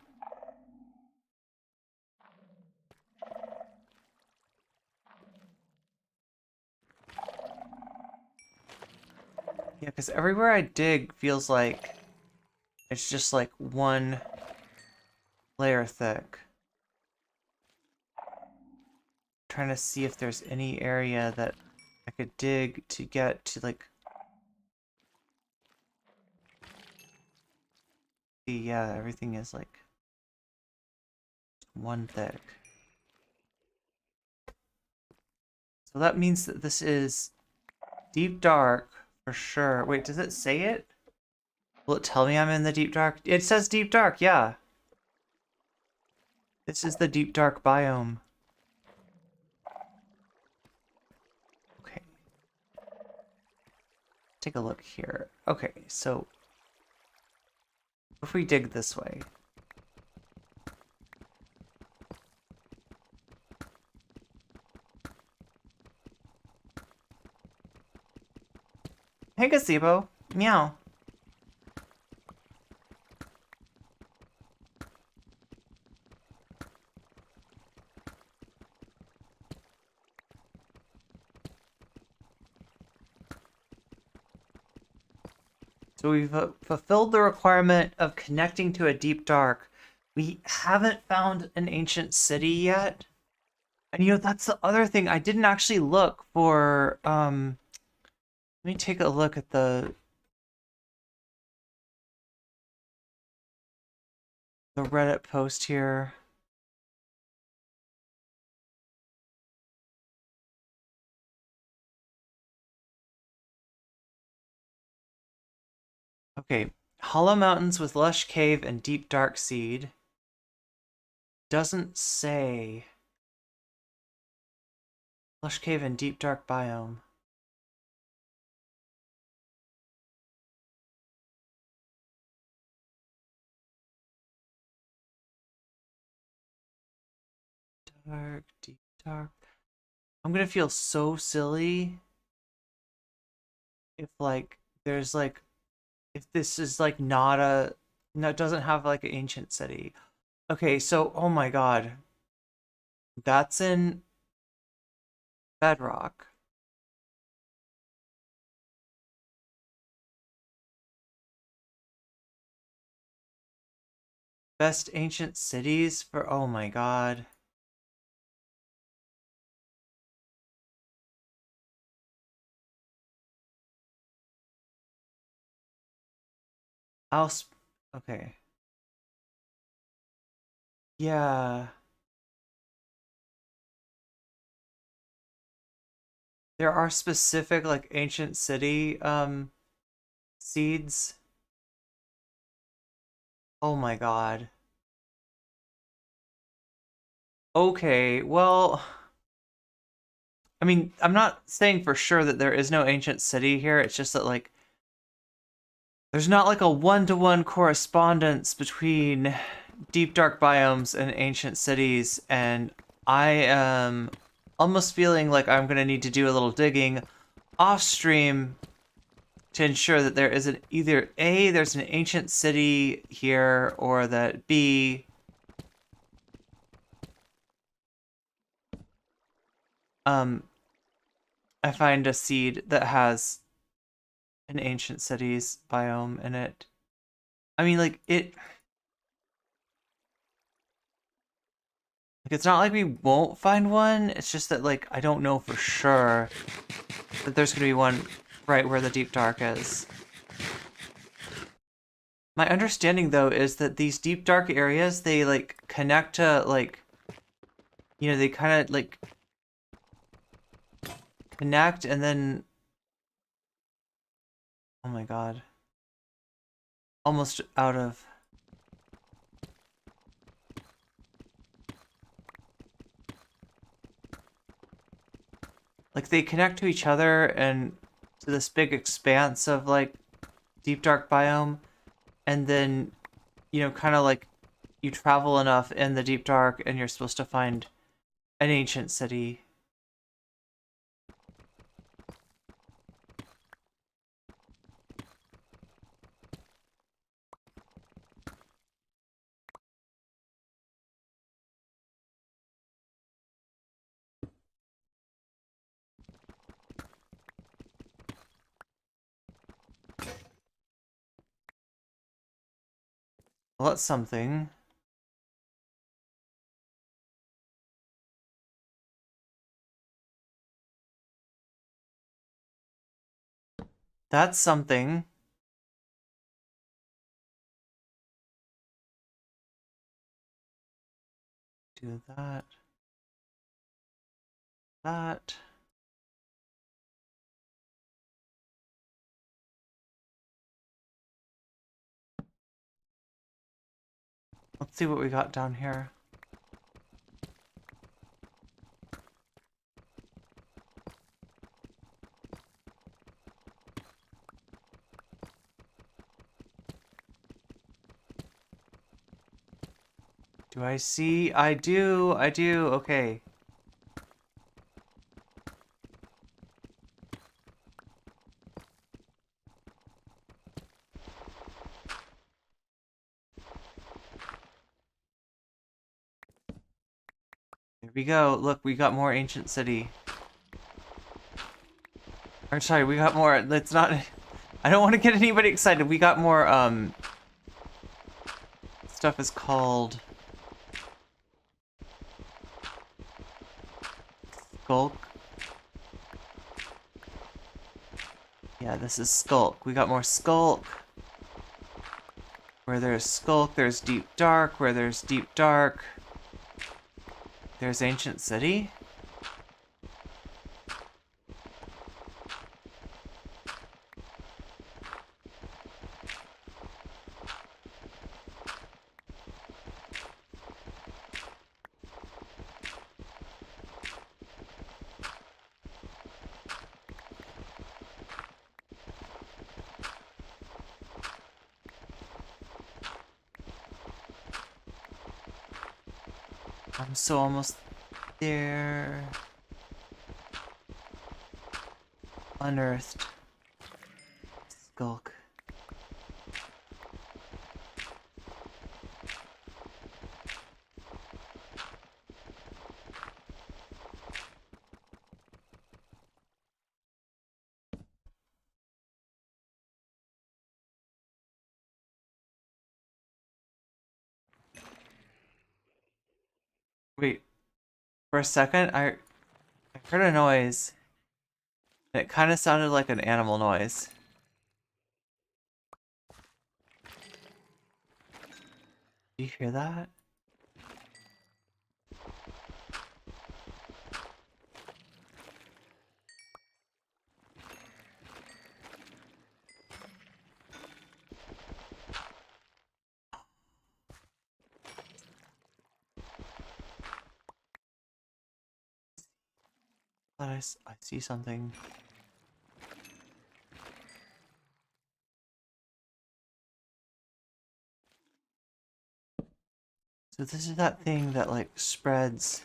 Yeah, because everywhere I dig feels like it's just like one layer thick. Trying to see if there's any area that I could dig to get to, like... See, yeah, everything is like one thick. So that means that this is deep dark. For sure. Wait, does it say it? Will it tell me I'm in the deep dark? It says deep dark, yeah. This is the deep dark biome. Okay. Take a look here. Okay, so if we dig this way. Hey, gazebo. Meow. So we've fulfilled the requirement of connecting to a deep dark. We haven't found an ancient city yet. And you know, that's the other thing. I didn't actually look for, let me take a look at the Reddit post here. Okay, Hollow Mountains with lush cave and deep dark seed. Doesn't say lush cave and deep dark biome. Dark, deep dark. I'm gonna feel so silly if like there's like if this is like not a no, it doesn't have like an ancient city. Okay, so oh my god. That's in Bedrock. Best ancient cities for oh my god. Okay. Yeah. There are specific like ancient city seeds. Oh my god. Okay, well, I mean, I'm not saying for sure that there is no ancient city here. It's just that like there's not like a one-to-one correspondence between deep dark biomes and ancient cities, and I am almost feeling like I'm gonna need to do a little digging off stream to ensure that there isn't either A, there's an ancient city here, or that B, I find a seed that has an ancient cities biome in it. I mean, like, it's not like we won't find one, it's just that, like, I don't know for sure that there's gonna be one right where the deep dark is. My understanding though is that these deep dark areas, they like connect to like, you know, they kind of like connect and then, oh my god, almost out of. Like they connect to each other and to this big expanse of like deep dark biome, and then, you know, kind of like you travel enough in the deep dark and you're supposed to find an ancient city. Well, that's something. That's something. Do that. That. Let's see what we got down here. Do I see? I do. Okay. Here we go. Look, we got more ancient city. I'm sorry, we got more. Let's not. I don't want to get anybody excited. We got more. Stuff is called Skulk. Yeah, this is Skulk. We got more Skulk. Where there's Skulk, there's Deep Dark. Where there's Deep Dark, there's Ancient City. I'm so almost there. Unearthed. Skulk. Wait, for a second, I heard a noise. And it kind of sounded like an animal noise. Do you hear that? I see something. So this is that thing that like spreads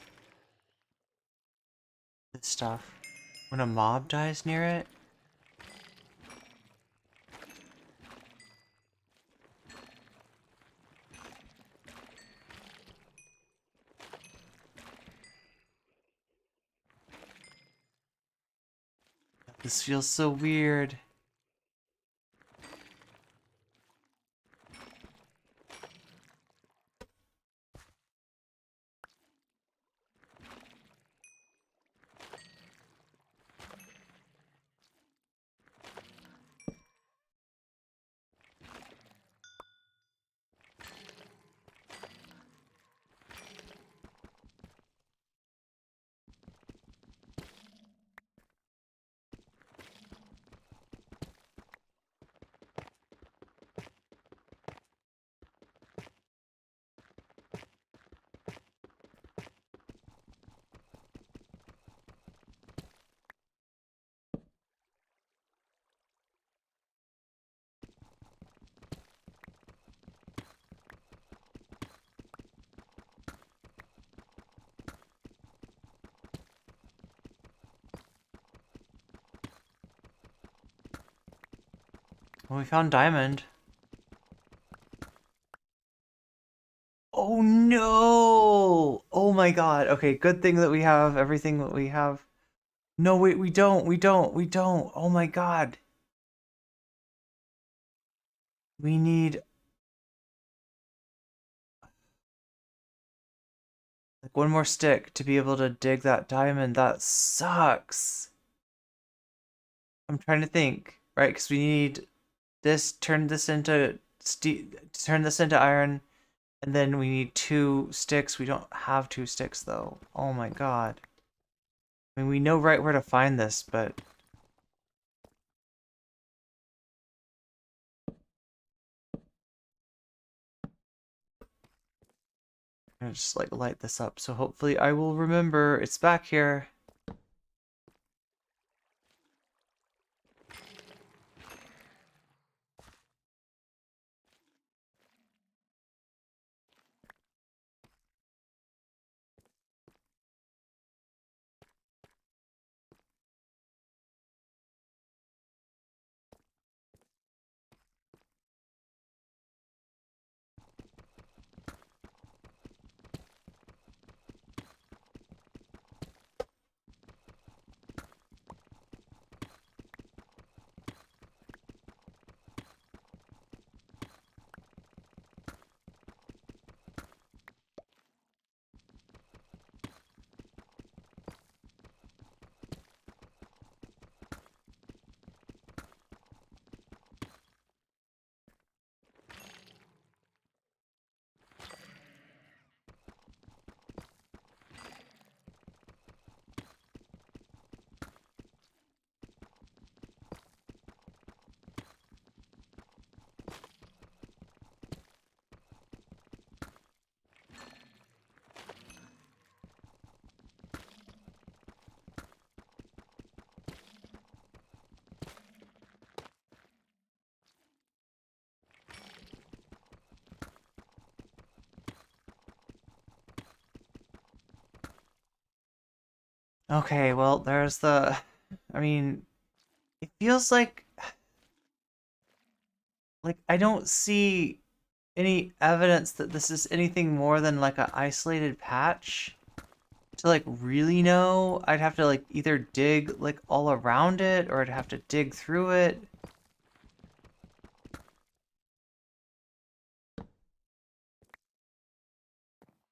this stuff when a mob dies near it. This feels so weird. Oh, we found diamond. Oh no! Oh my god. Okay, good thing that we have everything that we have. No, wait, we don't. Oh my god. We need like one more stick to be able to dig that diamond. That sucks. I'm trying to think, right? Because we need this, turn this into iron, and then we need 2 sticks. We don't have 2 sticks though. Oh my god. I mean, we know right where to find this, but I'm gonna just like light this up. So hopefully I will remember it's back here. Okay, well, there's the... I mean, it feels like I don't see any evidence that this is anything more than like an isolated patch. To like really know, I'd have to like either dig like all around it, or I'd have to dig through it.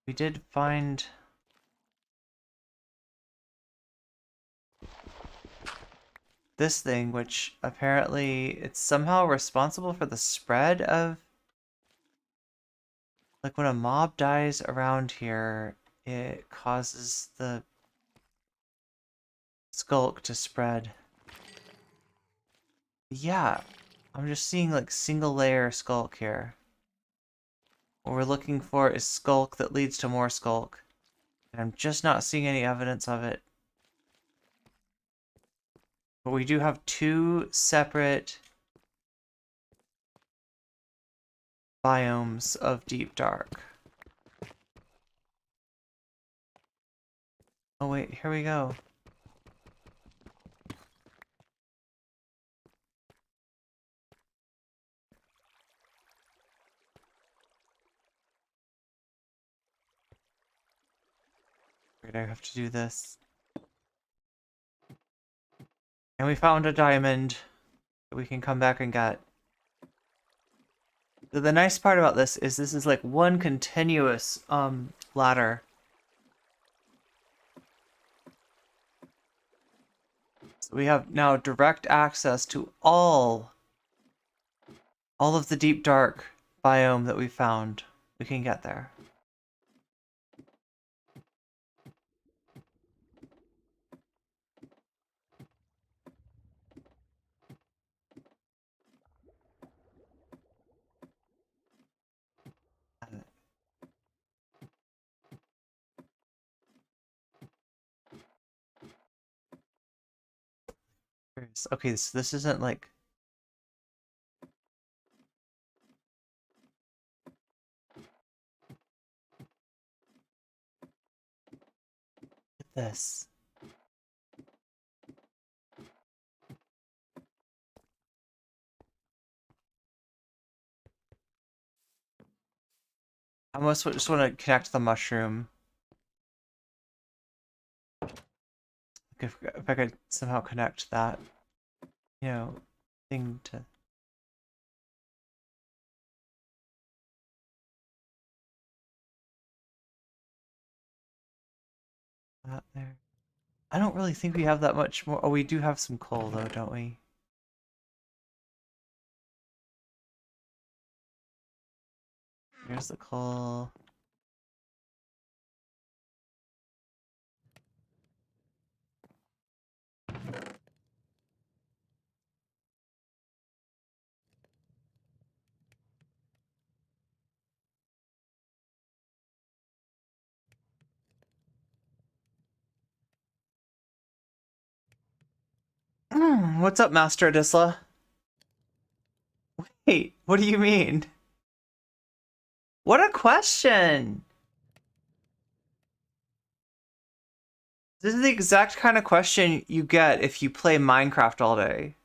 We did find... this thing, which apparently it's somehow responsible for the spread of... like when a mob dies around here, it causes the skulk to spread. Yeah, I'm just seeing like single layer skulk here. What we're looking for is skulk that leads to more skulk. And I'm just not seeing any evidence of it. But we do have 2 separate biomes of deep dark. Oh wait, here we go. Wait, I have to do this. And we found a diamond that we can come back and get. The nice part about this is like one continuous ladder. So we have now direct access to all of the deep dark biome that we found. We can get there. Okay, so this isn't like... look at this. almost just want to connect the mushroom. If I could somehow connect that, you know, thing to. That there. I don't really think we have that much more. Oh, we do have some coal though, don't we? Here's the coal. What's up, Master Adisla? Wait, what do you mean? What a question! This is the exact kind of question you get if you play Minecraft all day.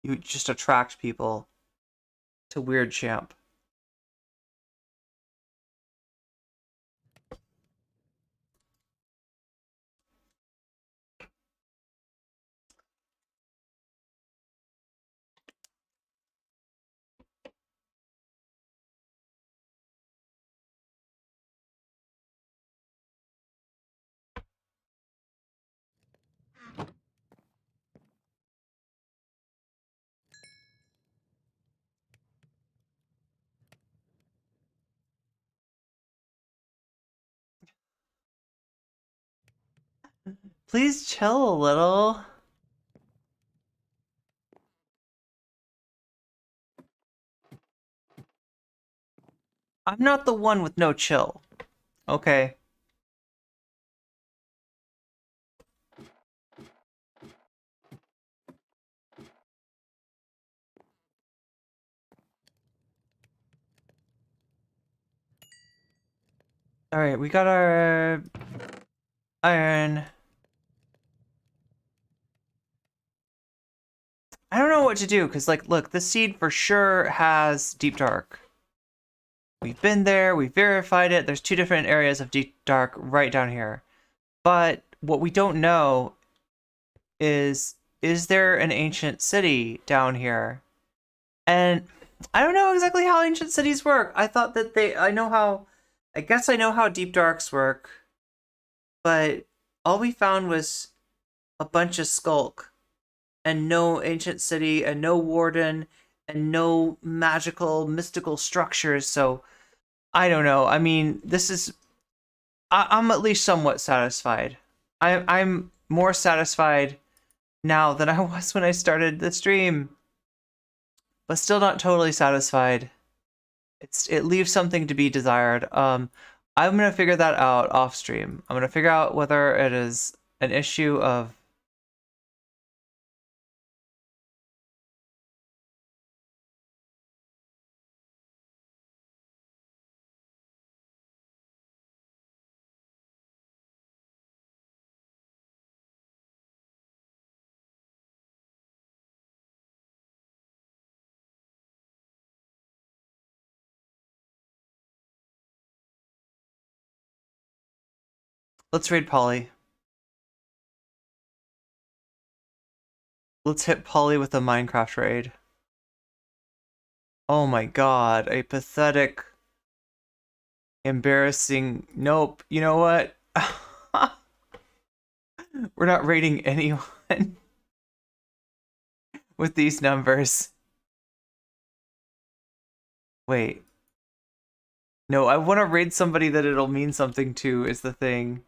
You just attract people to Weird Champ. Please chill a little. I'm not the one with no chill. Okay. Alright, we got our iron. I don't know what to do, because, like, look, this seed for sure has Deep Dark. We've been there, we've verified it. There's 2 different areas of Deep Dark right down here. But what we don't know is there an ancient city down here? And I don't know exactly how ancient cities work. I thought that I guess I know how Deep Darks work, but all we found was a bunch of skulk and no ancient city and no warden and no magical mystical structures. So I don't know. I mean, I'm at least somewhat satisfied. I'm more satisfied now than I was when I started the stream, but still not totally satisfied. It leaves something to be desired. I'm gonna figure that out off stream. I'm gonna figure out whether it is an issue of let's raid Polly. Let's hit Polly with a Minecraft raid. Oh my god, a pathetic, embarrassing... Nope, you know what? We're not raiding anyone with these numbers. Wait. No, I want to raid somebody that it'll mean something to, is the thing.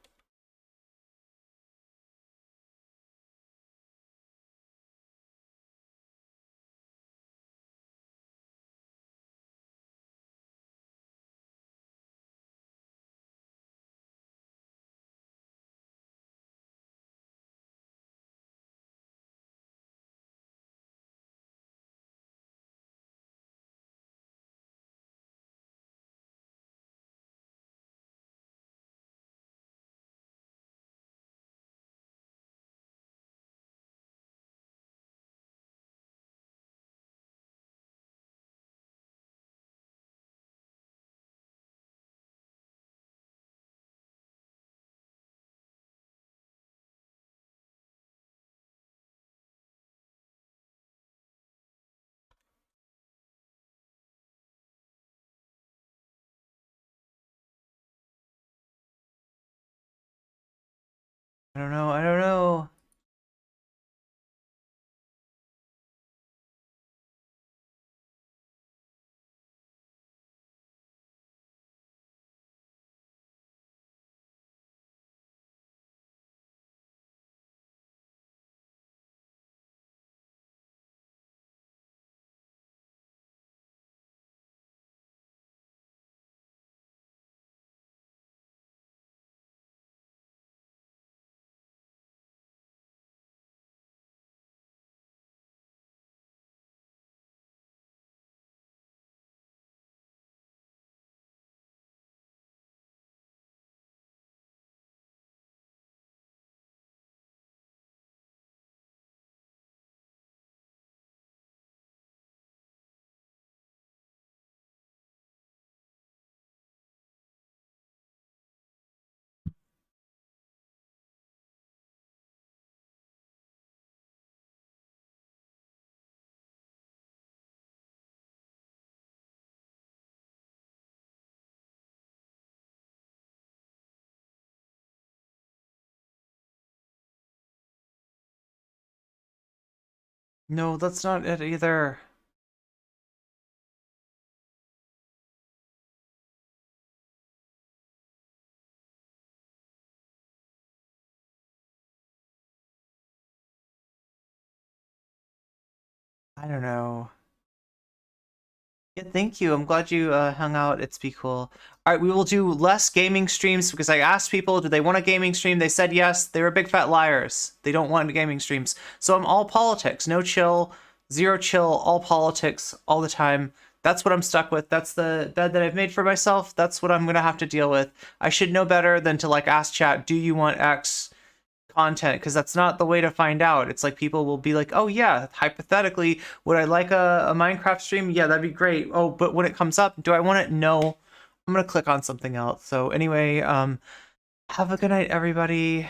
I don't know. I don't know. No, that's not it either. I don't know. Yeah, thank you. I'm glad you hung out. It's be cool. All right, we will do less gaming streams because I asked people, do they want a gaming stream? They said yes. They were big fat liars. They don't want gaming streams. So I'm all politics. No chill, zero chill, all politics all the time. That's what I'm stuck with. That's the bed that I've made for myself. That's what I'm going to have to deal with. I should know better than to like ask chat, do you want X content? Because that's not the way to find out. It's like people will be like, oh yeah, hypothetically, would I like a Minecraft stream? Yeah, that'd be great. Oh, but when it comes up, do I want it? No. I'm going to click on something else. So anyway, have a good night, everybody.